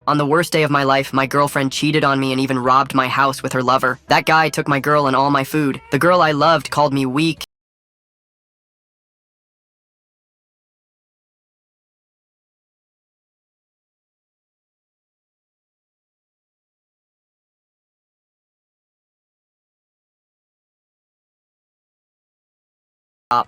On the worst day of my life, my girlfriend cheated on me and even robbed my house with her lover. That guy took my girl and all my food. The girl I loved called me weak.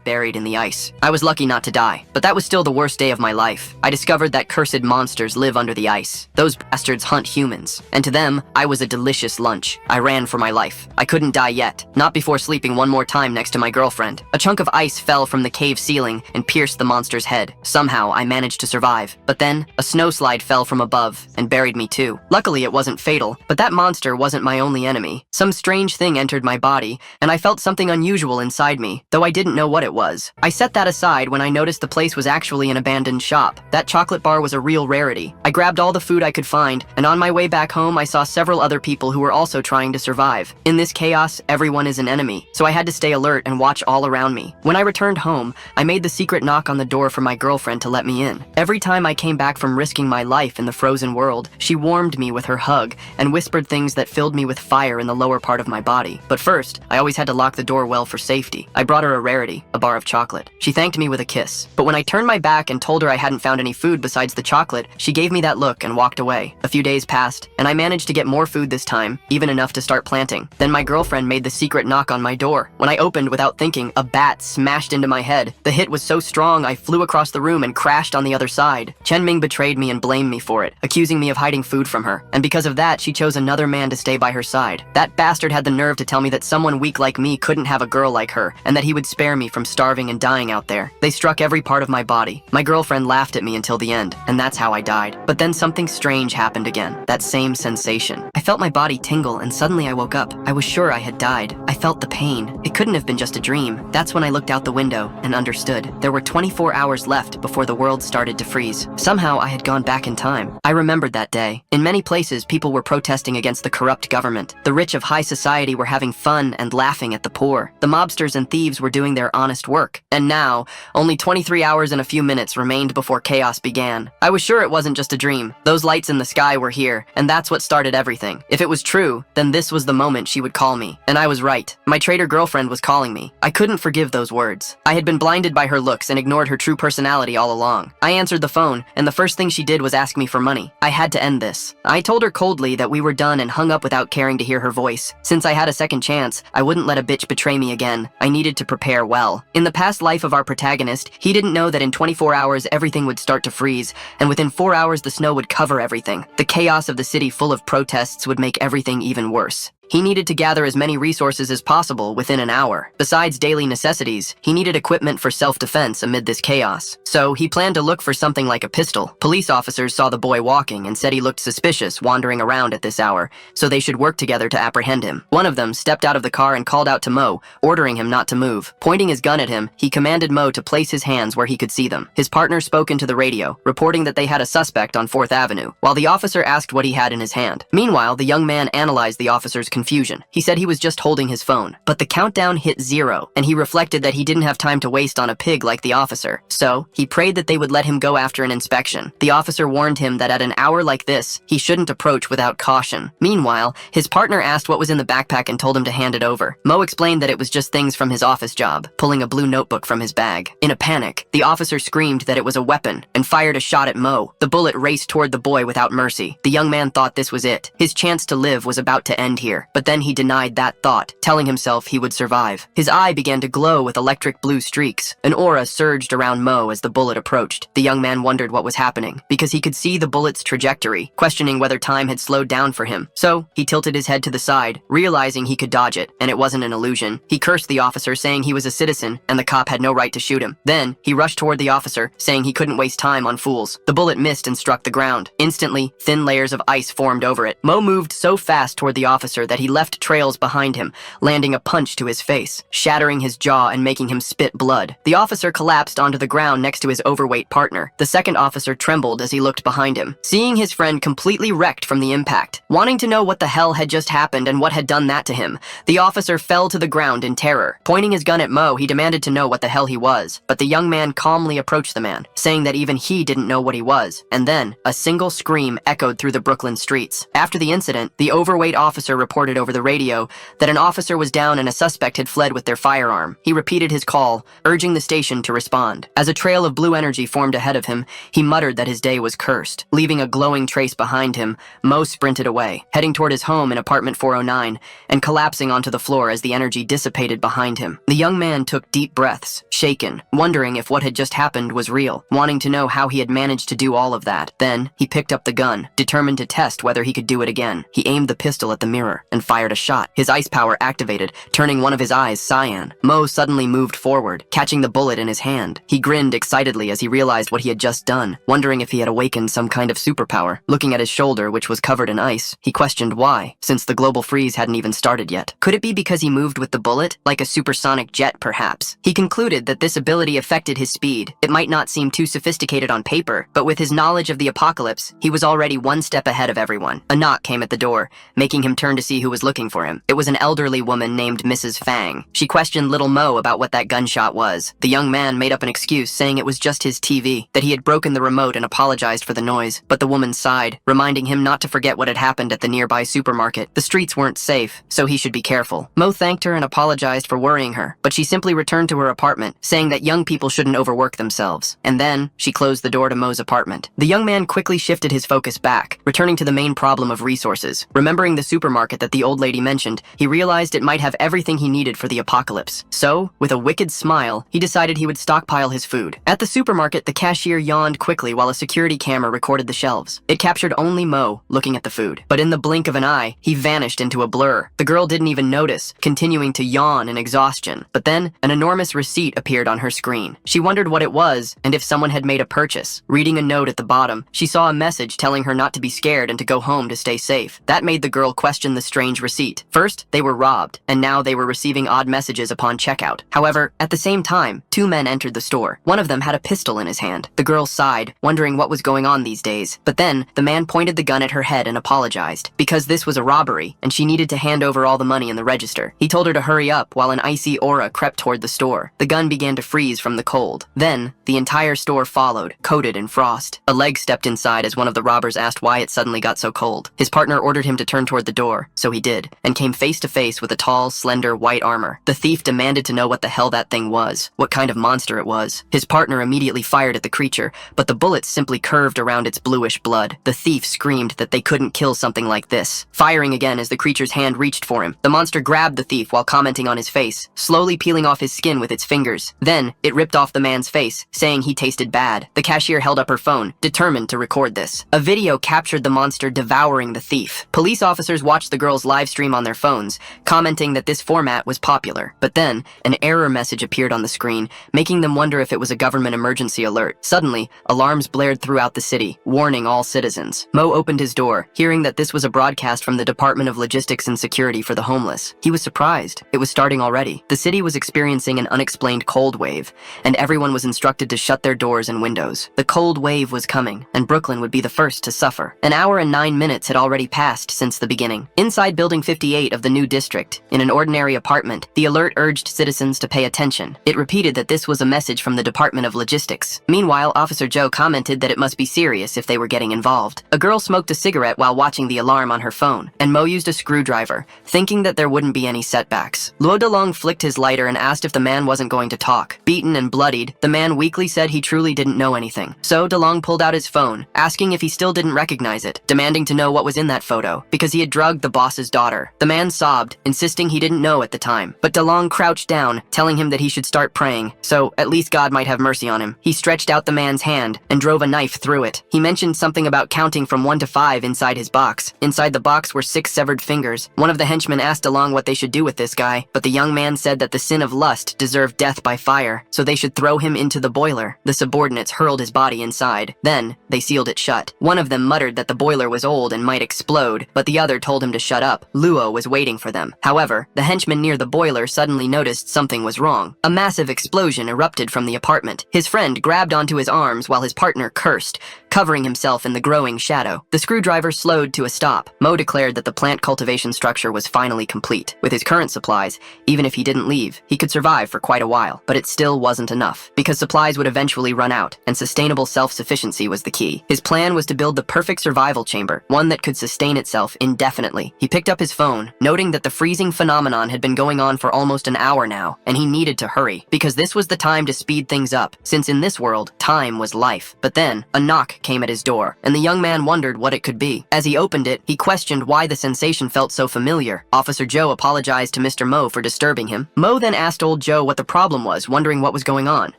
Buried in the ice. I was lucky not to die, but that was still the worst day of my life. I discovered that cursed monsters live under the ice. Those bastards hunt humans, and to them, I was a delicious lunch. I ran for my life. I couldn't die yet, not before sleeping one more time next to my girlfriend. A chunk of ice fell from the cave ceiling and pierced the monster's head. Somehow, I managed to survive. But then, a snowslide fell from above and buried me too. Luckily, it wasn't fatal, but that monster wasn't my only enemy. Some strange thing entered my body, and I felt something unusual inside me, though I didn't know what it was. I set that aside when I noticed the place was actually an abandoned shop. That chocolate bar was a real rarity. I grabbed all the food I could find, and on my way back home I saw several other people who were also trying to survive. In this chaos, everyone is an enemy, so I had to stay alert and watch all around me. When I returned home, I made the secret knock on the door for my girlfriend to let me in. Every time I came back from risking my life in the frozen world, she warmed me with her hug and whispered things that filled me with fire in the lower part of my body. But first, I always had to lock the door well for safety. I brought her a rarity, a bar of chocolate. She thanked me with a kiss. But when I turned my back and told her I hadn't found any food besides the chocolate, she gave me that look and walked away. A few days passed, and I managed to get more food this time, even enough to start planting. Then my girlfriend made the secret knock on my door. When I opened without thinking, a bat smashed into my head. The hit was so strong I flew across the room and crashed on the other side. Chen Ming betrayed me and blamed me for it, accusing me of hiding food from her. And because of that, she chose another man to stay by her side. That bastard had the nerve to tell me that someone weak like me couldn't have a girl like her, and that he would spare me from starving and dying out there. They struck every part of my body. My girlfriend laughed at me until the end, and that's how I died. But then something strange happened again. That same sensation. I felt my body tingle, and suddenly I woke up. I was sure I had died. I felt the pain. It couldn't have been just a dream. That's when I looked out the window and understood. There were 24 hours left before the world started to freeze. Somehow I had gone back in time. I remembered that day. In many places, people were protesting against the corrupt government. The rich of high society were having fun and laughing at the poor. The mobsters and thieves were doing their honest work. And now, only 23 hours and a few minutes remained before chaos began. I was sure it wasn't just a dream. Those lights in the sky were here, and that's what started everything. If it was true, then this was the moment she would call me. And I was right. My traitor girlfriend was calling me. I couldn't forgive those words. I had been blinded by her looks and ignored her true personality all along. I answered the phone, and the first thing she did was ask me for money. I had to end this. I told her coldly that we were done and hung up without caring to hear her voice. Since I had a second chance, I wouldn't let a bitch betray me again. I needed to prepare well. In the past life of our protagonist, he didn't know that in 24 hours everything would start to freeze, and within 4 hours the snow would cover everything. The chaos of the city full of protests would make everything even worse. He needed to gather as many resources as possible within an hour. Besides daily necessities, he needed equipment for self-defense amid this chaos. So he planned to look for something like a pistol. Police officers saw the boy walking and said he looked suspicious wandering around at this hour, so they should work together to apprehend him. One of them stepped out of the car and called out to Mo, ordering him not to move. Pointing his gun at him, he commanded Mo to place his hands where he could see them. His partner spoke into the radio, reporting that they had a suspect on 4th Avenue, while the officer asked what he had in his hand. Meanwhile, the young man analyzed the officer's confusion. He said he was just holding his phone, but the countdown hit 0, and he reflected that he didn't have time to waste on a pig like the officer. So, he prayed that they would let him go after an inspection. The officer warned him that at an hour like this, he shouldn't approach without caution. Meanwhile, his partner asked what was in the backpack and told him to hand it over. Mo explained that it was just things from his office job, pulling a blue notebook from his bag. In a panic, the officer screamed that it was a weapon and fired a shot at Mo. The bullet raced toward the boy without mercy. The young man thought this was it. His chance to live was about to end here, but then he denied that thought, telling himself he would survive. His eye began to glow with electric blue streaks. An aura surged around Mo as the bullet approached. The young man wondered what was happening, because he could see the bullet's trajectory, questioning whether time had slowed down for him. So, he tilted his head to the side, realizing he could dodge it, and it wasn't an illusion. He cursed the officer, saying he was a citizen, and the cop had no right to shoot him. Then, he rushed toward the officer, saying he couldn't waste time on fools. The bullet missed and struck the ground. Instantly, thin layers of ice formed over it. Mo moved so fast toward the officer that that he left trails behind him, landing a punch to his face, shattering his jaw and making him spit blood. The officer collapsed onto the ground next to his overweight partner. The second officer trembled as he looked behind him, seeing his friend completely wrecked from the impact. Wanting to know what the hell had just happened and what had done that to him, the officer fell to the ground in terror. Pointing his gun at Mo, he demanded to know what the hell he was, but the young man calmly approached the man, saying that even he didn't know what he was. And then, a single scream echoed through the Brooklyn streets. After the incident, the overweight officer reported over the radio that an officer was down and a suspect had fled with their firearm. He repeated his call, urging the station to respond. As a trail of blue energy formed ahead of him, he muttered that his day was cursed. Leaving a glowing trace behind him, Mo sprinted away, heading toward his home in apartment 409, and collapsing onto the floor as the energy dissipated behind him. The young man took deep breaths, shaken, wondering if what had just happened was real, wanting to know how he had managed to do all of that. Then, he picked up the gun, determined to test whether he could do it again. He aimed the pistol at the mirror and fired a shot. His ice power activated, turning one of his eyes cyan. Mo suddenly moved forward, catching the bullet in his hand. He grinned excitedly as he realized what he had just done, wondering if he had awakened some kind of superpower. Looking at his shoulder, which was covered in ice, he questioned why, since the global freeze hadn't even started yet. Could it be because he moved with the bullet, like a supersonic jet perhaps? He concluded that this ability affected his speed. It might not seem too sophisticated on paper, but with his knowledge of the apocalypse, he was already one step ahead of everyone. A knock came at the door, making him turn to see who was looking for him. It was an elderly woman named Mrs. Fang. She questioned little Mo about what that gunshot was. The young man made up an excuse, saying it was just his TV, that he had broken the remote and apologized for the noise. But the woman sighed, reminding him not to forget what had happened at the nearby supermarket. The streets weren't safe, so he should be careful. Mo thanked her and apologized for worrying her, but she simply returned to her apartment, saying that young people shouldn't overwork themselves. And then, she closed the door to Mo's apartment. The young man quickly shifted his focus back, returning to the main problem of resources. Remembering the supermarket that the old lady mentioned, he realized it might have everything he needed for the apocalypse. So, with a wicked smile, he decided he would stockpile his food. At the supermarket, the cashier yawned quickly while a security camera recorded the shelves. It captured only Mo looking at the food. But in the blink of an eye, he vanished into a blur. The girl didn't even notice, continuing to yawn in exhaustion. But then, an enormous receipt appeared on her screen. She wondered what it was and if someone had made a purchase. Reading a note at the bottom, she saw a message telling her not to be scared and to go home to stay safe. That made the girl question the strange receipt. First, they were robbed, and now they were receiving odd messages upon checkout. However, at the same time, two men entered the store. One of them had a pistol in his hand. The girl sighed, wondering what was going on these days. But then, the man pointed the gun at her head and apologized, because this was a robbery, and she needed to hand over all the money in the register. He told her to hurry up while an icy aura crept toward the store. The gun began to freeze from the cold. Then, the entire store followed, coated in frost. A leg stepped inside as one of the robbers asked why it suddenly got so cold. His partner ordered him to turn toward the door, so he did, and came face to face with a tall, slender, white armor. The thief demanded to know what the hell that thing was, what kind of monster it was. His partner immediately fired at the creature, but the bullets simply curved around its bluish blood. The thief screamed that they couldn't kill something like this, firing again as the creature's hand reached for him. The monster grabbed the thief while commenting on his face, slowly peeling off his skin with its fingers. Then, it ripped off the man's face, saying he tasted bad. The cashier held up her phone, determined to record this. A video captured the monster devouring the thief. Police officers watched the girl's live stream on their phones, commenting that this format was popular. But then, an error message appeared on the screen, making them wonder if it was a government emergency alert. Suddenly, alarms blared throughout the city, warning all citizens. Mo opened his door, hearing that this was a broadcast from the Department of Logistics and Security for the Homeless. He was surprised. It was starting already. The city was experiencing an unexplained cold wave, and everyone was instructed to shut their doors and windows. The cold wave was coming, and Brooklyn would be the first to suffer. An hour and 9 minutes had already passed since the beginning. Inside Building 58 of the new district, in an ordinary apartment, the alert urged citizens to pay attention. It repeated that this was a message from the Department of Logistics. Meanwhile, Officer Joe commented that it must be serious if they were getting involved. A girl smoked a cigarette while watching the alarm on her phone, and Mo used a screwdriver, thinking that there wouldn't be any setbacks. Luo Delong flicked his lighter and asked if the man wasn't going to talk. Beaten and bloodied, the man weakly said he truly didn't know anything. So DeLong pulled out his phone, asking if he still didn't recognize it, demanding to know what was in that photo, because he had drugged the boss's daughter. The man sobbed, insisting he didn't know at the time. But DeLong crouched down, telling him that he should start praying, so at least God might have mercy on him. He stretched out the man's hand and drove a knife through it. He mentioned something about counting from 1 to 5 inside his box. Inside the box were 6 severed fingers. One of the henchmen asked DeLong what they should do with this guy, but the young man said that the sin of lust deserved death by fire, so they should throw him into the boiler. The subordinates hurled his body inside. Then, they sealed it shut. One of them muttered that the boiler was old and might explode, but the other told him to shut up, Luo was waiting for them. However, the henchman near the boiler suddenly noticed something was wrong. A massive explosion erupted from the apartment. His friend grabbed onto his arms while his partner cursed, covering himself in the growing shadow. The screwdriver slowed to a stop. Mo declared that the plant cultivation structure was finally complete. With his current supplies, even if he didn't leave, he could survive for quite a while. But it still wasn't enough, because supplies would eventually run out, and sustainable self-sufficiency was the key. His plan was to build the perfect survival chamber, one that could sustain itself indefinitely. He picked up his phone, noting that the freezing phenomenon had been going on for almost an hour now, and he needed to hurry, because this was the time to speed things up, since in this world, time was life. But then, a knock came at his door, and the young man wondered what it could be. As he opened it, he questioned why the sensation felt so familiar. Officer Joe apologized to Mr. Mo for disturbing him. Mo then asked old Joe what the problem was, wondering what was going on.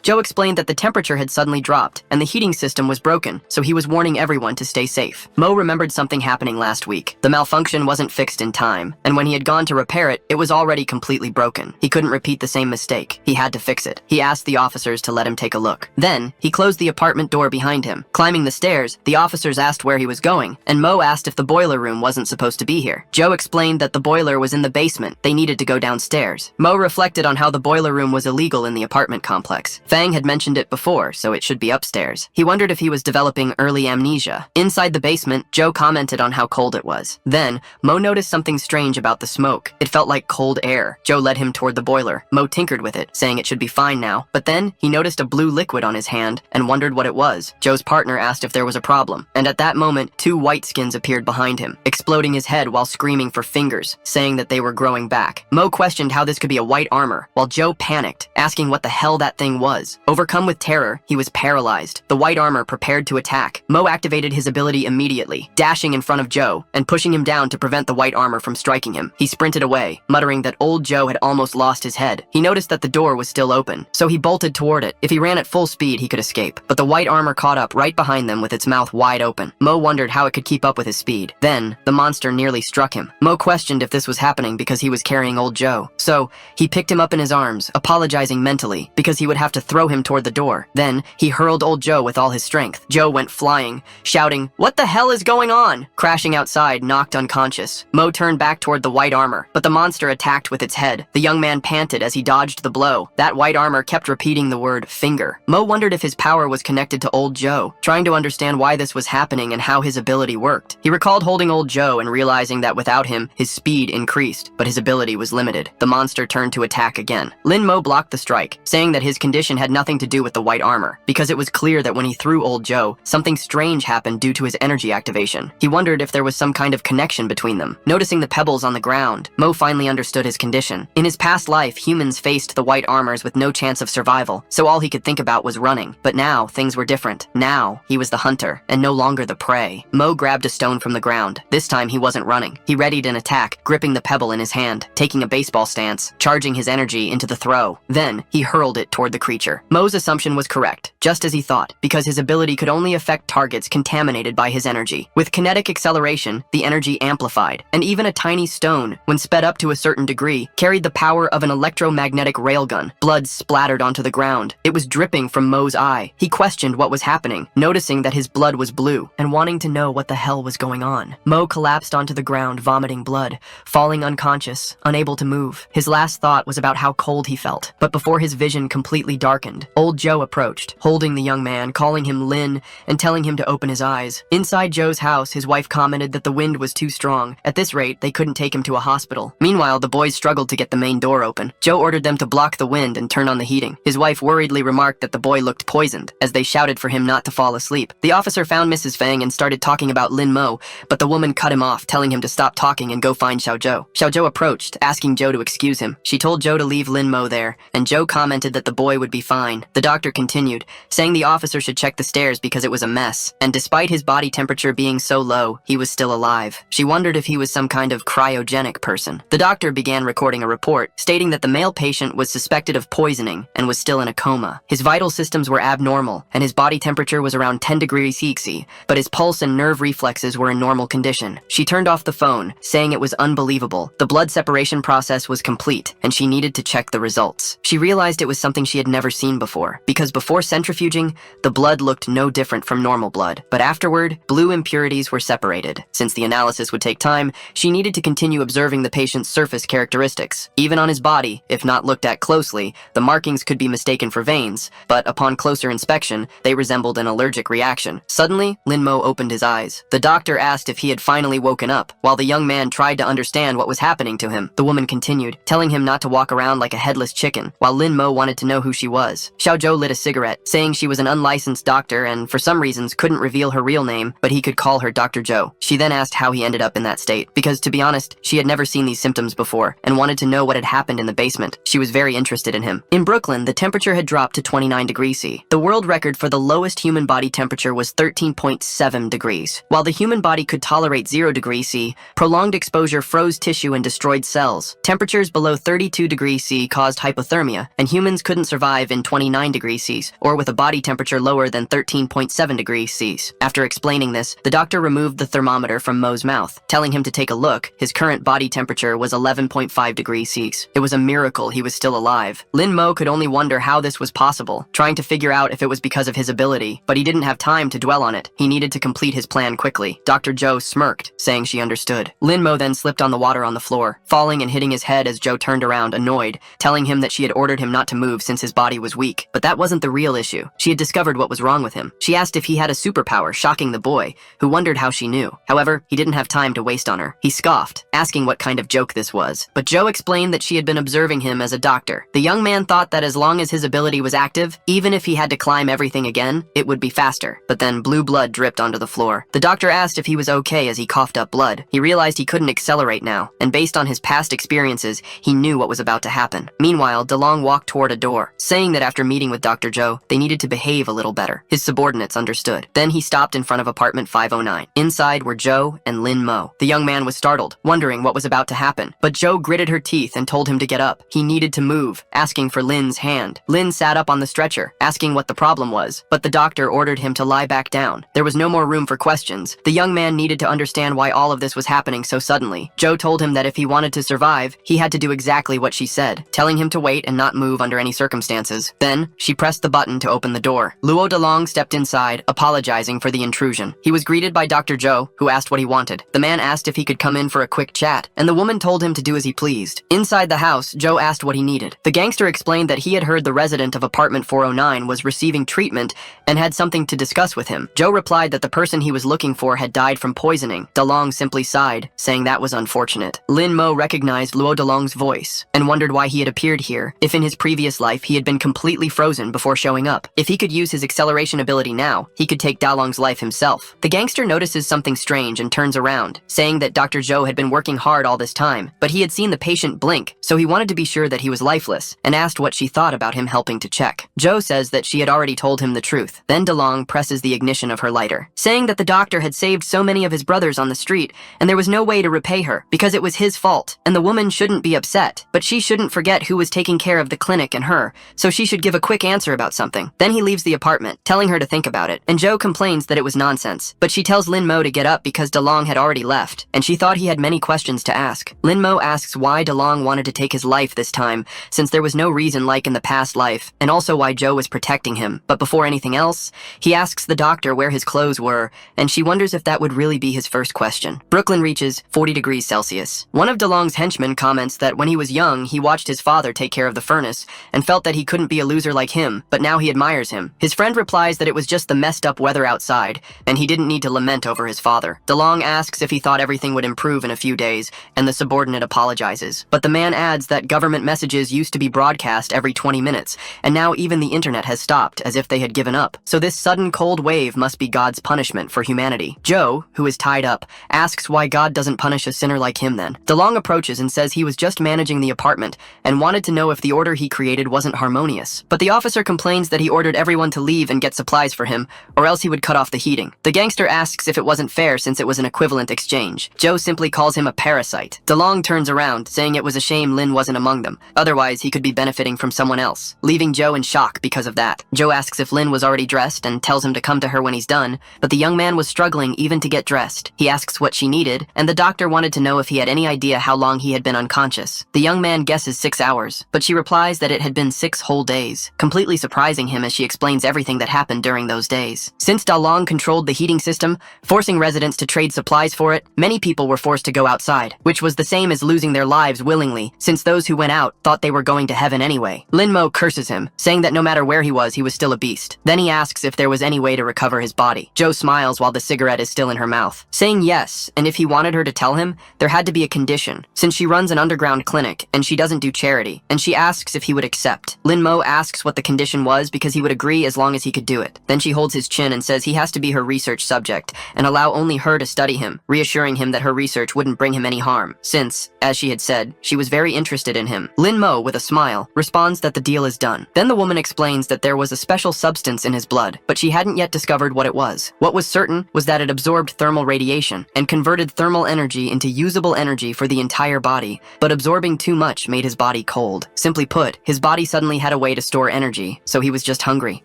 Joe explained that the temperature had suddenly dropped, and the heating system was broken, so he was warning everyone to stay safe. Mo remembered something happening last week. The malfunction wasn't fixed in time, and when he had gone to repair it, it was already completely broken. He couldn't repeat the same mistake. He had to fix it. He asked the officers to let him take a look. Then, he closed the apartment door behind him. Climbing the stairs, the officers asked where he was going, and Mo asked if the boiler room wasn't supposed to be here. Joe explained that the boiler was in the basement. They needed to go downstairs. Mo reflected on how the boiler room was illegal in the apartment complex. Fang had mentioned it before, so it should be upstairs. He wondered if he was developing early amnesia. Inside the basement, Joe commented on how cold it was. Then, Mo noticed something strange about the smoke. It felt like cold air. Joe led him toward the boiler. Mo tinkered with it, saying it should be fine now. But then, he noticed a blue liquid on his hand and wondered what it was. Joe's partner asked if there was a problem, and at that moment, two white skins appeared behind him, exploding his head while screaming for fingers, saying that they were growing back. Mo questioned how this could be a white armor, while Joe panicked, asking what the hell that thing was. Overcome with terror, he was paralyzed. The white armor prepared to attack. Mo activated his ability immediately, dashing in front of Joe and pushing him down to prevent the white armor from striking him. He sprinted away, muttering that old Joe had almost lost his head. He noticed that the door was still open, so he bolted toward it. If he ran at full speed, he could escape. But the white armor caught up right behind them with its mouth wide open. Mo wondered how it could keep up with his speed. Then, the monster nearly struck him. Mo questioned if this was happening because he was carrying old Joe. So, he picked him up in his arms, apologizing mentally, because he would have to throw him toward the door. Then, he hurled old Joe with all his strength. Joe went flying, shouting, "What the hell is going on?" Crashing outside, knocked unconscious. Mo turned back toward the white armor, but the monster attacked with its head. The young man panted as he dodged the blow. That white armor kept repeating the word finger. Mo wondered if his power was connected to old Joe, trying to understand why this was happening and how his ability worked. He recalled holding old Joe and realizing that without him, his speed increased, but his ability was limited. The monster turned to attack again. Lin Mo blocked the strike, saying that his condition had nothing to do with the white armor, because it was clear that when he threw old Joe, something strange happened due to his energy activation. He wondered if there was some kind of connection between them. Noticing the pebbles on the ground, Mo finally understood his condition. In his past life, humans faced the white armors with no chance of survival, so all he could think about was running. But now, things were different. Now, he was the hunter, and no longer the prey. Mo grabbed a stone from the ground. This time, he wasn't running. He readied an attack, gripping the pebble in his hand, taking a baseball stance, charging his energy into the throw. Then, he hurled it toward the creature. Mo's assumption was correct, just as he thought, because his ability could only affect targets contaminated by his energy. With kinetic acceleration, the energy amplified, and even a tiny stone, when sped up to a certain degree, carried the power of an electromagnetic railgun. Blood splattered onto the ground. It was dripping from Mo's eye. He questioned what was happening, noticing that his blood was blue, and wanting to know what the hell was going on. Mo collapsed onto the ground, vomiting blood, falling unconscious, unable to move. His last thought was about how cold he felt, but before his vision completely darkened, old Joe approached, holding the young man, calling him Lin, and telling him to open his eyes. Inside Joe's house, his wife commented that the wind was too strong. At this rate, they couldn't take him to a hospital. Meanwhile, the boys struggled to get the main door open. Joe ordered them to block the wind and turn on the heating. His wife worriedly remarked that the boy looked poisoned, as they shouted for him not to fall asleep. The officer found Mrs. Fang and started talking about Lin Mo, but the woman cut him off, telling him to stop talking and go find Xiao Zhou. Xiao Zhou approached, asking Joe to excuse him. She told Joe to leave Lin Mo there, and Joe commented that the boy would be fine. The doctor continued, saying the officer should check the stairs because it was a mess, and despite his body temperature being so low, he was still alive. She wondered if he was some kind of cryogenic person. The doctor began recording a report, stating that the male patient was suspected of poisoning and was still in a coma. His vital systems were abnormal, and his body temperature was around 10 degrees Celsius, but his pulse and nerve reflexes were in normal condition. She turned off the phone, saying it was unbelievable. The blood separation process was complete, and she needed to check the results. She realized it was something she had never seen before, because before centrifuging, the blood looked no different from normal blood, but afterward, blue impurities were separated. Since the analysis would take time, she needed to continue observing the patient's surface characteristics. Even on his body, if not looked at closely, the markings could be mistaken for veins, but upon closer inspection, they resembled an allergic reaction. Suddenly, Lin Mo opened his eyes. The doctor asked if he had finally woken up, while the young man tried to understand what was happening to him. The woman continued, telling him not to walk around like a headless chicken, while Lin Mo wanted to know who she was. Xiao Zhou lit a cigarette, saying she was an unlicensed doctor and for some reasons couldn't reveal her real name, but he could call her Dr. Zhou. She then asked how he ended up in that state, because to be honest, she had never seen these symptoms before and wanted to know what had happened in the basement. She was very interested in him. In Brooklyn, the temperature had dropped to 29 degrees C. The world record for the lowest human body temperature was 13.7 degrees. While the human body could tolerate 0 degrees C, prolonged exposure froze tissue and destroyed cells. Temperatures below 32 degrees C caused hypothermia, and humans couldn't survive in 29 degrees C, or with a body temperature lower than 13.7 degrees C. After explaining this, the doctor removed the thermometer from Mo's mouth, telling him to take a look. His current body temperature was 11.5 degrees C. It was a miracle he was still alive. Lin Mo could only wonder how this was possible, trying to figure out if it was because of his ability, but he didn't have time to dwell on it. He needed to complete his plan quickly. Dr. Zhou smirked, saying she understood. Lin Mo then slipped on the water on the floor, falling and hitting his head as Zhou turned around, annoyed, telling him that she had ordered him not to move since his body was weak. But that wasn't the real issue. She had discovered what was wrong with him. She asked if he had a superpower, shocking the boy, who wondered how she knew. However, he didn't have time to waste on her. He scoffed, asking what kind of joke this was. But Zhou explained that she had been observing him as a doctor. The young man thought that as long as his ability was active, even if he had to climb everything again, it would be faster. But then blue blood dripped onto the floor. The doctor asked if he was okay as he coughed up blood. He realized he couldn't accelerate now, and based on his past experiences, he knew what was about to happen. Meanwhile, DeLong walked toward a door, saying that after meeting with Dr. Zhou, they needed to behave a little better. His subordinates understood. Then he stopped in front of apartment 509. Inside were Zhou and Lin Mo. The young man was startled, wondering what was about to happen. But Zhou gritted her teeth and told him to get up. He needed to move, asking for Lin's hand. Lin sat up on the stretcher, asking what the problem was, but the doctor ordered him to lie back down. There was no more room for questions. The young man needed to understand why all of this was happening so suddenly. Zhou told him that if he wanted to survive, he had to do exactly what she said, telling him to wait and not move under any circumstances. Then, she pressed the button to open the door. Luo Delong stepped inside, apologizing for the intrusion. He was greeted by Dr. Zhou, who asked what he wanted. The man asked if he could come in for a quick chat, and the woman told him to do as he pleased. Inside the house, Zhou asked what he needed. The gangster explained that he had heard the resident of apartment 409 was receiving treatment and had something to discuss with him. Zhou replied that the person he was looking for had died from poisoning. Delong simply sighed, saying that was unfortunate. Lin Mo recognized Luo Delong's voice and wondered why he had appeared here, if in his previous life he had been completely frozen before showing up. If he could use his acceleration ability now, he could take Dalong's life himself. The gangster notices something strange and turns around, saying that Dr. Zhou had been working hard all this time, but he had seen the patient blink, so he wanted to be sure that he was lifeless, and asked what she thought about him helping to check. Zhou says that she had already told him the truth. Then Delong presses the ignition of her lighter, saying that the doctor had saved so many of his brothers on the street, and there was no way to repay her, because it was his fault, and the woman shouldn't be upset, but she shouldn't forget who was taking care of the clinic and her, so she should give a quick answer about something. Then he leaves the apartment, telling her to think about it, and Zhou complains that it was nonsense, but she tells Lin Mo to get up because Delong had already left, and she thought he had many questions to ask. Lin Mo asks why Delong wanted to take his life this time, since there was no reason like in the past life, and also why Zhou was protecting him. But before anything else, he asks the doctor where his clothes were, and she wonders if that would really be his first question. Brooklyn reaches 40 degrees Celsius. One of DeLong's henchmen comments that when he was young, he watched his father take care of the furnace, and felt that he couldn't be a loser like him, but now he admires him. His friend replies that it was just the messed up weather outside, and he didn't need to lament over his father. DeLong asks if he thought everything would improve in a few days, and the subordinate apologizes. But the man adds that government messages used to be broadcast every 20 minutes, and now even the internet has stopped, as if they had given up. So this sudden cold wave must be God's punishment for humanity. Zhou, who is tied up, asks why God doesn't punish a sinner like him then. DeLong approaches and says he was just managing the apartment, and wanted to know if the order he created wasn't harmonious. But the officer complains that he ordered everyone to leave and get supplies for him, or else he would cut off the heating. The gangster asks if it wasn't fair since it was an equivalent exchange. Zhou simply calls him a parasite. DeLong turns around, saying it was a shame Lin wasn't among them. Otherwise, he could be benefiting from someone else, leaving Zhou in shock because of that. Zhou asks if Lin was already dressed and tells him to come to her when he's done, but the young man was struggling even to get dressed. He asks what she needed, and the doctor wanted to know if he had any idea how long he had been unconscious. The young man guesses 6 hours, but she replies that it had been 6 whole days, completely surprising him as she explains everything that happened during those days. Since Dalong controlled the heating system, forcing residents to trade supplies for it, many people people were forced to go outside, which was the same as losing their lives willingly, since those who went out thought they were going to heaven anyway. Lin Mo curses him, saying that no matter where he was still a beast. Then he asks if there was any way to recover his body. Joe smiles while the cigarette is still in her mouth, saying yes, and if he wanted her to tell him, there had to be a condition, since she runs an underground clinic and she doesn't do charity, and she asks if he would accept. Lin Mo asks what the condition was because he would agree as long as he could do it. Then she holds his chin and says he has to be her research subject and allow only her to study him, reassuring him that her research wouldn't bring him any harm, since, as she had said, she was very interested in him. Lin Mo, with a smile, responds that the deal is done. Then the woman explains that there was a special substance in his blood, but she hadn't yet discovered what it was. What was certain was that it absorbed thermal radiation and converted thermal energy into usable energy for the entire body, but absorbing too much made his body cold. Simply put, his body suddenly had a way to store energy, so he was just hungry.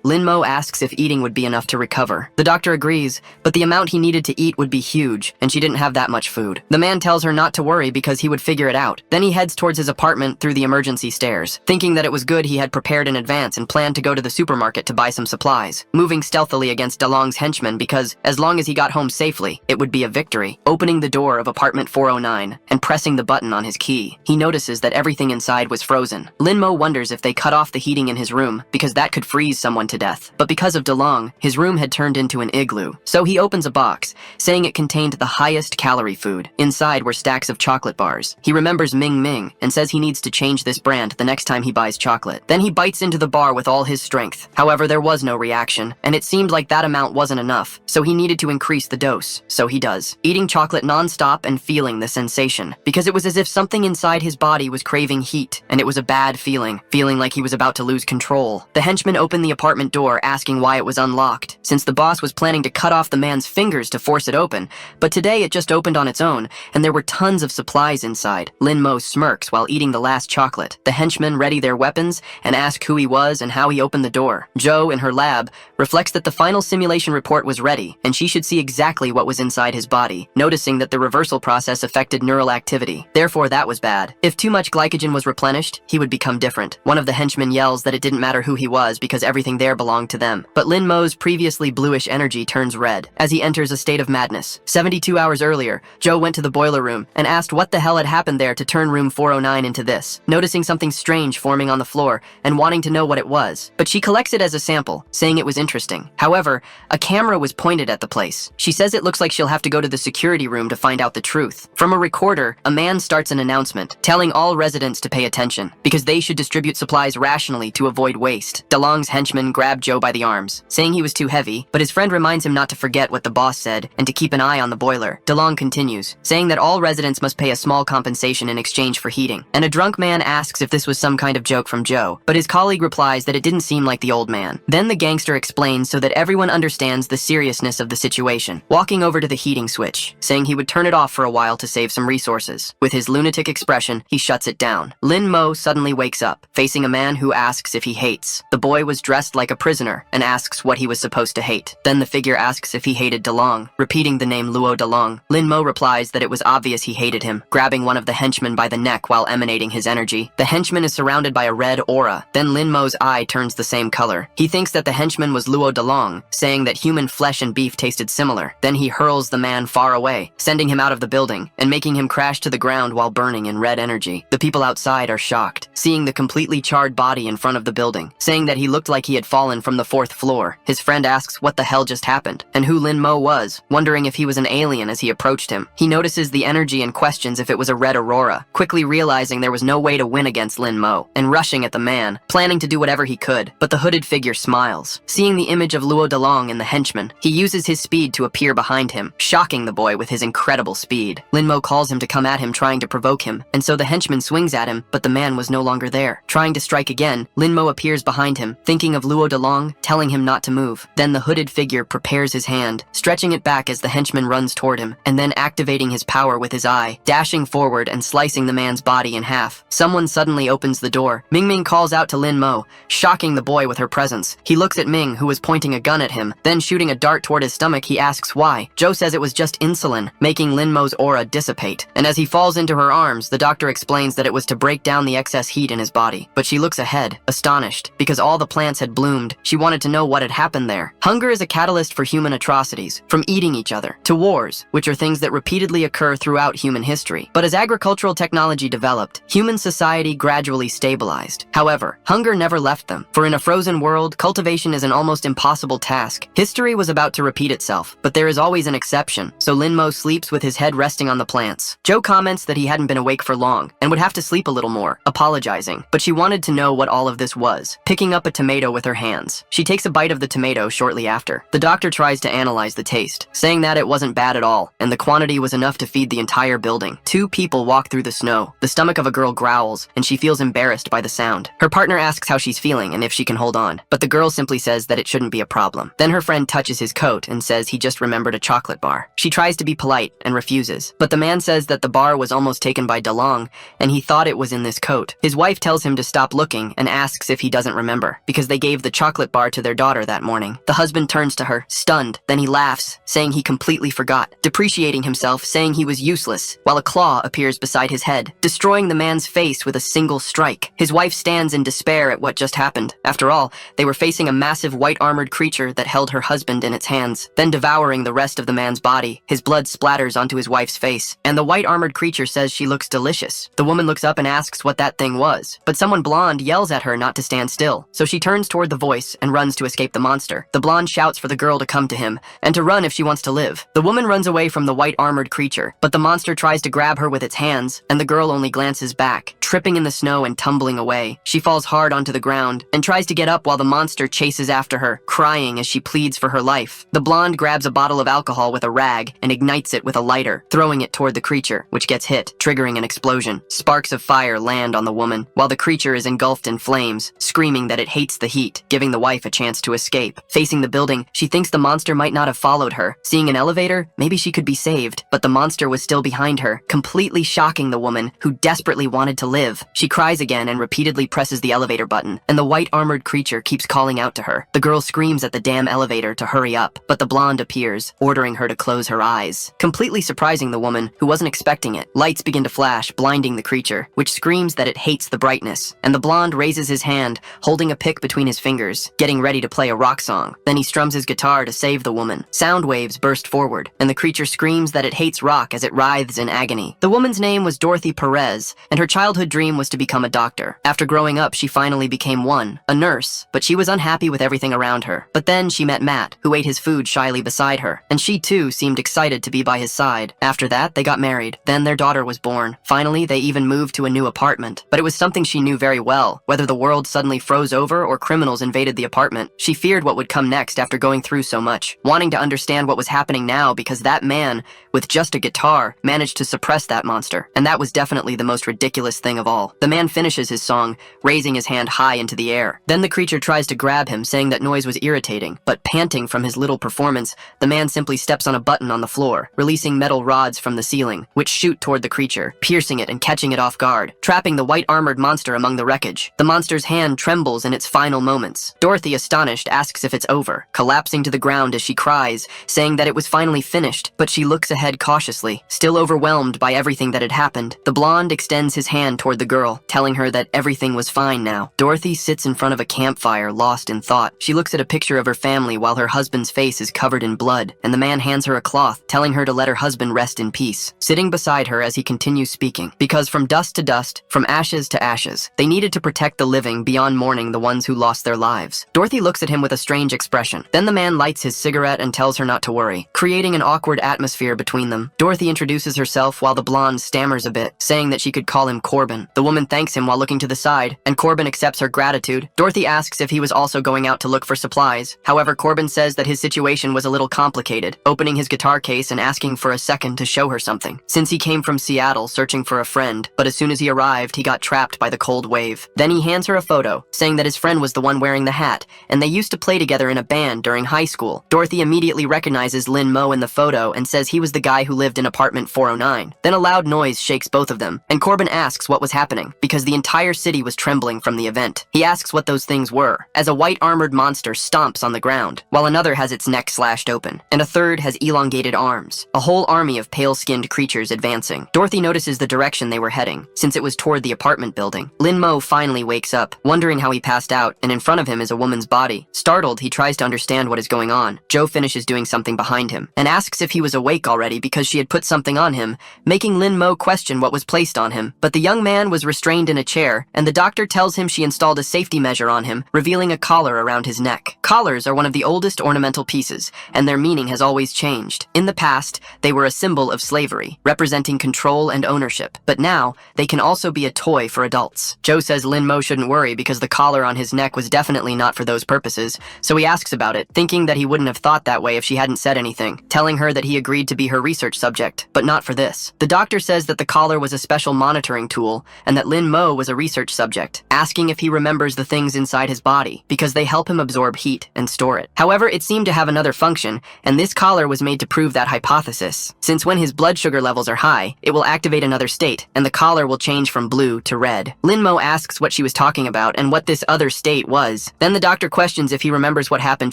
Lin Mo asks if eating would be enough to recover. The doctor agrees, but the amount he needed to eat would be huge, and she didn't have that much food. The man tells her not to worry because he would figure it out. Then he heads towards his apartment through the emergency stairs, thinking that it was good he had prepared in advance and planned to go to the supermarket to buy some supplies, moving stealthily against DeLong's henchmen because, as long as he got home safely, it would be a victory. Opening the door of apartment 409 and pressing the button on his key, he notices that everything inside was frozen. Lin Mo wonders if they cut off the heating in his room because that could freeze someone to death. But because of DeLong, his room had turned into an igloo. So he opens a box, saying it contained the highest calorie food. Inside were stacks of chocolate bars. He remembers Ming Ming and says he needs to change this brand the next time he buys chocolate. Then he bites into the bar with all his strength. However, there was no reaction, and it seemed like that amount wasn't enough, so he needed to increase the dose. So he does, eating chocolate non-stop and feeling the sensation, because it was as if something inside his body was craving heat, and it was a bad feeling like he was about to lose control. The henchman opened the apartment door, asking why it was unlocked, since the boss was planning to cut off the man's fingers to force it open, but today it just opened on its own, and there were tons of supplies inside. Lin Mo smirks while eating the last chocolate. The henchmen ready their weapons and ask who he was and how he opened the door. Joe, in her lab, reflects that the final simulation report was ready, and she should see exactly what was inside his body, noticing that the reversal process affected neural activity. Therefore, that was bad. If too much glycogen was replenished, he would become different. One of the henchmen yells that it didn't matter who he was because everything there belonged to them. But Lin Mo's previously bluish energy turns red as he enters a state of madness. 72 hours earlier, Joe went to the boiler room and asked what the hell had happened there to turn room 409 into this, noticing something strange forming on the floor and wanting to know what it was. But she collects it as a sample, saying it was interesting. However, a camera was pointed at the place. She says it looks like she'll have to go to the security room to find out the truth. From a recorder, a man starts an announcement, telling all residents to pay attention, because they should distribute supplies rationally to avoid waste. DeLong's henchmen grab Joe by the arms, saying he was too heavy, but his friend reminds him not to forget what the boss said and to keep an eye on the boiler. DeLong continues, saying that all residents must pay a small compensation in exchange for heating. And a drunk man asks if this was some kind of joke from Joe, but his colleague replies that it didn't seem like the old man. Then the gangster explains so that everyone understands the seriousness of the situation, walking over to the heating switch, saying he would turn it off for a while to save some resources. With his lunatic expression, he shuts it down. Lin Mo suddenly wakes up, facing a man who asks if he hates. The boy was dressed like a prisoner and asks what he was supposed to hate. Then the figure asks if he hated DeLong, repeating the name Luo DeLong. Lin Mo replies that it was obvious he hated him, grabbing one of the henchmen by the neck while emanating his energy. The henchman is surrounded by a red aura. Then Lin Mo's eye turns the same color. He thinks that the henchman was Luo DeLong, saying that human flesh and beef tasted similar. Then he hurls the man far away, sending him out of the building and making him crash to the ground while burning in red energy. The people outside are shocked, seeing the completely charred body in front of the building, saying that he looked like he had fallen from the 4th floor. His friend asks what the hell just happened and who Lin Mo was, wondering if he was an alien as he approached him. He notices the energy and questions if it was a red aurora, quickly realizing there was no way to win against Lin Mo, and rushing at the man, planning to do whatever he could. But the hooded figure smiles. Seeing the image of Luo DeLong in the henchman, he uses his speed to appear behind him, shocking the boy with his incredible speed. Lin Mo calls him to come at him, trying to provoke him, and so the henchman swings at him, but the man was no longer there. Trying to strike again, Lin Mo appears behind him, thinking of Luo DeLong, telling him not to move. Then the hooded figure prepares his hand, stretching it back as the henchman runs toward him, and then activating his power with his eye, dashing forward and slicing the man's body in half. Someone suddenly opens the door. Ming Ming calls out to Lin Mo, shocking the boy with her presence. He looks at Ming, who was pointing a gun at him, then shooting a dart toward his stomach. He asks why. Joe says it was just insulin, making Lin Mo's aura dissipate. And as he falls into her arms, the doctor explains that it was to break down the excess heat in his body. But she looks ahead, astonished, because all the plants had bloomed. She wanted to know what had happened there. Hunger is a catalyst for human atrocities, from eating each other to wars, which are things that that repeatedly occur throughout human history. But as agricultural technology developed, human society gradually stabilized. However, hunger never left them, for in a frozen world, cultivation is an almost impossible task. History was about to repeat itself, but there is always an exception, so Lin Mo sleeps with his head resting on the plants. Joe comments that he hadn't been awake for long, and would have to sleep a little more, apologizing, but she wanted to know what all of this was, picking up a tomato with her hands. She takes a bite of the tomato shortly after. The doctor tries to analyze the taste, saying that it wasn't bad at all, and the quantity was enough to feed the entire building. Two people walk through the snow. The stomach of a girl growls, and she feels embarrassed by the sound. Her partner asks how she's feeling and if she can hold on, but the girl simply says that it shouldn't be a problem. Then her friend touches his coat and says he just remembered a chocolate bar. She tries to be polite and refuses, but the man says that the bar was almost taken by DeLong, and he thought it was in this coat. His wife tells him to stop looking and asks if he doesn't remember, because they gave the chocolate bar to their daughter that morning. The husband turns to her, stunned, then he laughs, saying he completely forgot, depreciating himself, saying he was useless, while a claw appears beside his head, destroying the man's face with a single strike. His wife stands in despair at what just happened. After all, they were facing a massive white-armored creature that held her husband in its hands, then devouring the rest of the man's body. His blood splatters onto his wife's face, and the white-armored creature says she looks delicious. The woman looks up and asks what that thing was, but someone blonde yells at her not to stand still, so she turns toward the voice and runs to escape the monster. The blonde shouts for the girl to come to him, and to run if she wants to live. The woman runs away from the white-armored creature, but the monster tries to grab her with its hands, and the girl only glances back, tripping in the snow and tumbling away. She falls hard onto the ground, and tries to get up while the monster chases after her, crying as she pleads for her life. The blonde grabs a bottle of alcohol with a rag and ignites it with a lighter, throwing it toward the creature, which gets hit, triggering an explosion. Sparks of fire land on the woman, while the creature is engulfed in flames, screaming that it hates the heat, giving the wife a chance to escape. Facing the building, she thinks the monster might not have followed her. Seeing an elevator, maybe she could be saved, but the monster was still behind her, completely shocking the woman, who desperately wanted to live. She cries again and repeatedly presses the elevator button, and the white-armored creature keeps calling out to her. The girl screams at the damn elevator to hurry up, but the blonde appears, ordering her to close her eyes, completely surprising the woman, who wasn't expecting it. Lights begin to flash, blinding the creature, which screams that it hates the brightness, and the blonde raises his hand, holding a pick between his fingers, getting ready to play a rock song. Then he strums his guitar to save the woman. Sound waves burst forward, and the creature screams that it hates rock as it writhes in agony. The woman's name was Dorothy Perez, and her childhood dream was to become a doctor. After growing up, she finally became one, a nurse, but she was unhappy with everything around her. But then she met Matt, who ate his food shyly beside her, and she too seemed excited to be by his side. After that, they got married. Then their daughter was born. Finally, they even moved to a new apartment. But it was something she knew very well. Whether the world suddenly froze over or criminals invaded the apartment, she feared what would come next after going through so much, wanting to understand what was happening now because that man, with just a guitar, managed to suppress that monster. And that was definitely the most ridiculous thing of all. The man finishes his song, raising his hand high into the air. Then the creature tries to grab him, saying that noise was irritating, but panting from his little performance, the man simply steps on a button on the floor, releasing metal rods from the ceiling, which shoot toward the creature, piercing it and catching it off guard, trapping the white-armored monster among the wreckage. The monster's hand trembles in its final moments. Dorothy, astonished, asks if it's over, collapsing to the ground as she cries, saying that it was finally finished, but she looks ahead cautiously, still overwhelmed by everything that had happened. The blonde extends his hand toward the girl, telling her that everything was fine now. Dorothy sits in front of a campfire, lost in thought. She looks at a picture of her family while her husband's face is covered in blood, and the man hands her a cloth, telling her to let her husband rest in peace, sitting beside her as he continues speaking. Because from dust to dust, from ashes to ashes, they needed to protect the living beyond mourning the ones who lost their lives. Dorothy looks at him with a strange expression. Then the man lights his cigarette and tells her not to worry, creating an awkward atmosphere between them. Dorothy introduces herself while the blonde stammers a bit, saying that she could call him Corbin. The woman thanks him while looking to the side, and Corbin accepts her gratitude. Dorothy asks if he was also going out to look for supplies. However, Corbin says that his situation was a little complicated, opening his guitar case and asking for a second to show her something, since he came from Seattle searching for a friend, but as soon as he arrived, he got trapped by the cold wave. Then he hands her a photo, saying that his friend was the one wearing the hat, and they used to play together in a band during high school. Dorothy immediately recognizes Lin Mo in the photo and says he was the guy who lived in apartment 409. Then a loud noise shakes both of them, and Corbin asks what was happening, because the entire city was trembling from the event. He asks what those things were, as a white-armored monster stomps on the ground, while another has its neck slashed open, and a third has elongated arms. A whole army of pale-skinned creatures advancing. Dorothy notices the direction they were heading, since it was toward the apartment building. Lin Mo finally wakes up, wondering how he passed out, and in front of him is a woman's body. Startled, he tries to understand what is going on. Joe finishes doing something behind him, and asks if he was awake already already because she had put something on him, making Lin Mo question what was placed on him. But the young man was restrained in a chair, and the doctor tells him she installed a safety measure on him, revealing a collar around his neck. Collars are one of the oldest ornamental pieces, and their meaning has always changed. In the past, they were a symbol of slavery, representing control and ownership. But now, they can also be a toy for adults. Joe says Lin Mo shouldn't worry because the collar on his neck was definitely not for those purposes, so he asks about it, thinking that he wouldn't have thought that way if she hadn't said anything, telling her that he agreed to be her research subject, but not for this. The doctor says that the collar was a special monitoring tool, and that Lin Mo was a research subject, asking if he remembers the things inside his body, because they help him absorb heat and store it. However, it seemed to have another function, and this collar was made to prove that hypothesis, since when his blood sugar levels are high, it will activate another state, and the collar will change from blue to red. Lin Mo asks what she was talking about and what this other state was. Then the doctor questions if he remembers what happened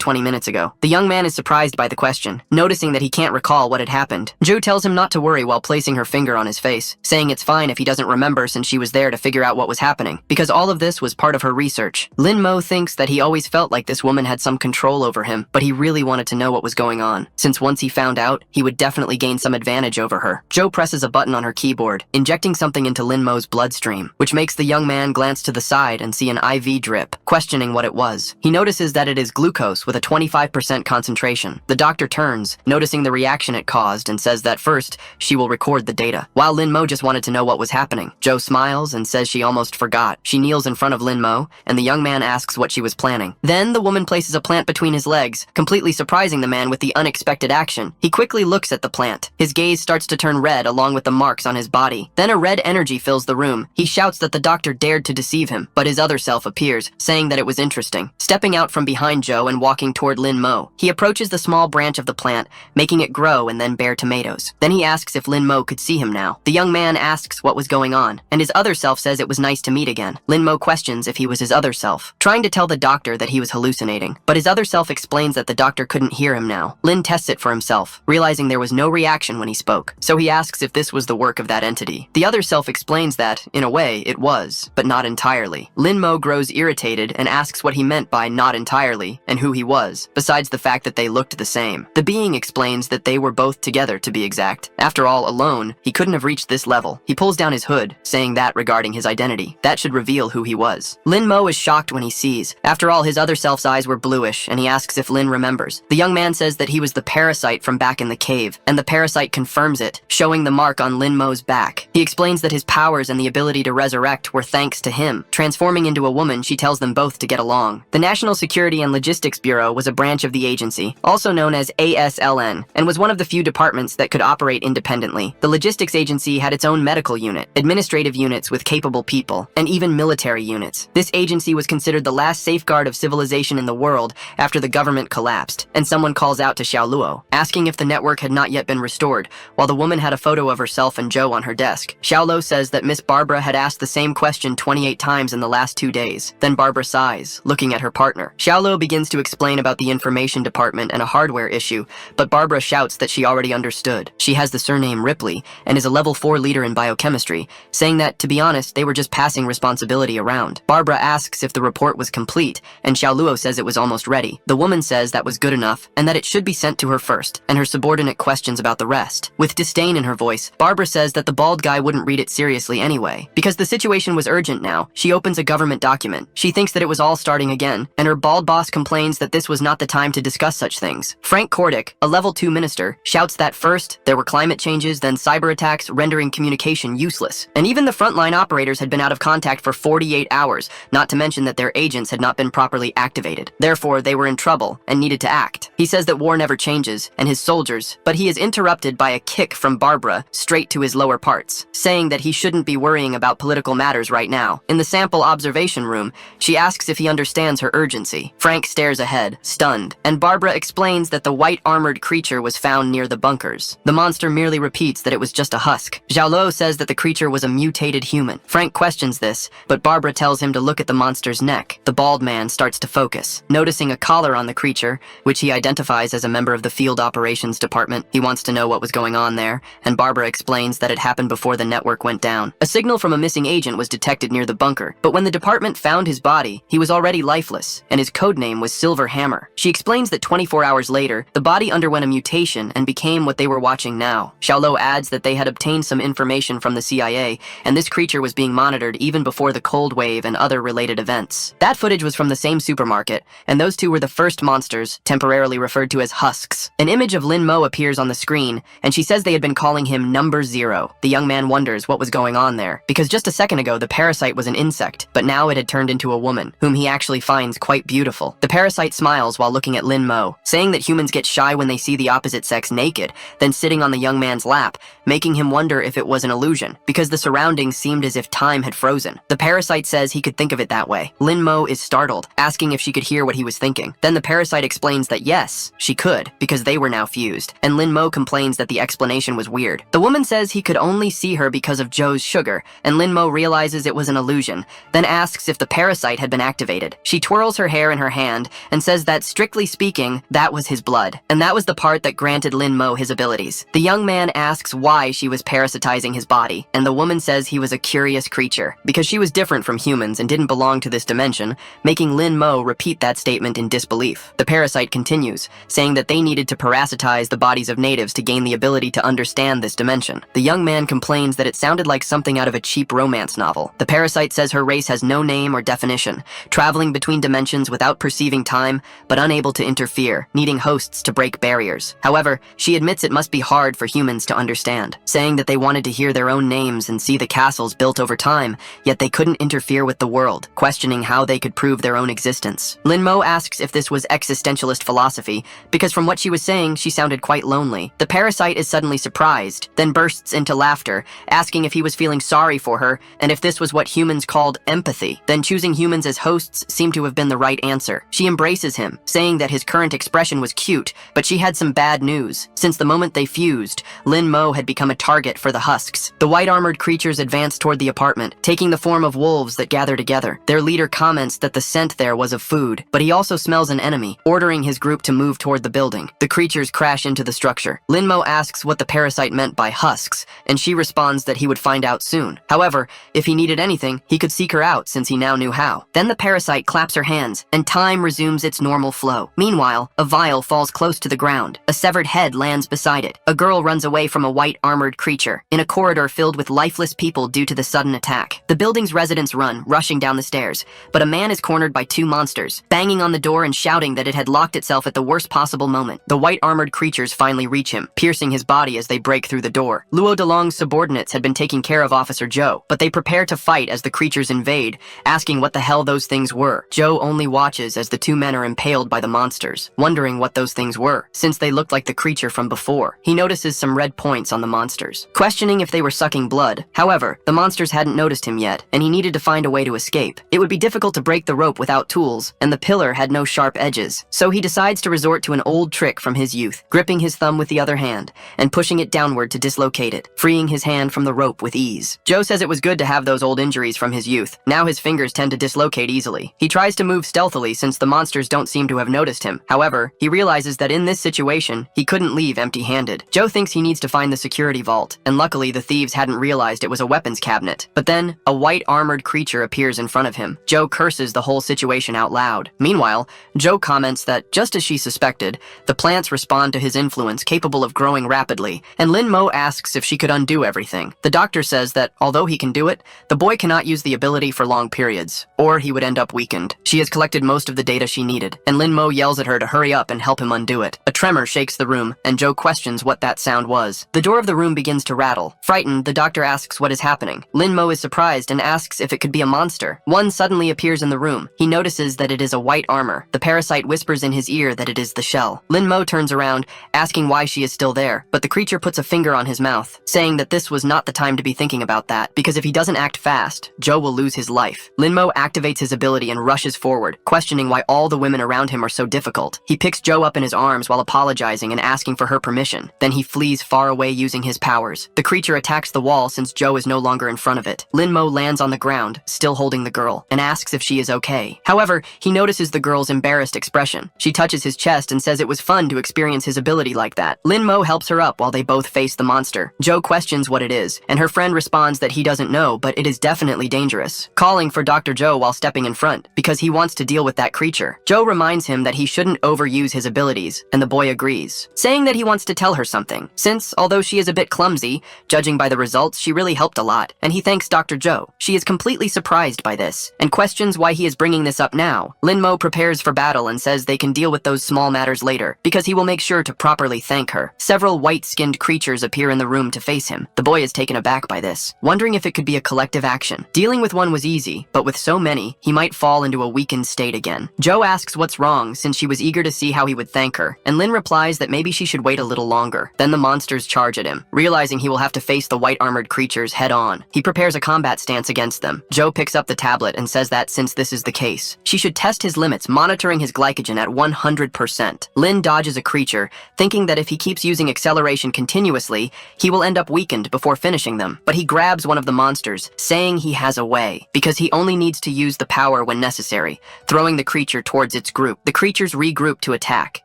20 minutes ago. The young man is surprised by the question, noticing that he can't recall what had happened. Joe tells him not to worry while placing her finger on his face, saying it's fine if he doesn't remember since she was there to figure out what was happening, because all of this was part of her research. Lin Mo thinks that he always felt like this woman had some control over him, but he really wanted to know what was going on, since once he found out, he would definitely gain some advantage over her. Joe presses a button on her keyboard, injecting something into Lin Mo's bloodstream, which makes the young man glance to the side and see an IV drip, questioning what it was. He notices that it is glucose with a 25% concentration. The doctor turns, noticing the reaction it caused, and says that first, she will record the data. While Lin Mo just wanted to know what was happening, Joe smiles and says she almost forgot. She kneels in front of Lin Mo, and the young man asks what she was planning. Then the woman places a plant between his legs, completely surprising the man with the unexpected action. He quickly looks at the plant. His gaze starts to turn red along with the marks on his body. Then a red energy fills the room. He shouts that the doctor dared to deceive him, but his other self appears, saying that it was interesting. Stepping out from behind Joe and walking toward Lin Mo, he approaches the small branch of the plant, making it grow and then bear tomatoes. Then he asks if Lin Mo could see him now. The young man asks what was going on, and his other self says it was nice to meet again. Lin Mo questions if he was his other self, trying to tell the doctor that he was hallucinating, but his other self explains that the doctor couldn't hear him now. Lin tests it for himself, realizing there was no reaction when he spoke, so he asks if this was the work of that entity. The other self explains that, in a way, it was, but not entirely. Lin Mo grows irritated and asks what he meant by not entirely, and who he was, besides the fact that they looked the same. The being explains that they were both together, to be exact. After all, alone, he couldn't have reached this level. He pulls down his hood, saying that regarding his identity. That should reveal who he was. Lin Mo is shocked when he sees. After all, his other self's eyes were bluish, and he asks if Lin remembers. The young man says that he was the parasite from back in the cave, and the parasite confirms it, showing the mark on Lin Mo's back. He explains that his powers and the ability to resurrect were thanks to him. Transforming into a woman, she tells them both to get along. The National Security and Logistics Bureau was a branch of the agency, also known as ASLN, and was one of the few departments that could operate independently. The logistics agency had its own medical unit, administrative units with capable people, and even military units. This agency was considered the last safeguard of civilization in the world after the government collapsed, and someone calls out to Xiaoluo, asking if the network had not yet been restored, while the woman had a photo of herself and Joe on her desk. Xiaoluo says that Miss Barbara had asked the same question 28 times in the last 2 days. Then Barbara sighs, looking at her partner. Xiaoluo begins to explain about the information department and a hardware issue, but Barbara shouts that she already understood. She has the surname Ripley, and is a level 4 leader in biochemistry, saying that, to be honest, they were just passing responsibility around. Barbara asks if the report was complete, and Xiaoluo says it was almost ready. The woman says that was good enough, and that it should be sent to her first, and her subordinate questions about the rest. With disdain in her voice, Barbara says that the bald guy wouldn't read it seriously anyway. Because the situation was urgent now, she opens a government document. She thinks that it was all starting again, and her bald boss complains that this was not the time to discuss such things. Frank Kordick, a level 2 minister, shouts that first, there were climate changes, then cyber attacks rendering communication useless. And even the frontline operators had been out of contact for 48 hours, not to mention that their agents had not been properly activated. Therefore, they were in trouble and needed to act. He says that war never changes, and his soldiers, but he is interrupted by a kick from Barbara straight to his lower parts, saying that he shouldn't be worrying about political matters right now. In the sample observation room, she asks if he understands her urgency. Frank stares ahead, stunned, and Barbara explains that the white armored creature was found near the bunkers. The monster merely repeats that it was just a husk. Xiaoluo says that the creature was a mutated human. Frank questions this, but Barbara tells him to look at the monster's neck. The bald man starts to focus, noticing a collar on the creature, which he identifies as a member of the field operations department. He wants to know what was going on there, and Barbara explains that it happened before the network went down. A signal from a missing agent was detected near the bunker, but when the department found his body, he was already lifeless, and his codename was Silver Hammer. She explains that 24 hours later, the body underwent a mutation and became became what they were watching now. Xiaolo adds that they had obtained some information from the CIA, and this creature was being monitored even before the Cold Wave and other related events. That footage was from the same supermarket, and those two were the first monsters, temporarily referred to as husks. An image of Lin Mo appears on the screen, and she says they had been calling him Number Zero. The young man wonders what was going on there, because just a second ago the parasite was an insect, but now it had turned into a woman, whom he actually finds quite beautiful. The parasite smiles while looking at Lin Mo, saying that humans get shy when they see the opposite sex naked, then sitting on the young man's lap, making him wonder if it was an illusion, because the surroundings seemed as if time had frozen. The parasite says he could think of it that way. Lin Mo is startled, asking if she could hear what he was thinking. Then the parasite explains that yes, she could, because they were now fused, and Lin Mo complains that the explanation was weird. The woman says he could only see her because of Joe's sugar, and Lin Mo realizes it was an illusion, then asks if the parasite had been activated. She twirls her hair in her hand and says that, strictly speaking, that was his blood, and that was the part that granted Lin Mo his abilities. The young man asks why she was parasitizing his body, and the woman says he was a curious creature, because she was different from humans and didn't belong to this dimension, making Lin Mo repeat that statement in disbelief. The parasite continues, saying that they needed to parasitize the bodies of natives to gain the ability to understand this dimension. The young man complains that it sounded like something out of a cheap romance novel. The parasite says her race has no name or definition, traveling between dimensions without perceiving time, but unable to interfere, needing hosts to break barriers. However, she admits it must be hard for humans to understand, saying that they wanted to hear their own names and see the castles built over time, yet they couldn't interfere with the world, questioning how they could prove their own existence. Lin Mo asks if this was existentialist philosophy, because from what she was saying, she sounded quite lonely. The parasite is suddenly surprised, then bursts into laughter, asking if he was feeling sorry for her, and if this was what humans called empathy. Then choosing humans as hosts seemed to have been the right answer. She embraces him, saying that his current expression was cute, but she had some bad news. Since the moment they fused, Lin Mo had become a target for the husks. The white-armored creatures advance toward the apartment, taking the form of wolves that gather together. Their leader comments that the scent there was of food, but he also smells an enemy, ordering his group to move toward the building. The creatures crash into the structure. Lin Mo asks what the parasite meant by husks, and she responds that he would find out soon. However, if he needed anything, he could seek her out since he now knew how. Then the parasite claps her hands, and time resumes its normal flow. Meanwhile, a vial falls close to the ground. A severed head lands beside it. A girl runs away from a white-armored creature, in a corridor filled with lifeless people due to the sudden attack. The building's residents run, rushing down the stairs, but a man is cornered by two monsters, banging on the door and shouting that it had locked itself at the worst possible moment. The white-armored creatures finally reach him, piercing his body as they break through the door. Luo Delong's subordinates had been taking care of Officer Zhou, but they prepare to fight as the creatures invade, asking what the hell those things were. Zhou only watches as the two men are impaled by the monsters, wondering what those things were, since they looked like the creature from before. He notices some red points on the monsters, questioning if they were sucking blood. However, the monsters hadn't noticed him yet, and he needed to find a way to escape. It would be difficult to break the rope without tools, and the pillar had no sharp edges, so he decides to resort to an old trick from his youth, gripping his thumb with the other hand, and pushing it downward to dislocate it, freeing his hand from the rope with ease. Joe says it was good to have those old injuries from his youth. Now his fingers tend to dislocate easily. He tries to move stealthily since the monsters don't seem to have noticed him. However, he realizes that in this situation, he couldn't leave empty-handed. Joe thinks he needs to find the security vault, and luckily the thieves hadn't realized it was a weapons cabinet. But then, a white-armored creature appears in front of him. Joe curses the whole situation out loud. Meanwhile, Joe comments that, just as she suspected, the plants respond to his influence, capable of growing rapidly, and Lin Mo asks if she could undo everything. The doctor says that, although he can do it, the boy cannot use the ability for long periods, or he would end up weakened. She has collected most of the data she needed, and Lin Mo yells at her to hurry up and help him undo it. A tremor shakes the room, and Joe questions what that sound was. The door of the room begins to rattle. Frightened, the doctor asks what is happening. Lin Mo is surprised and asks if it could be a monster. One suddenly appears in the room. He notices that it is a white armor. The parasite whispers in his ear that it is the shell. Lin Mo turns around, asking why she is still there, but the creature puts a finger on his mouth, saying that this was not the time to be thinking about that, because if he doesn't act fast, Joe will lose his life. Lin Mo activates his ability and rushes forward, questioning why all the women around him are so difficult. He picks Joe up in his arms while apologizing and asking for her permission. Then he flees far away using his powers. The creature attacks the wall since Joe is no longer in front of it. Lin Mo lands on the ground, still holding the girl, and asks if she is okay. However, he notices the girl's embarrassed expression. She touches his chest and says it was fun to experience his ability like that. Lin Mo helps her up while they both face the monster. Joe questions what it is, and her friend responds that he doesn't know, but it is definitely dangerous, calling for Dr. Joe while stepping in front, because he wants to deal with that creature. Joe reminds him that he shouldn't overuse his abilities, and the boy agrees, saying that he wants to tell her something, since, although she is a bit clumsy, judging by the results, she really helped a lot, and he thanks Dr. Joe. She is completely surprised by this, and questions why he is bringing this up now. Lin-mo prepares for battle and says they can deal with those small matters later, because he will make sure to properly thank her. Several white-skinned creatures appear in the room to face him. The boy is taken aback by this, wondering if it could be a collective action. Dealing with one was easy, but with so many, he might fall into a weakened state again. Joe asks what's wrong, since she was eager to see how he would thank her, and Lin replies that maybe she should wait a little longer. Then the monsters charge at him. Realizing he will have to face the white-armored creatures head-on, he prepares a combat stance against them. Joe picks up the tablet and says that since this is the case, she should test his limits, monitoring his glycogen at 100%. Lin dodges a creature, thinking that if he keeps using acceleration continuously, he will end up weakened before finishing them. But he grabs one of the monsters, saying he has a way, because he only needs to use the power when necessary, throwing the creature towards its group. The creatures regroup to attack,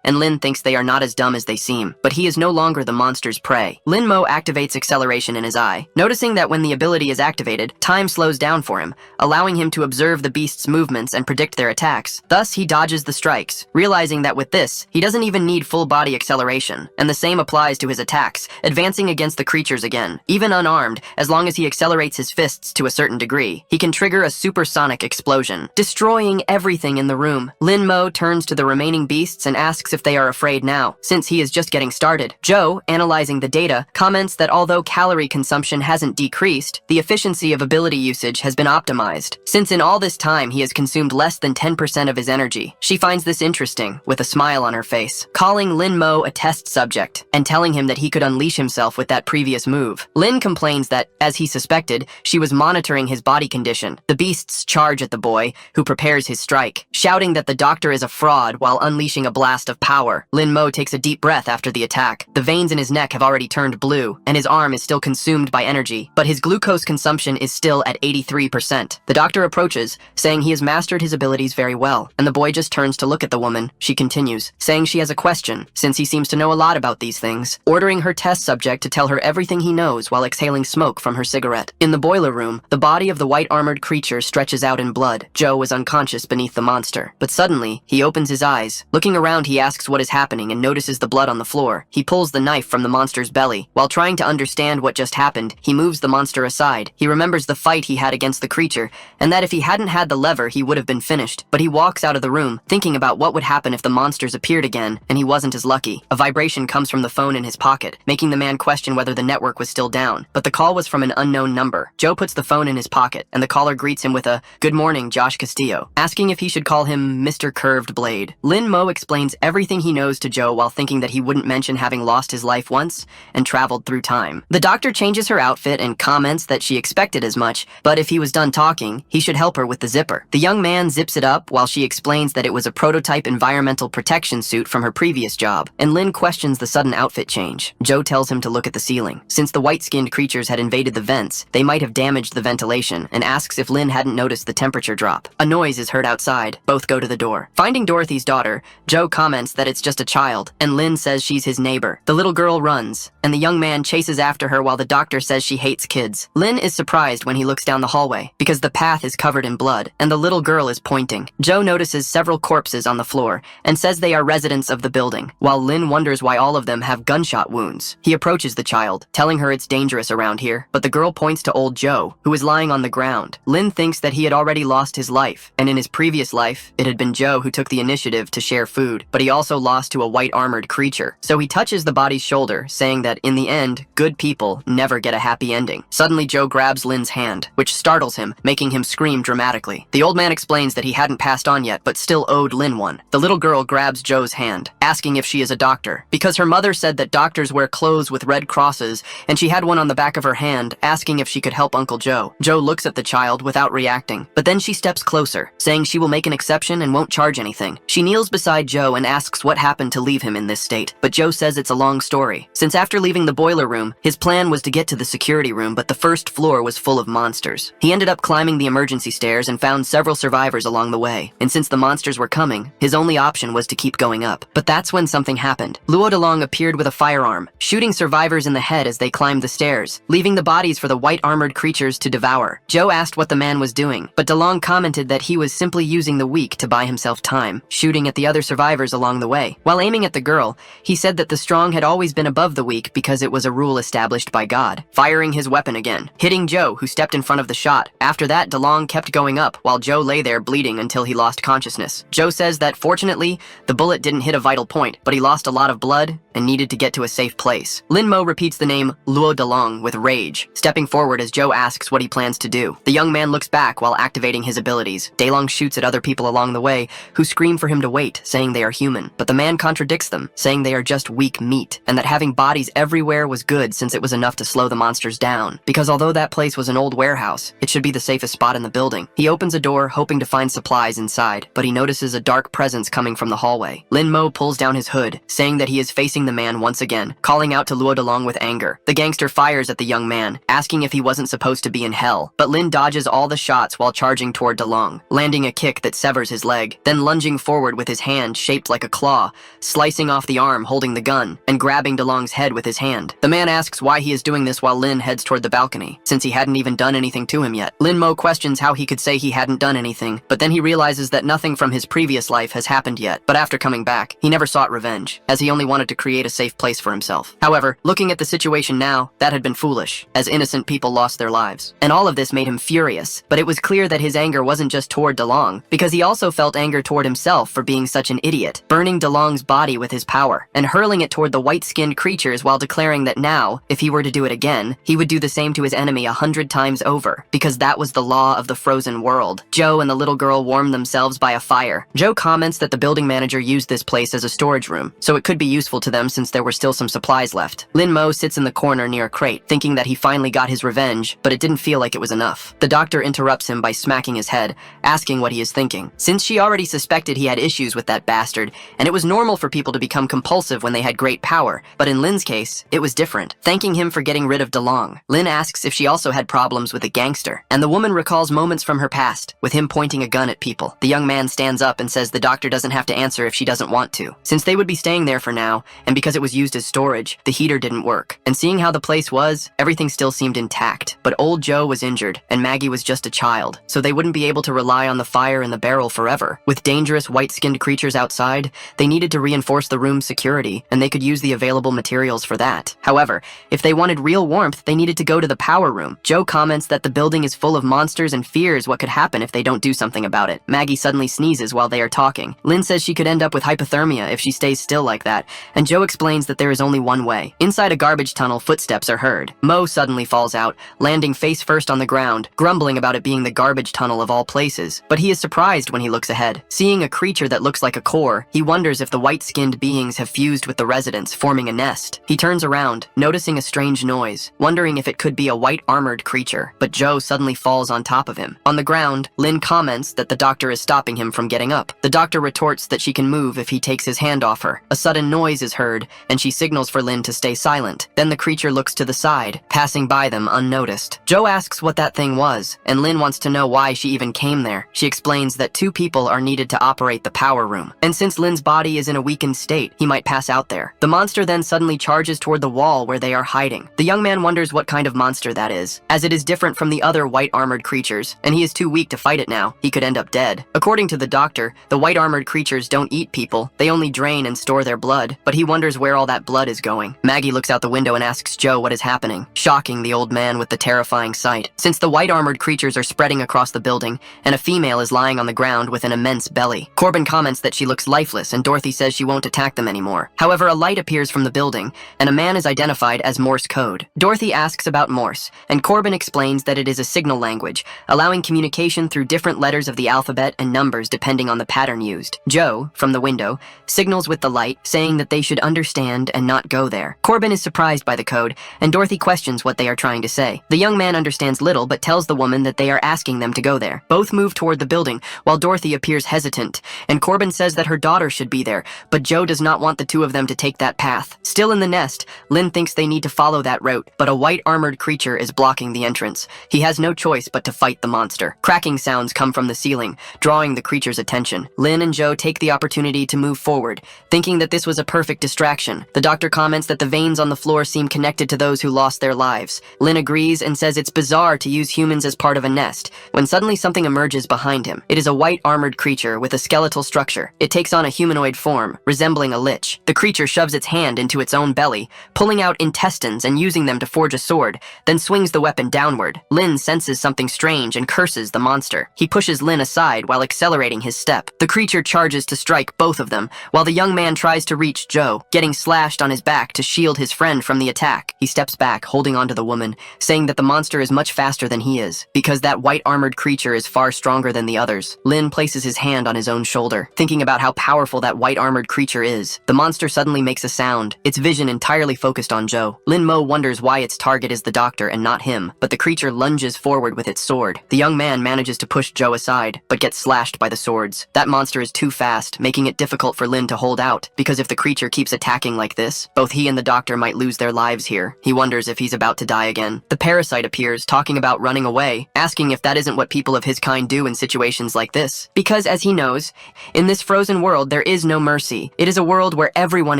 and Lin thinks they are not as dumb as they seem, but he is no longer the monster's prey. Lin-mo activates acceleration in his eye, noticing that when the ability is activated, time slows down for him, allowing him to observe the beast's movements and predict their attacks. Thus, he dodges the strikes, realizing that with this, he doesn't even need full body acceleration, and the same applies to his attacks, advancing against the creatures again. Even unarmed, as long as he accelerates his fists to a certain degree, he can trigger a supersonic explosion, destroying everything in the room. Lin-mo turns to the remaining beasts and asks if they are afraid now, since he is just getting started. Joe, analyzing the data, comments that although calorie consumption hasn't decreased, the efficiency of ability usage has been optimized, since in all this time he has consumed less than 10% of his energy. She finds this interesting, with a smile on her face, calling Lin-mo a test subject, and telling him that he could unleash himself with that previous move. Lin complains that, as he suspected, she was monitoring his body condition. The beasts charge at the boy, who prepares his strike, shouting that the doctor is a fraud while unleashing a blast of power. Lin-mo takes a deep breath after the attack. The veins in his neck have already turned blue, and his arm is still consumed by energy, but his glucose consumption is still at 83%. The doctor approaches, saying he has mastered his abilities very well, and the boy just turns to look at the woman. She continues, saying she has a question, since he seems to know a lot about these things, ordering her test subject to tell her everything he knows while exhaling smoke from her cigarette. In the boiler room, the body of the white-armored creature stretches out in blood. Joe is unconscious beneath the monster, but suddenly, he opens his eyes. Looking around, he asks what is happening and notices the blood on the floor. He pulls the knife from the monster's belly. While trying to understand what just happened, he moves the monster aside. He remembers the fight he had against the creature, and that if he hadn't had the lever, he would have been finished. But he walks out of the room, thinking about what would happen if the monsters appeared again, and he wasn't as lucky. A vibration comes from the phone in his pocket, making the man question whether the network was still down. But the call was from an unknown number. Joe puts the phone in his pocket, and the caller greets him with a, "Good morning, Josh Castillo," asking if he should call him Mr. Curved Blade. Lin-mo explains everything he knows to Joe while thinking that he wouldn't mention having lost his life once and traveled through time. The doctor changes her outfit and comments that she expected as much, but if he was done talking, he should help her with the zipper. The young man zips it up while she explains that it was a prototype environmental protection suit from her previous job, and Lin questions the sudden outfit change. Joe tells him to look at the ceiling. Since the white-skinned creatures had invaded the vents, they might have damaged the ventilation, and asks if Lin hadn't noticed the temperature drop. A noise is heard outside. Both go to the door. Finding Dorothy's daughter, Joe comments that it's just a child, and Lin says she's his neighbor. The little girl runs, and the young man chases after her while the doctor says she hates kids. Lin is surprised when he looks down the hallway, because the path is covered in blood, and the little girl is pointing. Joe notices several corpses on the floor, and says they are residents of the building, while Lin wonders why all of them have gunshot wounds. He approaches the child, telling her it's dangerous around here, but the girl points to old Joe, who is lying on the ground. Lin thinks that he had already lost his life, and in his previous life, it had been Joe who took the initiative to share food, but he also lost to a white-armored creature. So he touches the body's shoulder, saying that in the end, good people never get a happy ending. Suddenly, Joe grabs Lin's hand, which startles him, making him scream dramatically. The old man explains that he hadn't passed on yet, but still owed Lin one. The little girl grabs Joe's hand, asking if she is a doctor, because her mother said that doctors wear clothes with red crosses, and she had one on the back of her hand, asking if she could help Uncle Joe. Joe looks at the child without reacting, but then she steps closer, saying she will make an exception and won't charge anything. She kneels beside Joe and asks what happened to leave him in this state, but Joe says it's a long story. Since after leaving the boiler room, his plan was to get to the security room, but the first floor was full of monsters. He ended up climbing the emergency stairs and found several survivors along the way, and since the monsters were coming, his only option was to keep going up. But that's when something happened. Luo DeLong appeared with a firearm, shooting survivors in the head as they climbed the stairs, leaving the bodies for the white-armored creatures to devour. Joe asked what the man was doing, but DeLong commented that he was simply using the weak to buy himself time, shooting at the other survivors along the way. While aiming at the girl, he said said that the strong had always been above the weak because it was a rule established by God, firing his weapon again, hitting Joe, who stepped in front of the shot. After that, DeLong kept going up while Joe lay there bleeding until he lost consciousness. Joe says that fortunately, the bullet didn't hit a vital point, but he lost a lot of blood and needed to get to a safe place. Lin Mo repeats the name Luo DeLong with rage, stepping forward as Joe asks what he plans to do. The young man looks back while activating his abilities. DeLong shoots at other people along the way, who scream for him to wait, saying they are human. But the man contradicts them, saying they are just weak meat, and that having bodies everywhere was good since it was enough to slow the monsters down. Because although that place was an old warehouse, it should be the safest spot in the building. He opens a door, hoping to find supplies inside, but he notices a dark presence coming from the hallway. Lin Mo pulls down his hood, saying that he is facing the man once again, calling out to Luo DeLong with anger. The gangster fires at the young man, asking if he wasn't supposed to be in hell, but Lin dodges all the shots while charging toward DeLong, landing a kick that severs his leg, then lunging forward with his hand shaped like a claw, slicing off the arm holding the gun, and grabbing DeLong's head with his hand. The man asks why he is doing this while Lin heads toward the balcony, since he hadn't even done anything to him yet. Lin Mo questions how he could say he hadn't done anything, but then he realizes that nothing from his previous life has happened yet. But after coming back, he never sought revenge, as he only wanted to create a safe place for himself. However, looking at the situation now, that had been foolish, as innocent people lost their lives. And all of this made him furious, but it was clear that his anger wasn't just toward DeLong, because he also felt anger toward himself for being such an idiot, burning DeLong's body with his power, and hurling it toward the white-skinned creatures while declaring that now, if he were to do it again, he would do the same to his enemy 100 times over, because that was the law of the frozen world. Joe and the little girl warmed themselves by a fire. Joe comments that the building manager used this place as a storage room, so it could be useful to them since there were still some supplies left. Lin Mo sits in the corner near a crate, thinking that he finally got his revenge, but it didn't feel like it was enough. The doctor interrupts him by smacking his head, asking what he is thinking, since she already suspected he had issues with that bastard, and it was normal for people to become compulsive when they had great power, but in Lin's case, it was different. Thanking him for getting rid of DeLong, Lin asks if she also had problems with a gangster, and the woman recalls moments from her past, with him pointing a gun at people. The young man stands up and says the doctor doesn't have to answer if she doesn't want to, since they would be staying there for now, and because it was used as storage, the heater didn't work. And seeing how the place was, everything still seemed intact, but old Joe was injured, and Maggie was just a child, so they wouldn't be able to rely on the fire in the barrel forever. With dangerous white-skinned creatures outside, they needed to reinforce the room's security, and they could use the available materials for that. However, if they wanted real warmth, they needed to go to the power room. Joe comments that the building is full of monsters and fears what could happen if they don't do something about it. Maggie suddenly sneezes while they are talking. Lin says she could end up with hypothermia if she stays still like that, and Joe explains that there is only one way. Inside a garbage tunnel, footsteps are heard. Mo suddenly falls out, landing face first on the ground, grumbling about it being the garbage tunnel of all places. But he is surprised when he looks ahead. Seeing a creature that looks like a core, he wonders if the white-skinned beings have fused with the residents, forming a nest. He turns around, noticing a strange noise, wondering if it could be a white-armored creature, but Joe suddenly falls on top of him. On the ground, Lin comments that the doctor is stopping him from getting up. The doctor retorts that she can move if he takes his hand off her. A sudden noise is heard, and she signals for Lin to stay silent. Then the creature looks to the side, passing by them unnoticed. Joe asks what that thing was, and Lin wants to know why she even came there. She explains that 2 people are needed to operate the power room, and since Lin's body is in a weakened state, he might pass out there. The monster then suddenly charges toward the wall where they are hiding. The young man wonders what kind of monster that is, as it is different from the other white-armored creatures, and he is too weak to fight it now. He could end up dead. According to the doctor, the white-armored creatures don't eat people, they only drain and store their blood, but he wonders where all that blood is going. Maggie looks out the window and asks Joe what is happening, shocking the old man with the terrifying sight. Since the white-armored creatures are spreading across the building, and a female is lying on the ground with an immense belly. Corbin comments that she looks lifeless, and Dorothy says she won't attack them anymore. However, a light appears from the building, and a man is identified as Morse code. Dorothy asks about Morse, and Corbin explains that it is a signal language, allowing communication through different letters of the alphabet and numbers depending on the pattern used. Joe, from the window, signals with the light, saying that they should understand and not go there. Corbin is surprised by the code, and Dorothy questions what they are trying to say. The young man understands little, but tells the woman that they are asking them to go there. Both move toward the building, while Dorothy appears hesitant, and Corbin says that her daughter should be there, but Joe does not want the 2 of them to take that path. Still in the nest, Lin thinks they need to follow that route, but a white-armored creature is blocking the entrance. He has no choice but to fight the monster. Cracking sounds come from the ceiling, drawing the creature's attention. Lin and Joe take the opportunity to move forward, thinking that this was a perfect distraction distraction. The doctor comments that the veins on the floor seem connected to those who lost their lives. Lin agrees and says it's bizarre to use humans as part of a nest, when suddenly something emerges behind him. It is a white armored creature with a skeletal structure. It takes on a humanoid form, resembling a lich. The creature shoves its hand into its own belly, pulling out intestines and using them to forge a sword, then swings the weapon downward. Lin senses something strange and curses the monster. He pushes Lin aside while accelerating his step. The creature charges to strike both of them, while the young man tries to reach Joe, getting slashed on his back to shield his friend from the attack. He steps back, holding onto the woman, saying that the monster is much faster than he is, because that white armored creature is far stronger than the others. Lin places his hand on his own shoulder, thinking about how powerful that white armored creature is. The monster suddenly makes a sound, its vision entirely focused on Joe. Lin Mo wonders why its target is the doctor and not him, but the creature lunges forward with its sword. The young man manages to push Joe aside, but gets slashed by the swords. That monster is too fast, making it difficult for Lin to hold out, because if the creature keeps attacking like this, both he and the doctor might lose their lives here. He wonders if he's about to die again. The parasite appears, talking about running away, asking if that isn't what people of his kind do in situations like this. Because as he knows, in this frozen world there is no mercy. It is a world where everyone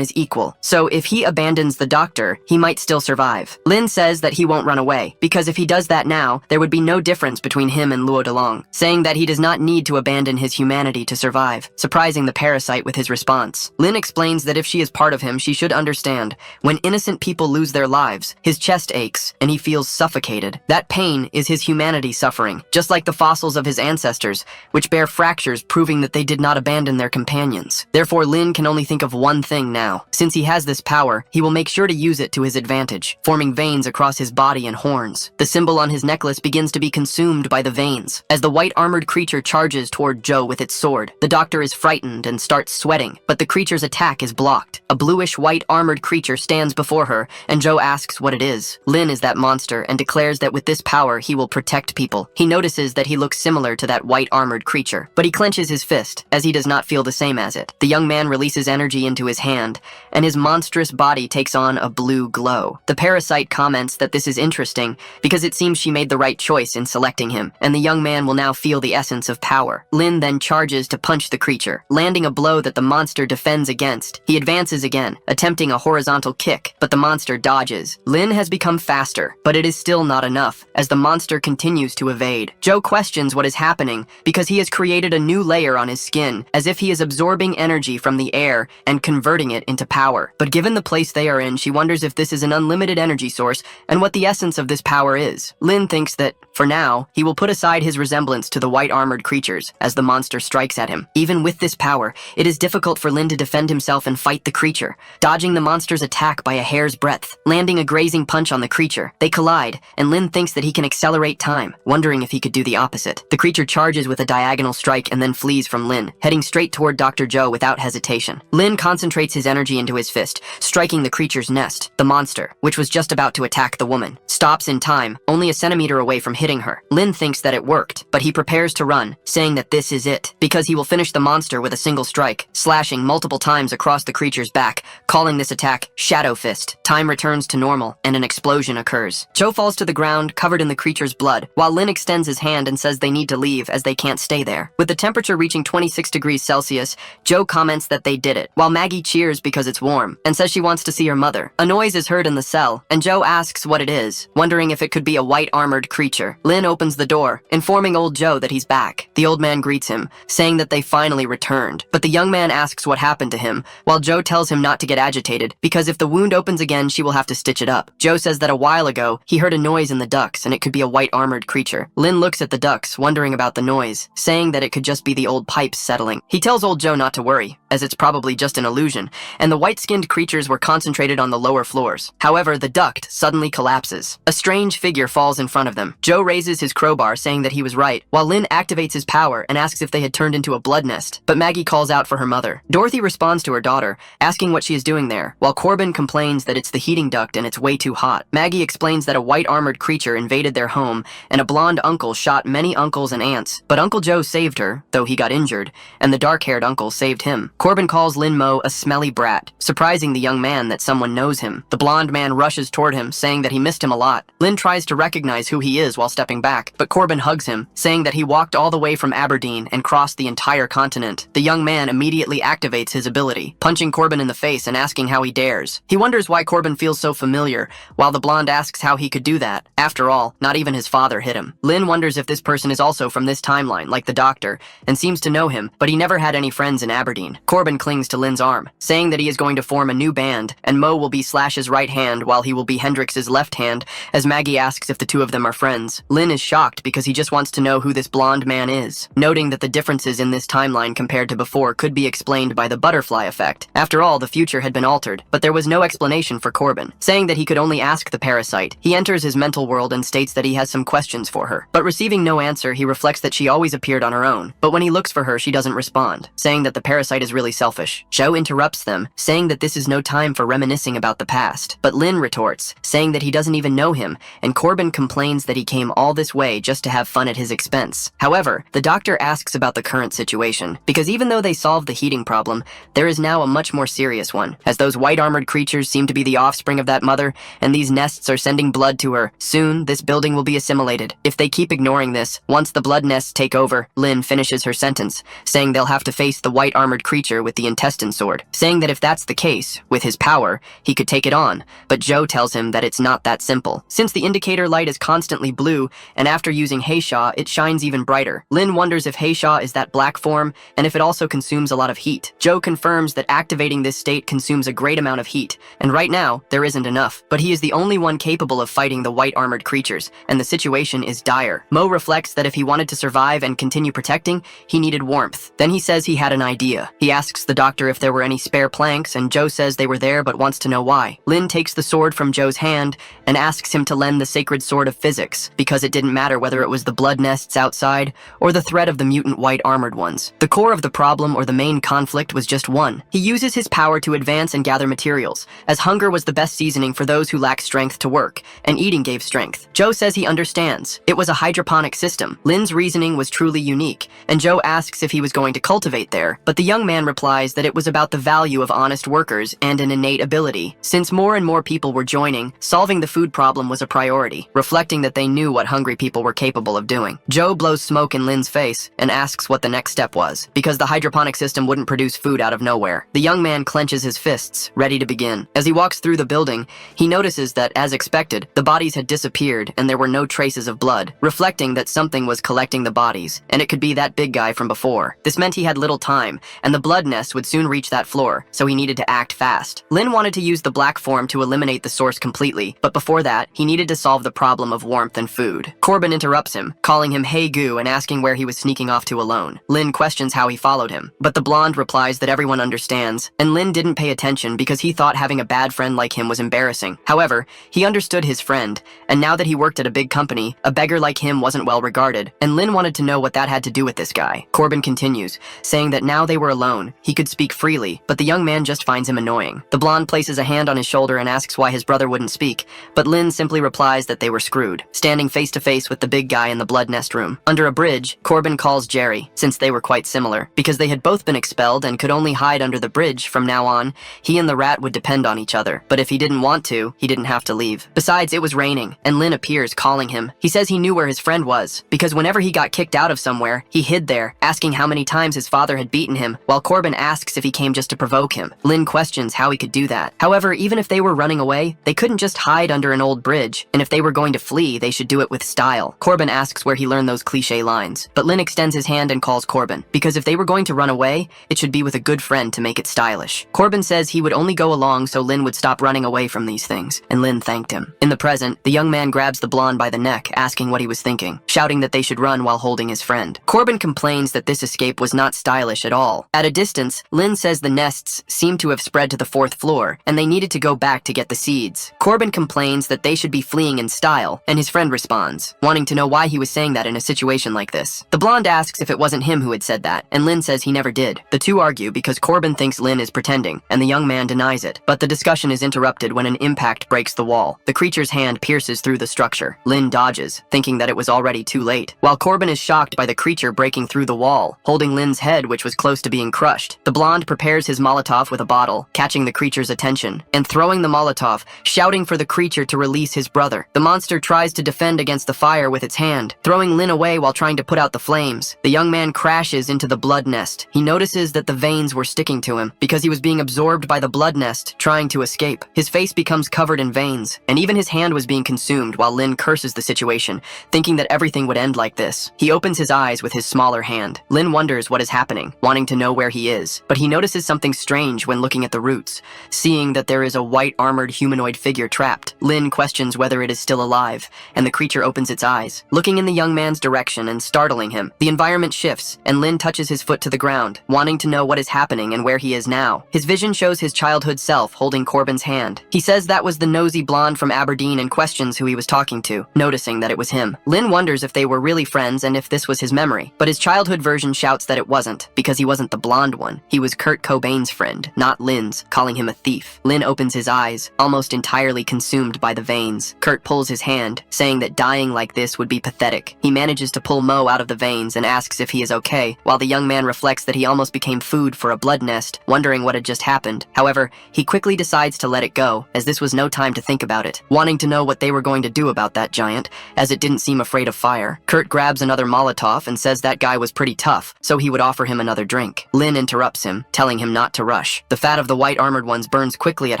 is equal. So if he abandons the doctor, he might still survive. Lin says that he won't run away, because if he does that now, there would be no difference between him and Luo Delong, saying that he does not need to abandon his humanity to survive, surprising the parasite with his response. Lin explains that if she is part of him, she should understand. When innocent people lose their lives, his chest aches, and he feels suffocated. That pain is his humanity suffering, just like the fossils of his ancestors, which bear fractures proving that they did not abandon their companions. Therefore, Lin can only think of one thing now. Since he has this power, he will make sure to use it to his advantage, forming veins across his body and horns. The symbol on his necklace begins to be consumed by the veins. As the white armored creature charges toward Joe with its sword, the doctor is frightened and starts sweating, but the creature's attack is blocked. A bluish-white armored creature stands before her, and Joe asks what it is. Lin is that monster and declares that with this power, he will protect people. He notices that he looks similar to that white armored creature, but he clenches his fist, as he does not feel the same as it. The young man releases energy into his hand, and his monstrous body takes on a blue glow. The parasite comments that this is interesting, because it seems she made the right choice in selecting him, and the young man will now feel the essence of power. Lin then charges to punch the creature, landing a blow that the monster defends against. He advances again, attempting a horizontal kick, but the monster dodges. Lin has become faster, but it is still not enough, as the monster continues to evade. Joe questions what is happening, because he has created a new layer on his skin, as if he is absorbing energy from the air and converting it into power. But given the place they are in, she wonders if this is an unlimited energy source and what the essence of this power is. Lin thinks that, for now, he will put aside his resemblance to the white armored creatures as the monster strikes at him. Even with this power, it is difficult for Lin to defend himself and fight the creature, dodging the monster's attack by a hair's breadth, landing a grazing punch on the creature. They collide, and Lin thinks that he can accelerate time, wondering if he could do the opposite. The creature charges with a diagonal strike and then flees from Lin, heading straight toward Dr. Joe without hesitation. Lin concentrates his energy into his fist, striking the creature's nest. The monster, which was just about to attack the woman, stops in time, only a centimeter away from hitting her. Lin thinks that it worked, but he prepares to run, saying that this is it, because he will finish the monster with a single strike, slashing multiple times across the creature's back, calling this attack Shadow Fist. Time returns to normal, and an explosion occurs. Joe falls to the ground, covered in the creature's blood, while Lin extends his hand and says they need to leave as they can't stay there. With the temperature reaching 26 degrees Celsius, Joe comments that they did it, while Maggie cheers because it's warm, and says she wants to see her mother. A noise is heard in the cell, and Joe asks what it is, wondering if it could be a white armored creature. Lin opens the door, informing old Joe that he's back. The old man greets him, saying that they finally returned, but the young man asks what happened to him, while Joe tells him not to get agitated, because if the wound opens again, she will have to stitch it up. Joe says that a while ago, he heard a noise in the ducts, and it could be a white armored creature. Lin looks at the ducts, wondering about the noise, saying that it could just be the old pipes settling. He tells old Joe not to worry, as it's probably just an illusion, and the white-skinned creatures were concentrated on the lower floors. However, the duct suddenly collapses. A strange figure falls in front of them. Joe raises his crowbar, saying that he was right, while Lin activates his power and asks if they had turned into a blood nest, but Maggie calls out for her mother. Dorothy responds to her daughter, asking what she is doing there, while Corbin complains that it's the heating duct and it's way too hot. Maggie explains that a white armored creature invaded their home, and a blonde uncle shot many uncles and aunts, but Uncle Joe saved her, though he got injured, and the dark-haired uncle saved him. Corbin calls Lin Mo a smelly brat, surprising the young man that someone knows him. The blonde man rushes toward him, saying that he missed him a lot. Lin tries to recognize who he is while stepping back, but Corbin hugs him, saying that he walked all the way from Aberdeen and crossed the entire continent. The young man immediately activates his ability, punching Corbin in in the face and asking how he dares. He wonders why Corbin feels so familiar, while the blonde asks how he could do that. After all, not even his father hit him. Lin wonders if this person is also from this timeline, like the doctor, and seems to know him, but he never had any friends in Aberdeen. Corbin clings to Lin's arm, saying that he is going to form a new band, and Mo will be Slash's right hand while he will be Hendrix's left hand, as Maggie asks if the two of them are friends. Lin is shocked because he just wants to know who this blonde man is, noting that the differences in this timeline compared to before could be explained by the butterfly effect. After all, the future had been altered, but there was no explanation for Corbin. Saying that he could only ask the parasite, he enters his mental world and states that he has some questions for her. But receiving no answer, he reflects that she always appeared on her own. But when he looks for her, she doesn't respond, saying that the parasite is really selfish. Joe interrupts them, saying that this is no time for reminiscing about the past. But Lin retorts, saying that he doesn't even know him, and Corbin complains that he came all this way just to have fun at his expense. However, the doctor asks about the current situation, because even though they solved the heating problem, there is now a much more serious one, as those white armored creatures seem to be the offspring of that mother, and these nests are sending blood to her. Soon, this building will be assimilated. If they keep ignoring this, once the blood nests take over, Lin finishes her sentence, saying they'll have to face the white armored creature with the intestine sword, saying that if that's the case, with his power, he could take it on, but Joe tells him that it's not that simple. Since the indicator light is constantly blue, and after using Heysha, it shines even brighter. Lin wonders if Heysha is that black form, and if it also consumes a lot of heat. Joe confirms that activating this state consumes a great amount of heat, and right now, there isn't enough. But he is the only one capable of fighting the white armored creatures, and the situation is dire. Mo reflects that if he wanted to survive and continue protecting, he needed warmth. Then he says he had an idea. He asks the doctor if there were any spare planks, and Joe says they were there but wants to know why. Lin takes the sword from Joe's hand and asks him to lend the sacred sword of physics, because it didn't matter whether it was the blood nests outside or the threat of the mutant white armored ones. The core of the problem or the main conflict was just one. He uses his power to advance and gather materials, as hunger was the best seasoning for those who lack strength to work, and eating gave strength. Joe says he understands. It was a hydroponic system. Lin's reasoning was truly unique, and Joe asks if he was going to cultivate there, but the young man replies that it was about the value of honest workers and an innate ability. Since more and more people were joining, solving the food problem was a priority, reflecting that they knew what hungry people were capable of doing. Joe blows smoke in Lin's face and asks what the next step was, because the hydroponic system wouldn't produce food out of nowhere. The young man clenches his fists, ready to begin. As he walks through the building, he notices that, as expected, the bodies had disappeared and there were no traces of blood, reflecting that something was collecting the bodies, and it could be that big guy from before. This meant he had little time, and the blood nest would soon reach that floor, so he needed to act fast. Lin wanted to use the black form to eliminate the source completely, but before that, he needed to solve the problem of warmth and food. Corbin interrupts him, calling him Hey Goo and asking where he was sneaking off to alone. Lin questions how he followed him, but the blonde replies that everyone understands, and Lin didn't pay attention because he thought having a bad friend like him was embarrassing. However, he understood his friend, and now that he worked at a big company, a beggar like him wasn't well regarded, and Lin wanted to know what that had to do with this guy. Corbin continues, saying that now they were alone, he could speak freely, but the young man just finds him annoying. The blonde places a hand on his shoulder and asks why his brother wouldn't speak, but Lin simply replies that they were screwed, standing face to face with the big guy in the blood nest room. Under a bridge, Corbin calls Jerry, since they were quite similar. Because they had both been expelled and could only hide under the bridge from now on, he and the rat would depend on each other, but if he didn't want to, he didn't have to leave. Besides, it was raining, and Lin appears, calling him. He says he knew where his friend was, because whenever he got kicked out of somewhere, he hid there, asking how many times his father had beaten him, while Corbin asks if he came just to provoke him. Lin questions how he could do that. However, even if they were running away, they couldn't just hide under an old bridge, and if they were going to flee, they should do it with style. Corbin asks where he learned those cliché lines, but Lin extends his hand and calls Corbin, because if they were going to run away, it should be with a good friend to make it stylish. Corbin says he would only go along so Lin would stop running away from these things, and Lin thanked him. In the present, the young man grabs the blonde by the neck, asking what he was thinking, shouting that they should run while holding his friend. Corbin complains that this escape was not stylish at all. At a distance, Lin says the nests seemed to have spread to the 4th floor, and they needed to go back to get the seeds. Corbin complains that they should be fleeing in style, and his friend responds, wanting to know why he was saying that in a situation like this. The blonde asks if it wasn't him who had said that, and Lin says he never did. The two argue because Corbin thinks Lin is pretending, and the young man denies it, but the discussion is interrupted when an impact breaks the wall. The creature's hand pierces through the structure. Lin dodges, thinking that it was already too late, while Corbin is shocked by the creature breaking through the wall, holding Lin's head, which was close to being crushed. The blonde prepares his Molotov with a bottle, catching the creature's attention, and throwing the Molotov, shouting for the creature to release his brother. The monster tries to defend against the fire with its hand, throwing Lin away while trying to put out the flames. The young man crashes into the blood nest. He notices that the veins were sticking to him, because he was was being absorbed by the blood nest, trying to escape. His face becomes covered in veins, and even his hand was being consumed while Lin curses the situation, thinking that everything would end like this. He opens his eyes with his smaller hand. Lin wonders what is happening, wanting to know where he is, but he notices something strange when looking at the roots, seeing that there is a white armored humanoid figure trapped. Lin questions whether it is still alive, and the creature opens its eyes, looking in the young man's direction and startling him. The environment shifts, and Lin touches his foot to the ground, wanting to know what is happening and where he is now. His vision shows his childhood self holding Corbin's hand. He says that was the nosy blonde from Aberdeen and questions who he was talking to, noticing that it was him. Lin wonders if they were really friends and if this was his memory, but his childhood version shouts that it wasn't, because he wasn't the blonde one. He was Kurt Cobain's friend, not Lin's, calling him a thief. Lin opens his eyes, almost entirely consumed by the veins. Kurt pulls his hand, saying that dying like this would be pathetic. He manages to pull Mo out of the veins and asks if he is okay, while the young man reflects that he almost became food for a blood nest, wondering what had just happened. However, he quickly decides to let it go, as this was no time to think about it, wanting to know what they were going to do about that giant, as it didn't seem afraid of fire. Kurt grabs another Molotov and says that guy was pretty tough, so he would offer him another drink. Lin interrupts him, telling him not to rush. The fat of the white armored ones burns quickly at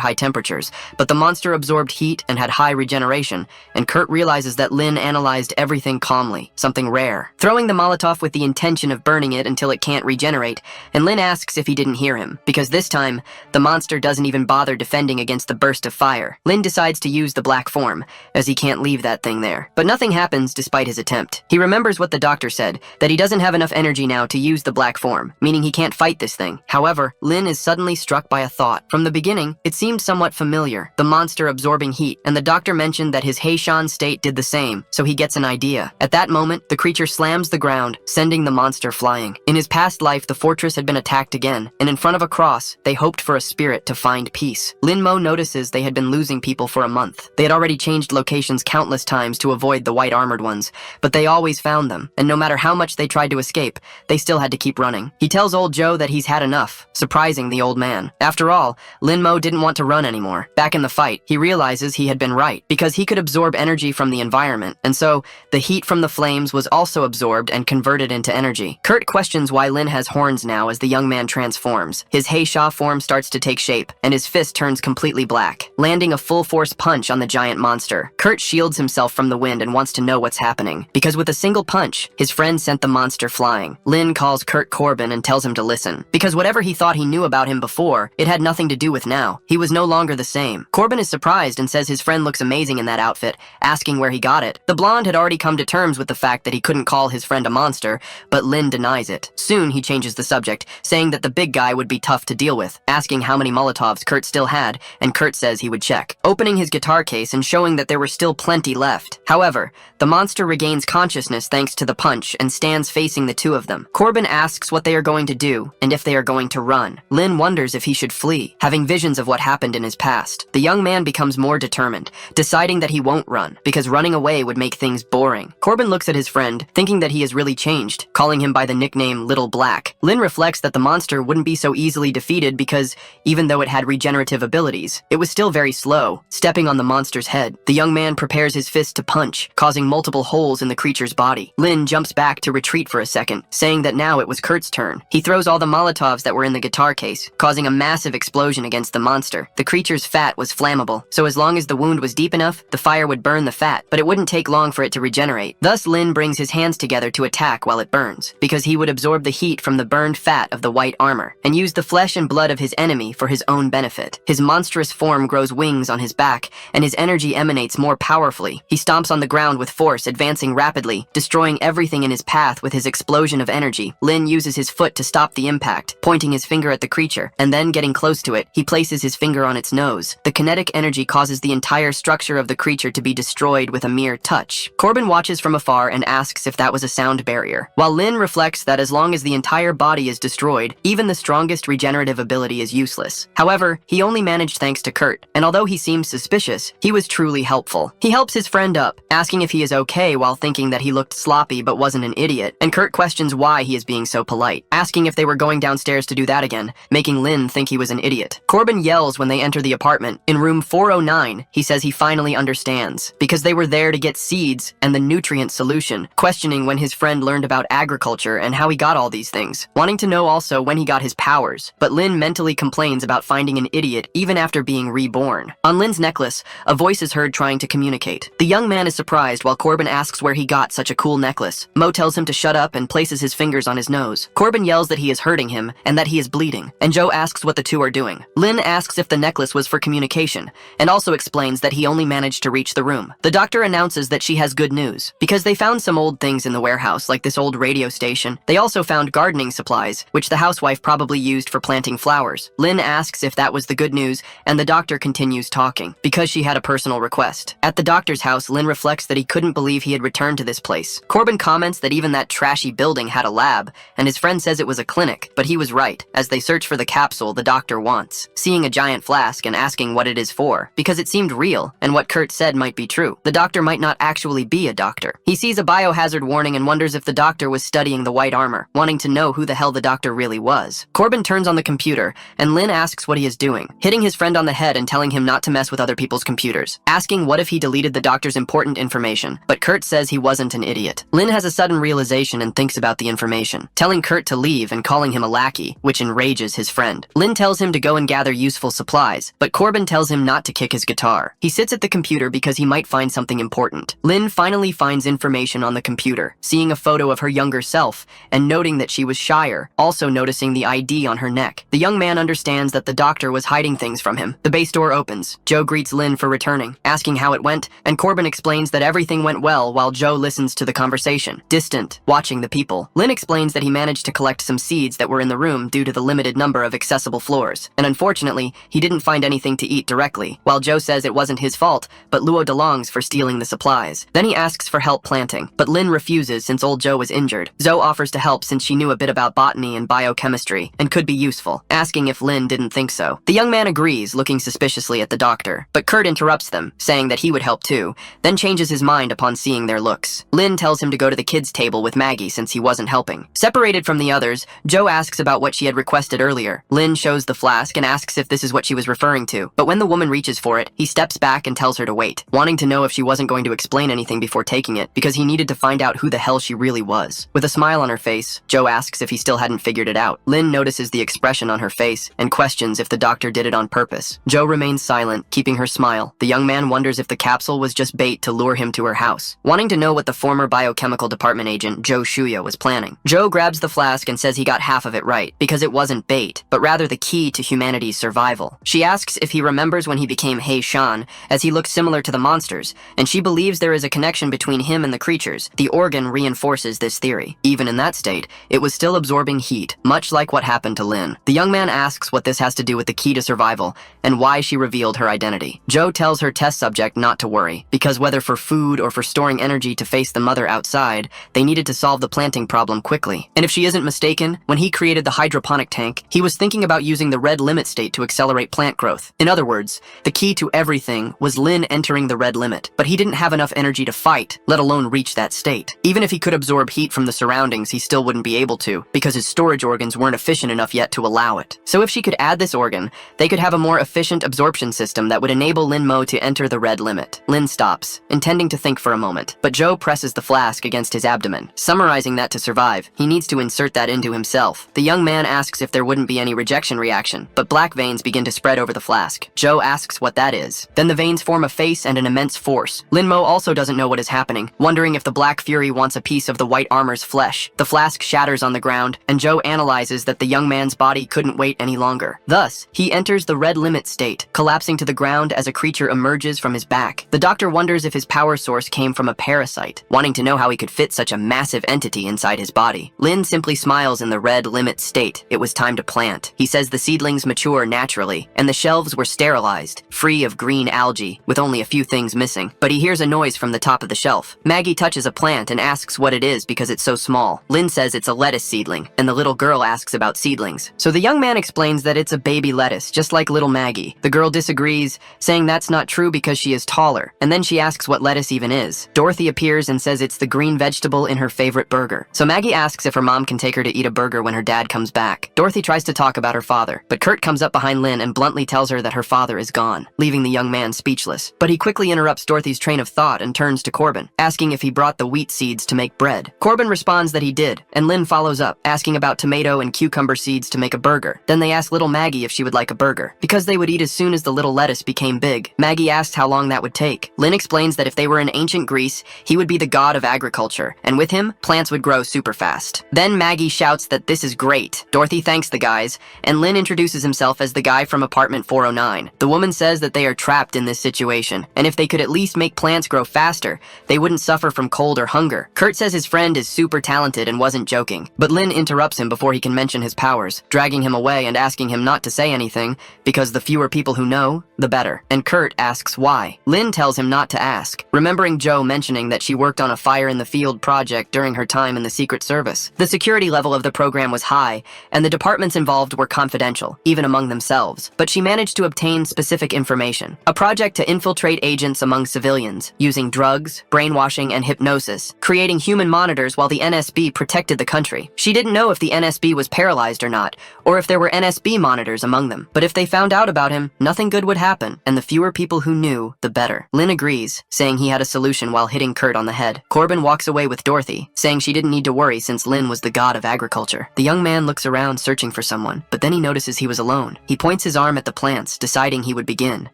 high temperatures, but the monster absorbed heat and had high regeneration, and Kurt realizes that Lin analyzed everything calmly, something rare, throwing the Molotov with the intention of burning it until it can't regenerate, and Lin asks if he didn't hear him, because this time, the monster doesn't even bother defending against the burst of fire. Lin decides to use the black form, as he can't leave that thing there. But nothing happens despite his attempt. He remembers what the doctor said, that he doesn't have enough energy now to use the black form, meaning he can't fight this thing. However, Lin is suddenly struck by a thought. From the beginning, it seemed somewhat familiar, the monster absorbing heat, and the doctor mentioned that his Heishan state did the same, so he gets an idea. At that moment, the creature slams the ground, sending the monster flying. In his past life, the fortress had been attacked again, and in front of a cross, they hoped for a spirit to find peace. Lin Mo notices they had been losing people for a month. They had already changed locations countless times to avoid the white armored ones, but they always found them, and no matter how much they tried to escape, they still had to keep running. He tells old Joe that he's had enough, surprising the old man. After all, Lin Mo didn't want to run anymore. Back in the fight, he realizes he had been right, because he could absorb energy from the environment, and so the heat from the flames was also absorbed and converted into energy. Kurt questions why Lin has horns now as the young man transforms. His Heisha form starts to take shape, and his fist turns completely black, landing a full-force punch on the giant monster. Kurt shields himself from the wind and wants to know what's happening, because with a single punch, his friend sent the monster flying. Lin calls Kurt Corbin and tells him to listen, because whatever he thought he knew about him before, it had nothing to do with now. He was no longer the same. Corbin is surprised and says his friend looks amazing in that outfit, asking where he got it. The blonde had already come to terms with the fact that he couldn't call his friend a monster, but Lin denies it. Soon he changes the subject, saying that the big guy would be tough to deal with, asking how many Molotovs Kurt still had, and Kurt says he would check, opening his guitar case and showing that there were still plenty left. However, the monster regains consciousness thanks to the punch and stands facing the two of them. Corbin asks what they are going to do, and if they are going to run. Lin wonders if he should flee, having visions of what happened in his past. The young man becomes more determined, deciding that he won't run, because running away would make things boring. Corbin looks at his friend, thinking that he has really changed, calling him by the nickname Little Black. Lin reflects that the monster wouldn't be so easily defeated because, even though it had regenerative abilities, it was still very slow. Stepping on the monster's head, the young man prepares his fist to punch, causing multiple holes in the creature's body. Lin jumps back to retreat for a second, saying that now it was Kurt's turn. He throws all the Molotovs that were in the guitar case, causing a massive explosion against the monster. The creature's fat was flammable, so as long as the wound was deep enough, the fire would burn the fat, but it wouldn't take long for it to regenerate. Thus, Lin brings his hands together to attack while it burns, because he would absorb the heat from the burned fat of the white armor, and use the flesh and blood of his enemy for his own benefit. His monstrous form grows wings on his back, and his energy emanates more powerfully. He stomps on the ground with force, advancing rapidly, destroying everything in his path with his explosion of energy. Lin uses his foot to stop the impact, pointing his finger at the creature, and then getting close to it, he places his finger on its nose. The kinetic energy causes the entire structure of the creature to be destroyed with a mere touch. Corbin watches from afar and asks if that was a sound barrier, while Lin reflects that as long as the entire body is destroyed, even the strongest regenerative ability is useless. However, he only managed thanks to Kurt, and although he seems suspicious, he was truly helpful. He helps his friend up, asking if he is okay while thinking that he looked sloppy but wasn't an idiot, and Kurt questions why he is being so polite, asking if they were going downstairs to do that again, making Lin think he was an idiot. Corbin yells when they enter the apartment. In room 409, he says he finally understands, because they were there to get seeds and the nutrient solution, questioning when his friend learned about agriculture and how he got all these things, wanting to know also when he got his powers. But Lin mentally complains about finding an idiot even after being reborn. On Lin's necklace, a voice is heard trying to communicate. The young man is surprised while Corbin asks where he got such a cool necklace. Mo tells him to shut up and places his fingers on his nose. Corbin yells that he is hurting him and that he is bleeding, and Joe asks what the two are doing. Lin asks if the necklace was for communication, and also explains that he only managed to reach the room. The doctor announces that she has good news. Because they found some old things in the warehouse, like this old radio station, they also found gardening supplies, which the housewife probably used for planting flowers. Lin asks if that was the good news, and the doctor continues talking, because she had a personal request. At the doctor's house, Lin reflects that he couldn't believe he had returned to this place. Corbin comments that even that trashy building had a lab, and his friend says it was a clinic, but he was right, as they search for the capsule the doctor wants, seeing a giant flask and asking what it is for, because it seemed real, and what Kurt said might be true. The doctor might not actually be a doctor. He sees a biohazard warning and wonders if the doctor was studying the white armor, wanting to know who the hell the doctor really was. Corbin turns on the computer, and Lin asks what he is doing, hitting his friend on the head and telling him not to mess with other people's computers, asking what if he deleted the doctor's important information, but Kurt says he wasn't an idiot. Lin has a sudden realization and thinks about the information, telling Kurt to leave and calling him a lackey, which enrages his friend. Lin tells him to go and gather useful supplies, but Corbin tells him not to kick his guitar. He sits at the computer because he might find something important. Lin finally finds information on the computer, seeing a photo of her younger self, and noting that she was shyer, also noticing the ID on her neck. The young man understands that the doctor was hiding things from him. The base door opens. Joe greets Lin for returning, asking how it went, and Corbin explains that everything went well while Joe listens to the conversation, distant, watching the people. Lin explains that he managed to collect some seeds that were in the room due to the limited number of accessible floors, and unfortunately, he didn't find anything to eat directly, while Joe says it wasn't his fault, but Luo Delong's for stealing the supplies. Then he asks for help planting, but Lin refuses since old Joe was injured. Zoe offers to help since she knew a bit about botany and biochemistry, and could be useful, asking if Lin didn't think so. The young man agrees, looking suspiciously at the doctor, but Kurt interrupts them, saying that he would help too, then changes his mind upon seeing their looks. Lin tells him to go to the kids' table with Maggie since he wasn't helping. Separated from the others, Joe asks about what she had requested earlier. Lin shows the flask and asks if this is what she was referring to, but when the woman reaches for it, he steps back and tells her to wait, wanting to know if she wasn't going to explain anything before taking it, because he needed to find out who the hell she really was. With a smile on her face, Joe asks if he still hadn't figured it out. Lin notices the expression on her face and questions if the doctor did it on purpose. Joe remains silent, keeping her smile. The young man wonders if the capsule was just bait to lure him to her house, wanting to know what the former biochemical department agent Joe Shuya was planning. Joe grabs the flask and says he got half of it right, because it wasn't bait, but rather the key to humanity's survival. She asks if he remembers when he became Hei Shan, as he looks similar to the monsters, and she believes there is a connection between him and the creatures. The organ reinforces this theory. Even in that state, it was still absorbing heat, much like what happened to Lin. The young man asks what this has to do with the key to survival, and why she revealed her identity. Joe tells her test subject not to worry, because whether for food or for storing energy to face the mother outside, they needed to solve the planting problem quickly. And if she isn't mistaken, when he created the hydroponic tank, he was thinking about using the red limit state to accelerate plant growth. In other words, the key to everything was Lin entering the red limit, but he didn't have enough energy to fight, let alone reach that state. Even if he could absorb heat from the surroundings, he still wouldn't be able to, because his storage organs weren't efficient enough yet to allow it. So if she could add this organ, they could have a more efficient absorption system that would enable Lin Mo to enter the red limit. Lin stops, intending to think for a moment, but Joe presses the flask against his abdomen, summarizing that to survive, he needs to insert that into himself. The young man asks if there wouldn't be any rejection reaction, but black veins begin to spread over the flask. Joe asks what that is. Then the veins form a face and an immense force. Lin Mo also doesn't know what is happening, wondering if the Black Fury wants a piece of the white armor's flesh. The flask shatters on the ground, and Joe analyzes that the young man's body couldn't wait any longer. Thus, he enters the red limit state, collapsing to the ground as a creature emerges from his back. The doctor wonders if his power source came from a parasite, wanting to know how he could fit such a massive entity inside his body. Lin simply smiles in the red limit state. It was time to plant. He says the seedlings mature naturally, and the shelves were sterilized, free of green algae, with only a few things missing. But he hears a noise from the top of the shelf. Maggie touches a plant and asks what it is because it's so small. Lin says it's a lettuce seedling, and the little girl asks about seedlings. So the young man explains that it's a baby lettuce, just like little Maggie. The girl disagrees, saying that's not true because she is taller, and then she asks what lettuce even is. Dorothy appears and says it's the green vegetable in her favorite burger. So Maggie asks if her mom can take her to eat a burger when her dad comes back. Dorothy tries to talk about her father, but Kurt comes up behind Lin and bluntly tells her that her father is gone, leaving the young man speechless. But he quickly interrupts Dorothy's train of thought and turns to Corbin, asking if he brought the wheat seeds to make bread. Corbin responds that he did, and Lin follows up, asking about tomato and cucumber seeds to make a burger. burger. Then they ask little Maggie if she would like a burger, because they would eat as soon as the little lettuce became big. Maggie asks how long that would take. Lynn explains that if they were in ancient Greece, he would be the god of agriculture, and with him, plants would grow super fast. Then Maggie shouts that this is great. Dorothy thanks the guys, and Lynn introduces himself as the guy from apartment 409. The woman says that they are trapped in this situation, and if they could at least make plants grow faster, they wouldn't suffer from cold or hunger. Kurt says his friend is super talented and wasn't joking, but Lynn interrupts him before he can mention his powers, dragging him away and asking him not to say anything, because the fewer people who know, the better. And Kurt asks why. Lynn tells him not to ask, remembering Joe mentioning that she worked on a fire in the field project during her time in the Secret Service. The security level of the program was high, and the departments involved were confidential, even among themselves, but she managed to obtain specific information. A project to infiltrate agents among civilians, using drugs, brainwashing, and hypnosis, creating human monitors while the NSB protected the country. She didn't know if the NSB was paralyzed or not, or if there were NSB monitors among them, but if they found out about him, nothing good would happen, and the fewer people who knew, the better. Lynn agrees, saying he had a solution while hitting Kurt on the head. Corbin walks away with Dorothy, saying she didn't need to worry since Lynn was the god of agriculture. The young man looks around searching for someone, but then he notices he was alone. He points his arm at the plants, deciding he would begin,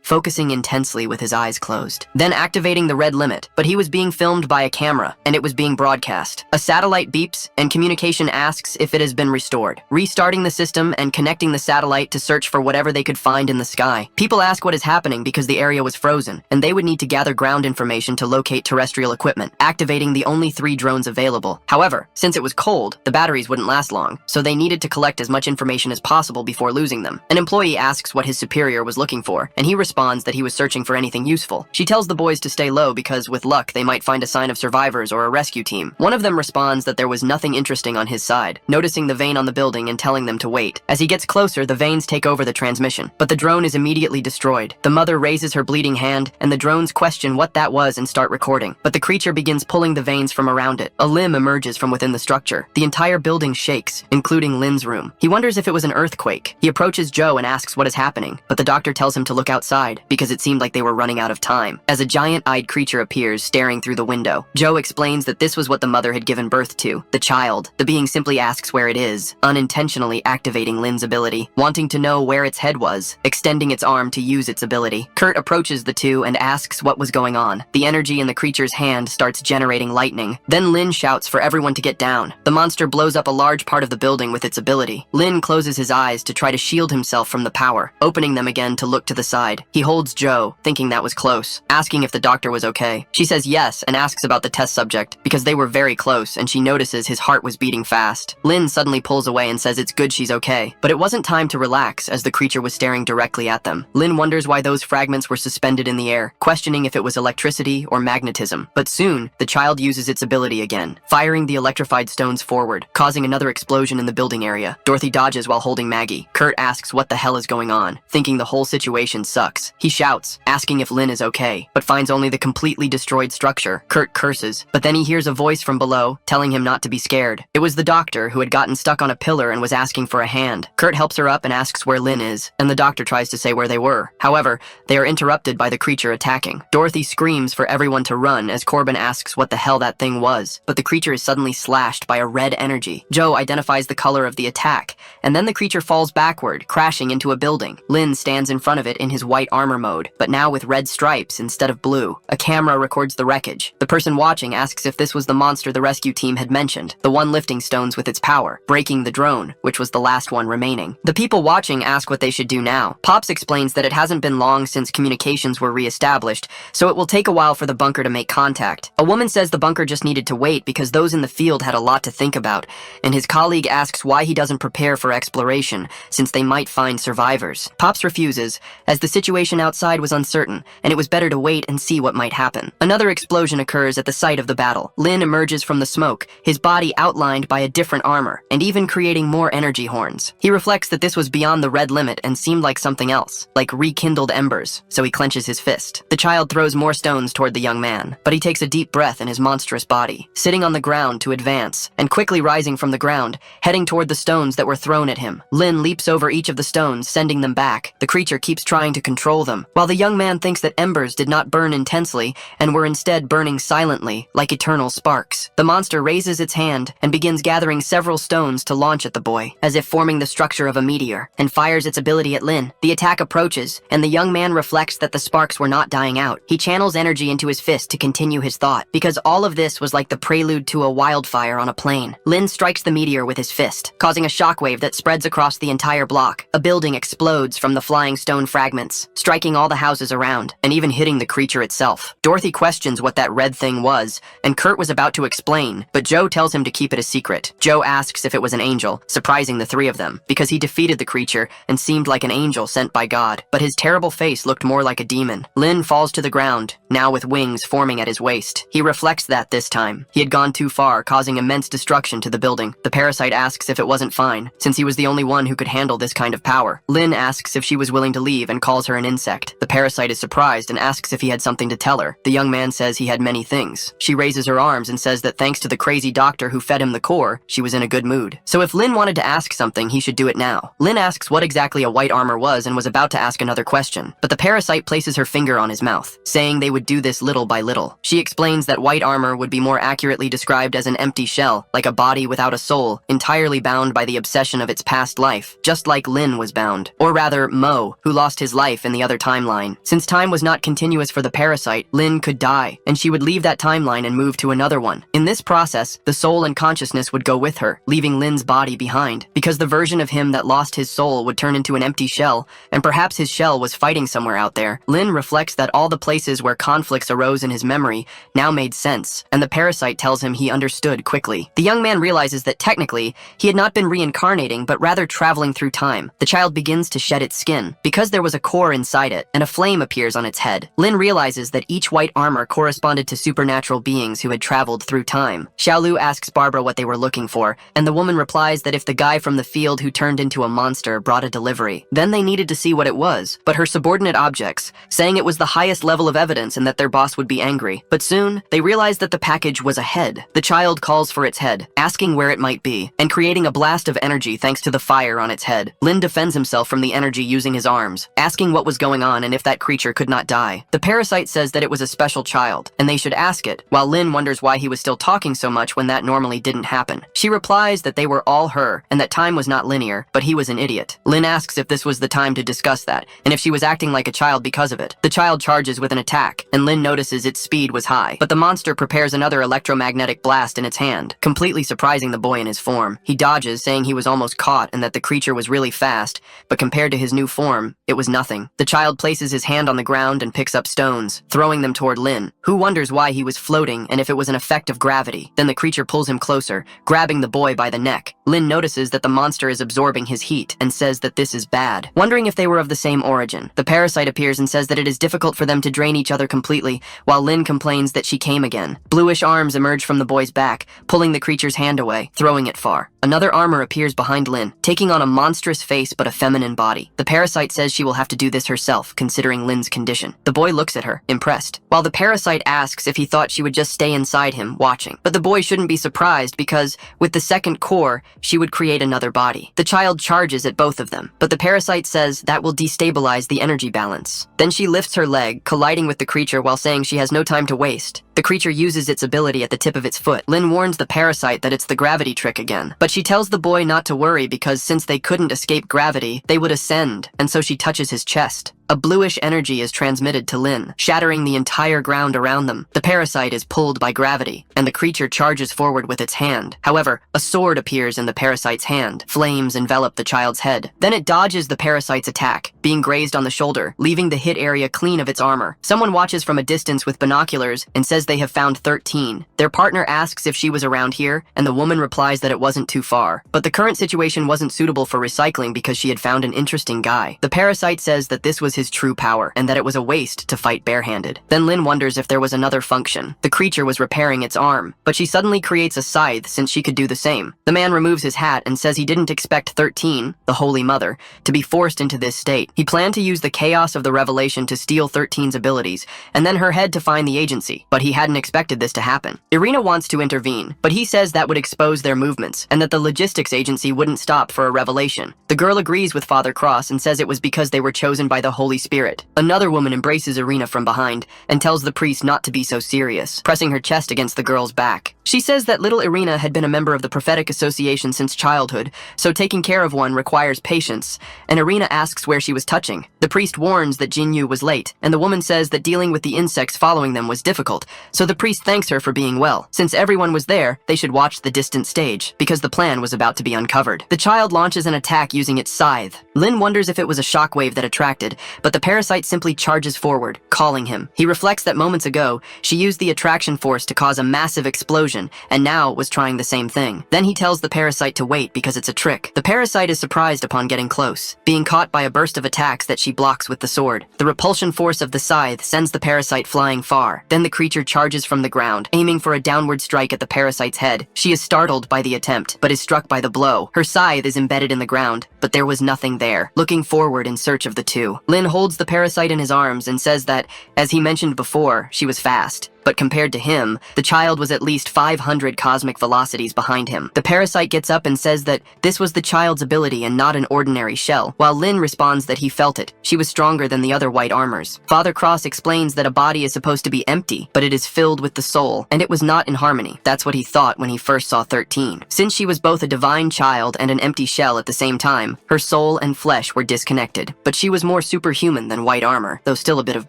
focusing intensely with his eyes closed. Then activating the red limit, but he was being filmed by a camera, and it was being broadcast. A satellite beeps, and communication asks if it has been restored, restarting the system and connecting the satellite to search for whatever they could find in the sky. People ask what is happening because the area was frozen, and they would need to gather ground information to locate terrestrial equipment, activating the only 3 drones available. However, since it was cold, the batteries wouldn't last long, so they needed to collect as much information as possible before losing them. An employee asks what his superior was looking for, and he responds that he was searching for anything useful. She tells the boys to stay low because, with luck, they might find a sign of survivors or a rescue team. One of them responds that there was nothing interesting on his side, noticing the vane on the building and telling them to wait. As he gets closer, the vanes take over the transmission, but the drone is immediately destroyed. The mother raises her bleeding hand, and the drones question what that was and start recording, but the creature begins pulling the vanes from around it. A limb emerges from within the structure. The entire building shakes, including Lynn's room. He wonders if it was an earthquake. He approaches Joe and asks what is happening, but the doctor tells him to look outside because it seemed like they were running out of time. As a giant-eyed creature appears, staring through the window, Joe explains that this was what the mother had given birth to, the child. The being simply asks where it is, unintentionally activating Lynn's ability, wanting to know where its head was, extending its arm to use its ability. Kurt approaches the two and asks what was going on. The energy in the creature's hand starts generating lightning. Then Lynn shouts for everyone to get down. The monster blows up a large part of the building with its ability. Lynn closes his eyes to try to shield himself from the power, opening them again to look to the side. He holds Joe, thinking that was close, asking if the doctor was okay. She says yes and asks about the test subject, because they were very close and she notices his heart was beating fast. Lynn suddenly pulls away and says it's good she's okay, but it wasn't time to relax as the creature was staring directly at them. Lynn wonders why those fragments were suspended in the air, questioning if it was electricity or magnetism. But soon, the child uses its ability again, firing the electrified stones forward, causing another explosion in the building area. Dorothy dodges while holding Maggie. Kurt asks what the hell is going on, thinking the whole situation sucks. He shouts, asking if Lynn is okay, but finds only the completely destroyed structure. Kurt curses, but then he hears a voice from below, telling him not to be scared. It was the doctor who had gotten stuck on a pillar and was asking for a hand. Kurt helps her up and asks where Lynn is, and the doctor tries to say where they were. However, they are interrupted by the creature attacking. Dorothy screams for everyone to run as Corbin asks what the hell that thing was, but the creature is suddenly slashed by a red energy. Joe identifies the color of the attack, and then the creature falls backward, crashing into a building. Lynn stands in front of it in his white armor mode, but now with red stripes instead of blue. A camera records the wreckage. The person watching asks if this was the monster the rescue team had mentioned, the one lifting stones with its power, breaking the drone, which was the last one remaining. The people watching ask what they should do now. Pops explains that it hasn't been long since communications were re-established, so it will take a while for the bunker to make contact. A woman says the bunker just needed to wait because those in the field had a lot to think about, and his colleague asks why he doesn't prepare for exploration, since they might find survivors. Pops refuses, as the situation outside was uncertain, and it was better to wait and see what might happen. Another explosion occurs at the site of the battle. Lynn emerges from the smoke, his body outlined by a different armor, and even creating more energy horns. He reflects that this was beyond the red limit and seemed like something else, like rekindled embers, so he clenches his fist. The child throws more stones toward the young man, but he takes a deep breath in his monstrous body, sitting on the ground to advance, and quickly rising from the ground, heading toward the stones that were thrown at him. Lynn leaps over each of the stones, sending them back. The creature keeps trying to control them, while the young man thinks that embers did not burn intensely and were instead burning silently, like eternal sparks. The monster raises its hand and begins gathering several stones to launch at the boy, as if forming forming the structure of a meteor, and fires its ability at Lin. The attack approaches, and the young man reflects that the sparks were not dying out. He channels energy into his fist to continue his thought, because all of this was like the prelude to a wildfire on a plane. Lin strikes the meteor with his fist, causing a shockwave that spreads across the entire block. A building explodes from the flying stone fragments, striking all the houses around, and even hitting the creature itself. Dorothy questions what that red thing was, and Kurt was about to explain, but Joe tells him to keep it a secret. Joe asks if it was an angel, surprising the three of them, because he defeated the creature and seemed like an angel sent by God, but his terrible face looked more like a demon. Lin falls to the ground, now with wings forming at his waist. He reflects that this time he had gone too far, causing immense destruction to the building. The parasite asks if it wasn't fine, since he was the only one who could handle this kind of power. Lin asks if she was willing to leave and calls her an insect. The parasite is surprised and asks if he had something to tell her. The young man says he had many things. She raises her arms and says that thanks to the crazy doctor who fed him the core, she was in a good mood. So if Lin wanted to ask something, he should do it now. Lin asks what exactly a white armor was and was about to ask another question, but the parasite places her finger on his mouth, saying they would do this little by little. She explains that white armor would be more accurately described as an empty shell, like a body without a soul, entirely bound by the obsession of its past life, just like Lin was bound. Or rather, Mo, who lost his life in the other timeline. Since time was not continuous for the parasite, Lin could die, and she would leave that timeline and move to another one. In this process, the soul and consciousness would go with her, leaving Lin's body behind, because the version of him that lost his soul would turn into an empty shell, and perhaps his shell was fighting somewhere out there. Lin reflects that all the places where conflicts arose in his memory now made sense, and the parasite tells him he understood quickly. The young man realizes that technically, he had not been reincarnating, but rather traveling through time. The child begins to shed its skin, because there was a core inside it, and a flame appears on its head. Lin realizes that each white armor corresponded to supernatural beings who had traveled through time. Xiaolu asks Barbara what they were looking for, and the woman replies that if the guy from the field who turned into a monster brought a delivery, then they needed to see what it was, but her subordinate objects, saying it was the highest level of evidence and that their boss would be angry. But soon, they realized that the package was a head. The child calls for its head, asking where it might be, and creating a blast of energy thanks to the fire on its head. Lin defends himself from the energy using his arms, asking what was going on and if that creature could not die. The parasite says that it was a special child, and they should ask it, while Lin wonders why he was still talking so much when that normally didn't happen. She replies that they were all her, and that time was not linear, but he was an idiot. Lin asks if this was the time to discuss that, and if she was acting like a child because of it. The child charges with an attack, and Lin notices its speed was high, but the monster prepares another electromagnetic blast in its hand, completely surprising the boy in his form. He dodges, saying he was almost caught and that the creature was really fast, but compared to his new form, it was nothing. The child places his hand on the ground and picks up stones, throwing them toward Lin, who wonders why he was floating and if it was an effect of gravity. Then the creature pulls him closer, grabbing the boy by the neck. Lin notices that the monster is absorbing his heat and says that this is bad. Wondering if they were of the same origin, the parasite appears and says that it is difficult for them to drain each other completely, while Lin complains that she came again. Bluish arms emerge from the boy's back, pulling the creature's hand away, throwing it far. Another armor appears behind Lin, taking on a monstrous face but a feminine body. The parasite says she will have to do this herself, considering Lin's condition. The boy looks at her, impressed, while the parasite asks if he thought she would just stay inside him, watching. But the boy shouldn't be surprised because, with the second core, she would create another body. The child charges at both of them, but the parasite says that will destabilize the energy balance. Then she lifts her leg, colliding with the creature while saying she has no time to waste. The creature uses its ability at the tip of its foot. Lin warns the parasite that it's the gravity trick again, but she tells the boy not to worry because since they couldn't escape gravity, they would ascend, and so she touches his chest. A bluish energy is transmitted to Lin, shattering the entire ground around them. The parasite is pulled by gravity, and the creature charges forward with its hand. However, a sword appears in the parasite's hand. Flames envelop the child's head. Then it dodges the parasite's attack, being grazed on the shoulder, leaving the hit area clean of its armor. Someone watches from a distance with binoculars and says they have found 13. Their partner asks if she was around here, and the woman replies that it wasn't too far. But the current situation wasn't suitable for recycling because she had found an interesting guy. The parasite says that this was his true power, and that it was a waste to fight barehanded. Then Lin wonders if there was another function. The creature was repairing its arm, but she suddenly creates a scythe since she could do the same. The man removes his hat and says he didn't expect 13, the Holy Mother, to be forced into this state. He planned to use the chaos of the revelation to steal 13's abilities, and then her head to find the agency, but he hadn't expected this to happen. Irina wants to intervene, but he says that would expose their movements, and that the logistics agency wouldn't stop for a revelation. The girl agrees with Father Cross and says it was because they were chosen by the Holy Spirit. Another woman embraces Irina from behind and tells the priest not to be so serious, pressing her chest against the girl's back. She says that little Irina had been a member of the prophetic association since childhood, so taking care of one requires patience, and Irina asks where she was touching. The priest warns that Jinyu was late, and the woman says that dealing with the insects following them was difficult, so the priest thanks her for being well. Since everyone was there, they should watch the distant stage, because the plan was about to be uncovered. The child launches an attack using its scythe. Lin wonders if it was a shockwave that attracted, but the parasite simply charges forward, calling him. He reflects that moments ago, she used the attraction force to cause a massive explosion, and now was trying the same thing. Then he tells the parasite to wait because it's a trick. The parasite is surprised upon getting close, being caught by a burst of attacks that she blocks with the sword. The repulsion force of the scythe sends the parasite flying far. Then the creature charges from the ground, aiming for a downward strike at the parasite's head. She is startled by the attempt, but is struck by the blow. Her scythe is embedded in the ground, but there was nothing there. Looking forward in search of the two, Lin holds the parasite in his arms and says that, as he mentioned before, she was fast. But compared to him, the child was at least 500 cosmic velocities behind him. The parasite gets up and says that this was the child's ability and not an ordinary shell, while Lin responds that he felt it. She was stronger than the other white armors. Father Cross explains that a body is supposed to be empty, but it is filled with the soul, and it was not in harmony. That's what he thought when he first saw 13. Since she was both a divine child and an empty shell at the same time, her soul and flesh were disconnected, but she was more superhuman than white armor, though still a bit of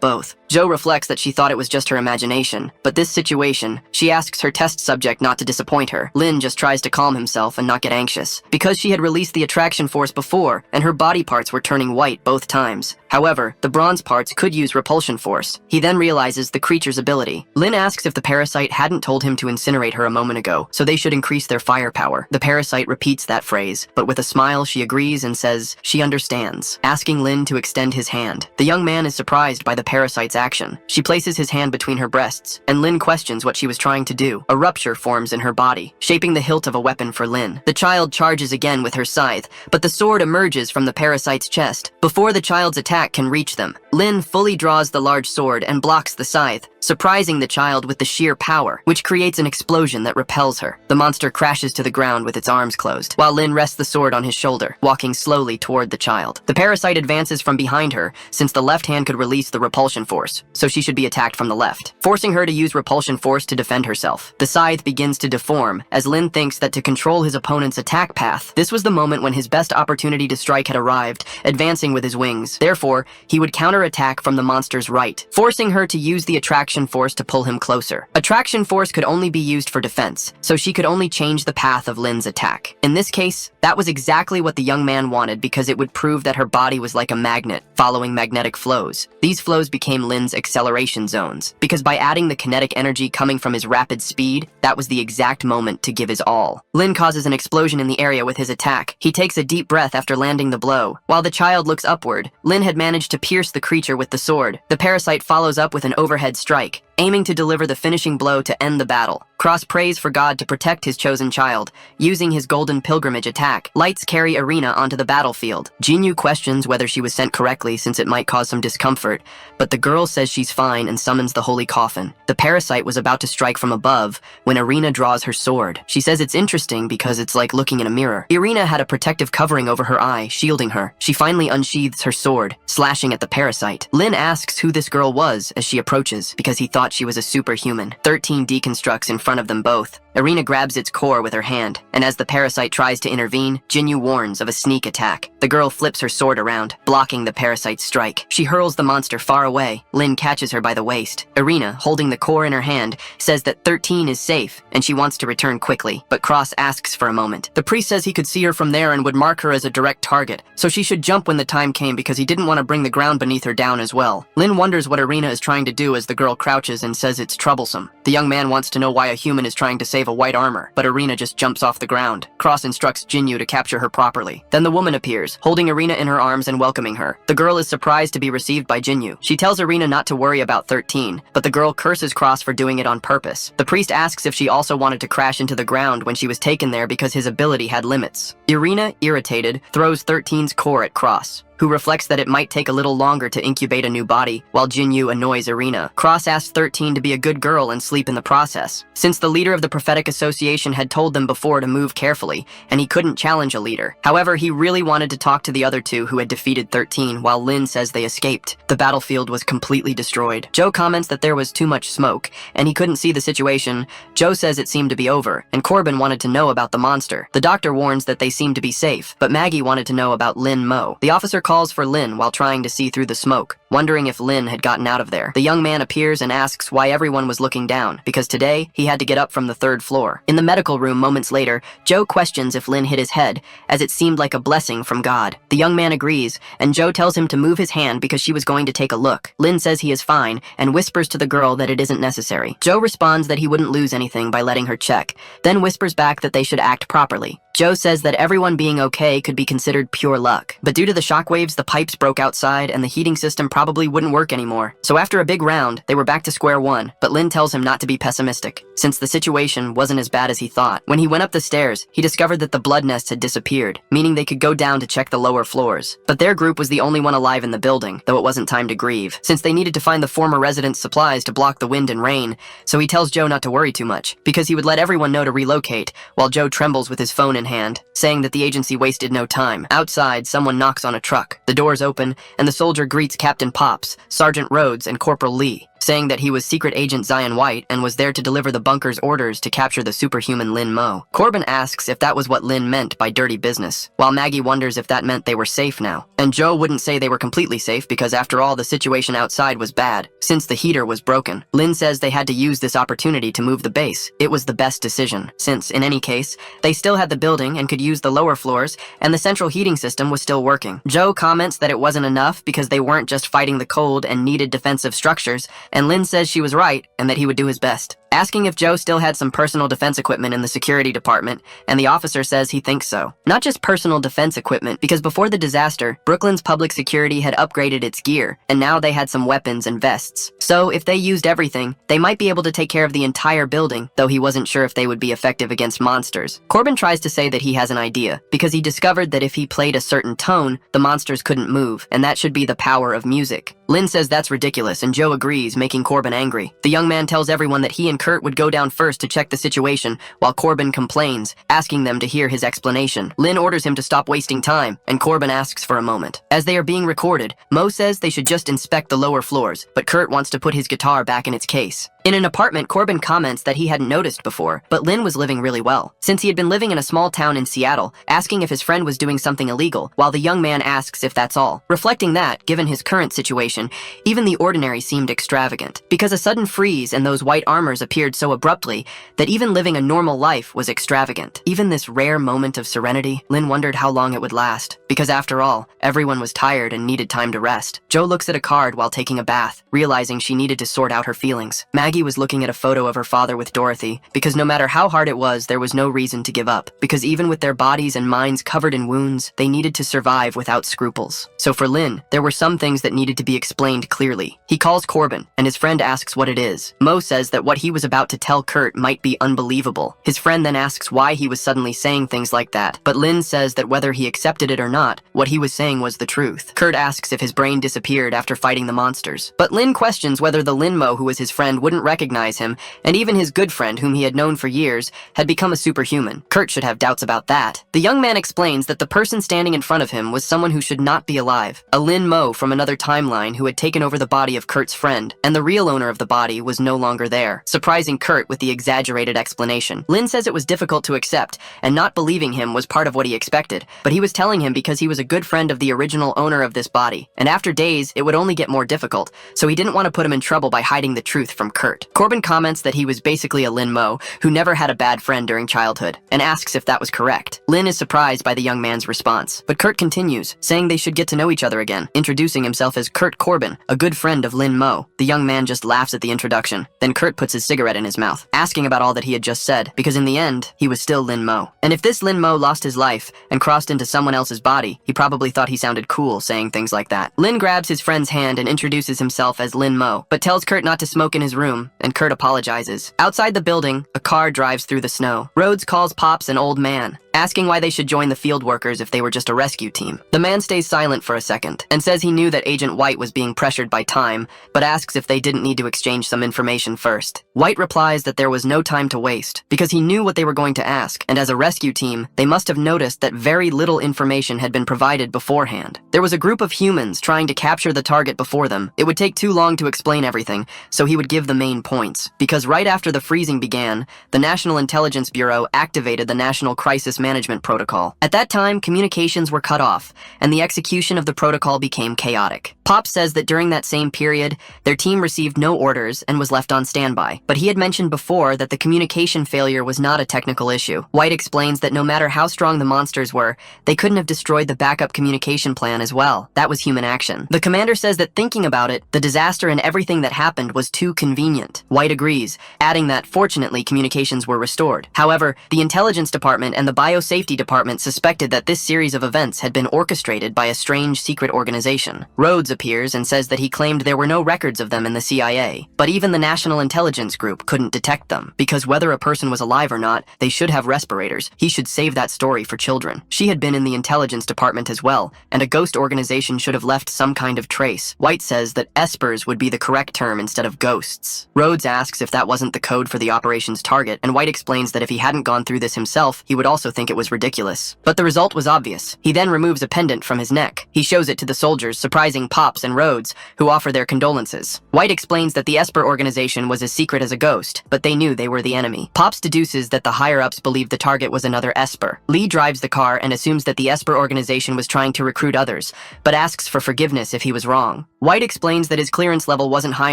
both. Jo reflects that she thought it was just her imagination, but this situation, she asks her test subject not to disappoint her. Lin just tries to calm himself and not get anxious, because she had released the attraction force before, and her body parts were turning white both times. However, the bronze parts could use repulsion force. He then realizes the creature's ability. Lin asks if the parasite hadn't told him to incinerate her a moment ago, so they should increase their firepower. The parasite repeats that phrase, but with a smile she agrees and says she understands, asking Lin to extend his hand. The young man is surprised by the parasite's action. She places his hand between her breasts, and Lin questions what she was trying to do. A rupture forms in her body, shaping the hilt of a weapon for Lin. The child charges again with her scythe, but the sword emerges from the parasite's chest. Before the child's attack can reach them, Lin fully draws the large sword and blocks the scythe, surprising the child with the sheer power, which creates an explosion that repels her. The monster crashes to the ground with its arms closed, while Lin rests the sword on his shoulder, walking slowly toward the child. The parasite advances from behind her, since the left hand could release the repulsion force, so she should be attacked from the left, forcing her to use repulsion force to defend herself. The scythe begins to deform, as Lin thinks that to control his opponent's attack path, this was the moment when his best opportunity to strike had arrived, advancing with his wings. Therefore, he would counterattack from the monster's right, forcing her to use the attraction force to pull him closer. Attraction force could only be used for defense, so she could only change the path of Lin's attack. In this case, that was exactly what the young man wanted, because it would prove that her body was like a magnet, following magnetic flows. These flows became Lin's acceleration zones, because by adding the kinetic energy coming from his rapid speed, that was the exact moment to give his all. Lin causes an explosion in the area with his attack. He takes a deep breath after landing the blow. While the child looks upward, Lin had managed to pierce the creature with the sword. The parasite follows up with an overhead strike, aiming to deliver the finishing blow to end the battle. Cross prays for God to protect his chosen child, using his golden pilgrimage attack. Lights carry Irina onto the battlefield. Jinyu questions whether she was sent correctly since it might cause some discomfort, but the girl says she's fine and summons the holy coffin. The parasite was about to strike from above when Irina draws her sword. She says it's interesting because it's like looking in a mirror. Irina had a protective covering over her eye, shielding her. She finally unsheathes her sword, slashing at the parasite. Lin asks who this girl was as she approaches, because he thought she was a superhuman. 13 deconstructs in front of them both. Irina grabs its core with her hand, and as the parasite tries to intervene, Jinyu warns of a sneak attack. The girl flips her sword around, blocking the parasite's strike. She hurls the monster far away. Lin catches her by the waist. Irina, holding the core in her hand, says that 13 is safe, and she wants to return quickly, but Cross asks for a moment. The priest says he could see her from there and would mark her as a direct target, so she should jump when the time came because he didn't want to bring the ground beneath her down as well. Lin wonders what Irina is trying to do as the girl crouches and says it's troublesome. The young man wants to know why a human is trying to save a white armor, but Irina just jumps off the ground. Cross instructs Jinyu to capture her properly. Then the woman appears, holding Irina in her arms and welcoming her. The girl is surprised to be received by Jinyu. She tells Irina not to worry about 13, but the girl curses Cross for doing it on purpose. The priest asks if she also wanted to crash into the ground when she was taken there because his ability had limits. Irina, irritated, throws 13's core at Cross. who reflects that it might take a little longer to incubate a new body, while Jinyu annoys Irina. Cross asks 13 to be a good girl and sleep in the process, since the leader of the prophetic association had told them before to move carefully, and he couldn't challenge a leader. However, he really wanted to talk to the other two who had defeated 13, while Lin says they escaped. The battlefield was completely destroyed. Joe comments that there was too much smoke, and he couldn't see the situation. Joe says it seemed to be over, and Corbin wanted to know about the monster. The doctor warns that they seem to be safe, but Maggie wanted to know about Lin Mo. The officer calls for Lin while trying to see through the smoke, wondering if Lin had gotten out of there. The young man appears and asks why everyone was looking down, because today he had to get up from the 3rd floor. In the medical room moments later, Joe questions if Lin hit his head, as it seemed like a blessing from God. The young man agrees, and Joe tells him to move his hand because she was going to take a look. Lin says he is fine, and whispers to the girl that it isn't necessary. Joe responds that he wouldn't lose anything by letting her check, then whispers back that they should act properly. Joe says that everyone being okay could be considered pure luck, but due to the shockwaves, the pipes broke outside and the heating system probably wouldn't work anymore. So after a big round, they were back to square one, but Lin tells him not to be pessimistic, since the situation wasn't as bad as he thought. When he went up the stairs, he discovered that the blood nest had disappeared, meaning they could go down to check the lower floors. But their group was the only one alive in the building, though it wasn't time to grieve, since they needed to find the former residents' supplies to block the wind and rain, so he tells Joe not to worry too much, because he would let everyone know to relocate, while Joe trembles with his phone in hand, saying that the agency wasted no time. Outside, someone knocks on a truck. The doors open, and the soldier greets Captain Pops, Sergeant Rhodes, and Corporal Lee, saying that he was Secret Agent Zion White and was there to deliver the bunker's orders to capture the superhuman Lin Mo. Corbin asks if that was what Lin meant by dirty business, while Maggie wonders if that meant they were safe now. And Joe wouldn't say they were completely safe because after all, the situation outside was bad, since the heater was broken. Lin says they had to use this opportunity to move the base. It was the best decision, since, in any case, they still had the building and could use the lower floors, and the central heating system was still working. Joe comments that it wasn't enough because they weren't just fighting the cold and needed defensive structures, and Lin says she was right and that he would do his best, asking if Joe still had some personal defense equipment in the security department, and the officer says he thinks so. Not just personal defense equipment, because before the disaster, Brooklyn's public security had upgraded its gear, and now they had some weapons and vests. So if they used everything, they might be able to take care of the entire building, though he wasn't sure if they would be effective against monsters. Corbin tries to say that he has an idea, because he discovered that if he played a certain tone, the monsters couldn't move, and that should be the power of music. Lin says that's ridiculous, and Joe agrees, making Corbin angry. The young man tells everyone that he and Kurt would go down first to check the situation, while Corbin complains, asking them to hear his explanation. Lin orders him to stop wasting time, and Corbin asks for a moment. As they are being recorded, Mo says they should just inspect the lower floors, but Kurt wants to put his guitar back in its case. In an apartment, Corbin comments that he hadn't noticed before, but Lin was living really well, since he had been living in a small town in Seattle, asking if his friend was doing something illegal, while the young man asks if that's all. Reflecting that, given his current situation, even the ordinary seemed extravagant, because a sudden freeze and those white armors appeared so abruptly that even living a normal life was extravagant. Even this rare moment of serenity, Lin wondered how long it would last, because after all, everyone was tired and needed time to rest. Joe looks at a card while taking a bath, realizing she needed to sort out her feelings. Maggie was looking at a photo of her father with Dorothy, because no matter how hard it was, there was no reason to give up, because even with their bodies and minds covered in wounds, they needed to survive without scruples. So for Lin, there were some things that needed to be explained clearly. He calls Corbin, and his friend asks what it is. Mo says that what he was about to tell Kurt might be unbelievable. His friend then asks why he was suddenly saying things like that, but Lin says that whether he accepted it or not, what he was saying was the truth. Kurt asks if his brain disappeared after fighting the monsters, but Lin questions whether the Lin Mo who was his friend wouldn't recognize him, and even his good friend, whom he had known for years, had become a superhuman. Kurt should have doubts about that. The young man explains that the person standing in front of him was someone who should not be alive, a Lin Mo from another timeline who had taken over the body of Kurt's friend, and the real owner of the body was no longer there, surprising Kurt with the exaggerated explanation. Lin says it was difficult to accept, and not believing him was part of what he expected, but he was telling him because he was a good friend of the original owner of this body, and after days, it would only get more difficult, so he didn't want to put him in trouble by hiding the truth from Kurt. Corbin comments that he was basically a Lin Mo who never had a bad friend during childhood, and asks if that was correct. Lin is surprised by the young man's response, but Kurt continues, saying they should get to know each other again, introducing himself as Kurt Corbin, a good friend of Lin Mo. The young man just laughs at the introduction, then Kurt puts his cigarette in his mouth, asking about all that he had just said, because in the end, he was still Lin Mo. And if this Lin Mo lost his life and crossed into someone else's body, he probably thought he sounded cool saying things like that. Lin grabs his friend's hand and introduces himself as Lin Mo, but tells Kurt not to smoke in his room, and Kurt apologizes. Outside the building, a car drives through the snow. Rhodes calls Pops an old man. asking why they should join the field workers if they were just a rescue team. The man stays silent for a second and says he knew that Agent White was being pressured by time, but asks if they didn't need to exchange some information first. White replies that there was no time to waste because he knew what they were going to ask, and as a rescue team, they must have noticed that very little information had been provided beforehand. There was a group of humans trying to capture the target before them. It would take too long to explain everything, so he would give the main points. Because right after the freezing began, the National Intelligence Bureau activated the National Crisis Management Protocol. At that time, communications were cut off, and the execution of the protocol became chaotic. Pop says that during that same period, their team received no orders and was left on standby. But he had mentioned before that the communication failure was not a technical issue. White explains that no matter how strong the monsters were, they couldn't have destroyed the backup communication plan as well. That was human action. The commander says that thinking about it, the disaster and everything that happened was too convenient. White agrees, adding that fortunately communications were restored. However, the intelligence department and the biosafety department suspected that this series of events had been orchestrated by a strange secret organization. Rhodes appears and says that he claimed there were no records of them in the CIA, but even the National Intelligence Group couldn't detect them, because whether a person was alive or not, they should have respirators. He should save that story for children. She had been in the intelligence department as well, and a ghost organization should have left some kind of trace. White says that espers would be the correct term instead of ghosts. Rhodes asks if that wasn't the code for the operation's target, and White explains that if he hadn't gone through this himself, he would also think it was ridiculous. But the result was obvious. He then removes a pendant from his neck. He shows it to the soldiers, surprising Pops and Rhodes, who offer their condolences. White explains that the Esper organization was as secret as a ghost, but they knew they were the enemy. Pops deduces that the higher-ups believed the target was another Esper. Lee drives the car and assumes that the Esper organization was trying to recruit others, but asks for forgiveness if he was wrong. White explains that his clearance level wasn't high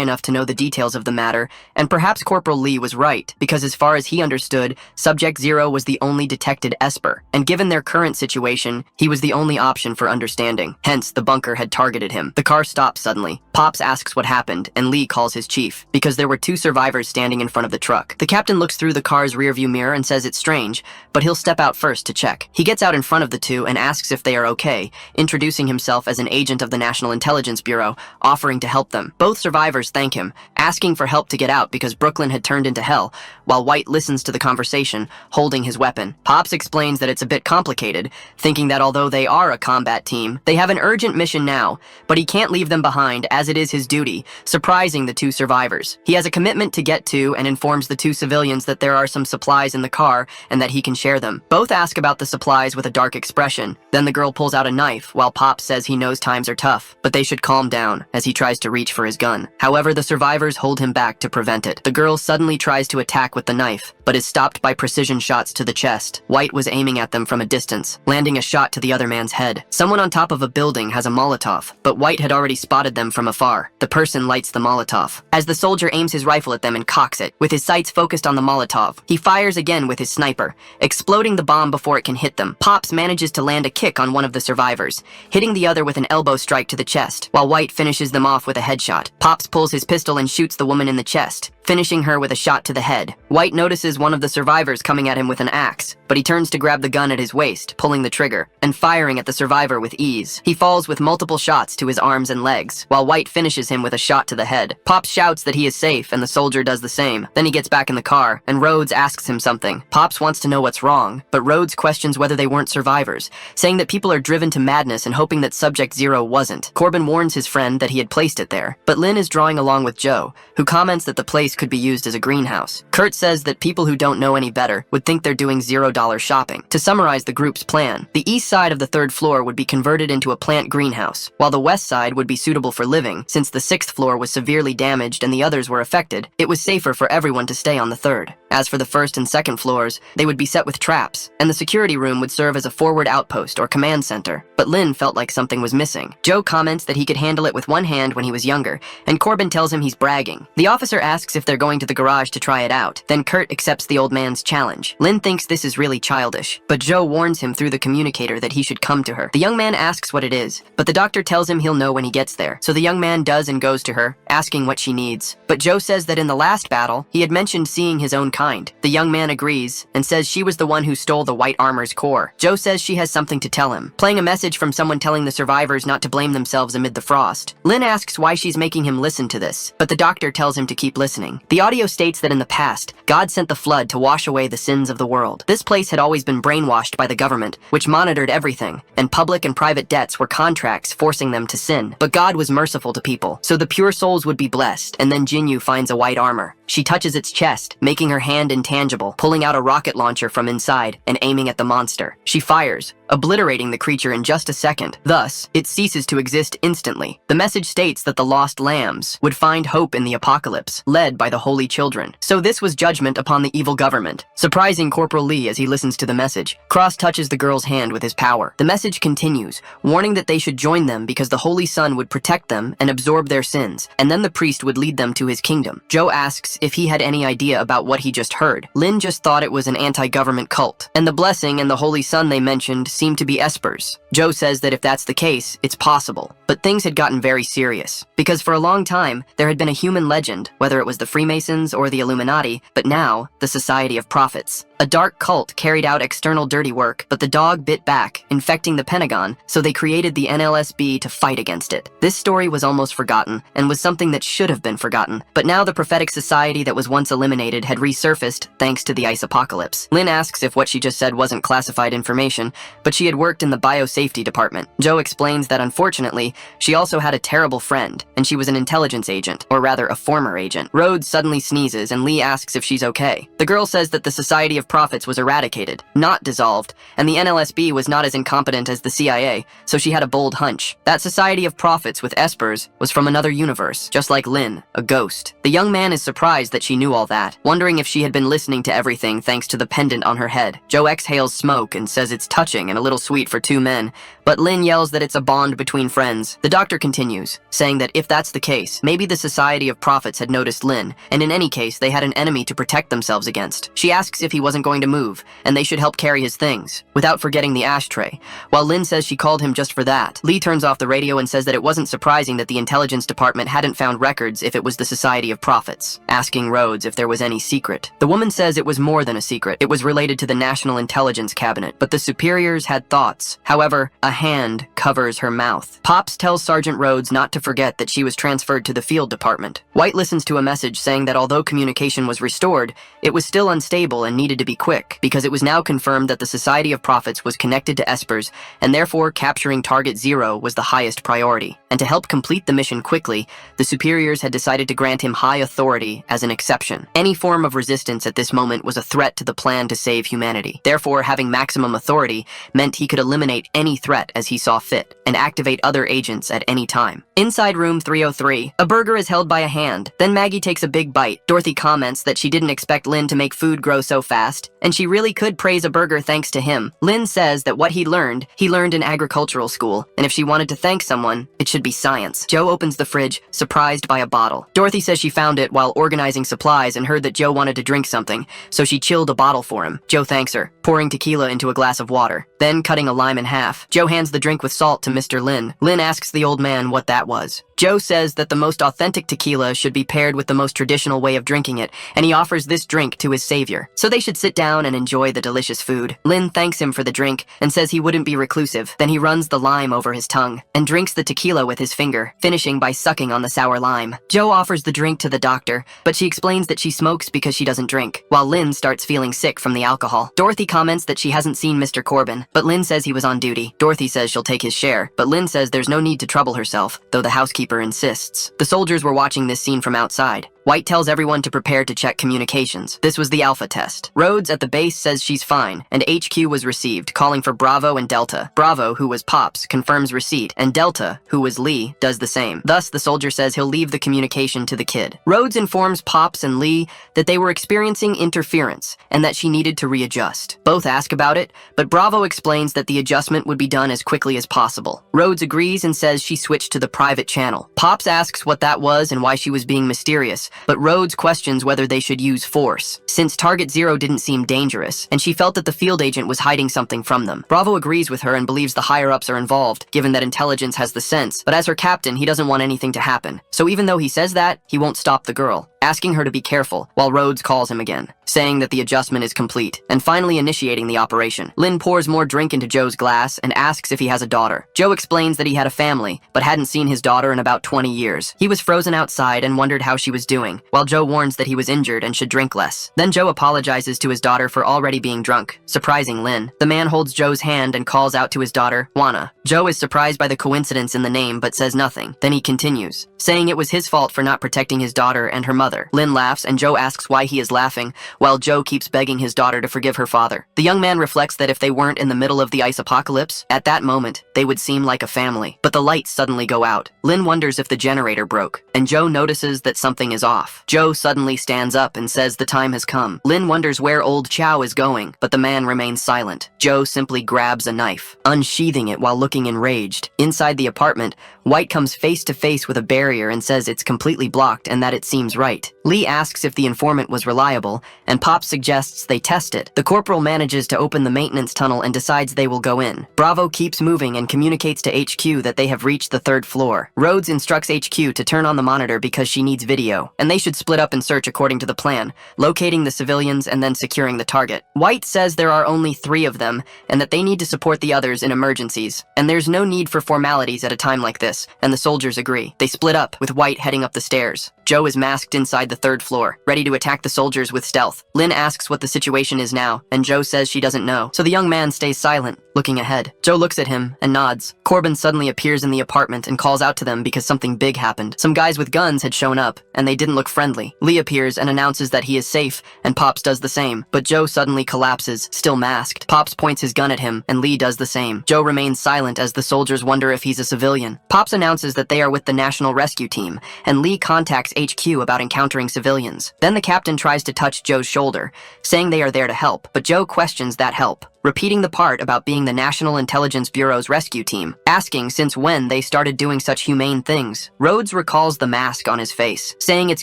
enough to know the details of the matter, and perhaps Corporal Lee was right, because as far as he understood, Subject Zero was the only detected Esper, and given their current situation, he was the only option for understanding. Hence, the bunker had targeted him. The car stops suddenly. Pops asks what happened, and Lee calls his chief, because there were two survivors standing in front of the truck. The captain looks through the car's rearview mirror and says it's strange, but he'll step out first to check. He gets out in front of the two and asks if they are okay, introducing himself as an agent of the National Intelligence Bureau, offering to help them. Both survivors thank him, asking for help to get out because Brooklyn had turned into hell, while White listens to the conversation, holding his weapon. Pops explains that it's a bit complicated, thinking that although they are a combat team, they have an urgent mission now, but he can't leave them behind as it is his duty, surprising the two survivors. He has a commitment to get to and informs the two civilians that there are some supplies in the car and that he can share them. Both ask about the supplies with a dark expression. Then the girl pulls out a knife, while Pops says he knows times are tough, but they should calm down as he tries to reach for his gun. However, the survivors hold him back to prevent it. The girl suddenly tries to attack with the knife, but is stopped by precision shots to the chest. White was aiming at them from a distance, landing a shot to the other man's head. Someone on top of a building has a Molotov, but White had already spotted them from afar. The person lights the Molotov. As the soldier aims his rifle at them and cocks it, with his sights focused on the Molotov, he fires again with his sniper, exploding the bomb before it can hit them. Pops manages to land a kick on one of the survivors, hitting the other with an elbow strike to the chest, while White finishes them off with a headshot. Pops pulls his pistol and shoots the woman in the chest, finishing her with a shot to the head. White notices one of the survivors coming at him with an axe, but he turns to grab the gun at his waist, pulling the trigger, and firing at the survivor with ease. He falls with multiple shots to his arms and legs, while White finishes him with a shot to the head. Pops shouts that he is safe, and the soldier does the same. Then he gets back in the car, and Rhodes asks him something. Pops wants to know what's wrong, but Rhodes questions whether they weren't survivors, saying that people are driven to madness and hoping that Subject Zero wasn't. Corbin warns his friend that he had placed it there, but Lynn is drawing along with Joe, who comments that the place could be used as a greenhouse. Kurt says that people who don't know any better would think they're doing $0 shopping. To summarize the group's plan, the east side of the third floor would be converted into a plant greenhouse, while the west side would be suitable for living. Since the sixth floor was severely damaged and the others were affected, it was safer for everyone to stay on the third. As for the first and second floors, they would be set with traps, and the security room would serve as a forward outpost or command center. But Lynn felt like something was missing. Joe comments that he could handle it with one hand when he was younger, and Corbin tells him he's bragging. The officer asks if they're going to the garage to try it out. Then Kurt accepts the old man's challenge. Lynn thinks this is really childish, but Joe warns him through the communicator that he should come to her. The young man asks what it is, but the doctor tells him he'll know when he gets there. So the young man does and goes to her, asking what she needs. But Joe says that in the last battle, he had mentioned seeing his own kind. The young man agrees and says she was the one who stole the white armor's core. Joe says she has something to tell him, playing a message from someone telling the survivors not to blame themselves amid the frost. Lin asks why she's making him listen to this, but the doctor tells him to keep listening. The audio states that in the past, God sent the flood to wash away the sins of the world. This place had always been brainwashed by the government, which monitored everything, and public and private debts were contracts forcing them to sin. But God was merciful to people, so the pure souls would be blessed, and then Jinyu finds a white armor. She touches its chest, making her hand intangible, pulling out a rocket launcher from inside and aiming at the monster. She fires, obliterating the creature in just a second. Thus, it ceases to exist instantly. The message states that the lost lambs would find hope in the apocalypse, led by the holy children. So this was judgment upon the evil government. Surprising Corporal Lee as he listens to the message. Cross touches the girl's hand with his power. The message continues, warning that they should join them because the Holy Sun would protect them and absorb their sins, and then the priest would lead them to his kingdom. Joe asks if he had any idea about what he just heard. Lin just thought it was an anti-government cult, and the blessing and the Holy Sun they mentioned seemed to be espers. Joe says that if that's the case, it's possible. But things had gotten very serious, because for a long time, there had been a human legend, whether it was the Freemasons or the Illuminati, but now, the Society of Prophets. A dark cult carried out external dirty work, but the dog bit back, infecting the Pentagon, so they created the NLSB to fight against it. This story was almost forgotten, and was something that should have been forgotten, but now the prophetic society that was once eliminated had resurfaced thanks to the ice apocalypse. Lin asks if what she just said wasn't classified information, but she had worked in the biosafety department. Joe explains that unfortunately, she also had a terrible friend, and she was an intelligence agent, or rather a former agent. Rhodes suddenly sneezes, and Lee asks if she's okay. The girl says that the Society of Prophets was eradicated, not dissolved, and the NLSB was not as incompetent as the CIA, so she had a bold hunch. That Society of Prophets with espers was from another universe, just like Lin, a ghost. The young man is surprised that she knew all that, wondering if she had been listening to everything thanks to the pendant on her head. Joe exhales smoke and says it's touching and a little sweet for two men, but Lin yells that it's a bond between friends. The doctor continues, saying that if that's the case, maybe the Society of Prophets had noticed Lin, and in any case, they had an enemy to protect themselves against. She asks if he wasn't going to move, and they should help carry his things, without forgetting the ashtray, while Lin says she called him just for that. Lee turns off the radio and says that it wasn't surprising that the intelligence department hadn't found records if it was the Society of Prophets, asking Rhodes if there was any secret. The woman says it was more than a secret. It was related to the National Intelligence Cabinet, but the superiors had thoughts. However, a hand covers her mouth. Pops tells Sergeant Rhodes not to forget that she was transferred to the field department. White listens to a message saying that although communication was restored, it was still unstable and needed to be quick, because it was now confirmed that the Society of Prophets was connected to espers, and therefore capturing Target Zero was the highest priority. And to help complete the mission quickly, the superiors had decided to grant him high authority as an exception. Any form of resistance at this moment was a threat to the plan to save humanity. Therefore, having maximum authority meant he could eliminate any threat as he saw fit, and activate other agents at any time. Inside room 303, a burger is held by a hand. Then Maggie takes a big bite. Dorothy comments that she didn't expect Lin to make food grow so fast, and she really could praise a burger thanks to him. Lin says that what he learned in agricultural school, and if she wanted to thank someone, it should be science. Joe opens the fridge, surprised by a bottle. Dorothy says she found it while organizing supplies and heard that Joe wanted to drink something, so she chilled a bottle for him. Joe thanks her, pouring tequila into a glass of water, then cutting a lime in half. Joe hands the drink with salt to Mr. Lin. Lin asks the old man what that was. Joe says that the most authentic tequila should be paired with the most traditional way of drinking it, and he offers this drink to his savior. So they should sit down and enjoy the delicious food. Lin thanks him for the drink and says he wouldn't be reclusive. Then he runs the lime over his tongue and drinks the tequila with his finger, finishing by sucking on the sour lime. Joe offers the drink to the doctor, but she explains that she smokes because she doesn't drink, while Lin starts feeling sick from the alcohol. Dorothy comments that she hasn't seen Mr. Corbin, but Lin says he was on duty. Dorothy says she'll take his share, but Lin says there's no need to trouble herself, though the housekeeper insists. The soldiers were watching this scene from outside. White tells everyone to prepare to check communications. This was the alpha test. Rhodes at the base says she's fine, and HQ was received, calling for Bravo and Delta. Bravo, who was Pops, confirms receipt, and Delta, who was Lee, does the same. Thus, the soldier says he'll leave the communication to the kid. Rhodes informs Pops and Lee that they were experiencing interference, and that she needed to readjust. Both ask about it, but Bravo explains that the adjustment would be done as quickly as possible. Rhodes agrees and says she switched to the private channel. Pops asks what that was and why she was being mysterious, but Rhodes questions whether they should use force, since Target Zero didn't seem dangerous, and she felt that the field agent was hiding something from them. Bravo agrees with her and believes the higher-ups are involved, given that intelligence has the sense, but as her captain, he doesn't want anything to happen. So even though he says that, he won't stop the girl. asking her to be careful, while Rhodes calls him again, saying that the adjustment is complete, and finally initiating the operation. Lin pours more drink into Joe's glass and asks if he has a daughter. Joe explains that he had a family, but hadn't seen his daughter in about 20 years. He was frozen outside and wondered how she was doing, while Joe warns that he was injured and should drink less. Then Joe apologizes to his daughter for already being drunk, surprising Lin. The man holds Joe's hand and calls out to his daughter, Juana. Joe is surprised by the coincidence in the name but says nothing. Then he continues, saying it was his fault for not protecting his daughter and her mother. Lin laughs and Joe asks why he is laughing, while Joe keeps begging his daughter to forgive her father. The young man reflects that if they weren't in the middle of the ice apocalypse, at that moment, they would seem like a family. But the lights suddenly go out. Lin wonders if the generator broke, and Joe notices that something is off. Joe suddenly stands up and says the time has come. Lin wonders where old Chow is going, but the man remains silent. Joe simply grabs a knife, unsheathing it while looking enraged. Inside the apartment, White comes face to face with a barrier and says it's completely blocked and that it seems right. Lee asks if the informant was reliable, and Pop suggests they test it. The corporal manages to open the maintenance tunnel and decides they will go in. Bravo keeps moving and communicates to HQ that they have reached the 3rd floor. Rhodes instructs HQ to turn on the monitor because she needs video, and they should split up and search according to the plan, locating the civilians and then securing the target. White says there are only 3 of them, and that they need to support the others in emergencies, and there's no need for formalities at a time like this, and the soldiers agree. They split up, with White heading up the stairs. Joe is masked inside the 3rd floor, ready to attack the soldiers with stealth. Lin asks what the situation is now, and Joe says she doesn't know, so the young man stays silent, looking ahead. Joe looks at him and nods. Corbin suddenly appears in the apartment and calls out to them because something big happened. Some guys with guns had shown up, and they didn't look friendly. Lee appears and announces that he is safe, and Pops does the same, but Joe suddenly collapses, still masked. Pops points his gun at him, and Lee does the same. Joe remains silent as the soldiers wonder if he's a civilian. Pops announces that they are with the National Rescue Team, and Lee contacts HQ about encountering civilians. Then the captain tries to touch Joe's shoulder, saying they are there to help, but Joe questions that help, repeating the part about being the National Intelligence Bureau's rescue team, asking since when they started doing such humane things. Rhodes recalls the mask on his face, saying it's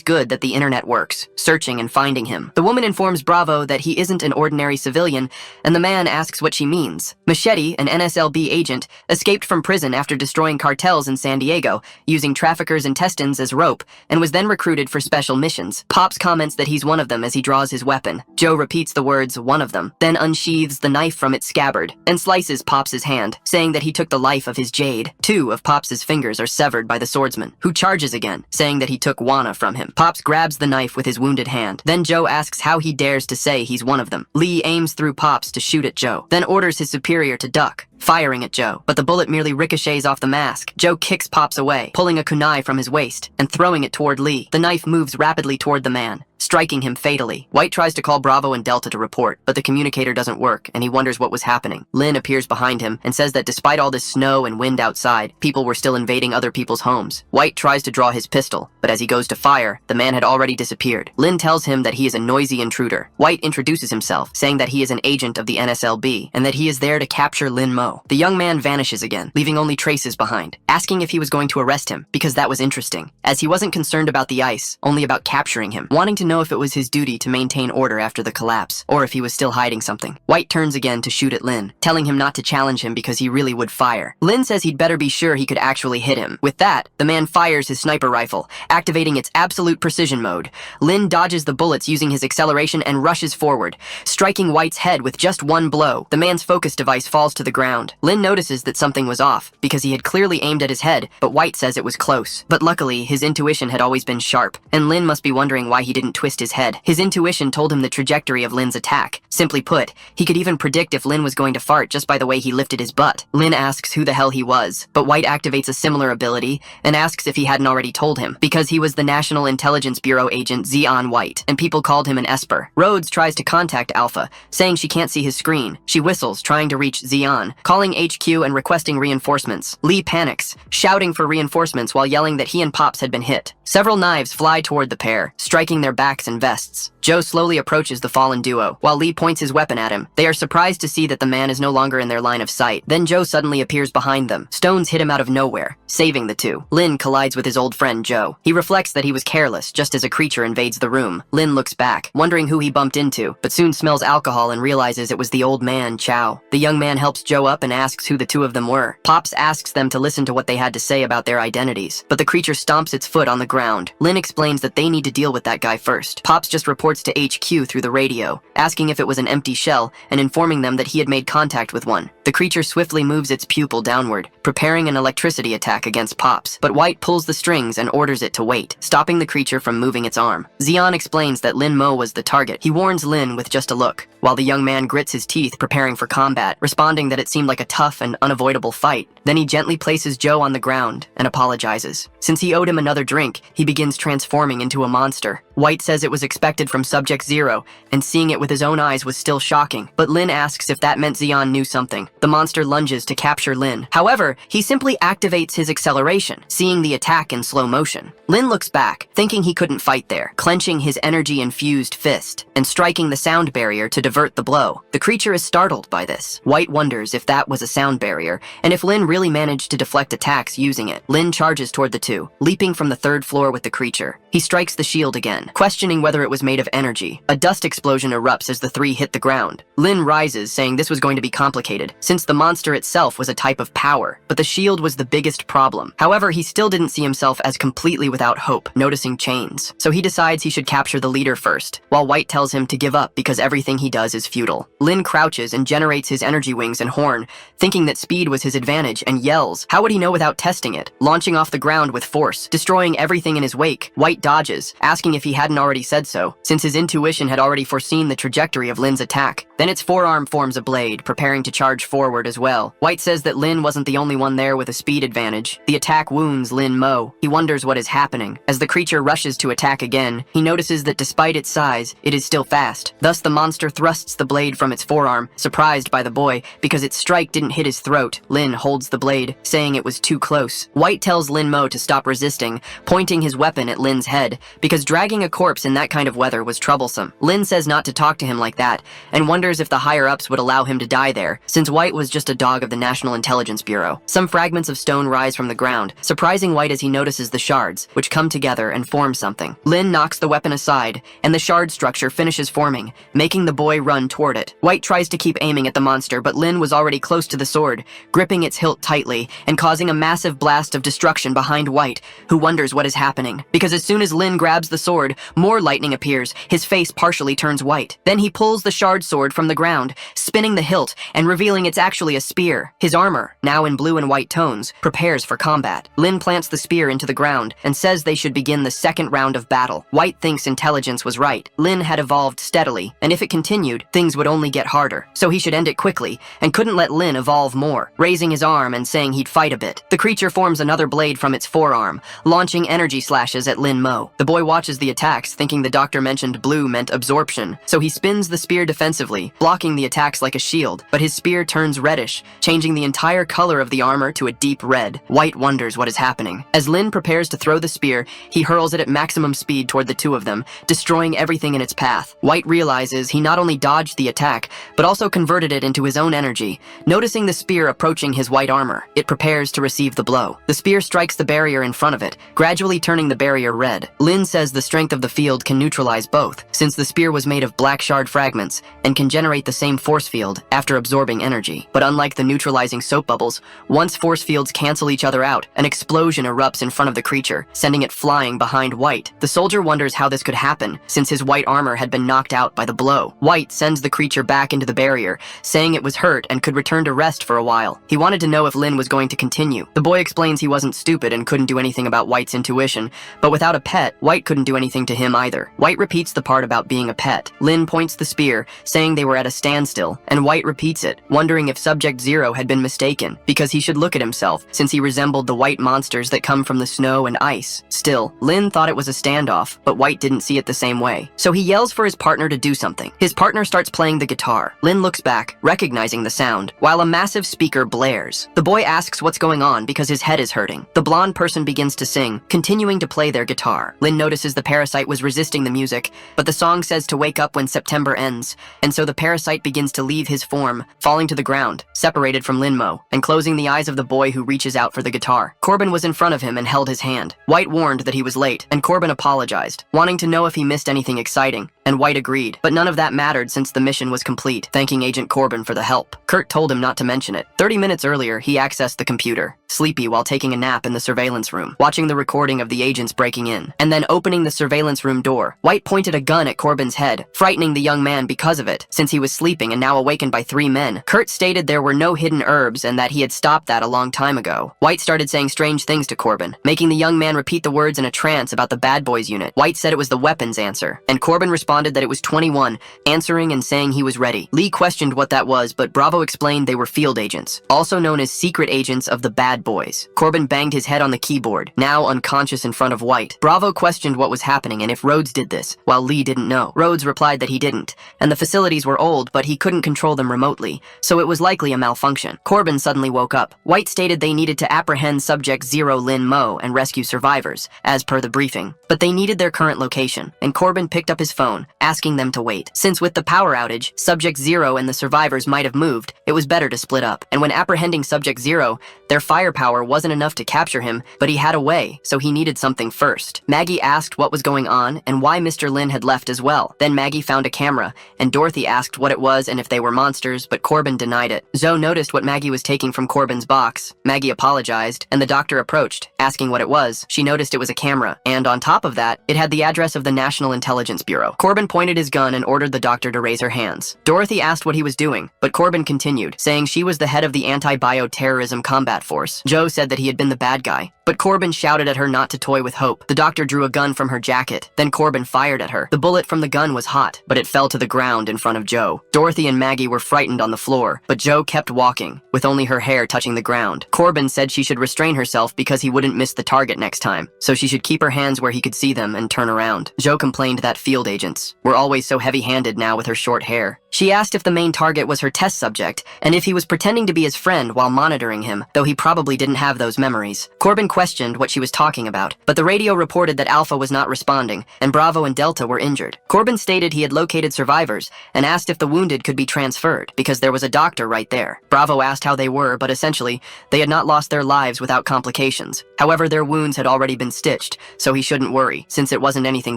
good that the internet works, searching and finding him. The woman informs Bravo that he isn't an ordinary civilian, and the man asks what she means. Machete, an NSLB agent, escaped from prison after destroying cartels in San Diego, using traffickers' intestines as rope, and was then recruited for special missions. Pops comments that he's one of them as he draws his weapon. Joe repeats the words, one of them, then unsheathes the knife from its scabbard, and slices Pops's hand, saying that he took the life of his jade. 2 of Pops's fingers are severed by the swordsman, who charges again, saying that he took Juana from him. Pops grabs the knife with his wounded hand. Then Joe asks how he dares to say he's one of them. Lee aims through Pops to shoot at Joe, then orders his superior to duck, firing at Joe, but the bullet merely ricochets off the mask. Joe kicks Pops away, pulling a kunai from his waist, and throwing it toward Lee. The knife moves rapidly toward the man, striking him fatally. White tries to call Bravo and Delta to report, but the communicator doesn't work, and he wonders what was happening. Lin appears behind him and says that despite all this snow and wind outside, people were still invading other people's homes. White tries to draw his pistol, but as he goes to fire, the man had already disappeared. Lin tells him that he is a noisy intruder. White introduces himself, saying that he is an agent of the NSLB, and that he is there to capture Lin Mo. The young man vanishes again, leaving only traces behind, asking if he was going to arrest him, because that was interesting, as he wasn't concerned about the ice, only about capturing him, wanting to know if it was his duty to maintain order after the collapse, or if he was still hiding something. White turns again to shoot at Lin, telling him not to challenge him because he really would fire. Lin says he'd better be sure he could actually hit him. With that, the man fires his sniper rifle, activating its absolute precision mode. Lin dodges the bullets using his acceleration and rushes forward, striking White's head with just one blow. The man's focus device falls to the ground. Lin notices that something was off, because he had clearly aimed at his head, but White says it was close. But luckily, his intuition had always been sharp, and Lin must be wondering why he didn't twist his head. His intuition told him the trajectory of Lin's attack. Simply put, he could even predict if Lin was going to fart just by the way he lifted his butt. Lin asks who the hell he was, but White activates a similar ability and asks if he hadn't already told him, because he was the National Intelligence Bureau agent Zeon White, and people called him an Esper. Rhodes tries to contact Alpha, saying she can't see his screen. She whistles, trying to reach Zeon, calling HQ and requesting reinforcements. Lee panics, shouting for reinforcements while yelling that he and Pops had been hit. Several knives fly toward the pair, striking their backs and vests. Joe slowly approaches the fallen duo, while Lee points his weapon at him. They are surprised to see that the man is no longer in their line of sight. Then Joe suddenly appears behind them. Stones hit him out of nowhere, saving the two. Lin collides with his old friend Joe. He reflects that he was careless, just as a creature invades the room. Lin looks back, wondering who he bumped into, but soon smells alcohol and realizes it was the old man, Chow. The young man helps Joe up and asks who the two of them were. Pops asks them to listen to what they had to say about their identities, but the creature stomps its foot on the ground. Lin explains that they need to deal with that guy first. Pops just reports to HQ through the radio, asking if it was an empty shell and informing them that he had made contact with one. The creature swiftly moves its pupil downward, preparing an electricity attack against Pops, but White pulls the strings and orders it to wait, stopping the creature from moving its arm. Xian explains that Lin Mo was the target. He warns Lin with just a look, while the young man grits his teeth preparing for combat, responding that it seemed like a tough and unavoidable fight. Then he gently places Joe on the ground and apologizes. Since he owed him another drink, he begins transforming into a monster. White says it was expected from Subject Zero, and seeing it with his own eyes was still shocking, but Lin asks if that meant Xian knew something. The monster lunges to capture Lin. However, he simply activates his acceleration, seeing the attack in slow motion. Lin looks back, thinking he couldn't fight there, clenching his energy-infused fist and striking the sound barrier to divert the blow. The creature is startled by this. White wonders if that was a sound barrier, and if Lin really managed to deflect attacks using it. Lin charges toward the two, leaping from the third floor with the creature. He strikes the shield again, questioning whether it was made of energy. A dust explosion erupts as the three hit the ground. Lin rises, saying this was going to be complicated, since the monster itself was a type of power, but the shield was the biggest problem. However, he still didn't see himself as completely without hope, noticing chains. So he decides he should capture the leader first, while White tells him to give up because everything he does is futile. Lin crouches and generates his energy wings and horn, thinking that speed was his advantage, and yells. How would he know without testing it? Launching off the ground with force, destroying everything in his wake. White dodges, asking if he hadn't already said so, since his intuition had already foreseen the trajectory of Lin's attack. Then its forearm forms a blade, preparing to charge forward as well. White says that Lin wasn't the only one there with a speed advantage. The attack wounds Lin Mo. He wonders what is happening. As the creature rushes to attack again, he notices that despite its size, it is still fast. Thus the monster thrusts the blade from its forearm, surprised by the boy, because its strike didn't hit his throat. Lin holds the blade, saying it was too close. White tells Lin Mo to stop resisting, pointing his weapon at Lin's head, because dragging a corpse in that kind of weather was troublesome. Lin says not to talk to him like that, and wonders if the higher-ups would allow him to die there, since White was just a dog of the National Intelligence Bureau. Some fragments of stone rise from the ground, surprising White as he notices the shards, which come together and form something. Lin knocks the weapon aside, and the shard structure finishes forming, making the boy run toward it. White tries to keep aiming at the monster, but Lin was already close to the sword, gripping its hilt tightly, and causing a massive blast of destruction behind White, who wonders what is happening. Because as soon as Lin grabs the sword, more lightning appears, his face partially turns white. Then he pulls the shard sword from the ground, spinning the hilt, and revealing it's actually a spear. His armor, now in blue and white tones, prepares for combat. Lin plants the spear into the ground, and says they should begin the second round of battle. White thinks intelligence was right. Lin had evolved steadily, and if it continued, things would only get harder. So he should end it quickly, and couldn't let Lin evolve more, raising his arm and saying he'd fight a bit. The creature forms another blade from its forearm, launching energy slashes at Lin Mo. The boy watches the attacks, thinking the doctor mentioned blue meant absorption, so he spins the spear defensively, blocking the attacks like a shield, but his spear turns reddish, changing the entire color of the armor to a deep red. White wonders what is happening. As Lin prepares to throw the spear, he hurls it at maximum speed toward the two of them, destroying everything in its path. White realizes he not only dodged the attack, but also converted it into his own energy. Noticing the spear approaching his white armor, it prepares to receive the blow. The spear strikes the barrier in front of it, gradually turning the barrier red. Lin says the strength of the field can neutralize both, since the spear was made of black shard fragments and can generate the same force field after absorbing energy. But unlike the neutralizing soap bubbles, once force fields cancel each other out, an explosion erupts in front of the creature, sending it flying behind White. The soldier wonders how this could happen, since his white armor had been knocked out by the blow. White sends the creature back into the barrier, saying it was hurt and could return to rest for a while. He wanted to know if Lin was going to continue. The boy explains he wasn't stupid and couldn't do anything about White's intuition, but without a pet, White couldn't do anything to him either. White repeats the part about being a pet. Lin points the spear, saying they were at a standstill, and White repeats it, wondering if Subject Zero had been mistaken, because he should look at himself, since he resembled the white monsters that come from the snow and ice. Still, Lin thought it was a standoff, but White didn't see it the same way. So he yells for his partner to do something. His partner starts playing the guitar. Lin looks back, recognizing the sound, while a massive speaker blares. The boy asks what's going on because his head is hurting. The blonde person begins to sing, continuing to play their guitar. Lin notices the parasite was resisting the music, but the song says to wake up when September ends, and so the parasite begins to leave his form, falling to the ground, separated from Lin Mo, and closing the eyes of the boy who reaches out for the guitar. Corbin was in front of him and held his hand. White warned that he was late, and Corbin apologized, wanting to know if he missed anything exciting. and White agreed. But none of that mattered since the mission was complete, thanking Agent Corbin for the help. Kurt told him not to mention it. 30 minutes earlier, he accessed the computer, sleepy while taking a nap in the surveillance room, watching the recording of the agents breaking in, and then opening the surveillance room door. White pointed a gun at Corbin's head, frightening the young man because of it, since he was sleeping and now awakened by 3 men. Kurt stated there were no hidden herbs and that he had stopped that a long time ago. White started saying strange things to Corbin, making the young man repeat the words in a trance about the Bad Boys unit. White said it was the weapons answer, and Corbin responded that it was 21, answering and saying he was ready. Lee questioned what that was, but Bravo explained they were field agents, also known as secret agents of the Bad Boys. Corbin banged his head on the keyboard, now unconscious in front of White. Bravo questioned what was happening and if Rhodes did this, while Lee didn't know. Rhodes replied that he didn't, and the facilities were old, but he couldn't control them remotely, so it was likely a malfunction. Corbin suddenly woke up. White stated they needed to apprehend Subject 0 Lin Mo and rescue survivors, as per the briefing, but they needed their current location, and Corbin picked up his phone, asking them to wait. Since with the power outage, Subject 0 and the survivors might have moved, it was better to split up. And when apprehending Subject 0, their firepower wasn't enough to capture him, but he had a way, so he needed something first. Maggie asked what was going on and why Mr. Lin had left as well. Then Maggie found a camera, and Dorothy asked what it was and if they were monsters, but Corbin denied it. Zoe noticed what Maggie was taking from Corbin's box. Maggie apologized, and the doctor approached, asking what it was. She noticed it was a camera, and on top of that, it had the address of the National Intelligence Bureau. Corbin pointed his gun and ordered the doctor to raise her hands. Dorothy asked what he was doing, but Corbin continued, saying she was the head of the Anti-Bioterrorism Combat Force. Joe said that he had been the bad guy, but Corbin shouted at her not to toy with hope. The doctor drew a gun from her jacket, then Corbin fired at her. The bullet from the gun was hot, but it fell to the ground in front of Joe. Dorothy and Maggie were frightened on the floor, but Joe kept walking, with only her hair touching the ground. Corbin said she should restrain herself because he wouldn't miss the target next time, so she should keep her hands where he could see them and turn around. Joe complained that field agents were always so heavy-handed now with her short hair. She asked if the main target was her test subject, and if he was pretending to be his friend while monitoring him, though he probably didn't have those memories. Corbin questioned what she was talking about, but the radio reported that Alpha was not responding, and Bravo and Delta were injured. Corbin stated he had located survivors, and asked if the wounded could be transferred, because there was a doctor right there. Bravo asked how they were, but essentially, they had not lost their lives without complications. However, their wounds had already been stitched, so he shouldn't worry, since it wasn't anything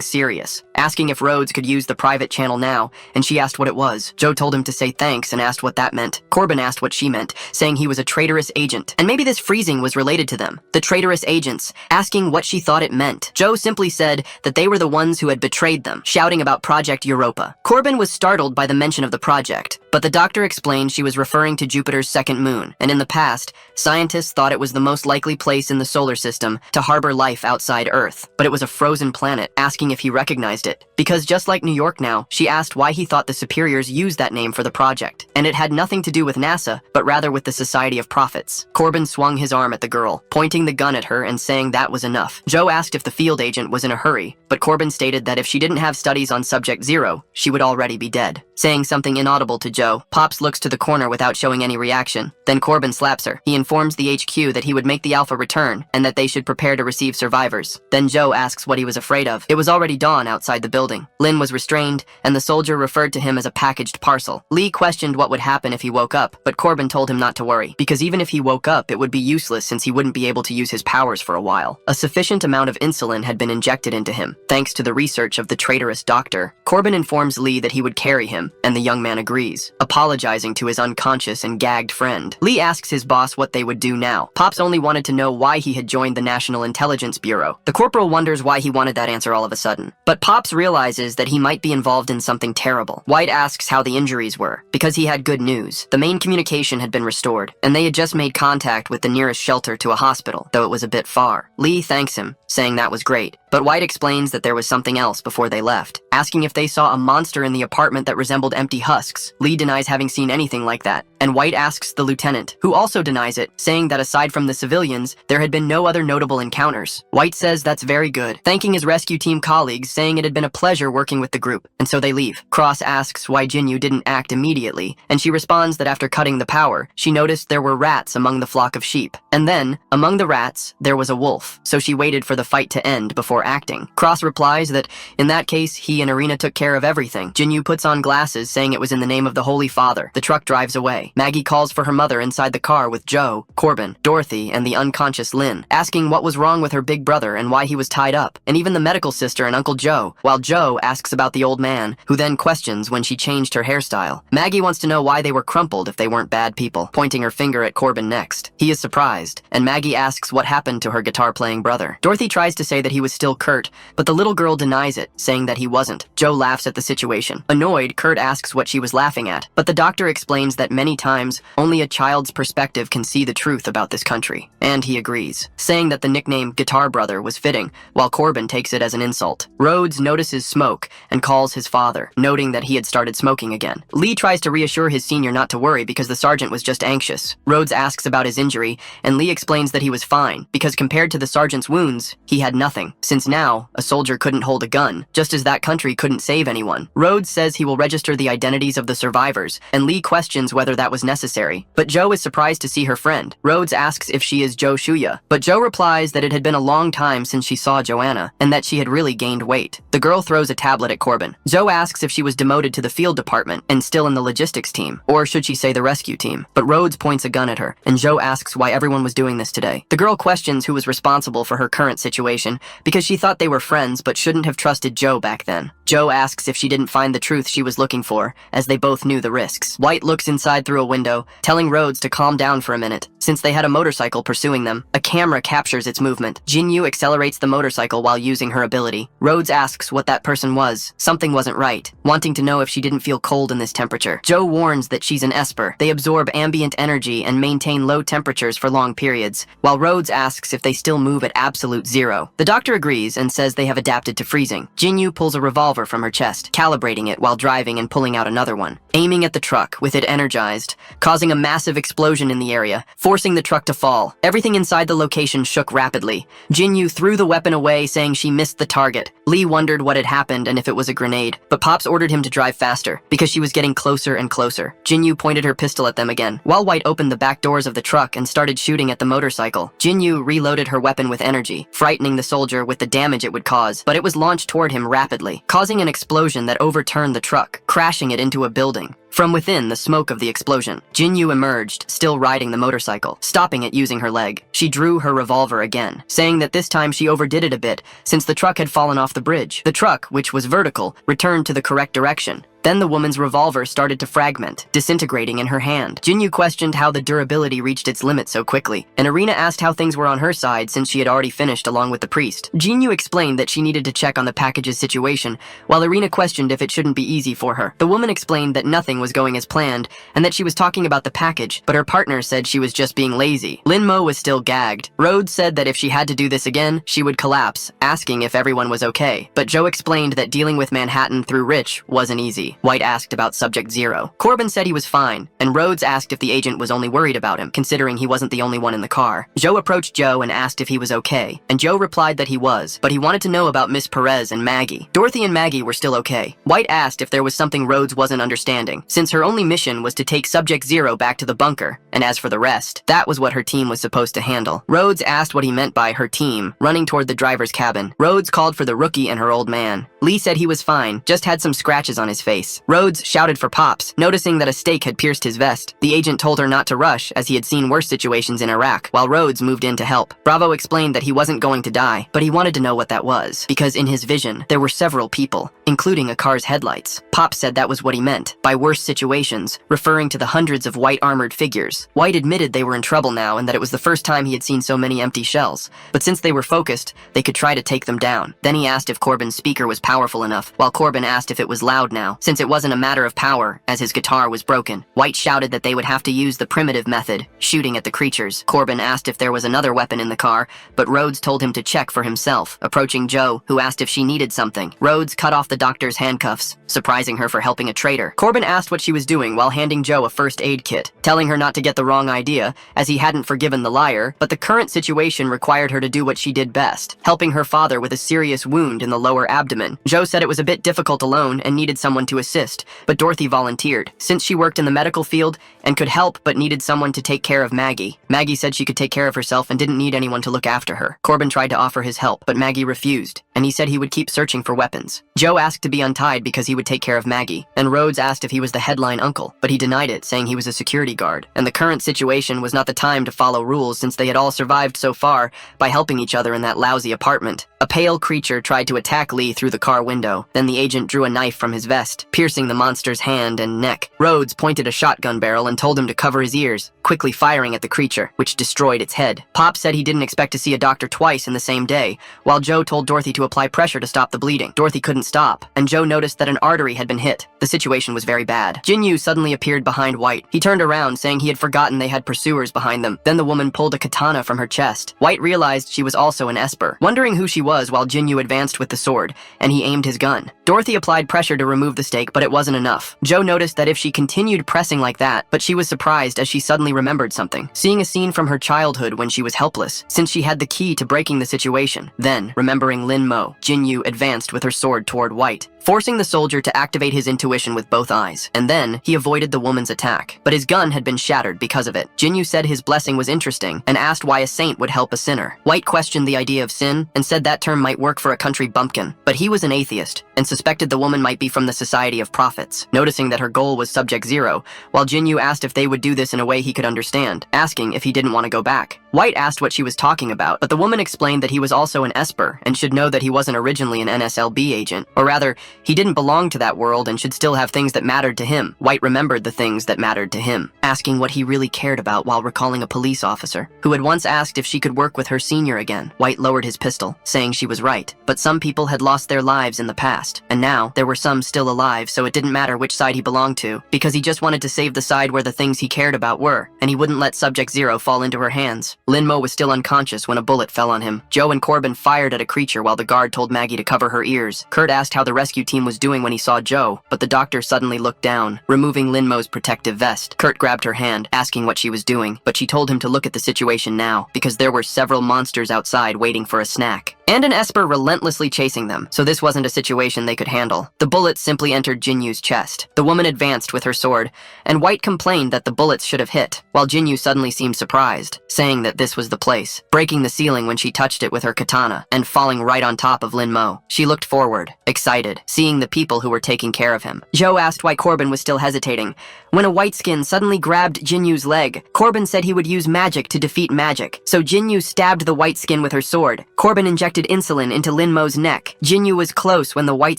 serious. Asking if Rhodes could use the private channel now, and she asked what it was. Joe told him to say thanks and asked what that meant. Corbin asked what she meant, saying he was a traitorous agent, and maybe this freezing was related to them. The traitorous agents, asking what she thought it meant. Joe simply said that they were the ones who had betrayed them, shouting about Project Europa. Corbin was startled by the mention of the project, but the doctor explained she was referring to Jupiter's second moon, and in the past, scientists thought it was the most likely place in the solar system to harbor life outside Earth, but it was a frozen planet, asking if he recognized it. Because just like New York now, she asked why he thought the superiors used that name for the project, and it had nothing to do with NASA, but rather with the Society of Prophets. Corbin swung his arm at the girl, pointing the gun at her and saying that was enough. Joe asked if the field agent was in a hurry, but Corbin stated that if she didn't have studies on Subject 0, she would already be dead. Saying something inaudible to Joe, Pops looks to the corner without showing any reaction. Then Corbin slaps her. He informs the HQ that he would make the Alpha return, and that they should prepare to receive survivors. Then Joe asks what he was afraid of. It was already dawn outside the building. Lin was restrained, and the soldier referred to him as a packaged parcel. Lee questioned what would happen if he woke up, but Corbin told him not to worry, because even if he woke up, it would be useless since he wouldn't be able to use his powers for a while. A sufficient amount of insulin had been injected into him, thanks to the research of the traitorous doctor. Corbin informs Lee that he would carry him, and the young man agrees, apologizing to his unconscious and gagged friend. Lee asks his boss what they would do now. Pops only wanted to know why he had joined the National Intelligence Bureau. The corporal wonders why he wanted that answer all of a sudden, but Pops realizes that he might be involved in something terrible. White asks how the injuries were, because he had good news. The main communication had been restored, and they had just made contact with the nearest shelter to a hospital, though it was a bit far. Lee thanks him, saying that was great, but White explains that there was something else before they left, asking if they saw a monster in the apartment that resembled empty husks. Lee denies having seen anything like that, and White asks the lieutenant, who also denies it, saying that aside from the civilians, there had been no other notable encounters. White says that's very good, thanking his rescue team colleagues, saying it had been a pleasure working with the group, and so they leave. Cross asks why Jinyu didn't act immediately, and she responds that after cutting the power, she noticed there were rats among the flock of sheep. And then, among the rats, there was a wolf, so she waited for the fight to end before acting. Cross replies that, in that case, he and Irina took care of everything. Jinyu puts on glasses, saying it was in the name of the Holy Father. The truck drives away. Maggie calls for her mother inside the car with Joe, Corbin, Dorothy, and the unconscious Lynn, asking what was wrong with her big brother and why he was tied up, and even the medical sister and Uncle Joe, while Joe asks about the old man, who then questions when she changed her hairstyle. Maggie wants to know why they were crumpled if they weren't bad people, pointing her finger at Corbin next. He is surprised, and Maggie asks what happened to her guitar-playing brother. Dorothy tries to say that he was still Kurt, but the little girl denies it, saying that he wasn't. Joe laughs at the situation. Annoyed, Kurt asks what she was laughing at, but the doctor explains that many times, only a child's perspective can see the truth about this country. And he agrees, saying that the nickname Guitar Brother was fitting, while Corbin takes it as an insult. Rhodes notices smoke and calls his father, noting that he had started smoking again. Lee tries to reassure his senior not to worry because the sergeant was just anxious. Rhodes asks about his injury, and Lee explains that he was fine, because compared to the sergeant's wounds, he had nothing, since now, a soldier couldn't hold a gun, just as that country couldn't save anyone. Rhodes says he will register the identities of the survivors, and Lee questions whether that was necessary. But Joe is surprised to see her friend. Rhodes asks if she is Jo Shuya, but Joe replies that it had been a long time since she saw Joanna, and that she had really gained weight. The girl throws a tablet at Corbin. Joe asks if she was demoted to the field department and still in the logistics team, or should she say the rescue team, but Rhodes points a gun at her, and Joe asks why everyone was doing this today. The girl questions who was responsible for her current situation, because she thought they were friends but shouldn't have trusted Joe back then. Joe asks if she didn't find the truth she was looking for, as they both knew the risks. White looks inside through a window, telling Rhodes to calm down for a minute. Since they had a motorcycle pursuing them, a camera captures its movement. Jinyu accelerates the motorcycle while using her ability. Rhodes asks what that person was. Something wasn't right, wanting to know if she didn't feel cold in this temperature. Joe warns that she's an Esper. They absorb ambient energy and maintain low temperatures for long periods, while Rhodes asks if they still move at absolute zero. The doctor agrees and says they have adapted to freezing. Jinyu pulls a revolver from her chest, calibrating it while driving and pulling out another one, aiming at the truck with it energized, causing a massive explosion in the area, forcing the truck to fall. Everything inside the location shook rapidly. Jinyu threw the weapon away, saying she missed the target. Lee wondered what had happened and if it was a grenade, but Pops ordered him to drive faster, because she was getting closer and closer. Jinyu pointed her pistol at them again, while White opened the back doors of the truck and started shooting at the motorcycle. Jinyu reloaded her weapon with energy, frightening the soldier with the damage it would cause, but it was launched toward him rapidly, causing an explosion that overturned the truck, crashing it into a building. From within the smoke of the explosion, Jinyu emerged, still riding the motorcycle, stopping it using her leg. She drew her revolver again, saying that this time she overdid it a bit, since the truck had fallen off the bridge. The truck, which was vertical, returned to the correct direction. Then the woman's revolver started to fragment, disintegrating in her hand. Jinyu questioned how the durability reached its limit so quickly, and Irina asked how things were on her side since she had already finished along with the priest. Jinyu explained that she needed to check on the package's situation, while Irina questioned if it shouldn't be easy for her. The woman explained that nothing was going as planned, and that she was talking about the package, but her partner said she was just being lazy. Lin Mo was still gagged. Rhodes said that if she had to do this again, she would collapse, asking if everyone was okay. But Joe explained that dealing with Manhattan through Rich wasn't easy. White asked about Subject Zero. Corbin said he was fine, and Rhodes asked if the agent was only worried about him, considering he wasn't the only one in the car. Joe approached Joe and asked if he was okay, and Joe replied that he was, but he wanted to know about Miss Perez and Maggie. Dorothy and Maggie were still okay. White asked if there was something Rhodes wasn't understanding, since her only mission was to take Subject Zero back to the bunker, and as for the rest, that was what her team was supposed to handle. Rhodes asked what he meant by her team, running toward the driver's cabin. Rhodes called for the rookie and her old man. Lee said he was fine, just had some scratches on his face. Rhodes shouted for Pops, noticing that a stake had pierced his vest. The agent told her not to rush, as he had seen worse situations in Iraq, while Rhodes moved in to help. Bravo explained that he wasn't going to die, but he wanted to know what that was, because in his vision, there were several people, including a car's headlights. Pops said that was what he meant by worse situations, referring to the hundreds of white armored figures. White admitted they were in trouble now and that it was the first time he had seen so many empty shells, but since they were focused, they could try to take them down. Then he asked if Corbin's speaker was powerful enough, while Corbin asked if it was loud now, since it wasn't a matter of power, as his guitar was broken. White shouted that they would have to use the primitive method, shooting at the creatures. Corbin asked if there was another weapon in the car, but Rhodes told him to check for himself, approaching Joe, who asked if she needed something. Rhodes cut off the the doctor's handcuffs, surprising her for helping a traitor. Corbin asked what she was doing while handing Jo a first aid kit, telling her not to get the wrong idea, as he hadn't forgiven the liar, but the current situation required her to do what she did best, helping her father with a serious wound in the lower abdomen. Jo said it was a bit difficult alone and needed someone to assist, but Dorothy volunteered, since she worked in the medical field and could help but needed someone to take care of Maggie. Maggie said she could take care of herself and didn't need anyone to look after her. Corbin tried to offer his help, but Maggie refused, and he said he would keep searching for weapons. Jo asked to be untied because he would take care of Maggie, and Rhodes asked if he was the headline uncle, but he denied it, saying he was a security guard, and the current situation was not the time to follow rules since they had all survived so far by helping each other in that lousy apartment. A pale creature tried to attack Lee through the car window, then the agent drew a knife from his vest, piercing the monster's hand and neck. Rhodes pointed a shotgun barrel and told him to cover his ears, quickly firing at the creature, which destroyed its head. Pop said he didn't expect to see a doctor twice in the same day, while Jo told Dorothy to apply pressure to stop the bleeding. Dorothy couldn't stop, and Jo noticed that an artery had been hit. The situation was very bad. Jinyu suddenly appeared behind White. He turned around, saying he had forgotten they had pursuers behind them. Then the woman pulled a katana from her chest. White realized she was also an Esper, wondering who she was while Jinyu advanced with the sword, and he aimed his gun. Dorothy applied pressure to remove the stake, but it wasn't enough. Jo noticed that if she continued pressing like that, but she was surprised as she suddenly remembered something, seeing a scene from her childhood when she was helpless, since she had the key to breaking the situation. Then, remembering Lin Mo, Jinyu advanced with her sword toward White, forcing the soldier to activate his intuition with both eyes. And then, he avoided the woman's attack, but his gun had been shattered because of it. Jinyu said his blessing was interesting, and asked why a saint would help a sinner. White questioned the idea of sin, and said that term might work for a country bumpkin, but he was an atheist, and suspected the woman might be from the Society of Prophets, noticing that her goal was Subject Zero, while Jinyu asked if they would do this in a way he could understand, asking if he didn't want to go back. White asked what she was talking about, but the woman explained that he was also an Esper, and should know that he wasn't originally an NSLB agent, or rather, he didn't belong to that world and should still have things that mattered to him. White remembered the things that mattered to him, asking what he really cared about while recalling a police officer, who had once asked if she could work with her senior again. White lowered his pistol, saying she was right, but some people had lost their lives in the past, and now there were some still alive, so it didn't matter which side he belonged to, because he just wanted to save the side where the things he cared about were, and he wouldn't let Subject Zero fall into her hands. Lin Mo was still unconscious when a bullet fell on him. Jo and Corbin fired at a creature while the guard told Maggie to cover her ears. Kurt asked how the rescue team was doing when he saw Jo, but the doctor suddenly looked down, removing Lin Mo's protective vest. Kurt grabbed her hand, asking what she was doing, but she told him to look at the situation now, because there were several monsters outside waiting for a snack, and an Esper relentlessly chasing them, so this wasn't a situation they could handle. The bullets simply entered Jinyu's chest. The woman advanced with her sword, and White complained that the bullets should have hit, while Jinyu suddenly seemed surprised, saying that this was the place, breaking the ceiling when she touched it with her katana, and falling right on top of Lin Mo. She looked forward, excited, seeing the people who were taking care of him. Jo asked why Corbin was still hesitating, when a white skin suddenly grabbed Jinyu's leg. Corbin said he would use magic to defeat magic, so Jinyu stabbed the white skin with her sword. Corbin injected insulin into Lin Mo's neck. Jinyu was close when the white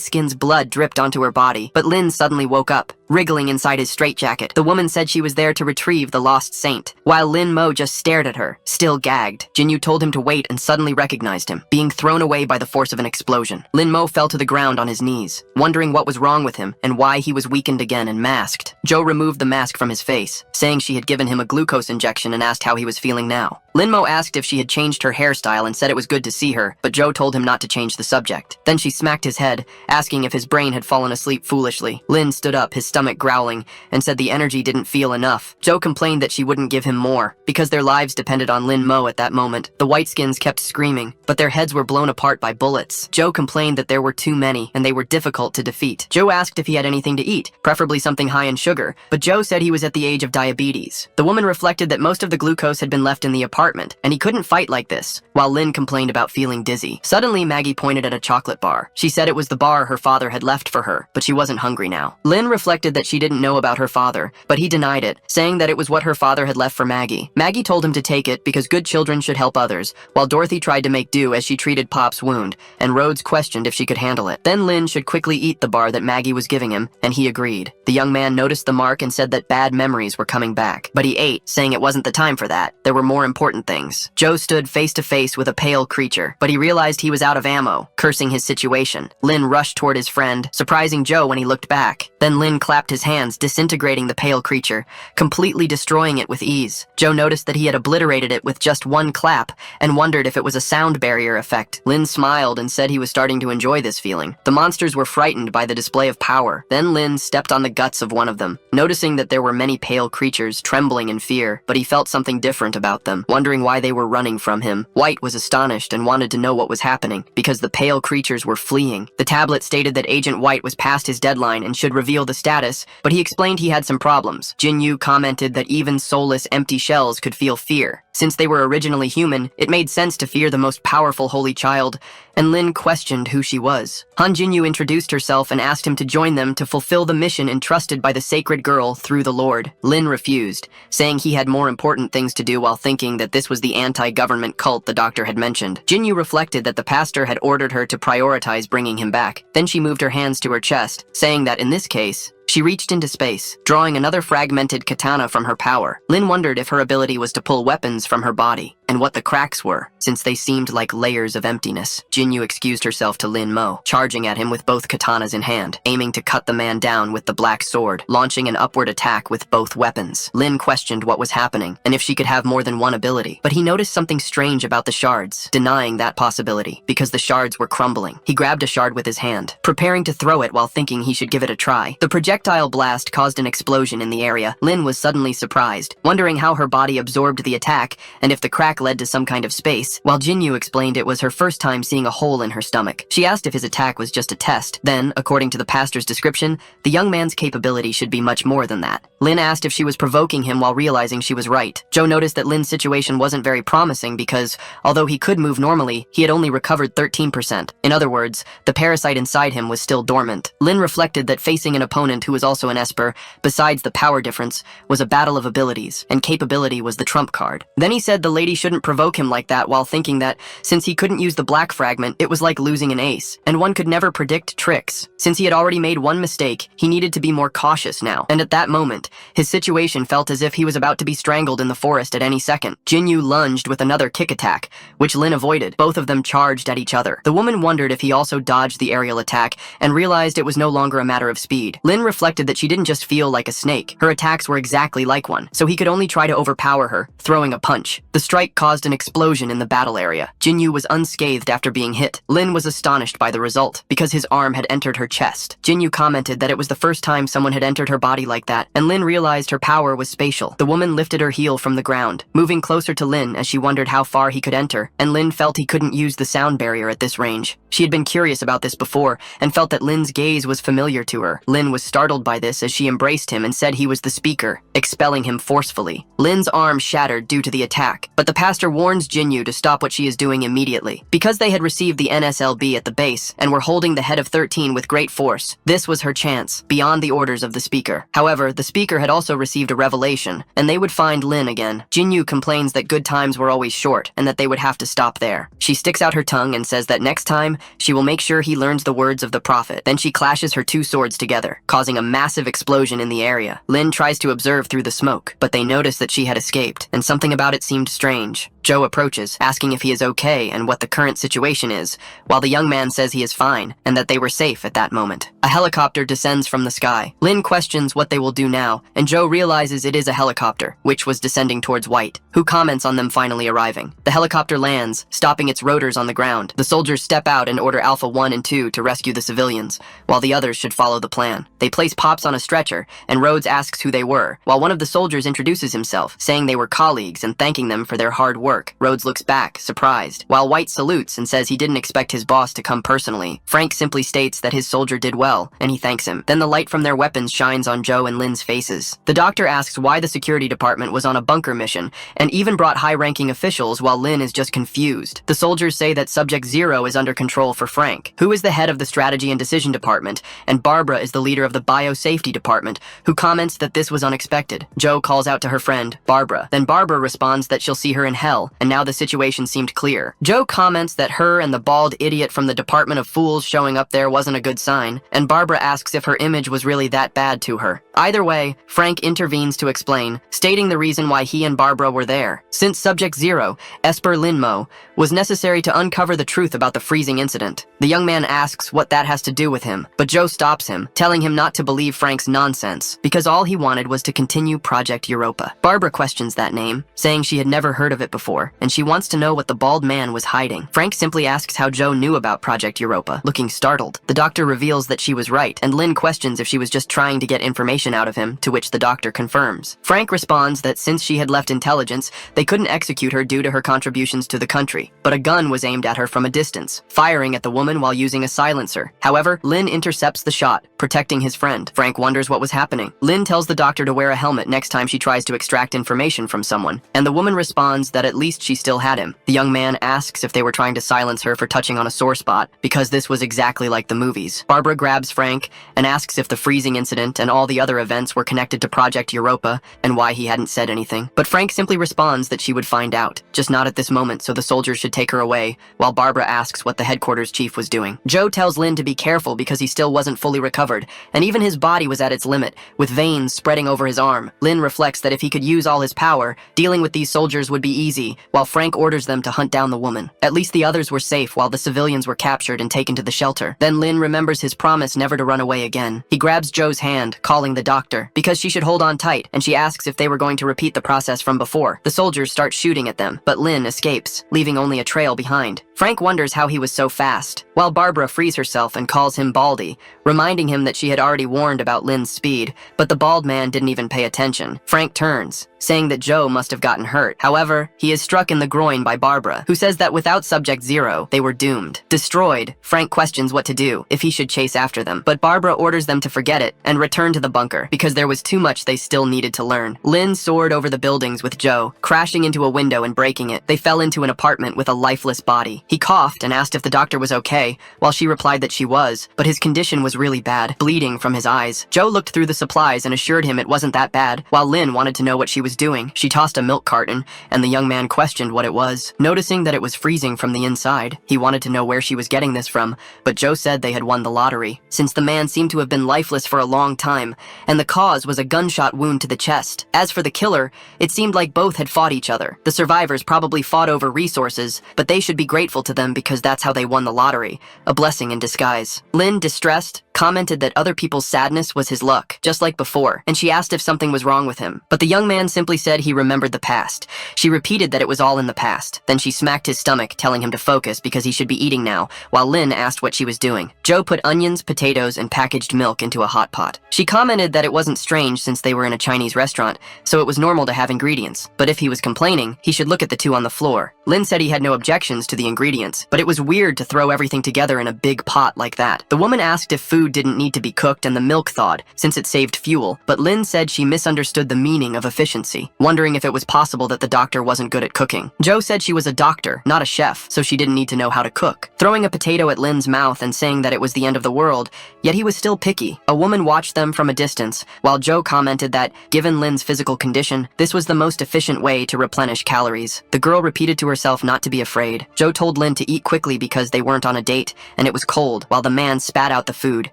skin's blood dripped onto her body, but Lin suddenly woke up, wriggling inside his straitjacket. The woman said she was there to retrieve the lost saint, while Lin Mo just stared at her, still gagged. Jinyu told him to wait and suddenly recognized him, being thrown away by the force of an explosion. Lin Mo fell to the ground on his knees, wondering what was wrong with him and why he was weakened again and masked. Jo removed the mask from his face, saying she had given him a glucose injection and asked how he was feeling now. Lin Mo asked if she had changed her hairstyle and said it was good to see her, but Jo told him not to change the subject. Then she smacked his head, asking if his brain had fallen asleep foolishly. Lin stood up, his stomach growling, and said the energy didn't feel enough. Jo complained that she wouldn't give him more, because their lives depended on Lin Mo at that moment. The Whiteskins kept screaming, but their heads were blown apart by bullets. Jo complained that there were too many, and they were difficult to defeat. Jo asked if he had anything to eat, preferably something high in sugar, but Jo said he was at the age of diabetes. The woman reflected that most of the glucose had been left in the apartment, and he couldn't fight like this, while Lin complained about feeling dizzy. Suddenly, Maggie pointed at a chocolate bar. She said it was the bar her father had left for her, but she wasn't hungry now. Lin reflected that she didn't know about her father, but he denied it, saying that it was what her father had left for Maggie. Maggie told him to take it because good children should help others, while Dorothy tried to make do as she treated Pop's wound, and Rhodes questioned if she could handle it. Then Lin should quickly eat the bar that Maggie was giving him, and he agreed. The young man noticed the mark and said that bad memories were coming back, but he ate, saying it wasn't the time for that. There were more important things. Jo stood face to face with a pale creature, but he realized he was out of ammo, cursing his situation. Lin rushed toward his friend, surprising Jo when he looked back. Then Lin clapped clapped his hands, disintegrating the pale creature, completely destroying it with ease. Joe noticed that he had obliterated it with just one clap and wondered if it was a sound barrier effect. Lin smiled and said he was starting to enjoy this feeling. The monsters were frightened by the display of power. Then Lin stepped on the guts of one of them, noticing that there were many pale creatures trembling in fear, but he felt something different about them, wondering why they were running from him. White was astonished and wanted to know what was happening, because the pale creatures were fleeing. The tablet stated that Agent White was past his deadline and should reveal the status, but he explained he had some problems. Jinyu commented that even soulless empty shells could feel fear. Since they were originally human, it made sense to fear the most powerful holy child, and Lin questioned who she was. Han Jinyu introduced herself and asked him to join them to fulfill the mission entrusted by the sacred girl through the Lord. Lin refused, saying he had more important things to do while thinking that this was the anti-government cult the doctor had mentioned. Jinyu reflected that the pastor had ordered her to prioritize bringing him back. Then she moved her hands to her chest, saying that in this case, she reached into space, drawing another fragmented katana from her power. Lin wondered if her ability was to pull weapons from her body, and what the cracks were, since they seemed like layers of emptiness. Jinyu excused herself to Lin Mo, charging at him with both katanas in hand, aiming to cut the man down with the black sword, launching an upward attack with both weapons. Lin questioned what was happening, and if she could have more than one ability, but he noticed something strange about the shards, denying that possibility, because the shards were crumbling. He grabbed a shard with his hand, preparing to throw it while thinking he should give it a try. The projectile blast caused an explosion in the area. Lin was suddenly surprised, wondering how her body absorbed the attack and if the crack led to some kind of space, while Jinyu explained it was her first time seeing a hole in her stomach. She asked if his attack was just a test. Then, according to the pastor's description, the young man's capability should be much more than that. Lin asked if she was provoking him while realizing she was right. Joe noticed that Lin's situation wasn't very promising because, although he could move normally, he had only recovered 13%. In other words, the parasite inside him was still dormant. Lin reflected that facing an opponent who was also an Esper, besides the power difference, was a battle of abilities, and capability was the trump card. Then he said the lady shouldn't provoke him like that while thinking that, since he couldn't use the black fragment, it was like losing an ace, and one could never predict tricks. Since he had already made one mistake, he needed to be more cautious now, and at that moment, his situation felt as if he was about to be strangled in the forest at any second. Jinyu lunged with another kick attack, which Lin avoided. Both of them charged at each other. The woman wondered if he also dodged the aerial attack, and realized it was no longer a matter of speed. Lin reflected that she didn't just feel like a snake. Her attacks were exactly like one, so he could only try to overpower her, throwing a punch. The strike caused an explosion in the battle area. Jinyu was unscathed after being hit. Lin was astonished by the result, because his arm had entered her chest. Jinyu commented that it was the first time someone had entered her body like that, and Lin realized her power was spatial. The woman lifted her heel from the ground, moving closer to Lin as she wondered how far he could enter, and Lin felt he couldn't use the sound barrier at this range. She had been curious about this before, and felt that Lin's gaze was familiar to her. Lin was startled by this as she embraced him and said he was the speaker, expelling him forcefully. Lin's arm shattered due to the attack, but the pastor warns Jinyu to stop what she is doing immediately. Because they had received the NSLB at the base and were holding the head of 13 with great force, this was her chance, beyond the orders of the speaker. However, the speaker had also received a revelation, and they would find Lin again. Jinyu complains that good times were always short, and that they would have to stop there. She sticks out her tongue and says that next time, she will make sure he learns the words of the prophet. Then she clashes her two swords together, causing a massive explosion in the area. Lin tries to observe through the smoke, but they notice that she had escaped, and something about it seemed strange. Joe approaches, asking if he is okay and what the current situation is, while the young man says he is fine, and that they were safe at that moment. A helicopter descends from the sky. Lin questions what they will do now, and Joe realizes it is a helicopter, which was descending towards White, who comments on them finally arriving. The helicopter lands, stopping its rotors on the ground. The soldiers step out and order Alpha 1 and 2 to rescue the civilians, while the others should follow the plan. They place Pops on a stretcher, and Rhodes asks who they were, while one of the soldiers introduces himself, saying they were colleagues and thanking them for their hard work. Rhodes looks back, surprised, while White salutes and says he didn't expect his boss to come personally. Frank simply states that his soldier did well, and he thanks him. Then the light from their weapons shines on Joe and Lin's faces. The doctor asks why the security department was on a bunker mission, and even brought high-ranking officials while Lin is just confused. The soldiers say that Subject Zero is under control for Frank, who is the head of the strategy and decision department, and Barbara is the leader of the biosafety department, who comments that this was unexpected. Joe calls out to her friend, Barbara. Then Barbara responds that she'll see her in hell, and now the situation seemed clear. Joe comments that her and the bald idiot from the Department of Fools showing up there wasn't a good sign, and Barbara asks if her image was really that bad to her. Either way, Frank intervenes to explain, stating the reason why he and Barbara were there. Since Subject Zero, Esper Linmo, was necessary to uncover the truth about the freezing incident. The young man asks what that has to do with him, but Joe stops him, telling him not to believe Frank's nonsense, because all he wanted was to continue Project Europa. Barbara questions that name, saying she had never heard of it before, and she wants to know what the bald man was hiding. Frank simply asks how Joe knew about Project Europa, looking startled. The doctor reveals that she was right, and Lynn questions if she was just trying to get information out of him, to which the doctor confirms. Frank responds that since she had left intelligence, they couldn't execute her due to her contributions to the country, but a gun was aimed at her from a distance, firing at the woman while using a silencer. However, Lynn intercepts the shot, protecting his friend. Frank wonders what was happening. Lynn tells the doctor to wear a helmet next time she tries to extract information from someone, and the woman responds that at least she still had him. The young man asks if they were trying to silence her for touching on a sore spot, because this was exactly like the movies. Barbara grabs Frank and asks if the freezing incident and all the other events were connected to Project Europa and why he hadn't said anything. But Frank simply responds that she would find out, just not at this moment, so the soldiers should take her away, while Barbara asks what the headquarters chief was doing. Joe tells Lynn to be careful because he still wasn't fully recovered, and even his body was at its limit, with veins spreading over his arm. Lynn reflects that if he could use all his power, dealing with these soldiers would be easy, while Frank orders them to hunt down the woman. At least the others were safe while the civilians were captured and taken to the shelter. Then Lynn remembers his promise never to run away again. He grabs Joe's hand, calling the doctor, because she should hold on tight, and she asks if they were going to repeat the process from before. The soldiers start shooting at them, but Lynn escapes, leaving only a trail behind. Frank wonders how he was so fast, while Barbara frees herself and calls him Baldy, reminding him that she had already warned about Lynn's speed, but the bald man didn't even pay attention. Frank turns, saying that Joe must have gotten hurt. However, he is struck in the groin by Barbara, who says that without Subject Zero, they were doomed. Destroyed, Frank questions what to do, if he should chase after them, but Barbara orders them to forget it and return to the bunker, because there was too much they still needed to learn. Lynn soared over the buildings with Joe, crashing into a window and breaking it. They fell into an apartment with a lifeless body. He coughed and asked if the doctor was okay, while she replied that she was, but his condition was really bad, bleeding from his eyes. Joe looked through the supplies and assured him it wasn't that bad, while Lynn wanted to know what she was doing. She tossed a milk carton, and the young man questioned what it was. Noticing that it was freezing from the inside, he wanted to know where she was getting this from, but Joe said they had won the lottery, since the man seemed to have been lifeless for a long time, and the cause was a gunshot wound to the chest. As for the killer, it seemed like both had fought each other. The survivors probably fought over resources, but they should be grateful to them because that's how they won the lottery, a blessing in disguise. Lynn, distressed, commented that other people's sadness was his luck, just like before, and she asked if something was wrong with him. But the young man simply said he remembered the past. She repeated that it was all in the past. Then she smacked his stomach, telling him to focus because he should be eating now, while Lynn asked what she was doing. Joe put onions, potatoes, and packaged milk into a hot pot. She commented that it wasn't strange since they were in a Chinese restaurant, so it was normal to have ingredients. But if he was complaining, he should look at the two on the floor. Lynn said he had no objections to the ingredients, but it was weird to throw everything together in a big pot like that. The woman asked if food didn't need to be cooked and the milk thawed, since it saved fuel, but Lynn said she misunderstood the meaning of efficiency, wondering if it was possible that the doctor wasn't good at cooking. Joe said she was a doctor, not a chef, so she didn't need to know how to cook, throwing a potato at Lynn's mouth and saying that it was the end of the world, yet he was still picky. A woman watched them from a distance, while Joe commented that, given Lynn's physical condition, this was the most efficient way to replenish calories. The girl repeated to herself not to be afraid. Joe told Lynn to eat quickly because they weren't on a date, and it was cold, while the man spat out the food,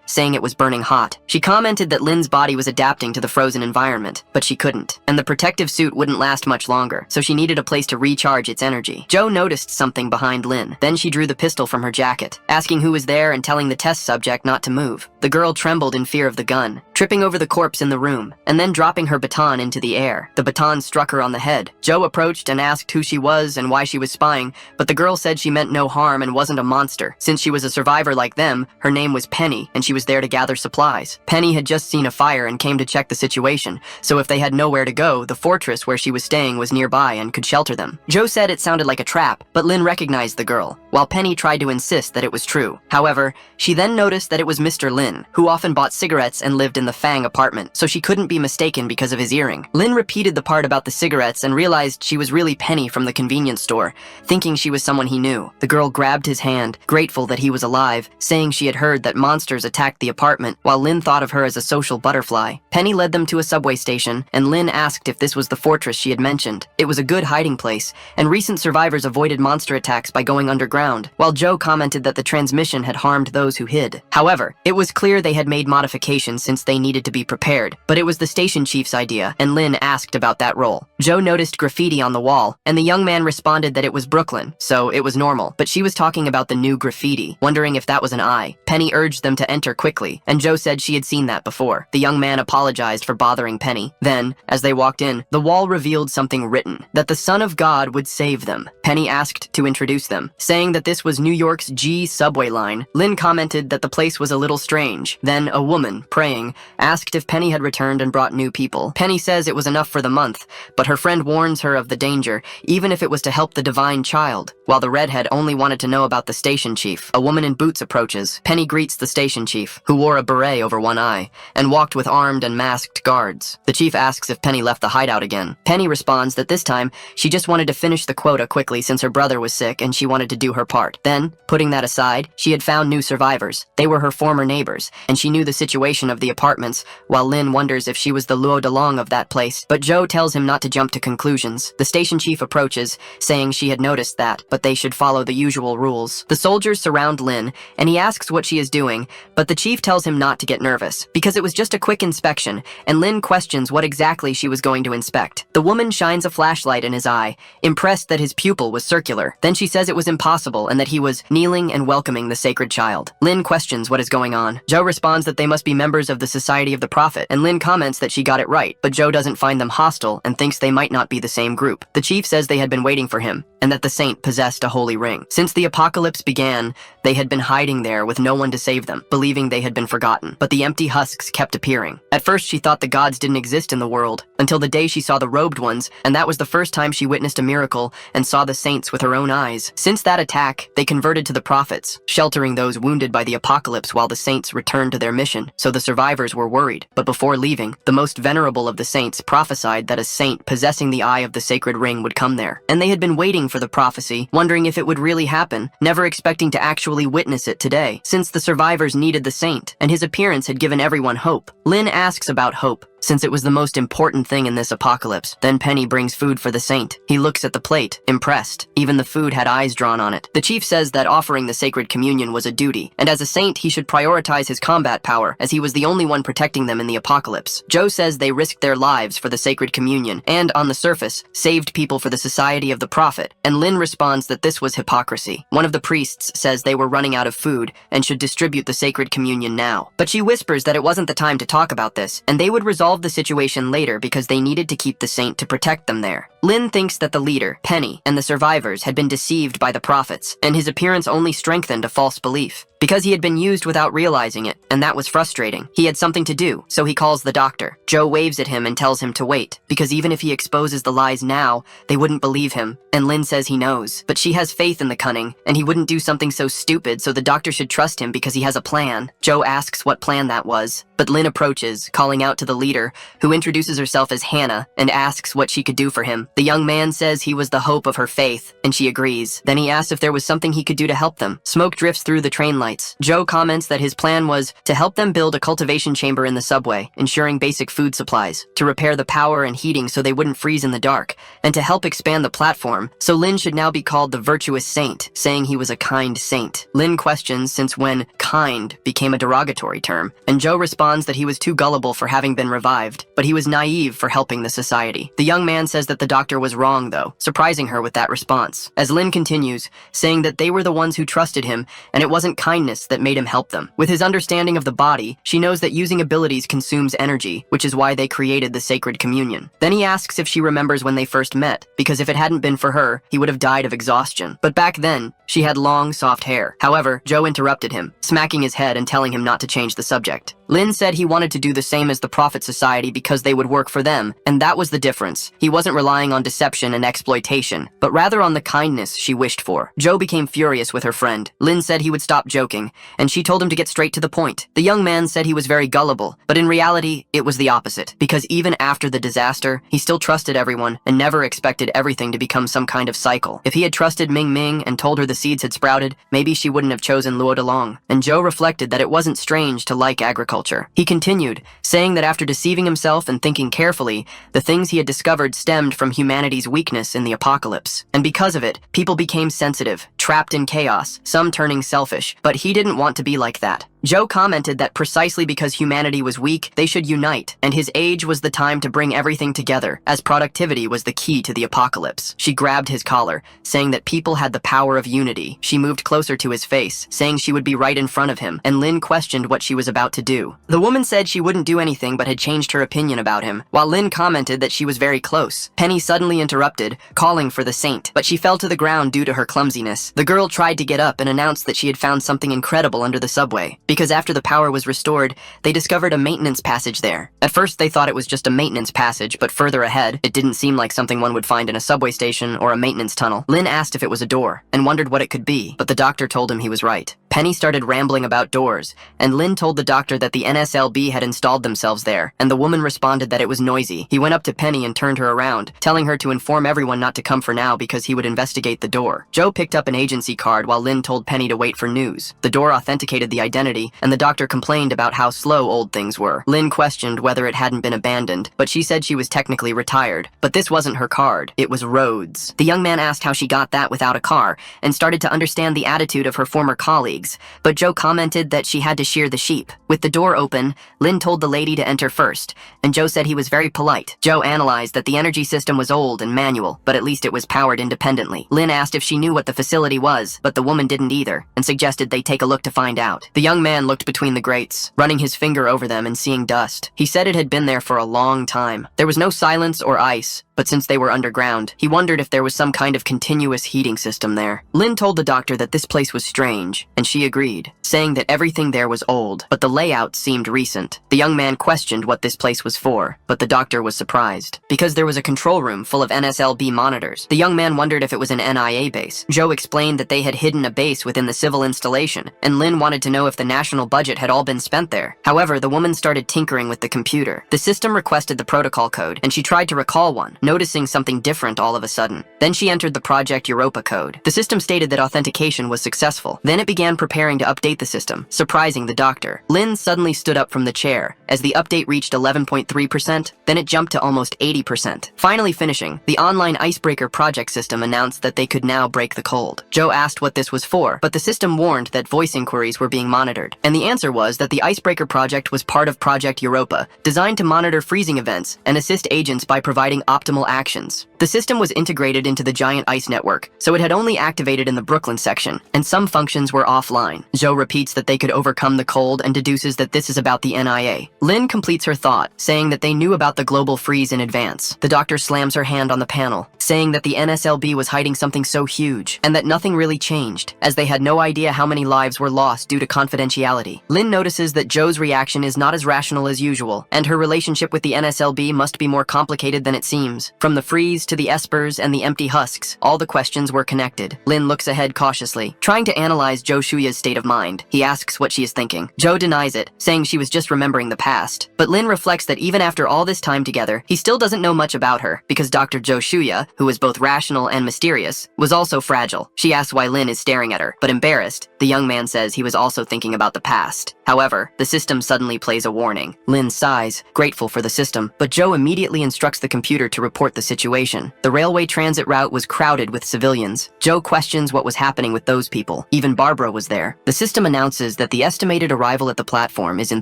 saying it was burning hot. She commented that Lynn's body was adapting to the frozen environment, but she couldn't, and the protective suit wouldn't last much longer, so she needed a place to recharge its energy. Joe noticed something behind Lynn. Then she drew the pistol from her jacket, asking who was there and telling the test subject not to move. The girl trembled in fear of the gun, tripping over the corpse in the room, and then dropping her baton into the air. The baton struck her on the head. Joe approached and asked who she was and why she was spying, but the girl said she meant no harm and wasn't a monster. Since she was a survivor like them, her name was Penny, and she was there to gather supplies. Penny had just seen a fire and came to check the situation, so if they had nowhere to go, the fortress where she was staying was nearby and could shelter them. Joe said it sounded like a trap, but Lynn recognized the girl, while Penny tried to insist that it was true. However, she then noticed that it was Mr. Lin, who often bought cigarettes and lived in the Fang apartment, so she couldn't be mistaken because of his earring. Lynn repeated the part about the cigarettes and realized she was really Penny from the convenience store, thinking she was someone he knew. The girl grabbed his hand, grateful that he was alive, saying she had heard that monsters attacked the apartment, while Lynn thought of her as a social butterfly. Penny led them to a subway station, and Lynn asked if this was the fortress she had mentioned. It was a good hiding place, and recent survivors avoided monster attacks by going underground ground, while Joe commented that the transmission had harmed those who hid. However, it was clear they had made modifications since they needed to be prepared, but it was the station chief's idea, and Lynn asked about that role. Joe noticed graffiti on the wall, and the young man responded that it was Brooklyn, so it was normal, but she was talking about the new graffiti, wondering if that was an eye. Penny urged them to enter quickly, and Joe said she had seen that before. The young man apologized for bothering Penny. Then, as they walked in, the wall revealed something written, that the Son of God would save them. Penny asked to introduce them, saying that this was New York's G subway line. Lynn commented that the place was a little strange. Then a woman, praying, asked if Penny had returned and brought new people. Penny says it was enough for the month, but her friend warns her of the danger, even if it was to help the divine child. While the redhead only wanted to know about the station chief, a woman in boots approaches. Penny greets the station chief, who wore a beret over one eye, and walked with armed and masked guards. The chief asks if Penny left the hideout again. Penny responds that this time, she just wanted to finish the quota quickly since her brother was sick and she wanted to do her part. Then, putting that aside, she had found new survivors. They were her former neighbors, and she knew the situation of the apartments, while Lynn wonders if she was the Luo Delong of that place. But Joe tells him not to jump to conclusions. The station chief approaches, saying she had noticed that, but they should follow the usual rules. The soldiers surround Lynn, and he asks what she is doing, but the chief tells him not to get nervous, because it was just a quick inspection, and Lynn questions what exactly she was going to inspect. The woman shines a flashlight in his eye, impressed that his pupil was circular. Then she says it was impossible and that he was kneeling and welcoming the sacred child. Lynn questions what is going on. Joe responds that they must be members of the Society of the Prophet, and Lynn comments that she got it right, but Joe doesn't find them hostile and thinks they might not be the same group. The chief says they had been waiting for him, and that the saint possessed a holy ring. Since the apocalypse began, they had been hiding there with no one to save them, believing they had been forgotten. But the empty husks kept appearing. At first she thought the gods didn't exist in the world, until the day she saw the robed ones, and that was the first time she witnessed a miracle and saw the saints with her own eyes. Since that attack, they converted to the prophets, sheltering those wounded by the apocalypse while the saints returned to their mission, so the survivors were worried. But before leaving, the most venerable of the saints prophesied that a saint possessing the eye of the sacred ring would come there. And they had been waiting for the prophecy, wondering if it would really happen, never expecting to actually witness it today, since the survivors needed the saint, and his appearance had given everyone hope. Lynn asks about hope, since it was the most important thing in this apocalypse. Then Penny brings food for the saint. He looks at the plate, impressed. Even the food had eyes drawn on it. The chief says that offering the sacred communion was a duty, and as a saint he should prioritize his combat power, as he was the only one protecting them in the apocalypse. Joe says they risked their lives for the sacred communion, and on the surface, saved people for the Society of the Prophet, and Lynn responds that this was hypocrisy. One of the priests says they were running out of food, and should distribute the sacred communion now. But she whispers that it wasn't the time to talk about this, and they would resolve the situation later because they needed to keep the saint to protect them there. Lynn thinks that the leader, Penny, and the survivors had been deceived by the prophets, and his appearance only strengthened a false belief. Because he had been used without realizing it, and that was frustrating. He had something to do, so he calls the doctor. Joe waves at him and tells him to wait, because even if he exposes the lies now, they wouldn't believe him, and Lynn says he knows. But she has faith in the cunning, and he wouldn't do something so stupid, so the doctor should trust him because he has a plan. Joe asks what plan that was, but Lynn approaches, calling out to the leader, who introduces herself as Hannah, and asks what she could do for him. The young man says he was the hope of her faith, and she agrees. Then he asks if there was something he could do to help them. Smoke drifts through the train lights. Joe comments that his plan was to help them build a cultivation chamber in the subway, ensuring basic food supplies, to repair the power and heating so they wouldn't freeze in the dark, and to help expand the platform, so Lynn should now be called the virtuous saint, saying he was a kind saint. Lynn questions since when kind became a derogatory term, and Joe responds that he was too gullible for having been revived, but he was naive for helping the society. The young man says that the doctor was wrong though, surprising her with that response, as Lynn continues, saying that they were the ones who trusted him, and it wasn't kindness that made him help them. With his understanding of the body, she knows that using abilities consumes energy, which is why they created the sacred communion. Then he asks if she remembers when they first met, because if it hadn't been for her, he would have died of exhaustion. But back then, she had long, soft hair. However, Joe interrupted him, smacking his head and telling him not to change the subject. Lynn said he wanted to do the same as the Prophet Society because they would work for them, and that was the difference. He wasn't relying on deception and exploitation, but rather on the kindness she wished for. Joe became furious with her friend. Lynn said he would stop joking, and she told him to get straight to the point. The young man said he was very gullible, but in reality, it was the opposite, because even after the disaster, he still trusted everyone and never expected everything to become some kind of cycle. If he had trusted Ming Ming and told her the seeds had sprouted, maybe she wouldn't have chosen Luo Delong. And Joe reflected that it wasn't strange to like agriculture. agriculture. He continued, saying that after deceiving himself and thinking carefully, the things he had discovered stemmed from humanity's weakness in the apocalypse. And because of it, people became sensitive, trapped in chaos, some turning selfish, but he didn't want to be like that. Joe commented that precisely because humanity was weak, they should unite, and his age was the time to bring everything together, as productivity was the key to the apocalypse. She grabbed his collar, saying that people had the power of unity. She moved closer to his face, saying she would be right in front of him, and Lynn questioned what she was about to do. The woman said she wouldn't do anything but had changed her opinion about him, while Lynn commented that she was very close. Penny suddenly interrupted, calling for the saint, but she fell to the ground due to her clumsiness. The girl tried to get up and announced that she had found something incredible under the subway, because after the power was restored, they discovered a maintenance passage there. At first, they thought it was just a maintenance passage, but further ahead, it didn't seem like something one would find in a subway station or a maintenance tunnel. Lynn asked if it was a door, and wondered what it could be, but the doctor told him he was right. Penny started rambling about doors, and Lynn told the doctor that the NSLB had installed themselves there, and the woman responded that it was noisy. He went up to Penny and turned her around, telling her to inform everyone not to come for now because he would investigate the door. Joe picked up an agency card while Lynn told Penny to wait for news. The door authenticated the identity, and the doctor complained about how slow old things were. Lynn questioned whether it hadn't been abandoned, but she said she was technically retired. But this wasn't her card, it was roads. The young man asked how she got that without a car, and started to understand the attitude of her former colleagues, but Joe commented that she had to shear the sheep. With the door open, Lynn told the lady to enter first, and Joe said he was very polite. Joe analyzed that the energy system was old and manual, but at least it was powered independently. Lynn asked if she knew what the facility was, but the woman didn't either, and suggested they take a look to find out. The young man looked between the grates, running his finger over them and seeing dust. He said it had been there for a long time. There was no silence or ice, but since they were underground, he wondered if there was some kind of continuous heating system there. Lynn told the doctor that this place was strange, and she agreed, saying that everything there was old, but the layout seemed recent. The young man questioned what this place was for, but the doctor was surprised, because there was a control room full of NSLB monitors. The young man wondered if it was an NIA base. Joe explained that they had hidden a base within the civil installation, and Lynn wanted to know if the national budget had all been spent there. However, the woman started tinkering with the computer. The system requested the protocol code, and she tried to recall one, noticing something different all of a sudden. Then she entered the Project Europa code. The system stated that authentication was successful. Then it began preparing to update the system, surprising the doctor. Lynn suddenly stood up from the chair. As the update reached 11.3%, then it jumped to almost 80%. Finally finishing, the online icebreaker project system announced that they could now break the cold. Joe asked what this was for, but the system warned that voice inquiries were being monitored. And the answer was that the icebreaker project was part of Project Europa, designed to monitor freezing events and assist agents by providing optimal actions. The system was integrated into the giant ice network, so it had only activated in the Brooklyn section, and some functions were offline. Joe repeats that they could overcome the cold and deduces that this is about the NIA. Lynn completes her thought, saying that they knew about the global freeze in advance. The doctor slams her hand on the panel, saying that the NSLB was hiding something so huge, and that nothing really changed, as they had no idea how many lives were lost due to confidentiality. Lynn notices that Joe's reaction is not as rational as usual, and her relationship with the NSLB must be more complicated than it seems. From the freeze to the espers and the empty husks, all the questions were connected. Lynn looks ahead cautiously, trying to analyze Joe Shuya's state of mind. He asks what she is thinking. Joe denies it, saying she was just remembering the past. But Lynn reflects that even after all this time together, he still doesn't know much about her, because Dr. Joe Shuya, who was both rational and mysterious, was also fragile. She asks why Lynn is staring at her, but embarrassed, the young man says he was also thinking about the past. However, the system suddenly plays a warning. Lynn sighs, grateful for the system, but Joe immediately instructs the computer to report the situation. The railway transit route was crowded with civilians. Joe questions what was happening with those people. Even Barbara was there. The system announces that the estimated arrival at the platform is in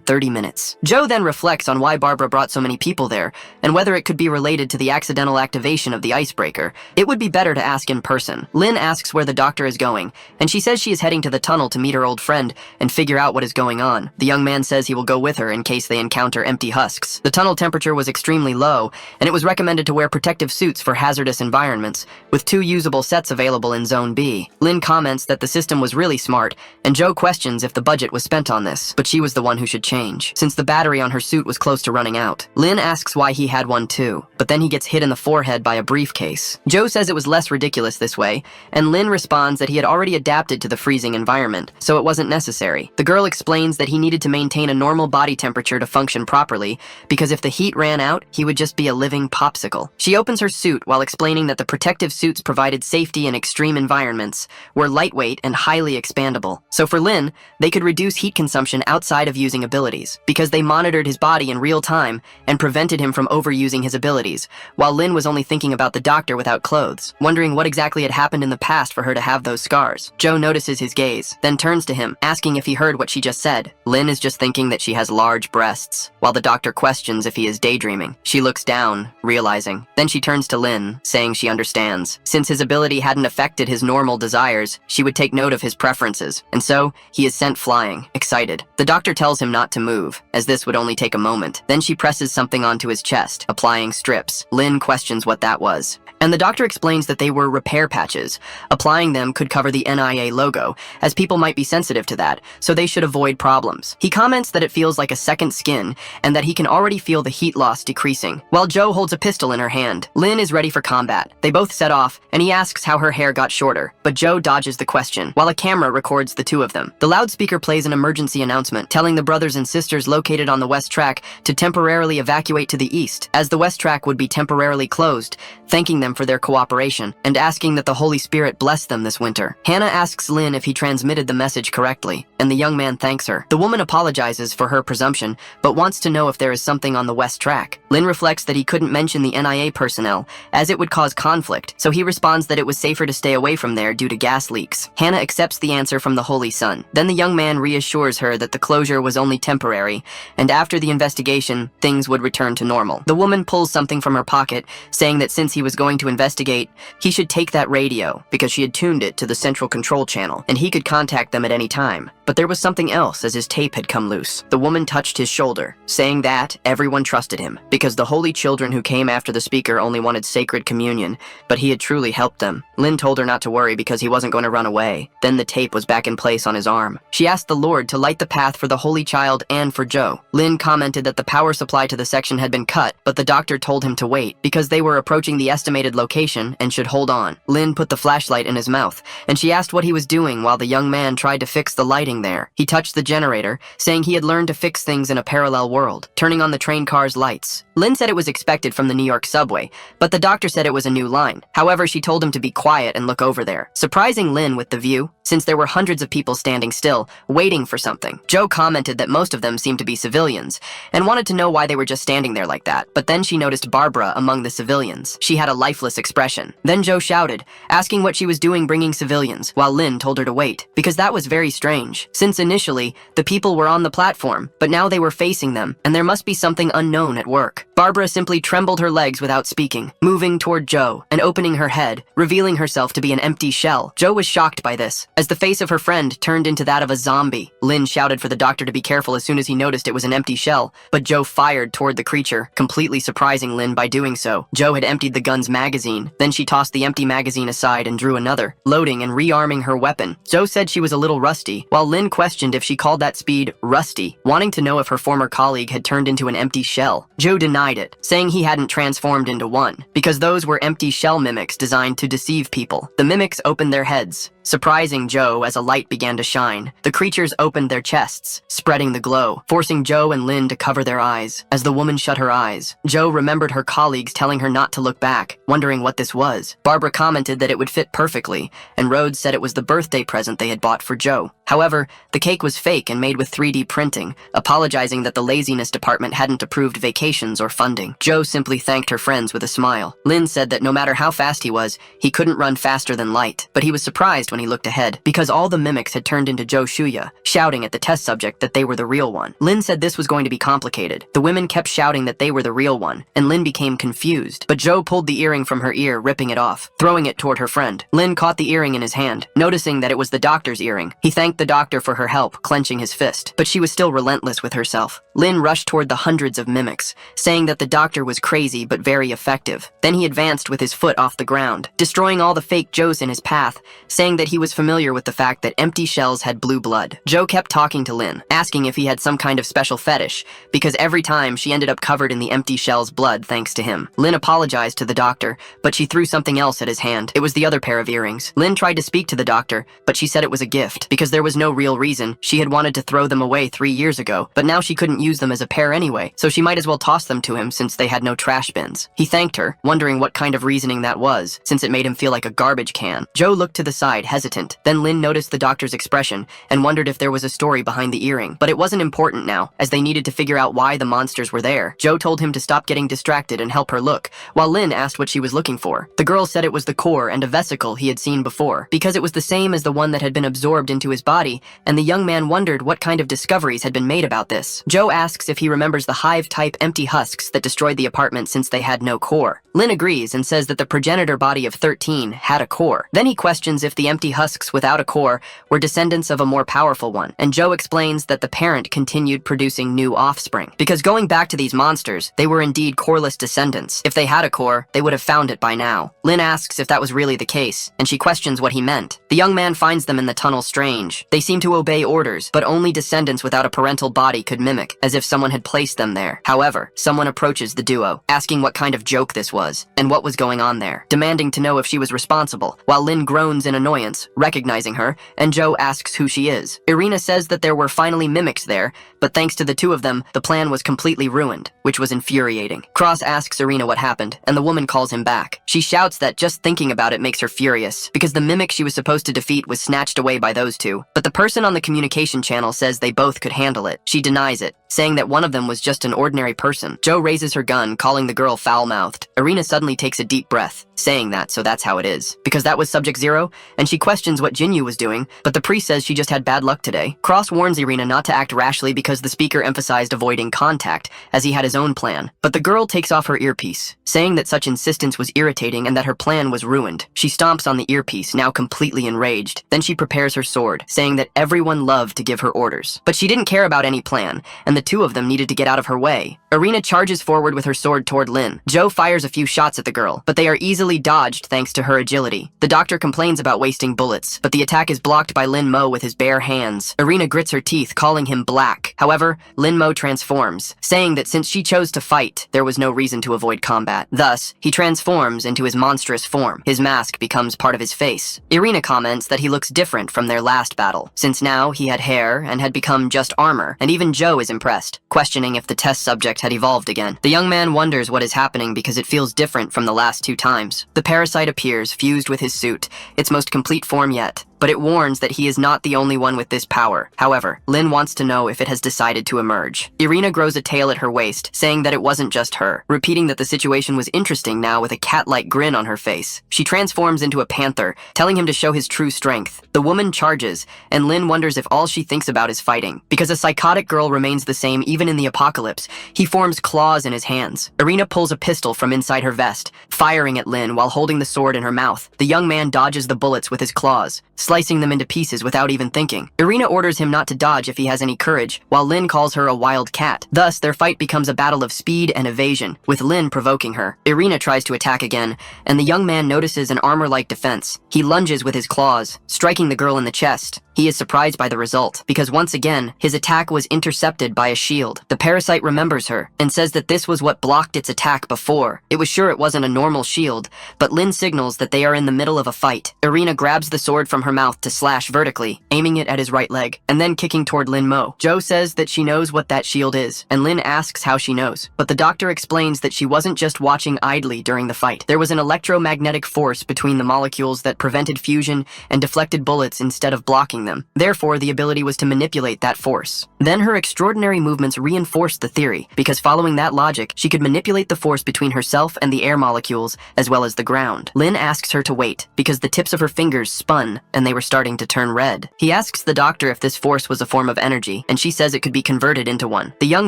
30 minutes. Joe then reflects on why Barbara brought so many people there, and whether it could be related to the accidental activation of the icebreaker. It would be better to ask in person. Lynn asks where the doctor is going, and she says she is heading to the tunnel to meet her old friend and figure out what is going on. The young man says he will go with her in case they encounter empty husks. The tunnel temperature was extremely low, and it was recommended to wear protective suits for hazardous environments, with 2 usable sets available in Zone B. Lynn comments that the system was really smart, and Joe questions if the budget was spent on this, but she was the one who should change, since the battery on her suit was close to running out. Lynn asks why he had one too, but then he gets hit in the forehead by a briefcase. Joe says it was less ridiculous this way, and Lynn responds that he had already adapted to the freezing environment, so it wasn't necessary. The girl explains that that he needed to maintain a normal body temperature to function properly, because if the heat ran out, he would just be a living popsicle. She opens her suit while explaining that the protective suits provided safety in extreme environments, were lightweight and highly expandable. So for Lin, they could reduce heat consumption outside of using abilities, because they monitored his body in real time and prevented him from overusing his abilities, while Lin was only thinking about the doctor without clothes, wondering what exactly had happened in the past for her to have those scars. Joe notices his gaze, then turns to him, asking if he heard what she just said. Lin is just thinking that she has large breasts, while the doctor questions if he is daydreaming. She looks down, realizing. Then she turns to Lin, saying she understands. Since his ability hadn't affected his normal desires, she would take note of his preferences, and so he is sent flying, excited. The doctor tells him not to move, as this would only take a moment. Then she presses something onto his chest, applying strips. Lin questions what that was, and the doctor explains that they were repair patches. Applying them could cover the NIA logo, as people might be sensitive to that, so they should avoid problems. He comments that it feels like a second skin, and that he can already feel the heat loss decreasing. While Joe holds a pistol in her hand, Lin is ready for combat. They both set off, and he asks how her hair got shorter, but Joe dodges the question, while a camera records the two of them. The loudspeaker plays an emergency announcement, telling the brothers and sisters located on the west track to temporarily evacuate to the east, as the west track would be temporarily closed, thanking them for their cooperation, and asking that the Holy Spirit bless them this winter. Hannah asks Lin if he transmitted the message correctly, and the young man thanks her. The woman apologizes for her presumption, but wants to know if there is something on the west track. Lin reflects that he couldn't mention the NIA personnel, as it would cause conflict, so he responds that it was safer to stay away from there due to gas leaks. Hannah accepts the answer from the Holy Son. Then the young man reassures her that the closure was only temporary, and after the investigation, things would return to normal. The woman pulls something from her pocket, saying that since he was going to investigate, he should take that radio, because she had tuned it to the central control channel, and he could contact them at any time. But there was something else, as his tape had come loose. The woman touched his shoulder, saying that everyone trusted him, because the holy children who came after the speaker only wanted sacred communion, but he had truly helped them. Lin told her not to worry because he wasn't going to run away. Then the tape was back in place on his arm. She asked the Lord to light the path for the holy child and for Joe. Lin commented that the power supply to the section had been cut, but the doctor told him to wait, because they were approaching the estimated location and should hold on. Lin put the flashlight in his mouth, and she asked what he was doing while the young man tried to fix the lighting there. He touched the generator, saying he had learned to fix things in a parallel world, turning on the train car's lights. Lin said it was expected from the New York subway, but the doctor said it was a new line. However, she told him to be quiet and look over there, surprising Lin with the view, since there were hundreds of people standing still, waiting for something. Joe commented that most of them seemed to be civilians, and wanted to know why they were just standing there like that, but then she noticed Barbara among the civilians. She had a lifeless expression. Then Joe shouted, asking what she was doing bringing civilians, while Lin told her to wait, because that was very strange, since initially, the people were on the platform, but now they were facing them, and there must be something unknown at work. Barbara simply trembled her legs without speaking, moving toward Joe, and opening her head, revealing herself to be an empty shell. Joe was shocked by this, as the face of her friend turned into that of a zombie. Lin shouted for the doctor to be careful as soon as he noticed it was an empty shell, but Joe fired toward the creature, completely surprising Lin by doing so. Joe had emptied the gun's magazine, then she tossed the empty magazine aside and drew another, loading and rearming her weapon. Joe said she was a little rusty, while Lin questioned if she called that speed rusty, wanting to know if her former colleague had turned into an empty shell. Joe denied it, saying he hadn't transformed into one, because those were empty shell mimics designed to deceive people. The mimics opened their heads, surprising Joe as a light began to shine. The creatures opened their chests, spreading the glow, forcing Joe and Lin to cover their eyes. As the woman shut her eyes, Joe remembered her colleagues telling her not to look back, wondering what this was. Barbara commented that it would fit perfectly, and Rhodes said it was the birthday present they had bought for Joe. However, the cake was fake and made with 3D printing, apologizing that the laziness department hadn't approved vacations or funding. Joe simply thanked her friends with a smile. Lin said that no matter how fast he was, he couldn't run faster than light, but he was surprised when he looked ahead, because all the mimics had turned into Joe Shuya, shouting at the test subject that they were the real one. Lin said this was going to be complicated. The women kept shouting that they were the real one, and Lin became confused, but Joe pulled the earring from her ear, ripping it off, throwing it toward her friend. Lin caught the earring in his hand, noticing that it was the doctor's earring. He thanked the doctor for her help, clenching his fist, but she was still relentless with herself. Lin rushed toward the hundreds of mimics, saying that the doctor was crazy but very effective. Then he advanced with his foot off the ground, destroying all the fake Joes in his path, saying that he was familiar with the fact that empty shells had blue blood. Joe kept talking to Lin, asking if he had some kind of special fetish, because every time she ended up covered in the empty shell's blood thanks to him. Lin apologized to the doctor, but she threw something else at his hand. It was the other pair of earrings. Lin tried to speak to the doctor, but she said it was a gift, because there was no real reason. She had wanted to throw them away 3 years ago, but now she couldn't use them as a pair anyway, so she might as well toss them to him since they had no trash bins. He thanked her, wondering what kind of reasoning that was, since it made him feel like a garbage can. Joe looked to the side, hesitant. Then Lin noticed the doctor's expression and wondered if there was a story behind the earring. But it wasn't important now, as they needed to figure out why the monsters were there. Joe told him to stop getting distracted and help her look, while Lin asked what she was looking for. The girl said it was the core and a vesicle he had seen before, because it was the same as the one that had been absorbed into his body, and the young man wondered what kind of discoveries had been made about this. Joe asks if he remembers the hive-type empty husks that destroyed the apartment since they had no core. Lin agrees and says that the progenitor body of 13 had a core. Then he questions if the empty husks without a core were descendants of a more powerful one, and Joe explains that the parent continued producing new offspring. Because going back to these monsters, they were indeed coreless descendants. If they had a core, they would have found it by now. Lin asks if that was really the case, and she questions what he meant. The young man finds them in the tunnel strange. They seem to obey orders, but only descendants without a parental body could mimic, as if someone had placed them there. However, someone approaches the duo, asking what kind of joke this was, and what was going on there, demanding to know if she was responsible, while Lin groans in annoyance, recognizing her, and Joe asks who she is. Irina says that there were finally mimics there, but thanks to the two of them, the plan was completely ruined, which was infuriating. Cross asks Irina what happened, and the woman calls him back. She shouts that just thinking about it makes her furious, because the mimic she was supposed to defeat was snatched away by those two. But the person on the communication channel says they both could handle it. She denies it, saying that one of them was just an ordinary person. Joe raises her gun, calling the girl foul-mouthed. Irina suddenly takes a deep breath, saying that, so that's how it is. Because that was Subject Zero, and she questions what Jinyu was doing, but the priest says she just had bad luck today. Cross warns Irina not to act rashly because the speaker emphasized avoiding contact, as he had his own plan. But the girl takes off her earpiece, saying that such insistence was irritating and that her plan was ruined. She stomps on the earpiece, now completely enraged. Then she prepares her sword, saying that everyone loved to give her orders. But she didn't care about any plan, and the two of them needed to get out of her way. Irina charges forward with her sword toward Lin. Joe fires a few shots at the girl, but they are easily dodged thanks to her agility. The doctor complains about wasting bullets, but the attack is blocked by Lin Mo with his bare hands. Irina grits her teeth, calling him black. However, Lin Mo transforms, saying that since she chose to fight, there was no reason to avoid combat. Thus, he transforms into his monstrous form. His mask becomes part of his face. Irina comments that he looks different from their last battle, since now he had hair and had become just armor, and even Joe is impressed, questioning if the test subject had evolved again. The young man wonders what is happening because it feels different from the last 2 times. The parasite appears, fused with his suit, its most complete form yet, but it warns that he is not the only one with this power. However, Lin wants to know if it has decided to emerge. Irina grows a tail at her waist, saying that it wasn't just her, repeating that the situation was interesting now with a cat-like grin on her face. She transforms into a panther, telling him to show his true strength. The woman charges, and Lin wonders if all she thinks about is fighting. Because a psychotic girl remains the same even in the apocalypse, he forms claws in his hands. Irina pulls a pistol from inside her vest, firing at Lin while holding the sword in her mouth. The young man dodges the bullets with his claws, slicing them into pieces without even thinking. Irina orders him not to dodge if he has any courage, while Lin calls her a wild cat. Thus, their fight becomes a battle of speed and evasion, with Lin provoking her. Irina tries to attack again, and the young man notices an armor-like defense. He lunges with his claws, striking the girl in the chest. He is surprised by the result, because once again, his attack was intercepted by a shield. The parasite remembers her, and says that this was what blocked its attack before. It was sure it wasn't a normal shield, but Lin signals that they are in the middle of a fight. Irina grabs the sword from her mouth to slash vertically, aiming it at his right leg, and then kicking toward Lin Mo. Joe says that she knows what that shield is, and Lin asks how she knows. But the doctor explains that she wasn't just watching idly during the fight. There was an electromagnetic force between the molecules that prevented fusion and deflected bullets instead of blocking them. Therefore, the ability was to manipulate that force. Then her extraordinary movements reinforced the theory, because following that logic, she could manipulate the force between herself and the air molecules, as well as the ground. Lin asks her to wait, because the tips of her fingers spun, and they were starting to turn red. He asks the doctor if this force was a form of energy, and she says it could be converted into one. The young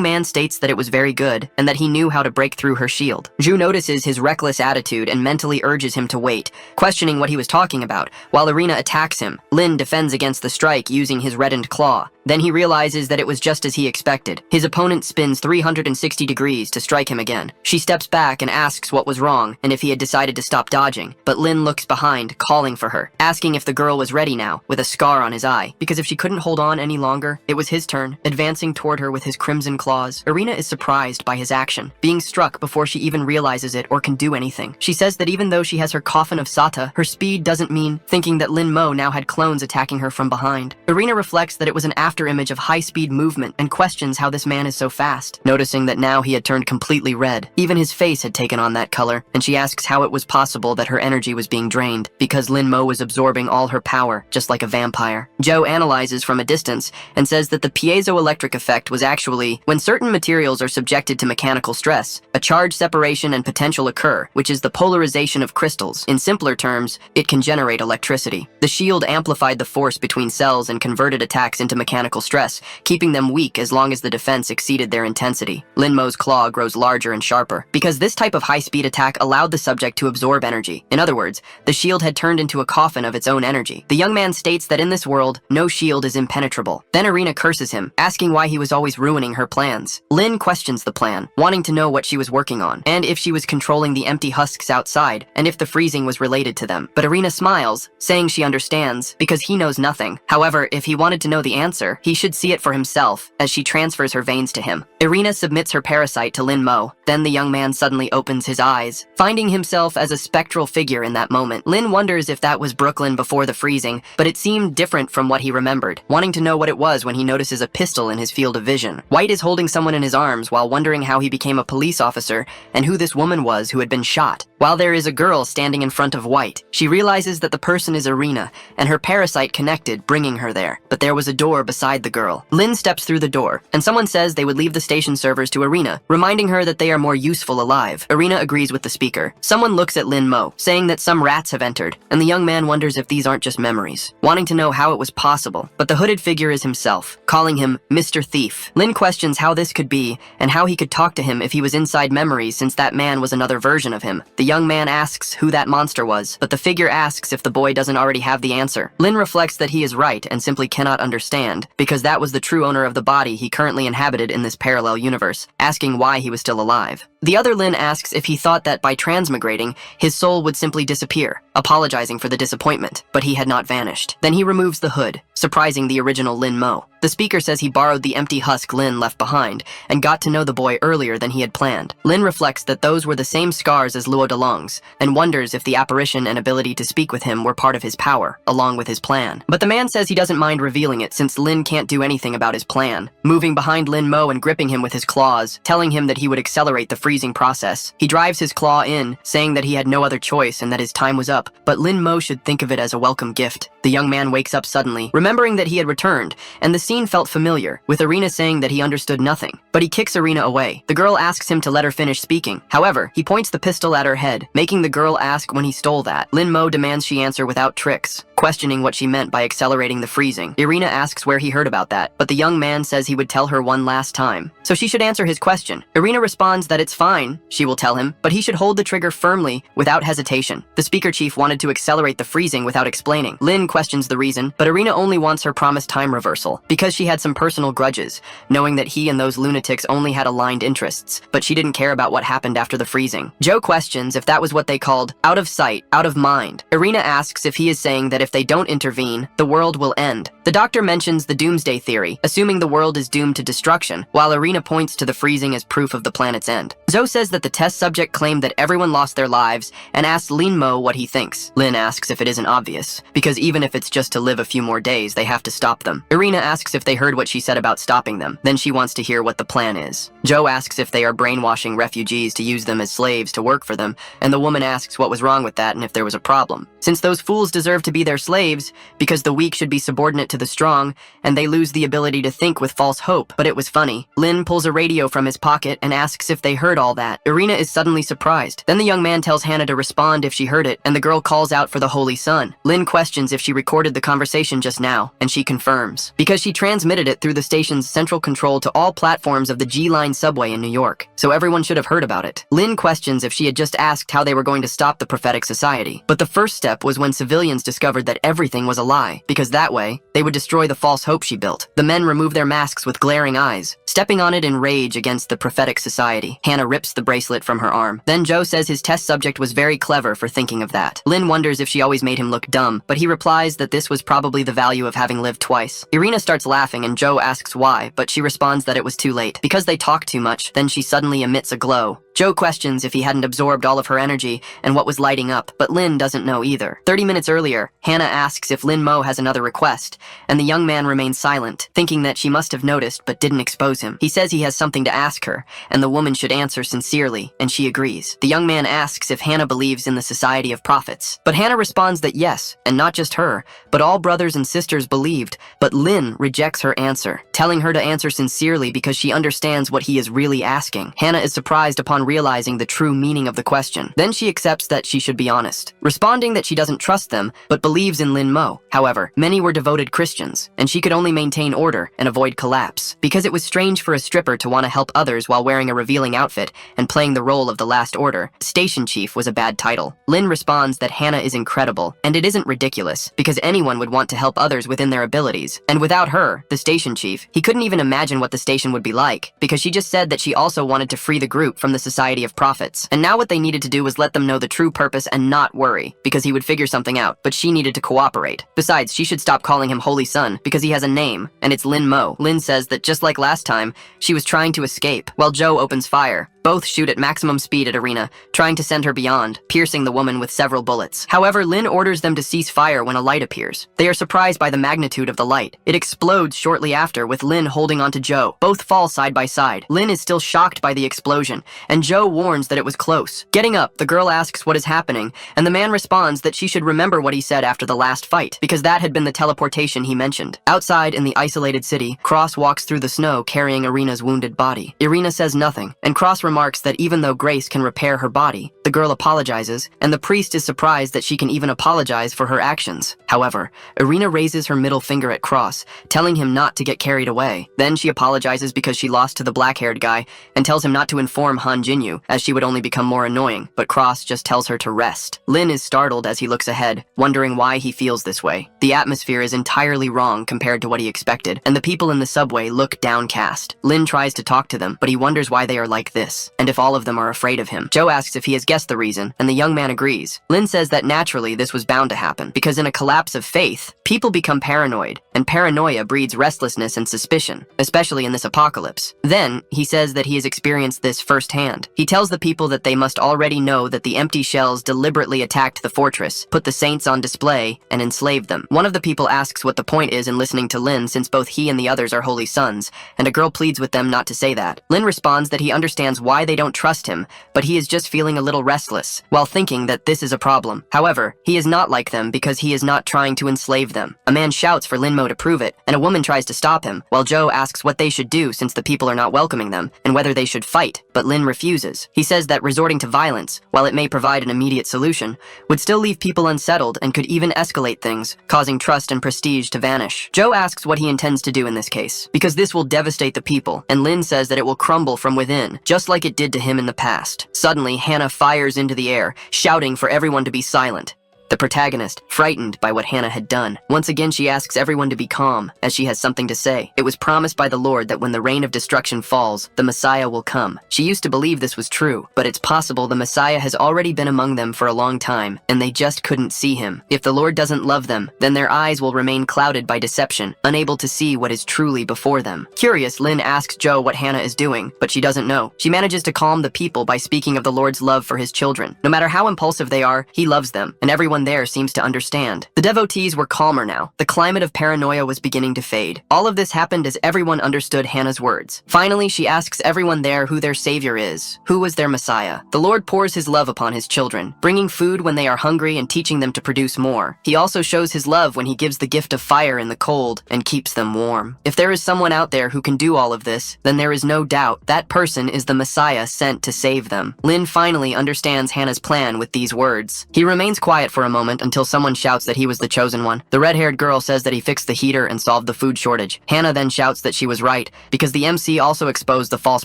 man states that it was very good, and that he knew how to break through her shield. Zhu notices his reckless attitude and mentally urges him to wait, questioning what he was talking about, while Irina attacks him. Lin defends against the strike using his reddened claw. Then he realizes that it was just as he expected. His opponent spins 360 degrees to strike him again. She steps back and asks what was wrong and if he had decided to stop dodging, but Lin looks behind, calling for her, asking if the girl was ready now, with a scar on his eye, because if she couldn't hold on any longer, it was his turn, advancing toward her with his crimson claws. Irina is surprised by his action, being struck before she even realizes it or can do anything. She says that even though she has her coffin of Sata, her speed doesn't mean, thinking that Lin Mo now had clones attacking her from behind. Irina reflects that it was an after-image of high-speed movement and questions how this man is so fast, noticing that now he had turned completely red. Even his face had taken on that color, and she asks how it was possible that her energy was being drained, because Lin Mo was absorbing all her power, just like a vampire. Joe analyzes from a distance and says that the piezoelectric effect was actually when certain materials are subjected to mechanical stress, a charge separation and potential occur, which is the polarization of crystals. In simpler terms, it can generate electricity. The shield amplified the force between cells and converted attacks into mechanical stress, keeping them weak as long as the defense exceeded their intensity. Lin Mo's claw grows larger and sharper, because this type of high-speed attack allowed the subject to absorb energy. In other words, the shield had turned into a coffin of its own energy. The young man states that in this world, no shield is impenetrable. Then Irina curses him, asking why he was always ruining her plans. Lin questions the plan, wanting to know what she was working on, and if she was controlling the empty husks outside, and if the freezing was related to them. But Irina smiles, saying she understands, because he knows nothing. However, if he wanted to know the answer, he should see it for himself, as she transfers her veins to him. Irina submits her parasite to Lin Mo. Then the young man suddenly opens his eyes, finding himself as a spectral figure in that moment. Lin wonders if that was Brooklyn before the freezing, but it seemed different from what he remembered, wanting to know what it was when he notices a pistol in his field of vision. White is holding someone in his arms while wondering how he became a police officer and who this woman was who had been shot. While there is a girl standing in front of White, she realizes that the person is Irina, and her parasite connected, bringing her there. But there was a door beside the girl. Lin steps through the door, and someone says they would leave the station servers to Irina, reminding her that they are more useful alive. Irina agrees with the speaker. Someone looks at Lin Mo, saying that some rats have entered, and the young man wonders if these aren't just memories, wanting to know how it was possible. But the hooded figure is himself, calling him Mr. Thief. Lin questions how this could be, and how he could talk to him if he was inside memories, since that man was another version of him. The young man asks who that monster was, but the figure asks if the boy doesn't already have the answer. Lin reflects that he is right and simply cannot understand, because that was the true owner of the body he currently inhabited in this parallel universe, asking why he was still alive. The other Lin asks if he thought that by transmigrating, his soul would simply disappear, apologizing for the disappointment, but he had not vanished. Then he removes the hood, surprising the original Lin Mo. The speaker says he borrowed the empty husk Lin left behind and got to know the boy earlier than he had planned. Lin reflects that those were the same scars as Luo Delong's and wonders if the apparition and ability to speak with him were part of his power, along with his plan. But the man says he doesn't mind revealing it since Lin can't do anything about his plan, moving behind Lin Mo and gripping him with his claws, telling him that he would accelerate the freezing process. He drives his claw in, saying that he had no other choice and that his time was up, but Lin Mo should think of it as a welcome gift. The young man wakes up suddenly, remembering that he had returned, and the scene felt familiar, with Irina saying that he understood nothing. But he kicks Irina away. The girl asks him to let her finish speaking. However, he points the pistol at her head, making the girl ask when he stole that. Lin Mo demands she answer without tricks, questioning what she meant by accelerating the freezing. Irina asks where he heard about that, but the young man says he would tell her one last time, so she should answer his question. Irina responds that it's fine, she will tell him, but he should hold the trigger firmly, without hesitation. The speaker chief wanted to accelerate the freezing without explaining. Lin questions the reason, but Irina only wants her promised time reversal, because she had some personal grudges, knowing that he and those lunatics only had aligned interests, but she didn't care about what happened after the freezing. Joe questions if that was what they called out of sight, out of mind. Irina asks if he is saying that if they don't intervene, the world will end. The doctor mentions the doomsday theory, assuming the world is doomed to destruction, while Irina points to the freezing as proof of the planet's end. Zoe says that the test subject claimed that everyone lost their lives and asks Lin Mo what he thinks. Lin asks if it isn't obvious, because even if it's just to live a few more days, they have to stop them. Irina asks if they heard what she said about stopping them. Then she wants to hear what the plan is. Joe asks if they are brainwashing refugees to use them as slaves to work for them, and the woman asks what was wrong with that and if there was a problem. Since those fools deserve to be their slaves, because the weak should be subordinate to the strong, and they lose the ability to think with false hope. But it was funny. Lin pulls a radio from his pocket and asks if they heard all that. Irina is suddenly surprised. Then the young man tells Hannah to respond if she heard it, and the girl calls out for the Holy Sun. Lin questions if she recorded the conversation just now, and she confirms, because she transmitted it through the station's central control to all platforms of the G-Line subway in New York, so everyone should have heard about it. Lin questions if she had just asked how they were going to stop the prophetic society. But the first step was when civilians discovered word that everything was a lie, because that way, they would destroy the false hope she built. The men remove their masks with glaring eyes, stepping on it in rage against the prophetic society. Hannah rips the bracelet from her arm. Then Joe says his test subject was very clever for thinking of that. Lynn wonders if she always made him look dumb, but he replies that this was probably the value of having lived twice. Irina starts laughing and Joe asks why, but she responds that it was too late. Because they talked too much, then she suddenly emits a glow. Joe questions if he hadn't absorbed all of her energy and what was lighting up, but Lynn doesn't know either. 30 minutes earlier, Hannah asks if Lin Mo has another request, and the young man remains silent, thinking that she must have noticed but didn't expose him. He says he has something to ask her, and the woman should answer sincerely, and she agrees. The young man asks if Hannah believes in the Society of Prophets, but Hannah responds that yes, and not just her, but all brothers and sisters believed, but Lynn rejects her answer, telling her to answer sincerely because she understands what he is really asking. Hannah is surprised upon realizing the true meaning of the question. Then she accepts that she should be honest, responding that she doesn't trust them, but believes in Lin Mo. However, many were devoted Christians, and she could only maintain order and avoid collapse, because it was strange for a stripper to want to help others while wearing a revealing outfit and playing the role of the last order. Station Chief was a bad title. Lin responds that Hannah is incredible, and it isn't ridiculous, because anyone would want to help others within their abilities. And without her, the Station Chief, he couldn't even imagine what the station would be like, because she just said that she also wanted to free the group from the Society of Prophets. And now what they needed to do was let them know the true purpose and not worry, because he would figure something out, but she needed to cooperate. Besides, she should stop calling him Holy Son, because he has a name, and it's Lin Mo. Lin says that just like last time, she was trying to escape, while Joe opens fire. Both shoot at maximum speed at Irina, trying to send her beyond, piercing the woman with several bullets. However, Lin orders them to cease fire when a light appears. They are surprised by the magnitude of the light. It explodes shortly after, with Lin holding onto Joe. Both fall side by side. Lin is still shocked by the explosion, and Joe warns that it was close. Getting up, the girl asks what is happening, and the man responds that she should remember what he said after the last fight, because that had been the teleportation he mentioned. Outside in the isolated city, Cross walks through the snow carrying Irina's wounded body. Irina says nothing, and Cross remarks that even though Grace can repair her body, the girl apologizes, and the priest is surprised that she can even apologize for her actions. However, Irina raises her middle finger at Cross, telling him not to get carried away. Then she apologizes because she lost to the black-haired guy, and tells him not to inform Han Jinyu, as she would only become more annoying, but Cross just tells her to rest. Lin is startled as he looks ahead, wondering why he feels this way. The atmosphere is entirely wrong compared to what he expected, and the people in the subway look downcast. Lin tries to talk to them, but he wonders why they are like this, and if all of them are afraid of him. Joe asks if he has guessed the reason, and the young man agrees. Lin says that naturally this was bound to happen, because in a collapse of faith, people become paranoid, and paranoia breeds restlessness and suspicion, especially in this apocalypse. Then, he says that he has experienced this firsthand. He tells the people that they must already know that the empty shells deliberately attacked the fortress, put the saints on display, and enslaved them. One of the people asks what the point is in listening to Lin, since both he and the others are holy sons, and a girl pleads with them not to say that. Lin responds that he understands why they don't trust him, but he is just feeling a little restless, while thinking that this is a problem. However, he is not like them because he is not trying to enslave them. A man shouts for Lin Mo to prove it, and a woman tries to stop him, while Joe asks what they should do since the people are not welcoming them, and whether they should fight, but Lin refuses. He says that resorting to violence, while it may provide an immediate solution, would still leave people unsettled and could even escalate things, causing trust and prestige to vanish. Joe asks what he intends to do in this case, because this will devastate the people, and Lin says that it will crumble from within, just like it did to him in the past. Suddenly, Hannah fires into the air, shouting for everyone to be silent. The protagonist, frightened by what Hannah had done. Once again, she asks everyone to be calm, as she has something to say. It was promised by the Lord that when the rain of destruction falls, the Messiah will come. She used to believe this was true, but it's possible the Messiah has already been among them for a long time, and they just couldn't see him. If the Lord doesn't love them, then their eyes will remain clouded by deception, unable to see what is truly before them. Curious, Lin asks Joe what Hannah is doing, but she doesn't know. She manages to calm the people by speaking of the Lord's love for his children. No matter how impulsive they are, he loves them, and everyone there seems to understand. The devotees were calmer now. The climate of paranoia was beginning to fade. All of this happened as everyone understood Hannah's words. Finally, she asks everyone there who their savior is. Who was their Messiah? The Lord pours his love upon his children, bringing food when they are hungry and teaching them to produce more. He also shows his love when he gives the gift of fire in the cold and keeps them warm. If there is someone out there who can do all of this, then there is no doubt that person is the Messiah sent to save them. Lin finally understands Hannah's plan with these words. He remains quiet for for a moment until someone shouts that he was the chosen one. The red-haired girl says that he fixed the heater and solved the food shortage. Hannah then shouts that she was right, because the MC also exposed the false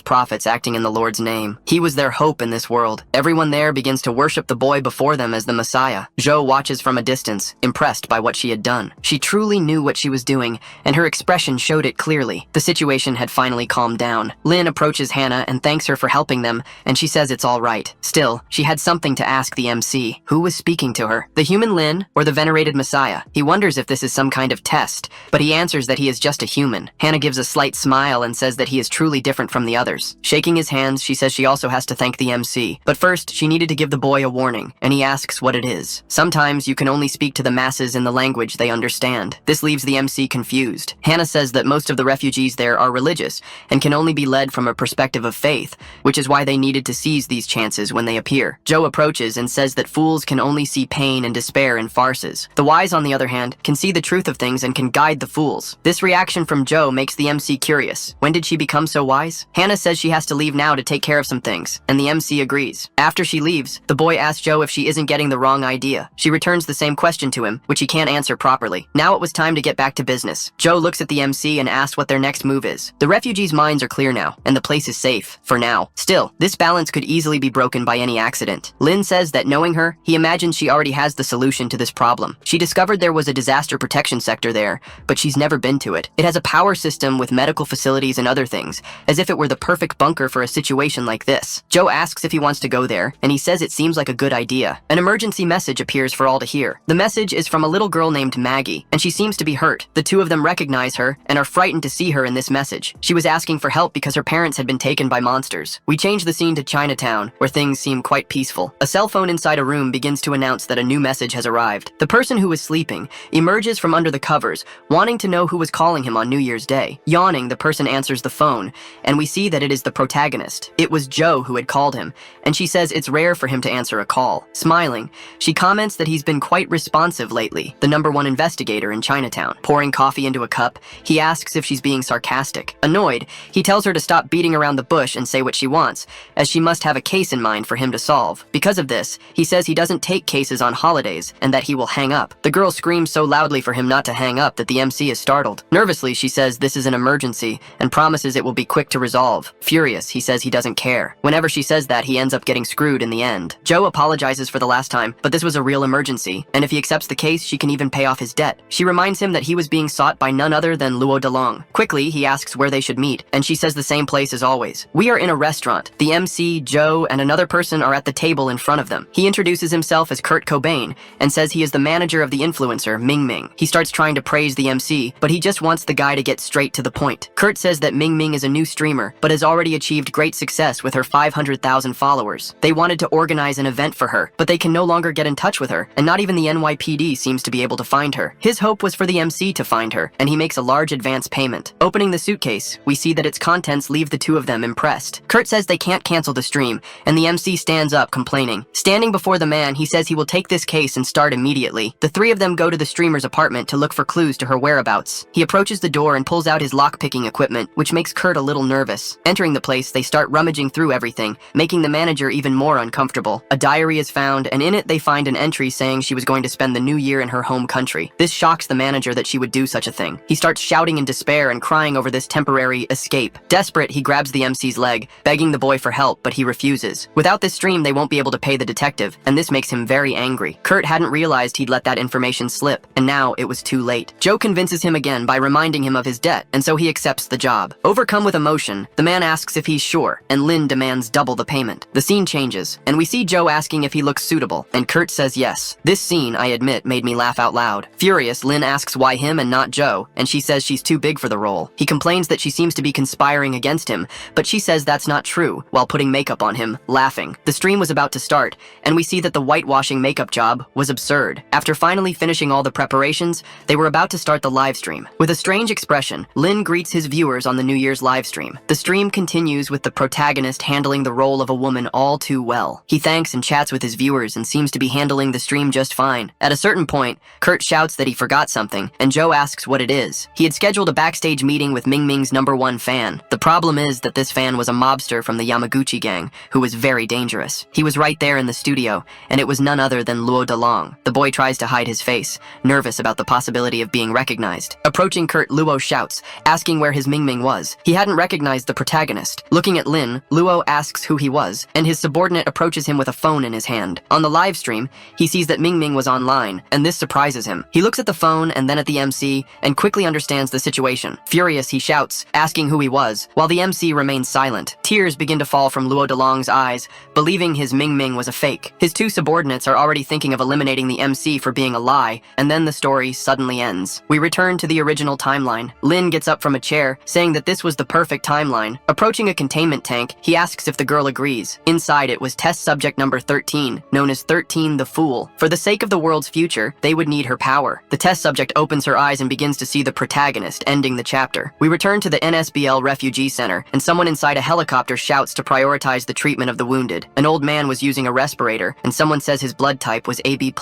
prophets acting in the Lord's name. He was their hope in this world. Everyone there begins to worship the boy before them as the Messiah. Zhou watches from a distance, impressed by what she had done. She truly knew what she was doing, and her expression showed it clearly. The situation had finally calmed down. Lin approaches Hannah and thanks her for helping them, and she says it's all right. Still, she had something to ask the MC. Who was speaking to her? The human Lin or the venerated Messiah? He wonders if this is some kind of test, but he answers that he is just a human. Hannah gives a slight smile and says that he is truly different from the others. Shaking his hands, she says she also has to thank the MC. But first, she needed to give the boy a warning, and he asks what it is. Sometimes you can only speak to the masses in the language they understand. This leaves the MC confused. Hannah says that most of the refugees there are religious and can only be led from a perspective of faith, which is why they needed to seize these chances when they appear. Zhou approaches and says that fools can only see pain and despair in farces. The wise, on the other hand, can see the truth of things and can guide the fools. This reaction from Zhou makes the MC curious. When did she become so wise? Hannah says she has to leave now to take care of some things, and the MC agrees. After she leaves, the boy asks Zhou if she isn't getting the wrong idea. She returns the same question to him, which he can't answer properly. Now it was time to get back to business. Zhou looks at the MC and asks what their next move is. The refugees' minds are clear now, and the place is safe, for now. Still, this balance could easily be broken by any accident. Lin says that knowing her, he imagines she already has the solution to this problem. She discovered there was a disaster protection sector there, but she's never been to it. It has a power system with medical facilities and other things, as if it were the perfect bunker for a situation like this. Zhou asks if he wants to go there, and he says it seems like a good idea. An emergency message appears for all to hear. The message is from a little girl named Maggie, and she seems to be hurt. The two of them recognize her and are frightened to see her in this message. She was asking for help because her parents had been taken by monsters. We change the scene to Chinatown, where things seem quite peaceful. A cell phone inside a room begins to announce that a new message has arrived. The person who was sleeping emerges from under the covers, wanting to know who was calling him on New Year's Day. Yawning, the person answers the phone, and we see that it is the protagonist. It was Zhou who had called him, and she says it's rare for him to answer a call. Smiling, she comments that he's been quite responsive lately, the #1 investigator in Chinatown. Pouring coffee into a cup, he asks if she's being sarcastic. Annoyed, he tells her to stop beating around the bush and say what she wants, as she must have a case in mind for him to solve. Because of this, he says he doesn't take cases on holidays and that he will hang up. The girl screams so loudly for him not to hang up that the MC is startled. Nervously, she says this is an emergency and promises it will be quick to resolve. Furious, he says he doesn't care. Whenever she says that, he ends up getting screwed in the end. Zhou apologizes for the last time, but this was a real emergency, and if he accepts the case, she can even pay off his debt. She reminds him that he was being sought by none other than Luo Delong. Quickly, he asks where they should meet, and she says the same place as always. We are in a restaurant. The MC, Zhou, and another person are at the table in front of them. He introduces himself as Kurt Cobain and says he is the manager of the influencer, Ming Ming. He starts trying to praise the MC, but he just wants the guy to get straight to the point. Kurt says that Ming Ming is a new streamer, but has already achieved great success with her 500,000 followers. They wanted to organize an event for her, but they can no longer get in touch with her, and not even the NYPD seems to be able to find her. His hope was for the MC to find her, and he makes a large advance payment. Opening the suitcase, we see that its contents leave the two of them impressed. Kurt says they can't cancel the stream, and the MC stands up, complaining. Standing before the man, he says he will take this case and start immediately. The three of them go to the streamer's apartment to look for clues to her whereabouts. He approaches the door and pulls out his lock-picking equipment, which makes Kurt a little nervous. Entering the place, they start rummaging through everything, making the manager even more uncomfortable. A diary is found, and in it they find an entry saying she was going to spend the new year in her home country. This shocks the manager that she would do such a thing. He starts shouting in despair and crying over this temporary escape. Desperate, he grabs the MC's leg, begging the boy for help, but he refuses. Without this stream, they won't be able to pay the detective, and this makes him very angry. Kurt hadn't realized he'd let that information slip, and now it was too late. Zhou convinces him again by reminding him of his debt, and so he accepts the job. Overcome with emotion, the man asks if he's sure, and Lin demands double the payment. The scene changes, and we see Zhou asking if he looks suitable, and Kurt says yes. This scene, I admit, made me laugh out loud. Furious, Lin asks why him and not Zhou, and she says she's too big for the role. He complains that she seems to be conspiring against him, but she says that's not true, while putting makeup on him, laughing. The stream was about to start, and we see that the whitewashing makeup job was absurd. After finally finishing all the preparations, they were about to start the live stream. With a strange expression, Lin greets his viewers on the New Year's live stream. The stream continues with the protagonist handling the role of a woman all too well. He thanks and chats with his viewers and seems to be handling the stream just fine. At a certain point, Kurt shouts that he forgot something, and Zhou asks what it is. He had scheduled a backstage meeting with Ming Ming's #1 fan. The problem is that this fan was a mobster from the Yamaguchi gang, who was very dangerous. He was right there in the studio, and it was none other than Luo Dalong. The boy tries to hide his face, nervous about the possibility of being recognized. Approaching Kurt, Luo shouts, asking where his Mingming was. He hadn't recognized the protagonist. Looking at Lin, Luo asks who he was, and his subordinate approaches him with a phone in his hand. On the live stream, he sees that Mingming was online, and this surprises him. He looks at the phone and then at the MC, and quickly understands the situation. Furious, he shouts, asking who he was, while the MC remains silent. Tears begin to fall from Luo Dalong's eyes, believing his Mingming was a fake. His two subordinates are already thinking of eliminating the MC for being a lie, and then the story suddenly ends. We return to the original timeline. Lin gets up from a chair, saying that this was the perfect timeline. Approaching a containment tank, he asks if the girl agrees. Inside it was test subject number 13, known as 13 the Fool. For the sake of the world's future, they would need her power. The test subject opens her eyes and begins to see the protagonist, ending the chapter. We return to the NSBL refugee center, and someone inside a helicopter shouts to prioritize the treatment of the wounded. An old man was using a respirator, and someone says his blood type was AB+.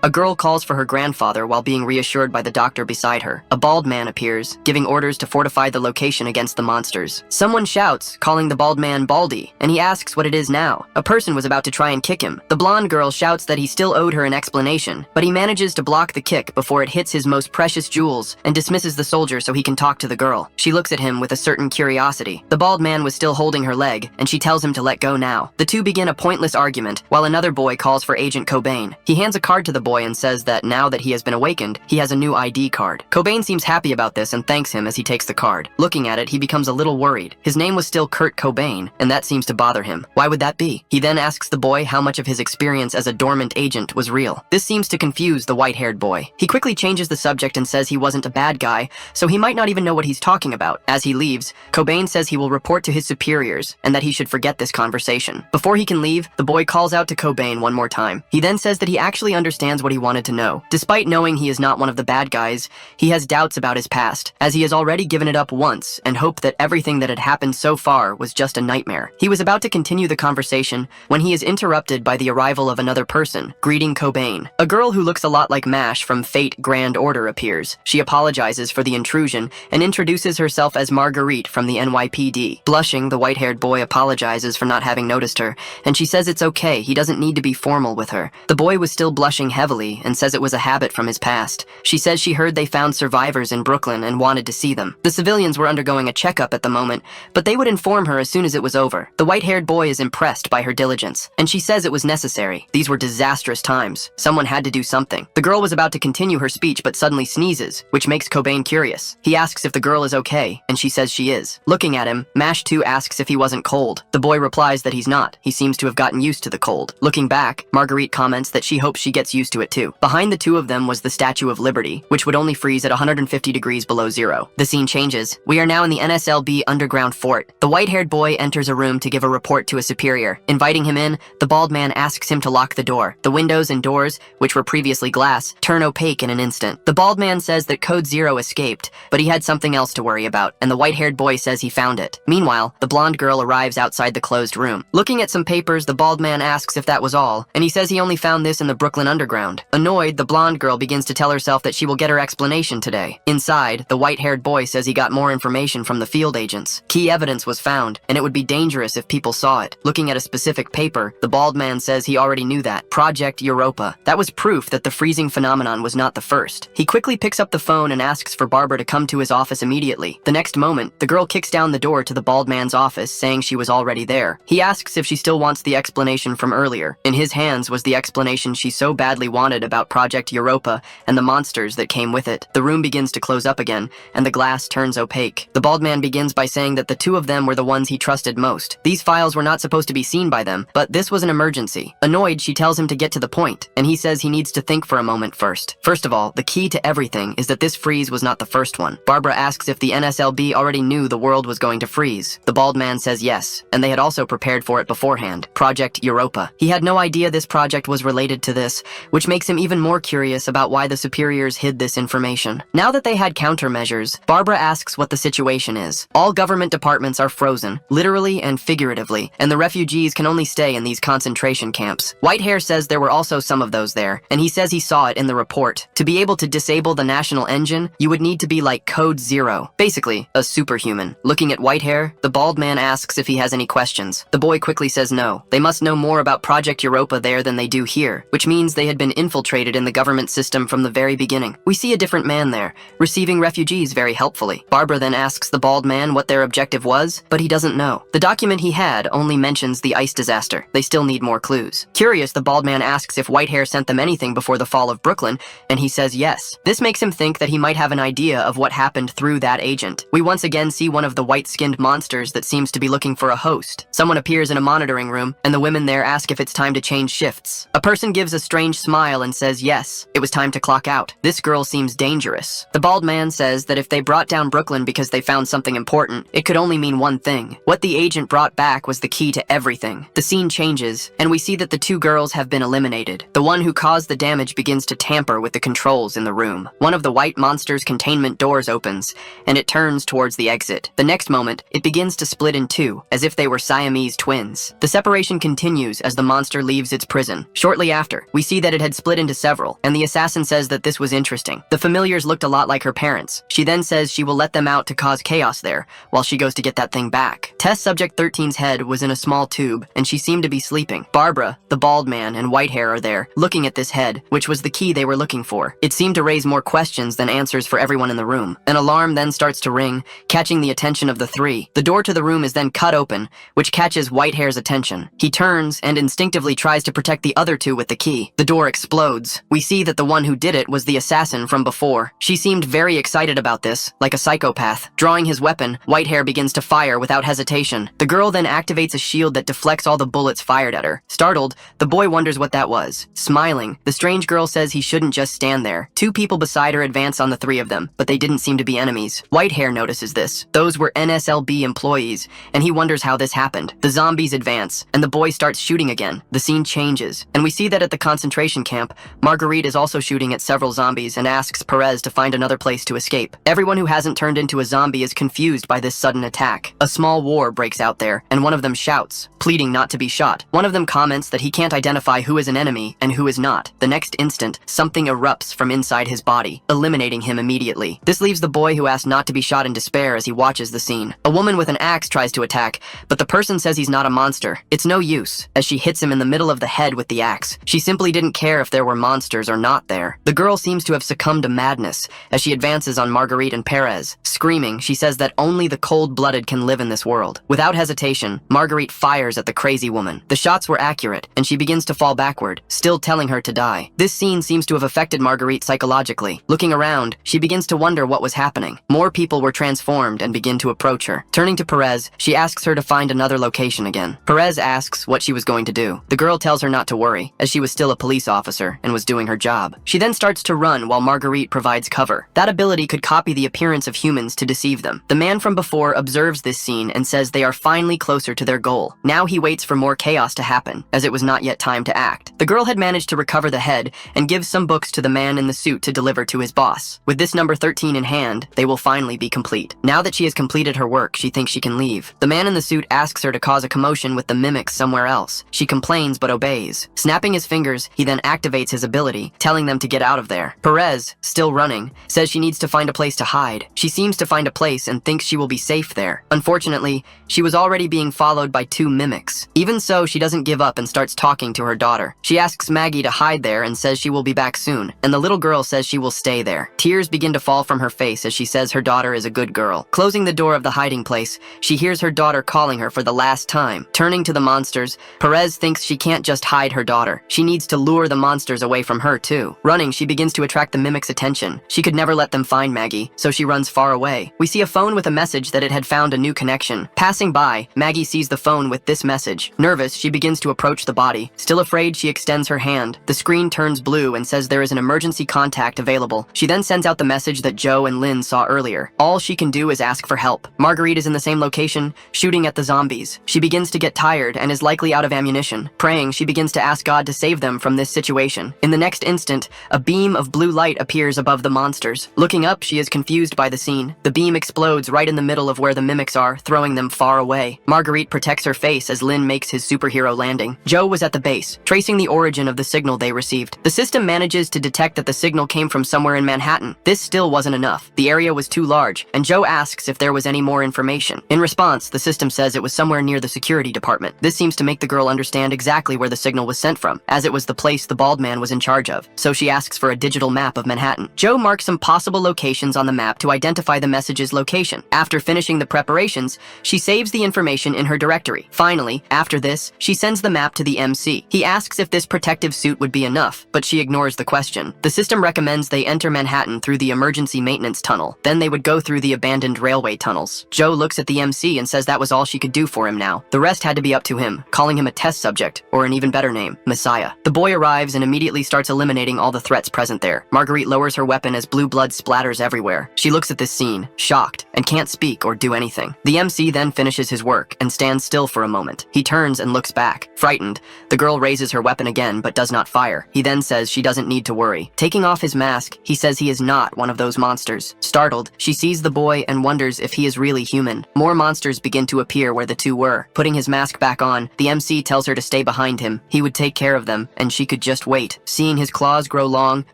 A girl calls for her grandfather while being reassured by the doctor beside her. A bald man appears, giving orders to fortify the location against the monsters. Someone shouts, calling the bald man Baldy, and he asks what it is now. A person was about to try and kick him. The blonde girl shouts that he still owed her an explanation, but he manages to block the kick before it hits his most precious jewels and dismisses the soldier so he can talk to the girl. She looks at him with a certain curiosity. The bald man was still holding her leg, and she tells him to let go now. The two begin a pointless argument, while another boy calls for Agent Cobain. He hands a card to the boy and says that now that he has been awakened, he has a new ID card. Cobain seems happy about this and thanks him as he takes the card. Looking at it, he becomes a little worried. His name was still Kurt Cobain, and that seems to bother him. Why would that be? He then asks the boy how much of his experience as a dormant agent was real. This seems to confuse the white-haired boy. He quickly changes the subject and says he wasn't a bad guy, so he might not even know what he's talking about. As he leaves, Cobain says he will report to his superiors and that he should forget this conversation. Before he can leave, the boy calls out to Cobain one more time. He then says that he actually understands what he wanted to know. Despite knowing he is not one of the bad guys, he has doubts about his past, as he has already given it up once and hoped that everything that had happened so far was just a nightmare. He was about to continue the conversation when he is interrupted by the arrival of another person, greeting Cobain. A girl who looks a lot like Mash from Fate Grand Order appears. She apologizes for the intrusion and introduces herself as Marguerite from the NYPD. Blushing, the white-haired boy apologizes for not having noticed her, and she says it's okay, he doesn't need to be formal with her. The boy was still blushing heavily and says it was a habit from his past. She says she heard they found survivors in Brooklyn and wanted to see them. The civilians were undergoing a checkup at the moment, but they would inform her as soon as it was over. The white-haired boy is impressed by her diligence, and she says it was necessary. These were disastrous times. Someone had to do something. The girl was about to continue her speech but suddenly sneezes, which makes Cobain curious. He asks if the girl is okay, and she says she is. Looking at him, Mash 2 asks if he wasn't cold. The boy replies that he's not. He seems to have gotten used to the cold. Looking back, Marguerite comments that she hopes she gets used to it too. Behind the two of them was the Statue of Liberty, which would only freeze at 150 degrees below zero. The scene changes. We are now in the NSLB underground fort. The white-haired boy enters a room to give a report to a superior. Inviting him in, the bald man asks him to lock the door. The windows and doors, which were previously glass, turn opaque in an instant. The bald man says that Code Zero escaped, but he had something else to worry about, and the white-haired boy says he found it. Meanwhile, the blonde girl arrives outside the closed room. Looking at some papers, the bald man asks if that was all, and he says he only found this in the Brooklyn Underground. Annoyed, the blonde girl begins to tell herself that she will get her explanation today. Inside, the white-haired boy says he got more information from the field agents. Key evidence was found, and it would be dangerous if people saw it. Looking at a specific paper, the bald man says he already knew that. Project Europa. That was proof that the freezing phenomenon was not the first. He quickly picks up the phone and asks for Barbara to come to his office immediately. The next moment, the girl kicks down the door to the bald man's office, saying she was already there. He asks if she still wants the explanation from earlier. In his hands was the explanation she so badly wanted about Project Europa and the monsters that came with it. The room begins to close up again, and the glass turns opaque. The bald man begins by saying that the two of them were the ones he trusted most. These files were not supposed to be seen by them, but this was an emergency. Annoyed, she tells him to get to the point, and he says he needs to think for a moment first. First of all, the key to everything is that this freeze was not the first one. Barbara asks if the NSLB already knew the world was going to freeze. The bald man says yes, and they had also prepared for it beforehand. Project Europa. He had no idea this project was related to this, which makes him even more curious about why the superiors hid this information. Now that they had countermeasures, Barbara asks what the situation is. All government departments are frozen, literally and figuratively, and the refugees can only stay in these concentration camps. Whitehair says there were also some of those there, and he says he saw it in the report. To be able to disable the national engine, you would need to be like Code Zero. Basically, a superhuman. Looking at Whitehair, the bald man asks if he has any questions. The boy quickly says no. They must know more about Project Europa there than they do here. disaster, which means they had been infiltrated in the government system from the very beginning. We see a different man there, receiving refugees very helpfully. Barbara then asks the bald man what their objective was, but he doesn't know. The document he had only mentions the ice disaster. They still need more clues. Curious, the bald man asks if Whitehair sent them anything before the fall of Brooklyn, and he says yes. This makes him think that he might have an idea of what happened through that agent. We once again see one of the white-skinned monsters that seems to be looking for a host. Someone appears in a monitoring room, and the women there ask if it's time to change shifts. A person gives a strange smile and says yes, it was time to clock out. This girl seems dangerous. The bald man says that if they brought down Brooklyn because they found something important, it could only mean one thing. What the agent brought back was the key to everything. The scene changes, and we see that the two girls have been eliminated. The one who caused the damage begins to tamper with the controls in the room. One of the white monster's containment doors opens, and it turns towards the exit. The next moment, it begins to split in two, as if they were Siamese twins. The separation continues as the monster leaves its prison. Shortly after, we see that it had split into several, and the assassin says that this was interesting. The familiars looked a lot like her parents. She then says she will let them out to cause chaos there, while she goes to get that thing back. Test subject 13's head was in a small tube, and she seemed to be sleeping. Barbara, the bald man, and Whitehair are there, looking at this head, which was the key they were looking for. It seemed to raise more questions than answers for everyone in the room. An alarm then starts to ring, catching the attention of the three. The door to the room is then cut open, which catches Whitehair's attention. He turns and instinctively tries to protect the other two with the key. The door explodes. We see that the one who did it was the assassin from before. She seemed very excited about this, like a psychopath. Drawing his weapon, Whitehair begins to fire without hesitation. The girl then activates a shield that deflects all the bullets fired at her. Startled, the boy wonders what that was. Smiling, the strange girl says he shouldn't just stand there. Two people beside her advance on the three of them, but they didn't seem to be enemies. Whitehair notices this. Those were NSLB employees, and he wonders how this happened. The zombies advance, and the boy starts shooting again. The scene changes, and we see that at the concentration camp, Marguerite is also shooting at several zombies and asks Perez to find another place to escape. Everyone who hasn't turned into a zombie is confused by this sudden attack. A small war breaks out there, and one of them shouts, pleading not to be shot. One of them comments that he can't identify who is an enemy and who is not. The next instant, something erupts from inside his body, eliminating him immediately. This leaves the boy who asked not to be shot in despair as he watches the scene. A woman with an axe tries to attack, but the person says he's not a monster. It's no use, as she hits him in the middle of the head with the axe. She simply didn't care if there were monsters or not there. The girl seems to have succumbed to madness as she advances on Marguerite and Perez. Screaming, she says that only the cold-blooded can live in this world. Without hesitation, Marguerite fires at the crazy woman. The shots were accurate, and she begins to fall backward, still telling her to die. This scene seems to have affected Marguerite psychologically. Looking around, she begins to wonder what was happening. More people were transformed and begin to approach her. Turning to Perez, she asks her to find another location again. Perez asks what she was going to do. The girl tells her not to worry, as she was still a police officer and was doing her job. She then starts to run while Marguerite provides cover. That ability could copy the appearance of humans to deceive them. The man from before observes this scene and says they are finally closer to their goal. Now he waits for more chaos to happen, as it was not yet time to act. The girl had managed to recover the head and gives some books to the man in the suit to deliver to his boss. With this number 13 in hand, they will finally be complete. Now that she has completed her work, she thinks she can leave. The man in the suit asks her to cause a commotion with the mimics somewhere else. She complains but obeys. Snapping his fingers, he then activates his ability, telling them to get out of there. Perez, still running, says she needs to find a place to hide. She seems to find a place and thinks she will be safe there. Unfortunately, she was already being followed by two mimics. Even so, she doesn't give up and starts talking to her daughter. She asks Maggie to hide there and says she will be back soon, and the little girl says she will stay there. Tears begin to fall from her face as she says her daughter is a good girl. Closing the door of the hiding place, she hears her daughter calling her for the last time. Turning to the monsters, Perez thinks she can't just hide her daughter. She needs to lure the monsters away from her too. Running, she begins to attract the mimics' attention. She could never let them find Maggie, so she runs far away. We see a phone with a message that it had found a new connection. Passing by, Maggie sees the phone with this message. Nervous, she begins to approach the body. Still afraid, she extends her hand. The screen turns blue and says there is an emergency contact available. She then sends out the message that Joe and Lynn saw earlier. All she can do is ask for help. Marguerite is in the same location, shooting at the zombies. She begins to get tired and is likely out of ammunition. Praying, she begins to ask God to save them from this situation. In the next instant, a beam of blue light appears above the monsters. Looking up, she is confused by the scene. The beam explodes right in the middle of where the mimics are, throwing them far away. Marguerite protects her face as Lynn makes his superhero landing. Joe was at the base, tracing the origin of the signal they received. The system manages to detect that the signal came from somewhere in Manhattan. This still wasn't enough. The area was too large, and Joe asks if there was any more information. In response, the system says it was somewhere near the security department. This seems to make the girl understand exactly where the signal was sent from. as it was the place the bald man was in charge of, so she asks for a digital map of Manhattan. Jo marks some possible locations on the map to identify the message's location. After finishing the preparations, she saves the information in her directory. Finally, after this, she sends the map to the MC. He asks if this protective suit would be enough, but she ignores the question. The system recommends they enter Manhattan through the emergency maintenance tunnel. Then they would go through the abandoned railway tunnels. Jo looks at the MC and says that was all she could do for him now. The rest had to be up to him, calling him a test subject, or an even better name, Messiah. The boy arrives and immediately starts eliminating all the threats present there. Marguerite lowers her weapon as blue blood splatters everywhere. She looks at this scene, shocked, and can't speak or do anything. The MC then finishes his work and stands still for a moment. He turns and looks back. Frightened, the girl raises her weapon again but does not fire. He then says she doesn't need to worry. Taking off his mask, he says he is not one of those monsters. Startled, she sees the boy and wonders if he is really human. More monsters begin to appear where the two were. Putting his mask back on, the MC tells her to stay behind him. He would take care of them, and she could just wait. Seeing his claws grow long,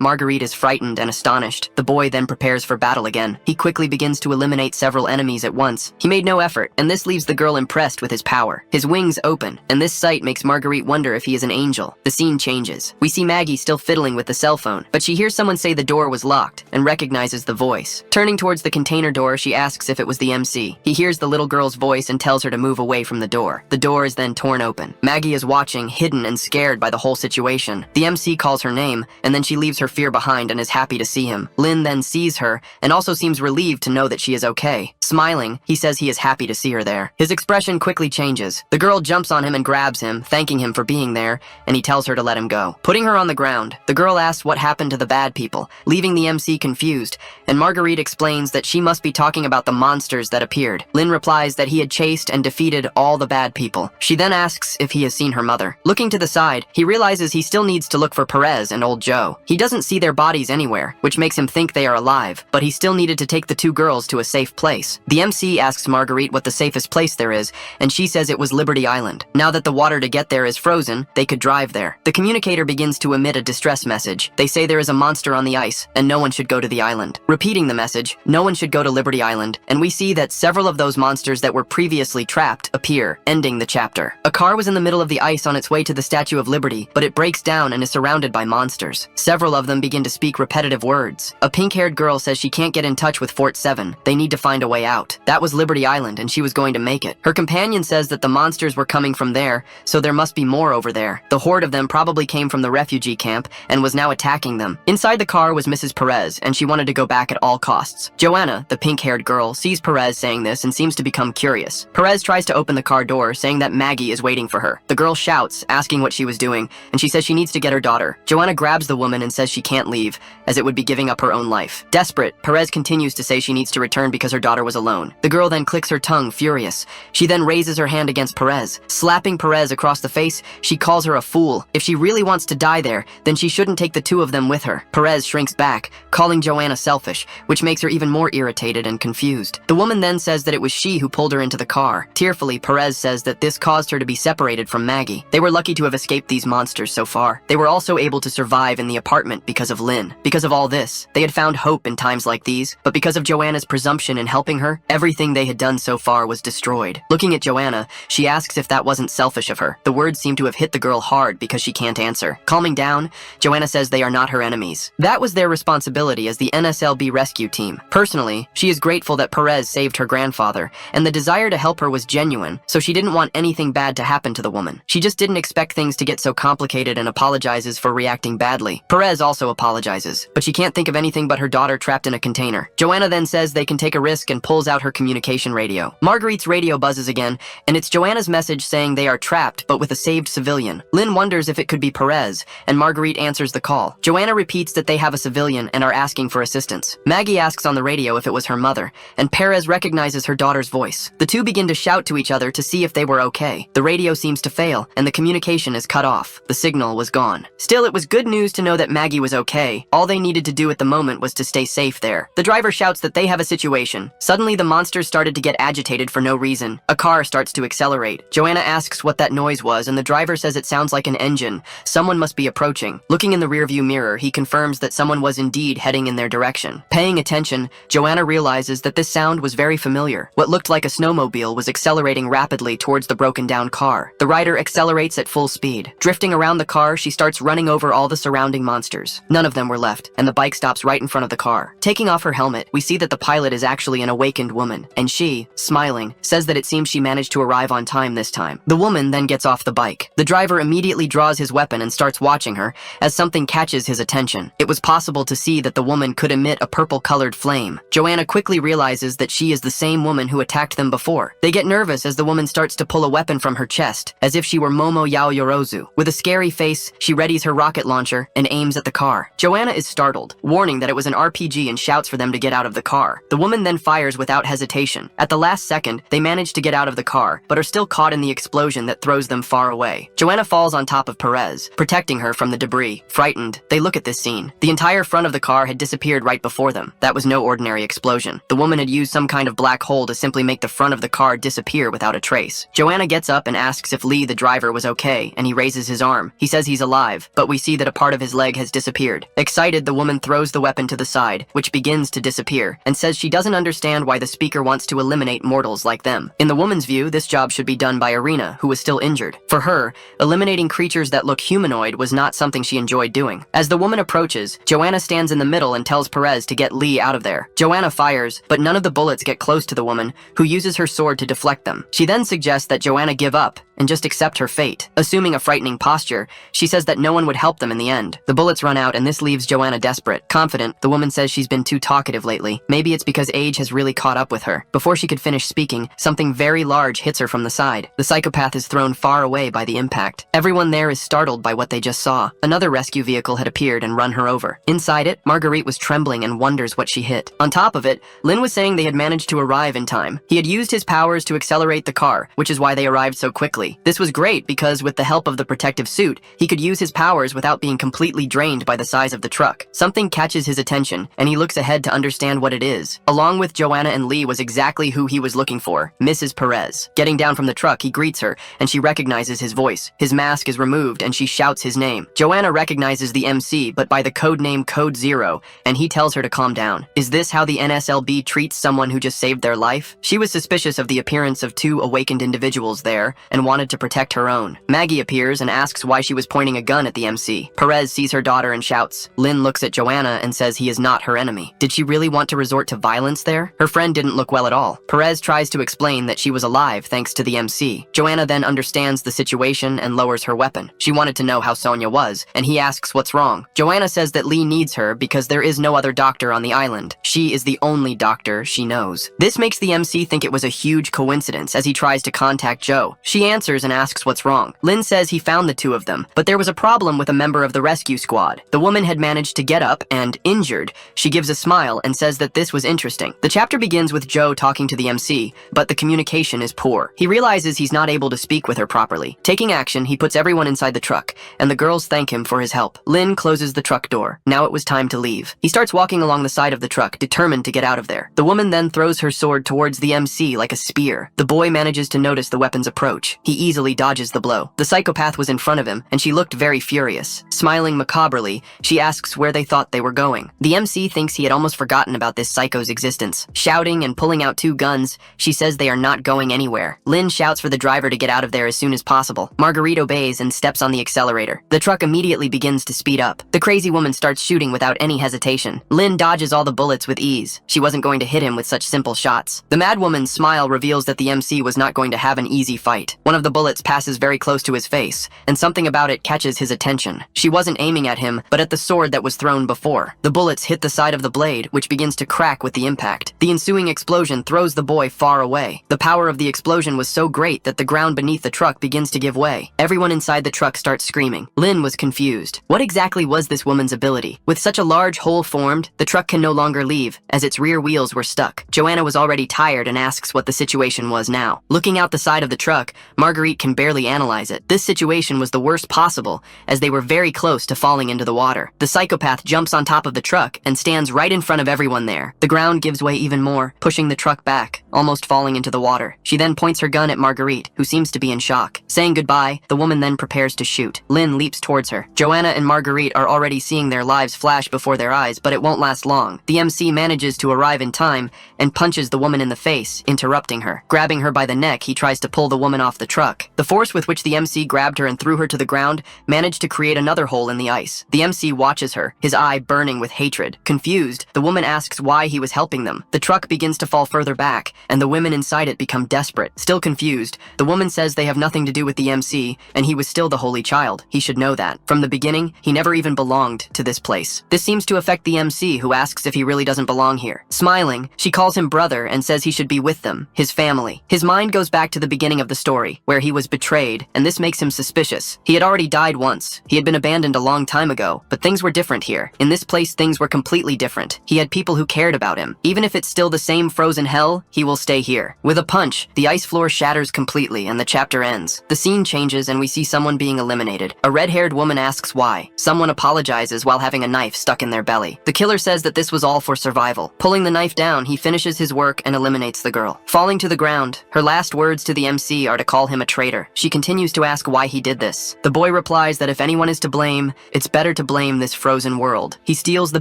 Marguerite is frightened and astonished. The boy then prepares for battle again. He quickly begins to eliminate several enemies at once. He made no effort, and this leaves the girl impressed with his power. His wings open, and this sight makes Marguerite wonder if he is an angel. The scene changes. We see Maggie still fiddling with the cell phone, but she hears someone say the door was locked and recognizes the voice. Turning towards the container door, she asks if it was the MC. He hears the little girl's voice and tells her to move away from the door. The door is then torn open. Maggie is watching, hidden and scared by the whole situation. The MC calls her name, and then she leaves her fear behind and is happy to see him. Lin then sees her and also seems relieved to know that she is okay. Smiling, he says he is happy to see her there. His expression quickly changes. The girl jumps on him and grabs him, thanking him for being there, and he tells her to let him go. Putting her on the ground, the girl asks what happened to the bad people, leaving the MC confused, and Marguerite explains that she must be talking about the monsters that appeared. Lin replies that he had chased and defeated all the bad people. She then asks if he has seen her mother. Looking to the side, he realizes he still needs to look for Perez and old Joe. He doesn't see their bodies anywhere, which makes him think they are alive, but he still needed to take the two girls to a safe place. The MC asks Marguerite what the safest place there is, and she says it was Liberty Island. Now that the water to get there is frozen, they could drive there. The communicator begins to emit a distress message. They say there is a monster on the ice, and no one should go to the island. Repeating the message, no one should go to Liberty Island, and we see that several of those monsters that were previously trapped appear, ending the chapter. A car was in the middle of the ice on its way to the Statue of Liberty, but it breaks down and is surrounded by monsters. Several of them begin to speak repetitive words. A pink-haired girl says she can't get in touch with Fort 7. They need to find a way out. That was Liberty Island, and she was going to make it. Her companion says that the monsters were coming from there, so there must be more over there. The horde of them probably came from the refugee camp and was now attacking them. Inside the car was Mrs. Perez, and she wanted to go back at all costs. Joanna, the pink-haired girl, sees Perez saying this and seems to become curious. Perez tries to open the car door, saying that Maggie is waiting for her. The girl shouts, asking what she was doing, and she says she needs to get her daughter. Joanna grabs the woman and says she can't leave, as it would be giving up her own life. Desperate, Perez continues to say she needs to return because her daughter was alone. The girl then clicks her tongue, furious. She then raises her hand against Perez. Slapping Perez across the face, she calls her a fool. If she really wants to die there, then she shouldn't take the two of them with her. Perez shrinks back, calling Joanna selfish, which makes her even more irritated and confused. The woman then says that it was she who pulled her into the car. Tearfully, Perez says that this caused her to be separated from Maggie. They were lucky to have escaped these monsters so far. They were also able to survive in the apartment because of Lynn. Because of all this, they had found hope in times like these, but because of Joanna's presumption in helping her, everything they had done so far was destroyed. Looking at Joanna, she asks if that wasn't selfish of her. The words seem to have hit the girl hard because she can't answer. Calming down, Joanna says they are not her enemies. That was their responsibility as the NSLB rescue team. Personally, she is grateful that Perez saved her grandfather, and the desire to help her was genuine, so she didn't want anything bad to happen to the woman. She just didn't expect things to get so complicated and apologizes for reacting badly. Perez also apologizes, but she can't think of anything but her daughter trapped in a container. Joanna then says they can take a risk and pulls out her communication radio. Marguerite's radio buzzes again, and it's Joanna's message saying they are trapped but with a saved civilian. Lynn wonders if it could be Perez, and Marguerite answers the call. Joanna repeats that they have a civilian and are asking for assistance. Maggie asks on the radio if it was her mother, and Perez recognizes her daughter's voice. The two begin to shout to each other to see if they were okay. The radio seems to fail, and the communication is cut off. The signal was gone. Still, it was good news to know that Maggie was okay. All they needed to do at the moment was to stay safe there. The driver shouts that they have a situation. Suddenly, the monsters started to get agitated for no reason. A car starts to accelerate. Joanna asks what that noise was, and the driver says it sounds like an engine. Someone must be approaching. Looking in the rearview mirror, he confirms that someone was indeed heading in their direction. Paying attention, Joanna realizes that this sound was very familiar. What looked like a snowmobile was accelerating rapidly towards the broken down car. The rider accelerates at full speed, drifting Drifting around the car, she starts running over all the surrounding monsters. None of them were left, and the bike stops right in front of the car. Taking off her helmet, we see that the pilot is actually an awakened woman, and she, smiling, says that it seems she managed to arrive on time this time. The woman then gets off the bike. The driver immediately draws his weapon and starts watching her, as something catches his attention. It was possible to see that the woman could emit a purple-colored flame. Joanna quickly realizes that she is the same woman who attacked them before. They get nervous as the woman starts to pull a weapon from her chest, as if she were Momo Yaoyorozu. With a scary face, she readies her rocket launcher and aims at the car. Joanna is startled, warning that it was an RPG and shouts for them to get out of the car. The woman then fires without hesitation. At the last second, they manage to get out of the car, but are still caught in the explosion that throws them far away. Joanna falls on top of Perez, protecting her from the debris. Frightened, they look at this scene. The entire front of the car had disappeared right before them. That was no ordinary explosion. The woman had used some kind of black hole to simply make the front of the car disappear without a trace. Joanna gets up and asks if Lee, the driver, was okay, and he raises his arm. He says he's alive, but we see that a part of his leg has disappeared. Excited, the woman throws the weapon to the side, which begins to disappear, and says she doesn't understand why the speaker wants to eliminate mortals like them. In the woman's view, this job should be done by Irina, who was still injured. For her, eliminating creatures that look humanoid was not something she enjoyed doing. As the woman approaches, Joanna stands in the middle and tells Perez to get Lee out of there. Joanna fires, but none of the bullets get close to the woman, who uses her sword to deflect them. She then suggests that Joanna give up and just accept her fate. Assuming a frightening posture, she says that no one would help them in the end. The bullets run out and this leaves Joanna desperate. Confident, the woman says she's been too talkative lately. Maybe it's because age has really caught up with her. Before she could finish speaking, something very large hits her from the side. The psychopath is thrown far away by the impact. Everyone there is startled by what they just saw. Another rescue vehicle had appeared and run her over. Inside it, Marguerite was trembling and wonders what she hit. On top of it, Lin was saying they had managed to arrive in time. He had used his powers to accelerate the car, which is why they arrived so quickly. This was great because with the help of the protective suit, he could use his powers without being completely drained by the size of the truck. Something catches his attention, and he looks ahead to understand what it is. Along with Joanna and Lee was exactly who he was looking for, Mrs. Perez. Getting down from the truck, he greets her, and she recognizes his voice. His mask is removed, and she shouts his name. Joanna recognizes the MC, but by the code name Code Zero, and he tells her to calm down. Is this how the NSLB treats someone who just saved their life? She was suspicious of the appearance of two awakened individuals there, and wanted to protect her own. Maggie appears and asks why she was pointing a gun at the MC. Perez sees her daughter and shouts. Lin looks at Joanna and says he is not her enemy. Did she really want to resort to violence there? Her friend didn't look well at all. Perez tries to explain that she was alive thanks to the MC. Joanna then understands the situation and lowers her weapon. She wanted to know how Sonia was, and he asks what's wrong. Joanna says that Lee needs her because there is no other doctor on the island. She is the only doctor she knows. This makes the MC think it was a huge coincidence as he tries to contact Joe. She answers and asks what's wrong. Lin says he found the two of them, but there was a problem with a member of the rescue squad. The woman had managed to get up and, injured, she gives a smile and says that this was interesting. The chapter begins with Joe talking to the MC, but the communication is poor. He realizes he's not able to speak with her properly. Taking action, he puts everyone inside the truck, and the girls thank him for his help. Lin closes the truck door. Now it was time to leave. He starts walking along the side of the truck, determined to get out of there. The woman then throws her sword towards the MC like a spear. The boy manages to notice the weapon's approach. He easily dodges the blow. The psychopath was in front of him, and she looked very furious. Smiling macabrely, she asks where they thought they were going. The MC thinks he had almost forgotten about this psycho's existence. Shouting and pulling out two guns, she says they are not going anywhere. Lin shouts for the driver to get out of there as soon as possible. Marguerite obeys and steps on the accelerator. The truck immediately begins to speed up. The crazy woman starts shooting without any hesitation. Lin dodges all the bullets with ease. She wasn't going to hit him with such simple shots. The mad woman's smile reveals that the MC was not going to have an easy fight. One of the bullets passes very close to his face, and something about it catches his attention. She wasn't aiming at him, but at the sword that was thrown before. The bullets hit the side of the blade, which begins to crack with the impact. The ensuing explosion throws the boy far away. The power of the explosion was so great that the ground beneath the truck begins to give way. Everyone inside the truck starts screaming. Lin was confused. What exactly was this woman's ability? With such a large hole formed, the truck can no longer leave, as its rear wheels were stuck. Joanna was already tired and asks what the situation was now. Looking out the side of the truck, Marguerite can barely analyze it. This situation was the worst possible, as they were very close to falling into the water. The psychopath jumps on top of the truck and stands right in front of everyone there. The ground gives way even more, pushing the truck back, almost falling into the water. She then points her gun at Marguerite, who seems to be in shock. Saying goodbye, the woman then prepares to shoot. Lin leaps towards her. Joanna and Marguerite are already seeing their lives flash before their eyes, but it won't last long. The MC manages to arrive in time and punches the woman in the face, interrupting her. Grabbing her by the neck, he tries to pull the woman off the truck, truck. The force with which the MC grabbed her and threw her to the ground managed to create another hole in the ice. The MC watches her, his eye burning with hatred. Confused, the woman asks why he was helping them. The truck begins to fall further back, and the women inside it become desperate. Still confused, the woman says they have nothing to do with the MC, and he was still the holy child. He should know that. From the beginning, he never even belonged to this place. This seems to affect the MC, who asks if he really doesn't belong here. Smiling, she calls him brother and says he should be with them, his family. His mind goes back to the beginning of the story, where he was betrayed, and this makes him suspicious. He had already died once. He had been abandoned a long time ago, but things were different here. In this place, things were completely different. He had people who cared about him. Even if it's still the same frozen hell, he will stay here. With a punch, the ice floor shatters completely and the chapter ends. The scene changes and we see someone being eliminated. A red-haired woman asks why. Someone apologizes while having a knife stuck in their belly. The killer says that this was all for survival. Pulling the knife down, he finishes his work and eliminates the girl. Falling to the ground, her last words to the MC are to call him a traitor. She continues to ask why he did this. The boy replies that if anyone is to blame, it's better to blame this frozen world. He steals the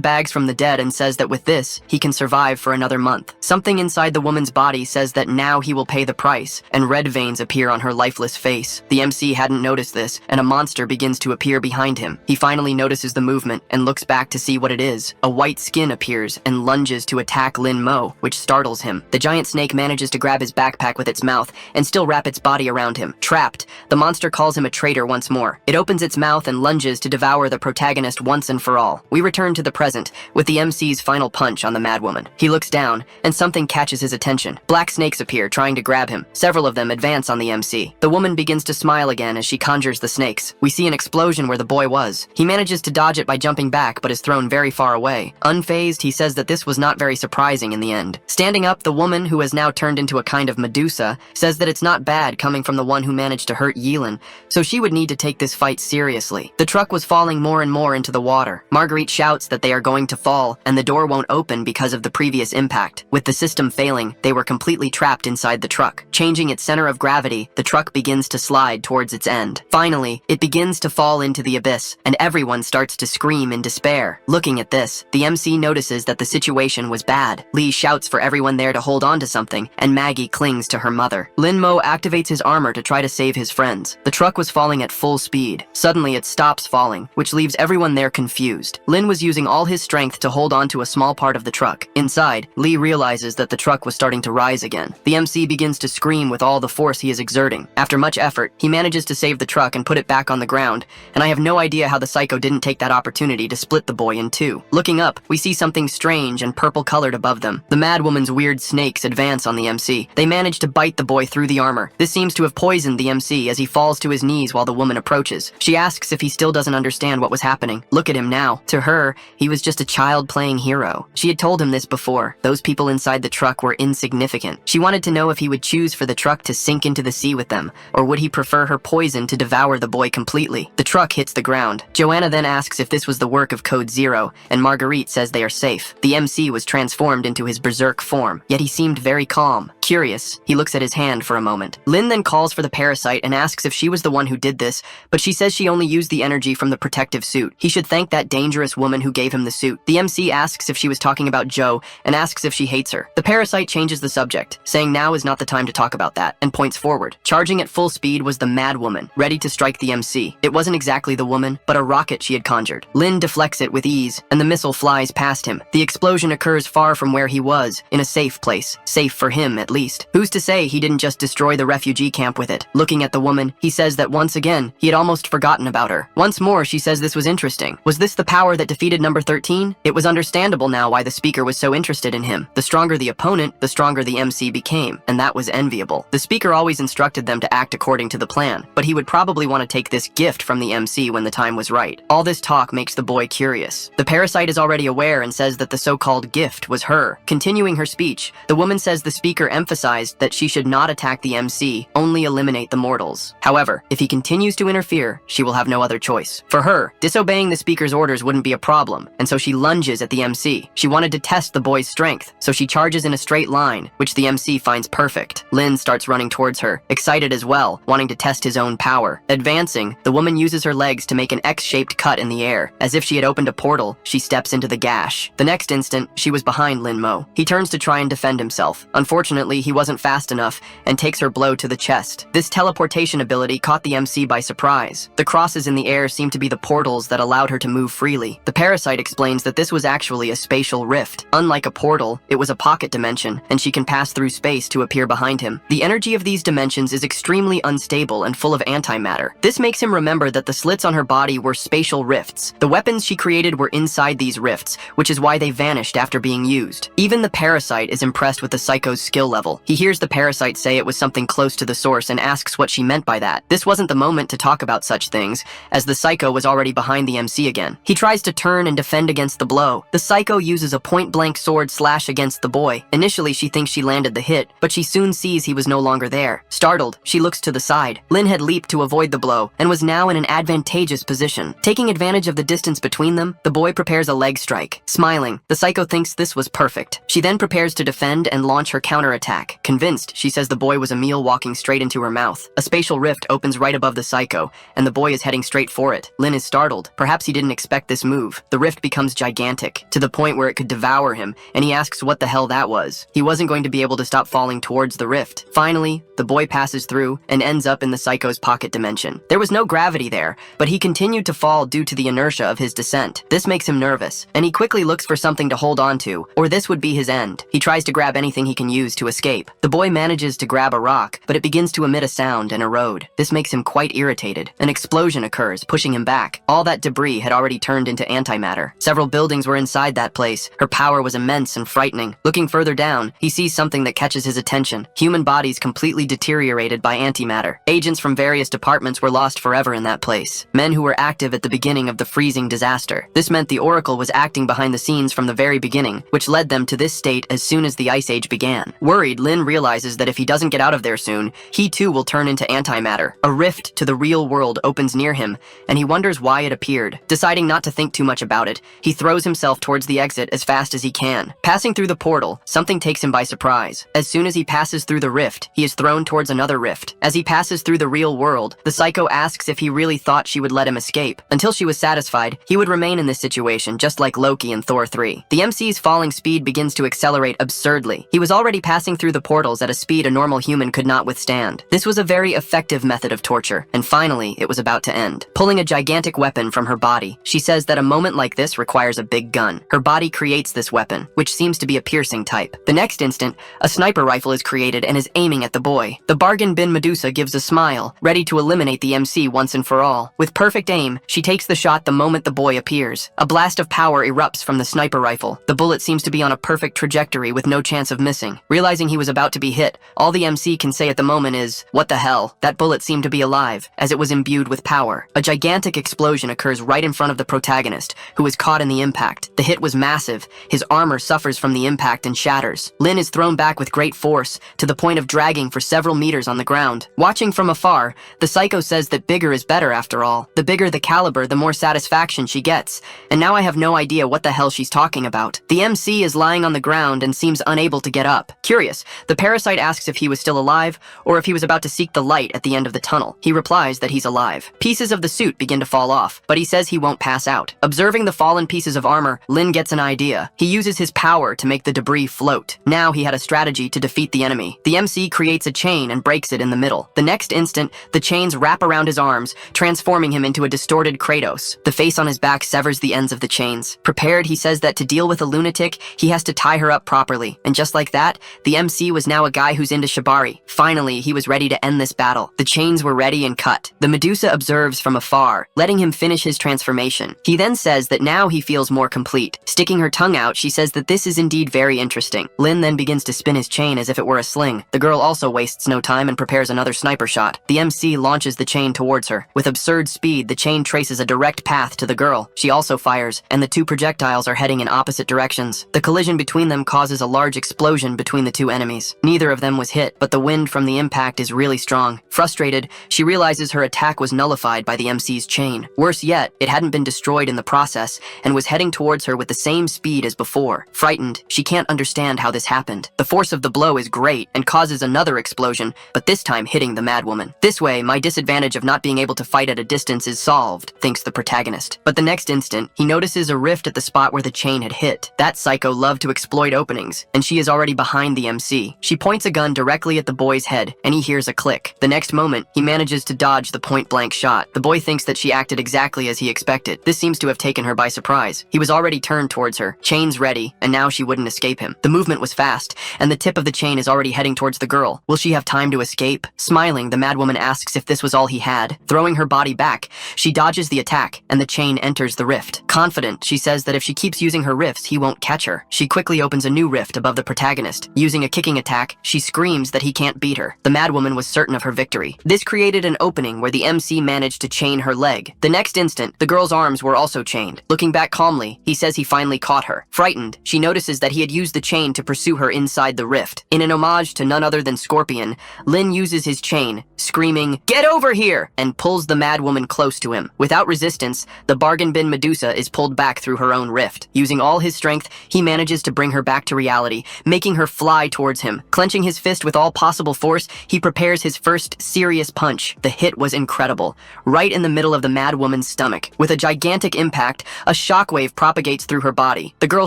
bags from the dead and says that with this, he can survive for another month. Something inside the woman's body says that now he will pay the price, and red veins appear on her lifeless face. The MC hadn't noticed this, and a monster begins to appear behind him. He finally notices the movement and looks back to see what it is. A white skin appears and lunges to attack Lin Mo, which startles him. The giant snake manages to grab his backpack with its mouth and still wrap its body around him. Trapped, the monster calls him a traitor once more. It opens its mouth and lunges to devour the protagonist once and for all. We return to the present, with the MC's final punch on the madwoman. He looks down, and something catches his attention. Black snakes appear, trying to grab him. Several of them advance on the MC. The woman begins to smile again as she conjures the snakes. We see an explosion where the boy was. He manages to dodge it by jumping back, but is thrown very far away. Unfazed, he says that this was not very surprising in the end. Standing up, the woman, who has now turned into a kind of Medusa, says that it's not bad coming from the one who managed to hurt Yilin, so she would need to take this fight seriously. The truck was falling more and more into the water. Marguerite shouts that they are going to fall, and the door won't open because of the previous impact. With the system failing, they were completely trapped inside the truck. Changing its center of gravity, the truck begins to slide towards its end. Finally, it begins to fall into the abyss, and everyone starts to scream in despair. Looking at this, the MC notices that the situation was bad. Lee shouts for everyone there to hold on to something, and Maggie clings to her mother. Lin Mo activates his armor to try to save his friends. The truck was falling at full speed. Suddenly, it stops falling, which leaves everyone there confused. Lin was using all his strength to hold on to a small part of the truck. Inside, Lee realizes that the truck was starting to rise again. The MC begins to scream with all the force he is exerting. After much effort, he manages to save the truck and put it back on the ground, and I have no idea how the psycho didn't take that opportunity to split the boy in two. Looking up, we see something strange and purple-colored above them. The madwoman's weird snakes advance on the MC. They manage to bite the boy through the armor. This seems to have poisoned the MC as he falls to his knees while the woman approaches. She asks if he still doesn't understand what was happening. Look at him now. To her, he was just a child playing hero. She had told him this before. Those people inside the truck were insignificant. She wanted to know if he would choose for the truck to sink into the sea with them, or would he prefer her poison to devour the boy completely. The truck hits the ground. Joanna then asks if this was the work of Code Zero, and Marguerite says they are safe. The MC was transformed into his berserk form, yet he seemed very calm. Curious, he looks at his hand for a moment. Lin then calls for the parasite and asks if she was the one who did this, but she says she only used the energy from the protective suit. He should thank that dangerous woman who gave him the suit. The MC asks if she was talking about Joe and asks if she hates her. The parasite changes the subject, saying now is not the time to talk about that, and points forward. Charging at full speed was the mad woman, ready to strike the MC. It wasn't exactly the woman, but a rocket she had conjured. Lin deflects it with ease, and the missile flies past him. The explosion occurs far from where he was, in a safe place. Safe for him, at least. Who's to say he didn't just destroy the refugee camp with it? Looking at the woman, he says that once again, he had almost forgotten about her. Once more, she says this was interesting. Was this the power that defeated number 13? It was understandable now why the speaker was so interested in him. The stronger the opponent, the stronger the MC became, and that was enviable. The speaker always instructed them to act according to the plan, but he would probably want to take this gift from the MC when the time was right. All this talk makes the boy curious. The parasite is already aware and says that the so-called gift was her. Continuing her speech, the woman says the speaker emphasized that she should not attack the MC, only eliminate the mortals. However, if he continues to interfere, she will have no other choice. For her, disobeying the speaker's orders wouldn't be a problem, and so she lunges at the MC. She wanted to test the boy's strength, so she charges in a straight line, which the MC finds perfect. Lin starts running towards her, excited as well, wanting to test his own power. Advancing, the woman uses her legs to make an X-shaped cut in the air. As if she had opened a portal, she steps into the gash. The next instant, she was behind Lin Mo. He turns to try and defend himself. Unfortunately, Unfortunately, he wasn't fast enough and takes her blow to the chest. This teleportation ability caught the MC by surprise. The crosses in the air seemed to be the portals that allowed her to move freely. The parasite explains that this was actually a spatial rift. Unlike a portal, it was a pocket dimension, and she can pass through space to appear behind him. The energy of these dimensions is extremely unstable and full of antimatter. This makes him remember that the slits on her body were spatial rifts. The weapons she created were inside these rifts, which is why they vanished after being used. Even the parasite is impressed with the psycho's skill level. He hears the parasite say it was something close to the source and asks what she meant by that. This wasn't the moment to talk about such things, as the psycho was already behind the MC again. He tries to turn and defend against the blow. The psycho uses a point-blank sword slash against the boy. Initially, she thinks she landed the hit, but she soon sees he was no longer there. Startled, she looks to the side. Lin had leaped to avoid the blow and was now in an advantageous position. Taking advantage of the distance between them, the boy prepares a leg strike. Smiling, the psycho thinks this was perfect. She then prepares to defend and launch her counterattack. Convinced, she says the boy was a meal walking straight into her mouth. A spatial rift opens right above the psycho, and the boy is heading straight for it. Lin is startled. Perhaps he didn't expect this move. The rift becomes gigantic, to the point where it could devour him, and he asks what the hell that was. He wasn't going to be able to stop falling towards the rift. Finally, the boy passes through and ends up in the psycho's pocket dimension. There was no gravity there, but he continued to fall due to the inertia of his descent. This makes him nervous, and he quickly looks for something to hold on to, or this would be his end. He tries to grab anything he can use to escape. The boy manages to grab a rock, but it begins to emit a sound and erode. This makes him quite irritated. An explosion occurs, pushing him back. All that debris had already turned into antimatter. Several buildings were inside that place. Her power was immense and frightening. Looking further down, he sees something that catches his attention. Human bodies completely deteriorated by antimatter. Agents from various departments were lost forever in that place. Men who were active at the beginning of the freezing disaster. This meant the Oracle was acting behind the scenes from the very beginning, which led them to this state as soon as the Ice Age began. Worried, Lin realizes that if he doesn't get out of there soon, he too will turn into antimatter. A rift to the real world opens near him, and he wonders why it appeared. Deciding not to think too much about it, he throws himself towards the exit as fast as he can. Passing through the portal, something takes him by surprise. As soon as he passes through the rift, he is thrown towards another rift. As he passes through the real world, the psycho asks if he really thought she would let him escape. Until she was satisfied, he would remain in this situation, just like Loki in Thor 3. The MC's falling speed begins to accelerate absurdly. He was already passing through the portals at a speed a normal human could not withstand. This was a very effective method of torture, and finally, it was about to end. Pulling a gigantic weapon from her body, she says that a moment like this requires a big gun. Her body creates this weapon, which seems to be a piercing type. The next instant, a sniper rifle is created and is aiming at the boy. The bargain bin Medusa gives a smile, ready to eliminate the MC once and for all. With perfect aim, she takes the shot the moment the boy appears. A blast of power erupts from the sniper rifle. The bullet seems to be on a perfect trajectory with no chance of missing. Realizing he was about to be hit, all the MC can say at the moment is, "What the hell?" That bullet seemed to be alive, as it was imbued with power. A gigantic explosion occurs right in front of the protagonist, who is caught in the impact. The hit was massive. His armor suffers from the impact and shatters. Lin is thrown back with great force, to the point of dragging for several meters on the ground. Watching from afar, the psycho says that bigger is better after all. The bigger the caliber, the more satisfaction she gets. And now I have no idea what the hell she's talking about. The MC is lying on the ground and seems unable to get up. Curious, the parasite asks if he was still alive, or if he was about to seek the light at the end of the tunnel. He replies that he's alive. Pieces of the suit begin to fall off, but he says he won't pass out. Observing the fallen pieces of armor, Lin gets an idea. He uses his power to make the debris float. Now he had a strategy to defeat the enemy. The MC creates a chain and breaks it in the middle. The next instant, the chains wrap around his arms, transforming him into a distorted Kratos. The face on his back severs the ends of the chains. Prepared, he says that to deal with a lunatic, he has to tie her up properly. And just like that, the MC was now a guy who's into shibari. Finally, he was ready to end this battle. The chains were ready and cut. The Medusa observes from afar, letting him finish his transformation. He then says that now he feels more complete. Sticking her tongue out, she says that this is indeed very interesting. Lin then begins to spin his chain as if it were a sling. The girl also wastes no time and prepares another sniper shot. The MC launches the chain towards her. With absurd speed, the chain traces a direct path to the girl. She also fires, and the two projectiles are heading in opposite directions. The collision between them causes a large explosion between the two enemies. Neither of them was hit, but the wind from the impact is really strong. Frustrated, she realizes her attack was nullified by the MC's chain. Worse yet, it hadn't been destroyed in the process, and was heading towards her with the same speed as before. Frightened, she can't understand how this happened. The force of the blow is great, and causes another explosion, but this time hitting the madwoman. This way, my disadvantage of not being able to fight at a distance is solved, thinks the protagonist. But the next instant, he notices a rift at the spot where the chain had hit. That psycho loved to exploit openings, and she is already behind the MC. MC. She points a gun directly at the boy's head, and he hears a click. The next moment, he manages to dodge the point-blank shot. The boy thinks that she acted exactly as he expected. This seems to have taken her by surprise. He was already turned towards her, chains ready, and now she wouldn't escape him. The movement was fast, and the tip of the chain is already heading towards the girl. Will she have time to escape? Smiling, the madwoman asks if this was all he had. Throwing her body back, she dodges the attack, and the chain enters the rift. Confident, she says that if she keeps using her rifts, he won't catch her. She quickly opens a new rift above the protagonist. Using a kicking attack, she screams that he can't beat her. The madwoman was certain of her victory. This created an opening where the MC managed to chain her leg. The next instant, the girl's arms were also chained. Looking back calmly, he says he finally caught her. Frightened, she notices that he had used the chain to pursue her inside the rift. In an homage to none other than Scorpion, Lin uses his chain, screaming, "Get over here!" and pulls the madwoman close to him. Without resistance, the bargain bin Medusa is pulled back through her own rift. Using all his strength, he manages to bring her back to reality, making her fly towards him. Clenching his fist with all possible force, he prepares his first serious punch. The hit was incredible, right in the middle of the madwoman's stomach. With a gigantic impact, a shockwave propagates through her body. The girl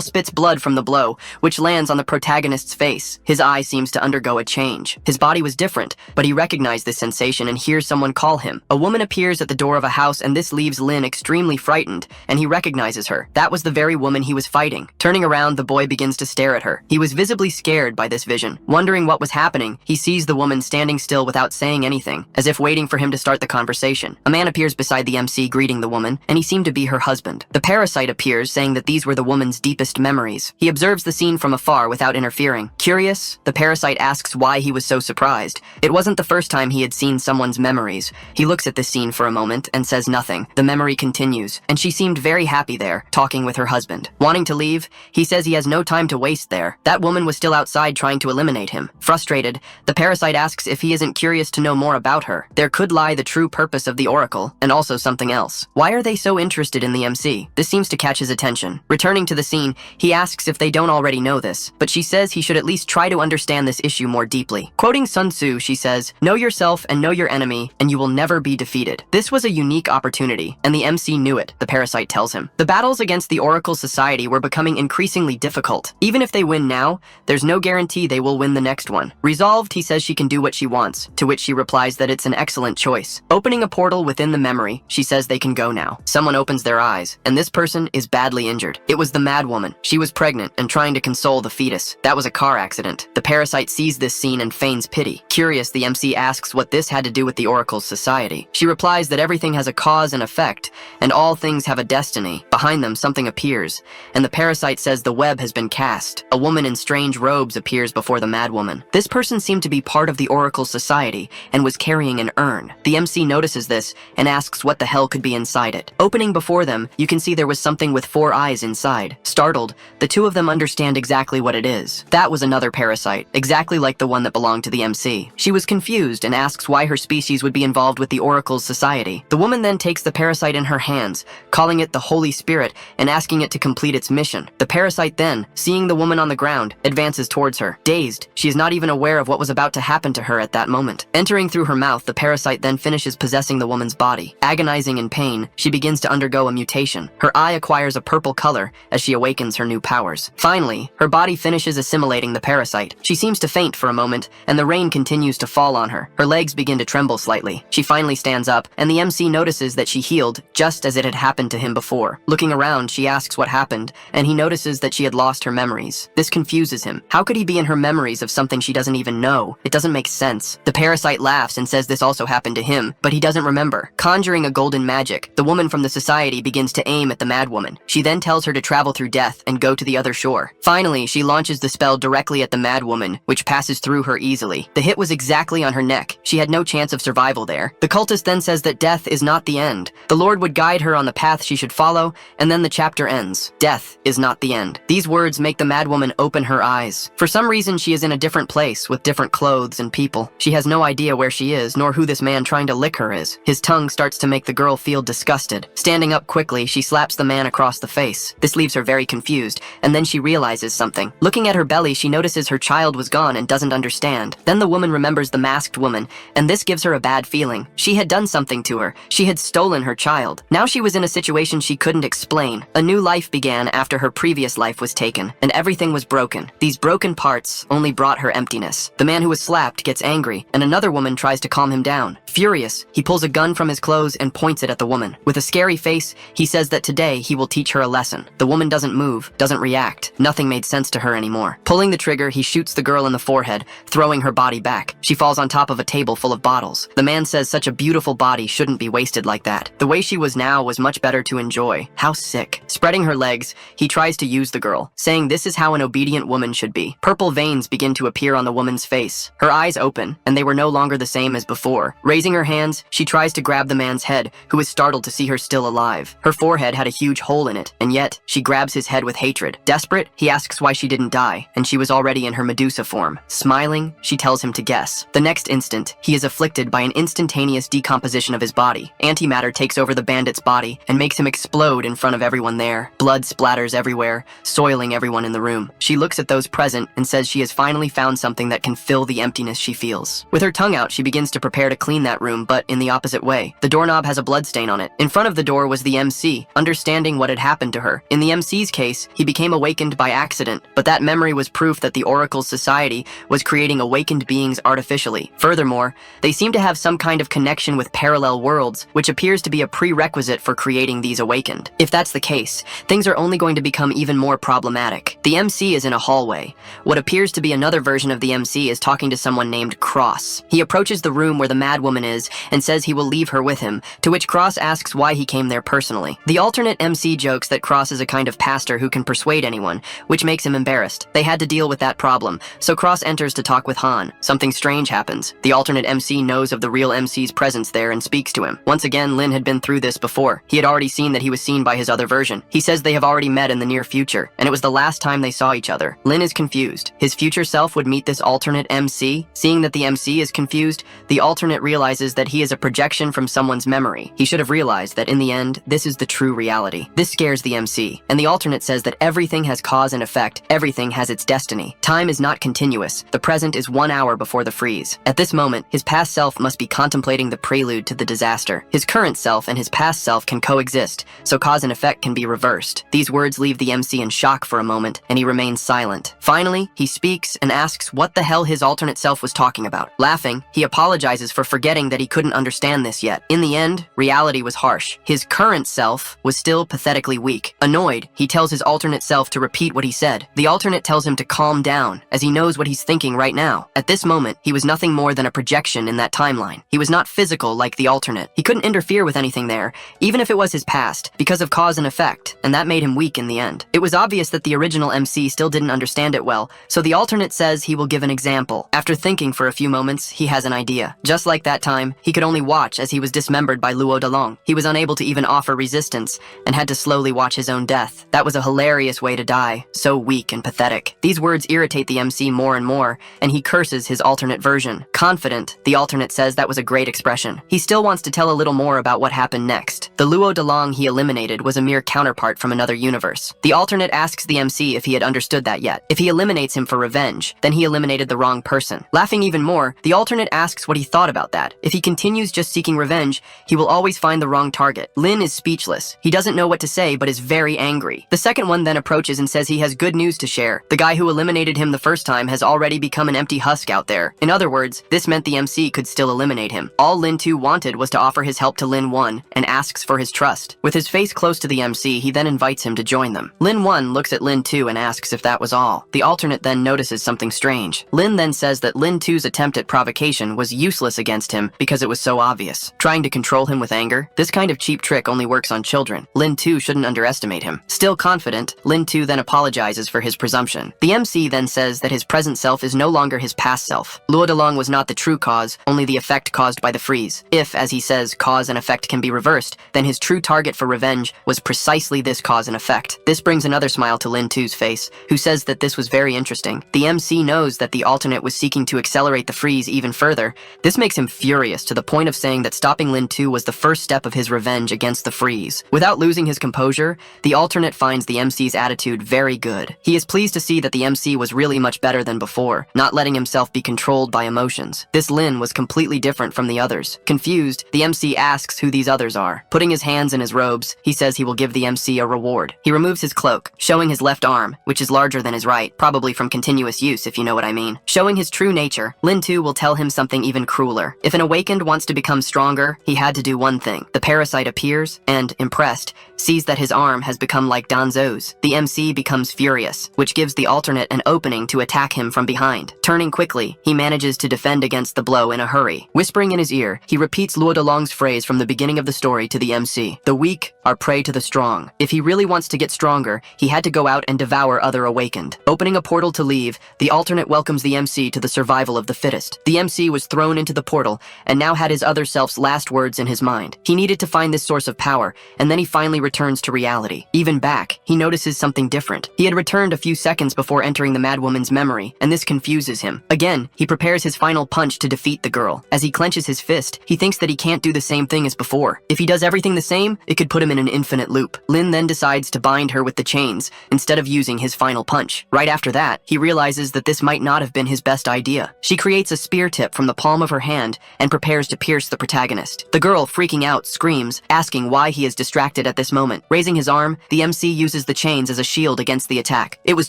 spits blood from the blow, which lands on the protagonist's face. His eye seems to undergo a change. His body was different, but he recognized this sensation and hears someone call him. A woman appears at the door of a house, and this leaves Lin extremely frightened, and he recognizes her. That was the very woman he was fighting. Turning around, the boy begins to stare at her. He was visibly scared by this vision. Wondering what was happening, he sees the woman standing still without saying anything, as if waiting for him to start the conversation. A man appears beside the MC greeting the woman, and he seemed to be her husband. The parasite appears, saying that these were the woman's deepest memories. He observes the scene from afar without interfering. Curious, the parasite asks why he was so surprised. It wasn't the first time he had seen someone's memories. He looks at this scene for a moment and says nothing. The memory continues, and she seemed very happy there, talking with her husband. Wanting to leave, he says he has no time to waste there. That woman was still outside trying to eliminate him. Frustrated, the parasite asks if he isn't curious to know more about her. There could lie the true purpose of the oracle, and also something else. Why are they so interested in the MC? This seems to catch his attention. Returning to the scene, he asks if they don't already know this, but she says he should at least try to understand this issue more deeply. Quoting Sun Tzu, she says, "Know yourself and know your enemy, and you will never be defeated." This was a unique opportunity, and the MC knew it, the parasite tells him. The battles against the Oracle Society were becoming increasingly difficult. Even if they win now, there's no guarantee they will win the next one. Resolved, he says she can do what she wants, to which she replies that it's an excellent choice. Opening a portal within the memory, she says they can go now. Someone opens their eyes, and this person is badly injured. It was the madwoman. She was pregnant and trying to console the fetus. That was a car accident. The parasite sees this scene and feigns pity. Curious, the MC asks what this had to do with the Oracle's society. She replies that everything has a cause and effect, and all things have a destiny. Behind them, something appears, and the parasite says the web has been cast. A woman in strange robes appears before the madwoman. This person seemed to be part of the Oracle Society and was carrying an urn. The MC notices this and asks what the hell could be inside it. Opening before them, you can see there was something with 4 eyes inside. Startled, the two of them understand exactly what it is. That was another parasite, exactly like the one that belonged to the MC. She was confused and asks why her species would be involved with the Oracle's society. The woman then takes the parasite in her hands, calling it the Holy Spirit and asking it to complete its mission. The parasite then, seeing the woman on the ground, advances towards her. Dazed, she is not even aware of what was about to happen to her at that moment. Entering through her mouth, the parasite then finishes possessing the woman's body. Agonizing in pain, she begins to undergo a mutation. Her eye acquires a purple color as she awakens her new powers. Finally, her body finishes assimilating the parasite. She seems to faint for a moment, and the rain continues to fall on her. Her legs begin to tremble slightly. She finally stands up, and the MC notices that she healed just as it had happened to him before. Looking around, she asks what happened, and he notices that she had lost her memories. This confuses him. How could he be in her memories of something she doesn't even know? It doesn't make sense. The parasite laughs and says this also happened to him, but he doesn't remember. Conjuring a golden magic, the woman from the society begins to aim at the madwoman. She then tells her to travel through death and go to the other shore. Finally, she launches the spell directly at the madwoman, which passes through her easily. The hit was exactly on her neck. She had no chance of survival there. The cultist then says that death is not the end. The Lord would guide her on the path she should follow, and then the chapter ends. Death is not the end. These words make the madwoman open her eyes. For some reason, she is in a different place with different clothes and people. She has no idea where she is, nor who this man trying to lick her is. His tongue starts to make the girl feel disgusted. Standing up quickly, she slaps the man across the face. This leaves her very confused, and then she realizes something. Looking at her belly, she notices her child was gone and doesn't understand. Then the woman remembers the masked woman, and this gives her a bad feeling. She had done something to her. She had stolen her child. Now she was in a situation she couldn't explain. A new life began after her previous life was taken, and everything was broken. These broken parts threats only brought her emptiness. The man who was slapped gets angry, and another woman tries to calm him down. Furious, he pulls a gun from his clothes and points it at the woman. With a scary face, he says that today he will teach her a lesson. The woman doesn't move, doesn't react. Nothing made sense to her anymore. Pulling the trigger, he shoots the girl in the forehead, throwing her body back. She falls on top of a table full of bottles. The man says such a beautiful body shouldn't be wasted like that. The way she was now was much better to enjoy. How sick. Spreading her legs, he tries to use the girl, saying this is how an obedient woman should be. Purple veins begin to appear on the woman's face. Her eyes open, and they were no longer the same as before. Raising her hands, she tries to grab the man's head, who is startled to see her still alive. Her forehead had a huge hole in it, and yet she grabs his head with hatred. Desperate, he asks why she didn't die, and she was already in her Medusa form. Smiling, she tells him to guess. The next instant, he is afflicted by an instantaneous decomposition of his body. Antimatter takes over the bandit's body and makes him explode in front of everyone there. Blood splatters everywhere, soiling everyone in the room. She looks at those present and says she has finally found something that can fill the emptiness she feels. With her tongue out, she begins to prepare to clean that room, but in the opposite way. The doorknob has a bloodstain on it. In front of the door was the MC, understanding what had happened to her. In the MC's case, he became awakened by accident, but that memory was proof that the Oracle's society was creating awakened beings artificially. Furthermore, they seem to have some kind of connection with parallel worlds, which appears to be a prerequisite for creating these awakened. If that's the case, things are only going to become even more problematic. The MC is in a hallway. What appears to be another version of the MC is talking to someone named Cross. He approaches the room where the mad woman is and says he will leave her with him, to which Cross asks why he came there personally. The alternate MC jokes that Cross is a kind of pastor who can persuade anyone, which makes him embarrassed. They had to deal with that problem, so Cross enters to talk with Han. Something strange happens. The alternate MC knows of the real MC's presence there and speaks to him. Once again, Lin had been through this before. He had already seen that he was seen by his other version. He says they have already met in the near future, and it was the last time they saw each other. Lin is confused. His future self would meet this alternate MC. Seeing that the MC is confused, the alternate realizes that he is a projection from someone's memory. He should have realized that in the end, this is the true reality. This scares the MC, and the alternate says that everything has cause and effect, everything has its destiny. Time is not continuous. The present is 1 hour before the freeze. At this moment, his past self must be contemplating the prelude to the disaster. His current self and his past self can coexist, so cause and effect can be reversed. These words leave the MC in shock for a moment, and he remains silent. Finally, he speaks and asks what the hell his alternate self was talking about. Laughing, he apologizes for forgetting that he couldn't understand this yet. In the end, reality was harsh. His current self was still pathetically weak. Annoyed, he tells his alternate self to repeat what he said. The alternate tells him to calm down, as he knows what he's thinking right now. At this moment, he was nothing more than a projection in that timeline. He was not physical like the alternate. He couldn't interfere with anything there, even if it was his past, because of cause and effect, and that made him weak in the end. It was obvious that the original MC still didn't understand it well, so the alternate says he will give an example. After thinking for a few moments, he has an idea. Just like that time, he could only watch as he was dismembered by Luo Dalong. He was unable to even offer resistance, and had to slowly watch his own death. That was a hilarious way to die, so weak and pathetic. These words irritate the MC more and more, and he curses his alternate version. Confident, the alternate says that was a great expression. He still wants to tell a little more about what happened next. The Luo Dalong he eliminated was a mere counterpart from another universe. The alternate asks the MC if he had understood that yet. If he eliminates him for revenge, then he eliminated the wrong person. Laughing even more, the alternate asks what he thought about that. If he continues just seeking revenge, he will always find the wrong target. Lin is speechless. He doesn't know what to say, but is very angry. The second one then approaches and says he has good news to share. The guy who eliminated him the first time has already become an empty husk out there. In other words, this meant the MC could still eliminate him. All Lin 2 wanted was to offer his help to Lin 1 and asks for his trust. With his face close to the MC, he then invites him to join them. Lin 1 looks at Lin 2 and asks if that was all. The alternate then notices something strange. Lin then says that Lin 2's attempt at provocation was useless against him because it was so obvious. Trying to control him with anger? This kind of cheap trick only works on children. Lin 2 shouldn't underestimate him. Still confident, Lin 2 then apologizes for his presumption. The MC then says that his present self is no longer his past self. Luo Dalong was not the true cause, only the effect caused by the freeze. If, as he says, cause and effect can be reversed, then his true target for revenge was precisely this cause and effect. This brings another smile to Lin 2's face, who says that this was very interesting. The MC knows that the alternate was seeking to accelerate the freeze even further. This makes him furious. furious to the point of saying that stopping Lin 2 was the first step of his revenge against the Freeze. Without losing his composure, the alternate finds the MC's attitude very good. He is pleased to see that the MC was really much better than before, not letting himself be controlled by emotions. This Lin was completely different from the others. Confused, the MC asks who these others are. Putting his hands in his robes, he says he will give the MC a reward. He removes his cloak, showing his left arm, which is larger than his right, probably from continuous use if you know what I mean. Showing his true nature, Lin 2 will tell him something even crueler. If an awakened wants to become stronger, he had to do one thing. The parasite appears, and, impressed, sees that his arm has become like Danzo's. The MC becomes furious, which gives the alternate an opening to attack him from behind. Turning quickly, he manages to defend against the blow in a hurry. Whispering in his ear, he repeats Luo Delong's phrase from the beginning of the story to the MC. The weak are prey to the strong. If he really wants to get stronger, he had to go out and devour other awakened. Opening a portal to leave, the alternate welcomes the MC to the survival of the fittest. The MC was thrown into the portal, and now had his other self's last words in his mind. He needed to find this source of power, and then he finally returns to reality. Even back, he notices something different. He had returned a few seconds before entering the madwoman's memory, and this confuses him. Again, he prepares his final punch to defeat the girl. As he clenches his fist, he thinks that he can't do the same thing as before. If he does everything the same, it could put him in an infinite loop. Lin then decides to bind her with the chains, instead of using his final punch. Right after that, he realizes that this might not have been his best idea. She creates a spear tip from the palm of her hand and prepares to pierce the protagonist. The girl, freaking out, screams, asking why he is distracted at this moment. Raising his arm, the MC uses the chains as a shield against the attack. It was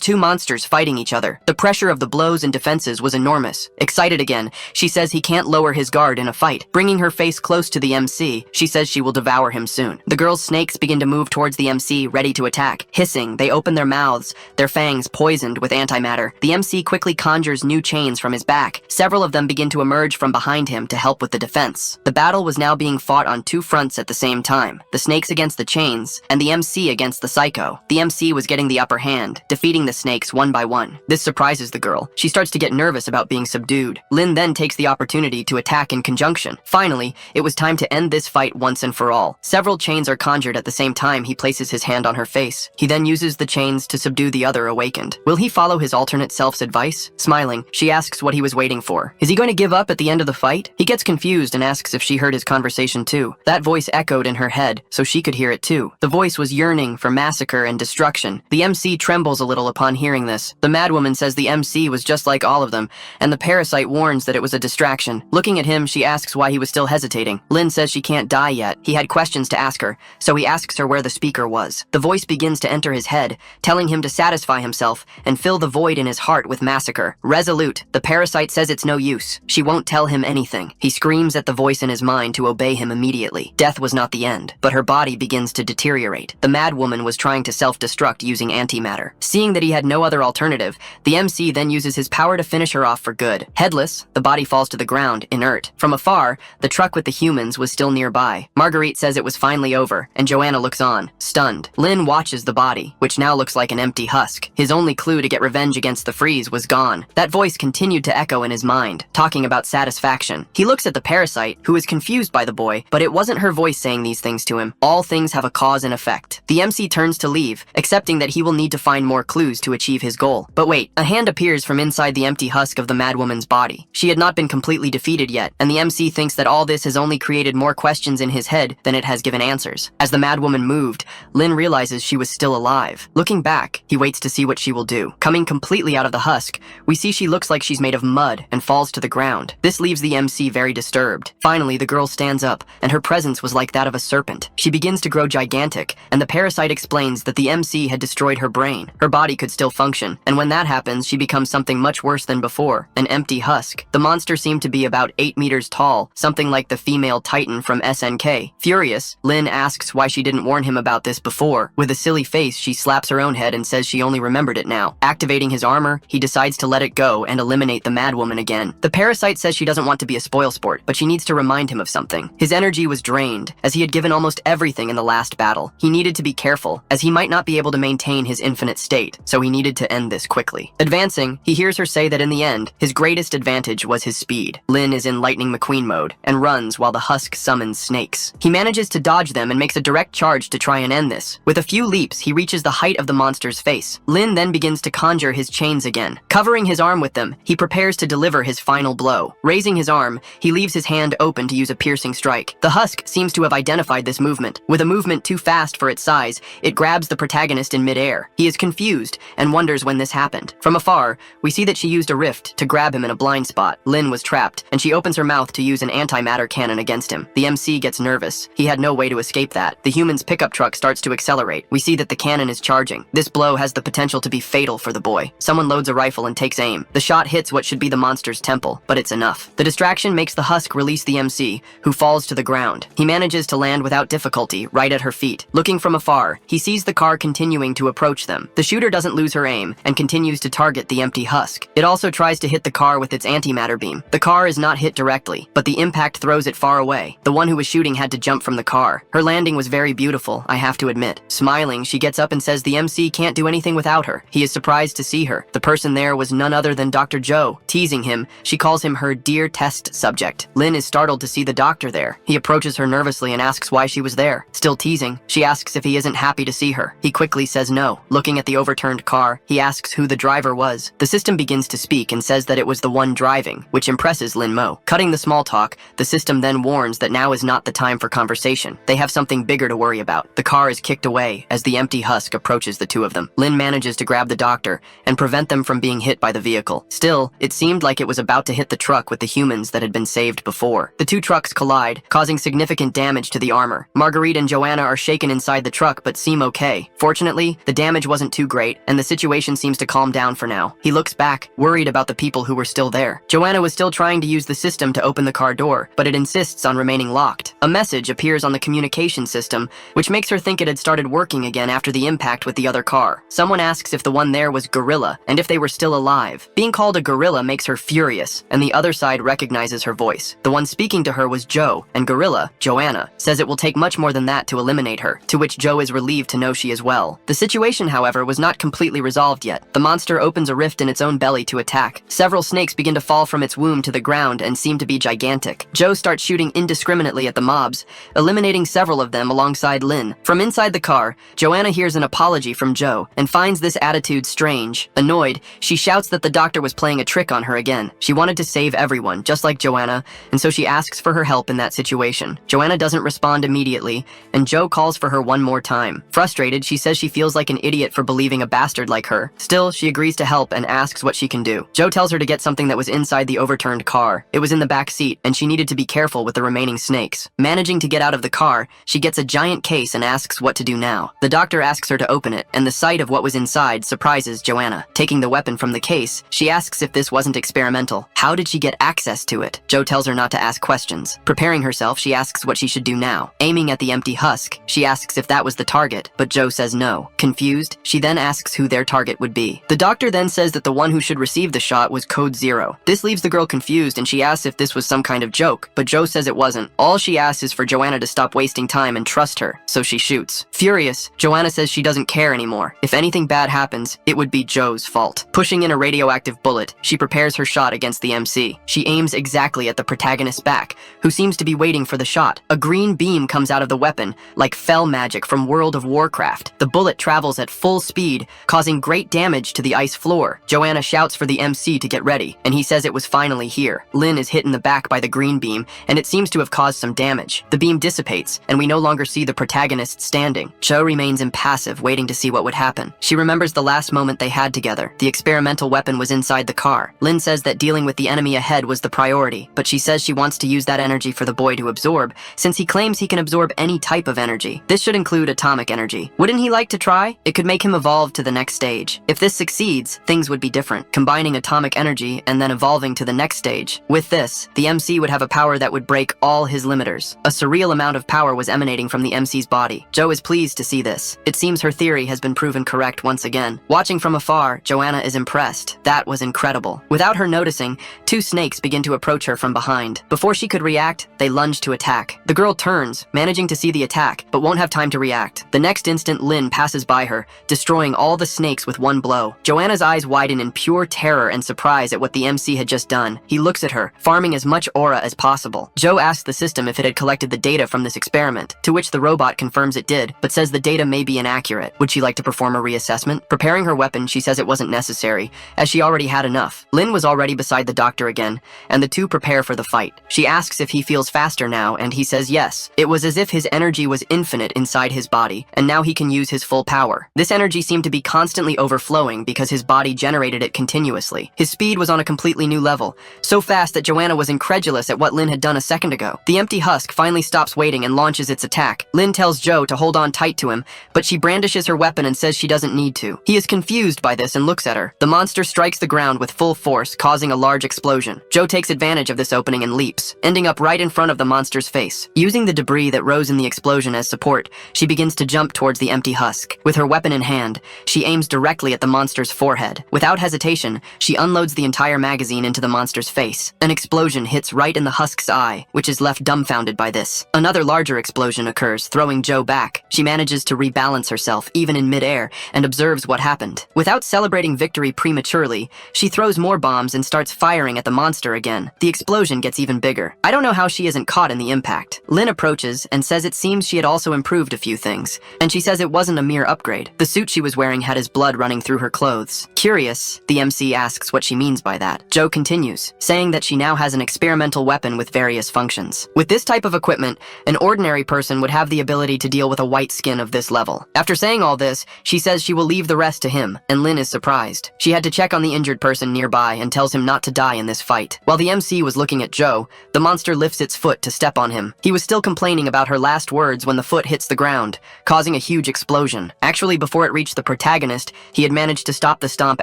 two monsters fighting each other. The pressure of the blows and defenses was enormous. Excited again, she says he can't lower his guard in a fight. Bringing her face close to the MC, she says she will devour him soon. The girl's snakes begin to move towards the MC, ready to attack. Hissing, they open their mouths, their fangs poisoned with antimatter. The MC quickly conjures new chains from his back. Several of them begin to emerge from behind him to help with the defense. The battle was now being fought on two fronts at the same time. The snakes against the chains, and the MC against the psycho. The MC was getting the upper hand, defeating the snakes one by one. This surprises the girl. She starts to get nervous about being subdued. Lin then takes the opportunity to attack in conjunction. Finally, it was time to end this fight once and for all. Several chains are conjured at the same time he places his hand on her face. He then uses the chains to subdue the other awakened. Will he follow his alternate self's advice? Smiling, she asks what he was waiting for. Is he going to give up at the end of the fight? He gets confused and asks if she heard his conversation too. That voice echoed in her head, so she could hear it too. The voice was yearning for massacre and destruction. The MC trembles a little upon hearing this. The madwoman says the MC was just like all of them, and the parasite warns that it was a distraction. Looking at him, she asks why he was still hesitating. Lin says she can't die yet. He had questions to ask her, so he asks her where the speaker was. The voice begins to enter his head, telling him to satisfy himself and fill the void in his heart with massacre. Resolute, the parasite says it's no use. She won't tell him anything. He screams at the voice in his mind to obey him immediately. Death was not the end, but her body begins to deteriorate. The madwoman was trying to self-destruct using antimatter. Seeing that he had no other alternative, the MC then uses his power to finish her off for good. Headless, the body falls to the ground, inert. From afar, the truck with the humans was still nearby. Marguerite says it was finally over, and Joanna looks on, stunned. Lin watches the body, which now looks like an empty husk. His only clue to get revenge against the Freeze was gone. That voice continued to echo in his mind, talking about satisfaction. He looks at the parasite, who is confused by the boy, but it wasn't her voice saying these things to him. All things have a cause and effect. The MC turns to leave, accepting that he will need to find more clues to achieve his goal. But wait, a hand appears from inside the empty husk of the madwoman's body. She had not been completely defeated yet, and the MC thinks that all this has only created more questions in his head than it has given answers. As the madwoman moved, Lin realizes she was still alive. Looking back, he waits to see what she will do. Coming completely out of the husk, we see she looks like she's made of mud and falls to the ground. This leaves the MC very disturbed. Finally, the girl stands up, and her presence was like that of a serpent. She begins to grow gigantic, and the parasite explains that the MC had destroyed her brain. Her body could still function, and when that happens, she becomes something much worse than before, an empty husk. The monster seemed to be about 8 meters tall, something like the female Titan from SNK. Furious, Lin asks why she didn't warn him about this before. With a silly face, she slaps her own head and says she only remembered it now. Activating his armor, he decides to let it go and eliminate the madwoman again. The parasite says she doesn't want to be a spoilsport, but she needs to remind him of something. His energy was drained, as he had given almost everything in the last battle. He needed to be careful, as he might not be able to maintain his infinite state, so he needed to end this quickly. Advancing, he hears her say that in the end, his greatest advantage was his speed. Lin is in Lightning McQueen mode, and runs while the husk summons snakes. He manages to dodge them and makes a direct charge to try and end this. With a few leaps, he reaches the height of the monster's face. Lin then begins to conjure his chains again. Covering his arm with them, he prepares to deliver his final blow. Raising his arm, he leaves his hand open to use a piercing strike. The husk seems to have identified this movement. With a movement too fast for its size, it grabs the protagonist in midair. He is confused and wonders when this happened. From afar, we see that she used a rift to grab him in a blind spot. Lin was trapped, and she opens her mouth to use an antimatter cannon against him. The MC gets nervous. He had no way to escape that. The human's pickup truck starts to accelerate. We see that the cannon is charging. This blow has the potential to be fatal for the boy. Someone loads a rifle and takes aim. The shot hits what should be the monster's temple, but it's enough. The distraction makes the husk release the MC, who falls to the ground. He manages to land without difficulty, right at her feet. Looking from afar, he sees the car continuing to approach them. The shooter doesn't lose her aim and continues to target the empty husk. It also tries to hit the car with its antimatter beam. The car is not hit directly, but the impact throws it far away. The one who was shooting had to jump from the car. Her landing was very beautiful, I have to admit. Smiling, she gets up and says the MC can't do anything without her. He is surprised to see her. The person there was none other than Dr. Joe. Teasing him, she calls him her dear test subject. Lin is startled to see the doctor there. He approaches her nervously and asks why she was there. Still teasing, she asks if he isn't happy to see her. He quickly says no. Looking at the overturned car, he asks who the driver was. The system begins to speak and says that it was the one driving, which impresses Lin Mo. Cutting the small talk, the system then warns that now is not the time for conversation. They have something bigger to worry about. The car is kicked away as the empty husk approaches the two of them. Lin manages to grab the doctor and prevent them from being hit by the vehicle. Still, it seemed like it was about to hit the truck with the humans that had been saved before. The two trucks collide, causing significant damage to the armor. Marguerite and Joanna are shaken inside the truck but seem okay. Fortunately, the damage wasn't too great, and the situation seems to calm down for now. He looks back, worried about the people who were still there. Joanna was still trying to use the system to open the car door, but it insists on remaining locked. A message appears on the communication system, which makes her think it had started working again after the impact with the other car. Someone asks if the one there was Gorilla, and if they were still alive. Being called a gorilla makes her furious, and the other side recognizes her voice. The one speaking to her was Joe, and Gorilla, Joanna, says it will take much more than that to eliminate her, to which Joe is relieved to know she is well. The situation, however, was not completely resolved yet. The monster opens a rift in its own belly to attack. Several snakes begin to fall from its womb to the ground and seem to be gigantic. Joe starts shooting indiscriminately at the mobs, eliminating several of them alongside Lin. From inside the car, Joanna hears an apology from Joe and finds this attitude strange. Annoyed, she shouts that the doctor was playing a trick on her again. She wanted to save everyone, just like Joanna, and so she asks for her help in that situation. Joanna doesn't respond immediately, and Joe calls for her one more time. Frustrated, she says she feels like an idiot for believing a bastard like her. Still, she agrees to help and asks what she can do. Joe tells her to get something that was inside the overturned car. It was in the back seat, and she needed to be careful with the remaining snakes. Managing to get out of the car, she gets a giant case and asks what to do now. The doctor asks her to open it, and the sight of what was inside surprises Joanna. Taking the weapon from the case, she asks if this wasn't experimental. How did she get access to it? Joe tells her not to ask questions. Preparing herself, she asks what she should do now. Aiming at the empty husk, she asks if that was the target, but Joe says no. Confused, she then asks who their target would be. The doctor then says that the one who should receive the shot was Code Zero. This leaves the girl confused, and she asks if this was some kind of joke, but Joe says it wasn't. All she asks is for Joanna to stop wasting time and trust her, so she shoots. Furious, Joanna says she doesn't care anymore. If anything bad happens, it would be Joe's fault. Pushing in a radioactive bullet, she prepares her shot against the MC. She aims exactly at the protagonist's back, who seems to be waiting for the shot. A green beam comes out of the weapon, like fell magic from World of Warcraft. The bullet travels at full speed, causing great damage to the ice floor. Joanna shouts for the MC to get ready, and he says it was finally here. Lin is hit in the back by the green beam, and it seems to have caused some damage. The beam dissipates, and we no longer see the protagonist standing. Joe remains impassive, waiting to see what would happen. She remembers the last moment they had together. The experimental weapon was inside the car. Lin says that dealing with the enemy ahead was the priority, but she says she wants to use that energy for the boy to absorb, since he claims he can absorb any type of energy. This should include atomic energy. Wouldn't he like to try? It could make him evolve to the next stage. If this succeeds, things would be different, combining atomic energy and then evolving to the next stage. With this, the MC would have a power that would break all his limiters. A surreal amount of power was emanating from the MC's body. Joe is pleased to see this. It seems her theory has been proven correct once again. Watching from afar, Joanna is impressed. That was incredible. Without her noticing, two snakes begin to approach her from behind. Before she could react, they lunge to attack. The girl turns, managing to see the attack, but won't have time to react. The next instant, Lin passes by her, destroying all the snakes with one blow. Joanna's eyes widen in pure terror and surprise at what the MC had just done. He looks at her, farming as much aura as possible. Joe asks the system if it had collected the data from this experiment, to which the robot confirms it did, but says the data may be inaccurate. Would she like to perform a reassessment? Preparing her weapon, she says it wasn't necessary, as she already had enough. Lin was already beside the doctor again, and the two prepared prepare for the fight. She asks if he feels faster now, and he says yes. It was as if his energy was infinite inside his body, and now he can use his full power. This energy seemed to be constantly overflowing because his body generated it continuously. His speed was on a completely new level, so fast that Joanna was incredulous at what Lin had done a second ago. The empty husk finally stops waiting and launches its attack. Lin tells Jo to hold on tight to him, but she brandishes her weapon and says she doesn't need to. He is confused by this and looks at her. The monster strikes the ground with full force, causing a large explosion. Jo takes advantage of this opening and leaps, ending up right in front of the monster's face. Using the debris that rose in the explosion as support, she begins to jump towards the empty husk. With her weapon in hand, she aims directly at the monster's forehead. Without hesitation, she unloads the entire magazine into the monster's face. An explosion hits right in the husk's eye, which is left dumbfounded by this. Another larger explosion occurs, throwing Jo back. She manages to rebalance herself, even in midair, and observes what happened. Without celebrating victory prematurely, she throws more bombs and starts firing at the monster again. The explosion gets even bigger. I don't know how she isn't caught in the impact. Lin approaches and says it seems she had also improved a few things, and she says it wasn't a mere upgrade. The suit she was wearing had his blood running through her clothes. Curious, the MC asks what she means by that. Jo continues, saying that she now has an experimental weapon with various functions. With this type of equipment, an ordinary person would have the ability to deal with a white skin of this level. After saying all this, she says she will leave the rest to him, and Lin is surprised. She had to check on the injured person nearby and tells him not to die in this fight. While the MC was looking at Jo, the monster lifts its foot to step on him. He was still complaining about her last words when the foot hits the ground, causing a huge explosion. Actually, before it reached the protagonist, he had managed to stop the stomp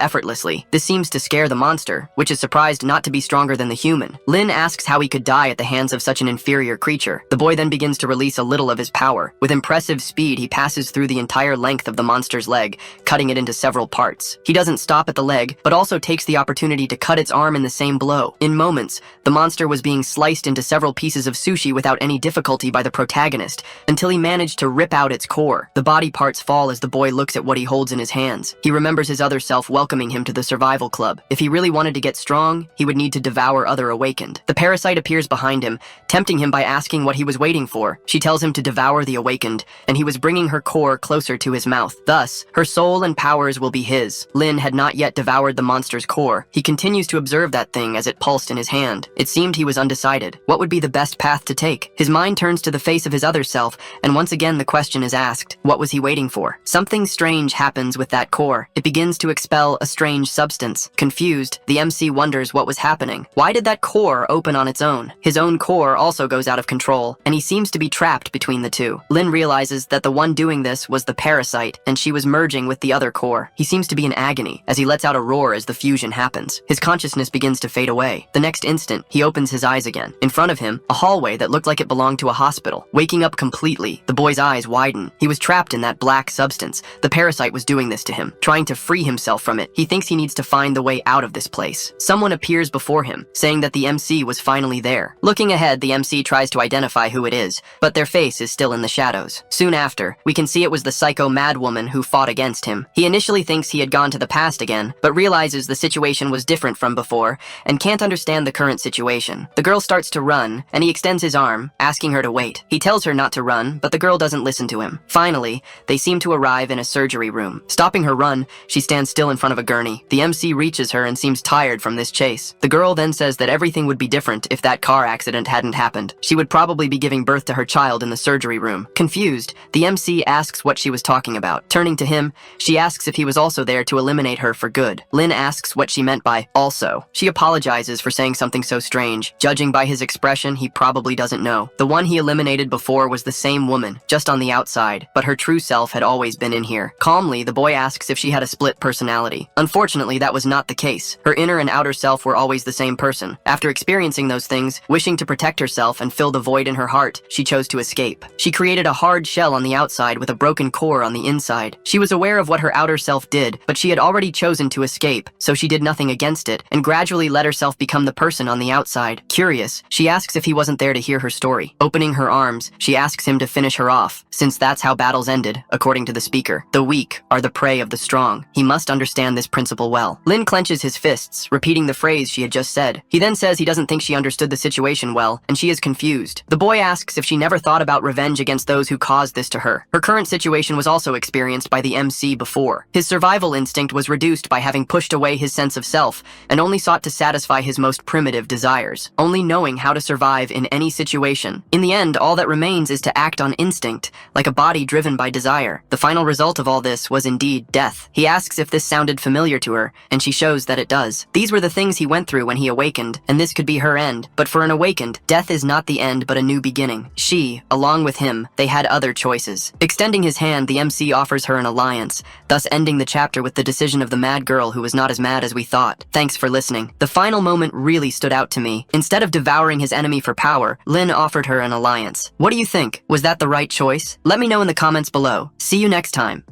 effortlessly. This seems to scare the monster, which is surprised not to be stronger than the human. Lin asks how he could die at the hands of such an inferior creature. The boy then begins to release a little of his power. With impressive speed, he passes through the entire length of the monster's leg, cutting it into several parts. He doesn't stop at the leg, but also takes the opportunity to cut its arm in the same blow. In moments, the monster was being sliced into several pieces of sushi without any difficulty by the protagonist, until he managed to rip out its core. The body parts fall as the boy looks at what he holds in his hands. He remembers his other self welcoming him to the survival club. If he really wanted to get strong, he would need to devour other awakened. The parasite appears behind him, tempting him by asking what he was waiting for. She tells him to devour the awakened, and he was bringing her core closer to his mouth. Thus, her soul and powers will be his. Lin had not yet devoured the monster's core. He continues to observe that thing as it pulsed in his hand. It seemed he was undecided. What would be the best path to take? His mind turns to the face of his other self, and once again the question is asked, what was he waiting for? Something strange happens with that core. It begins to expel a strange substance. Confused, the MC wonders what was happening. Why did that core open on its own? His own core also goes out of control, and he seems to be trapped between the two. Lin realizes that the one doing this was the parasite, and she was merging with the other core. He seems to be in agony, as he lets out a roar as the fusion happens. His consciousness begins to fade away. The next instant, he opens his eyes again. In front of him, a hallway that looked like it belonged to a hospital. Waking up completely, the boy's eyes widen. He was trapped in that black substance. The parasite was doing this to him, trying to free himself from it. He thinks he needs to find the way out of this place. Someone appears before him, saying that the MC was finally there. Looking ahead, the MC tries to identify who it is, but their face is still in the shadows. Soon after, we can see it was the psycho madwoman who fought against him. He initially thinks he had gone to the past again, but realizes the situation was different from before, and can't understand the current situation. The girl starts to run, and he extends his arm, asking her to wait. He tells her not to run, but the girl doesn't listen to him. Finally, they seem to arrive in a surgery room. Stopping her run, she stands still in front of a gurney. The MC reaches her and seems tired from this chase. The girl then says that everything would be different if that car accident hadn't happened. She would probably be giving birth to her child in the surgery room. Confused, the MC asks what she was talking about. Turning to him, she asks if he was also there to eliminate her for good. Lin asks what she meant by also. She apologizes for saying something so strange. Judging by his expression, he probably doesn't know. The one he eliminated before was the same woman, just on the outside, but her true self had always been in here. Calmly, the boy asks if she had a split personality. Unfortunately, that was not the case. Her inner and outer self were always the same person. After experiencing those things, wishing to protect herself and fill the void in her heart, she chose to escape. She created a hard shell on the outside with a broken core on the inside. She was aware of what her outer self did, but she had already chosen to escape, so she did nothing against it, and gradually let herself become the person on the outside. Curious, she asks if he wasn't there to hear her story. Opening her arms, she asks him to finish her off, since that's how battles ended, according to the speaker. The weak are the prey of the strong. He must understand this principle well. Lin clenches his fists, repeating the phrase she had just said. He then says he doesn't think she understood the situation well, and she is confused. The boy asks if she never thought about revenge against those who caused this to her. Her current situation was also experienced by the MC before. His survival instinct was reduced by having pushed away his sense of self, and only sought to satisfy his most primitive desires, only knowing how to survive in any situation. In the end, all that remains is to act on instinct, like a body driven by desire. The final result of all this was indeed death. He asks if this sounded familiar to her, and she shows that it does. These were the things he went through when he awakened, and this could be her end. But for an awakened, death is not the end but a new beginning. She, along with him, they had other choices. Extending his hand, the MC offers her an alliance, thus ending the chapter with the decision of the mad girl who was not as mad as we thought. Thanks for listening. The final moment really stood out to me. Instead of devouring his enemy for power, Lin offered her an alliance. What do you think? Was that the right choice? Let me know in the comments below. See you next time.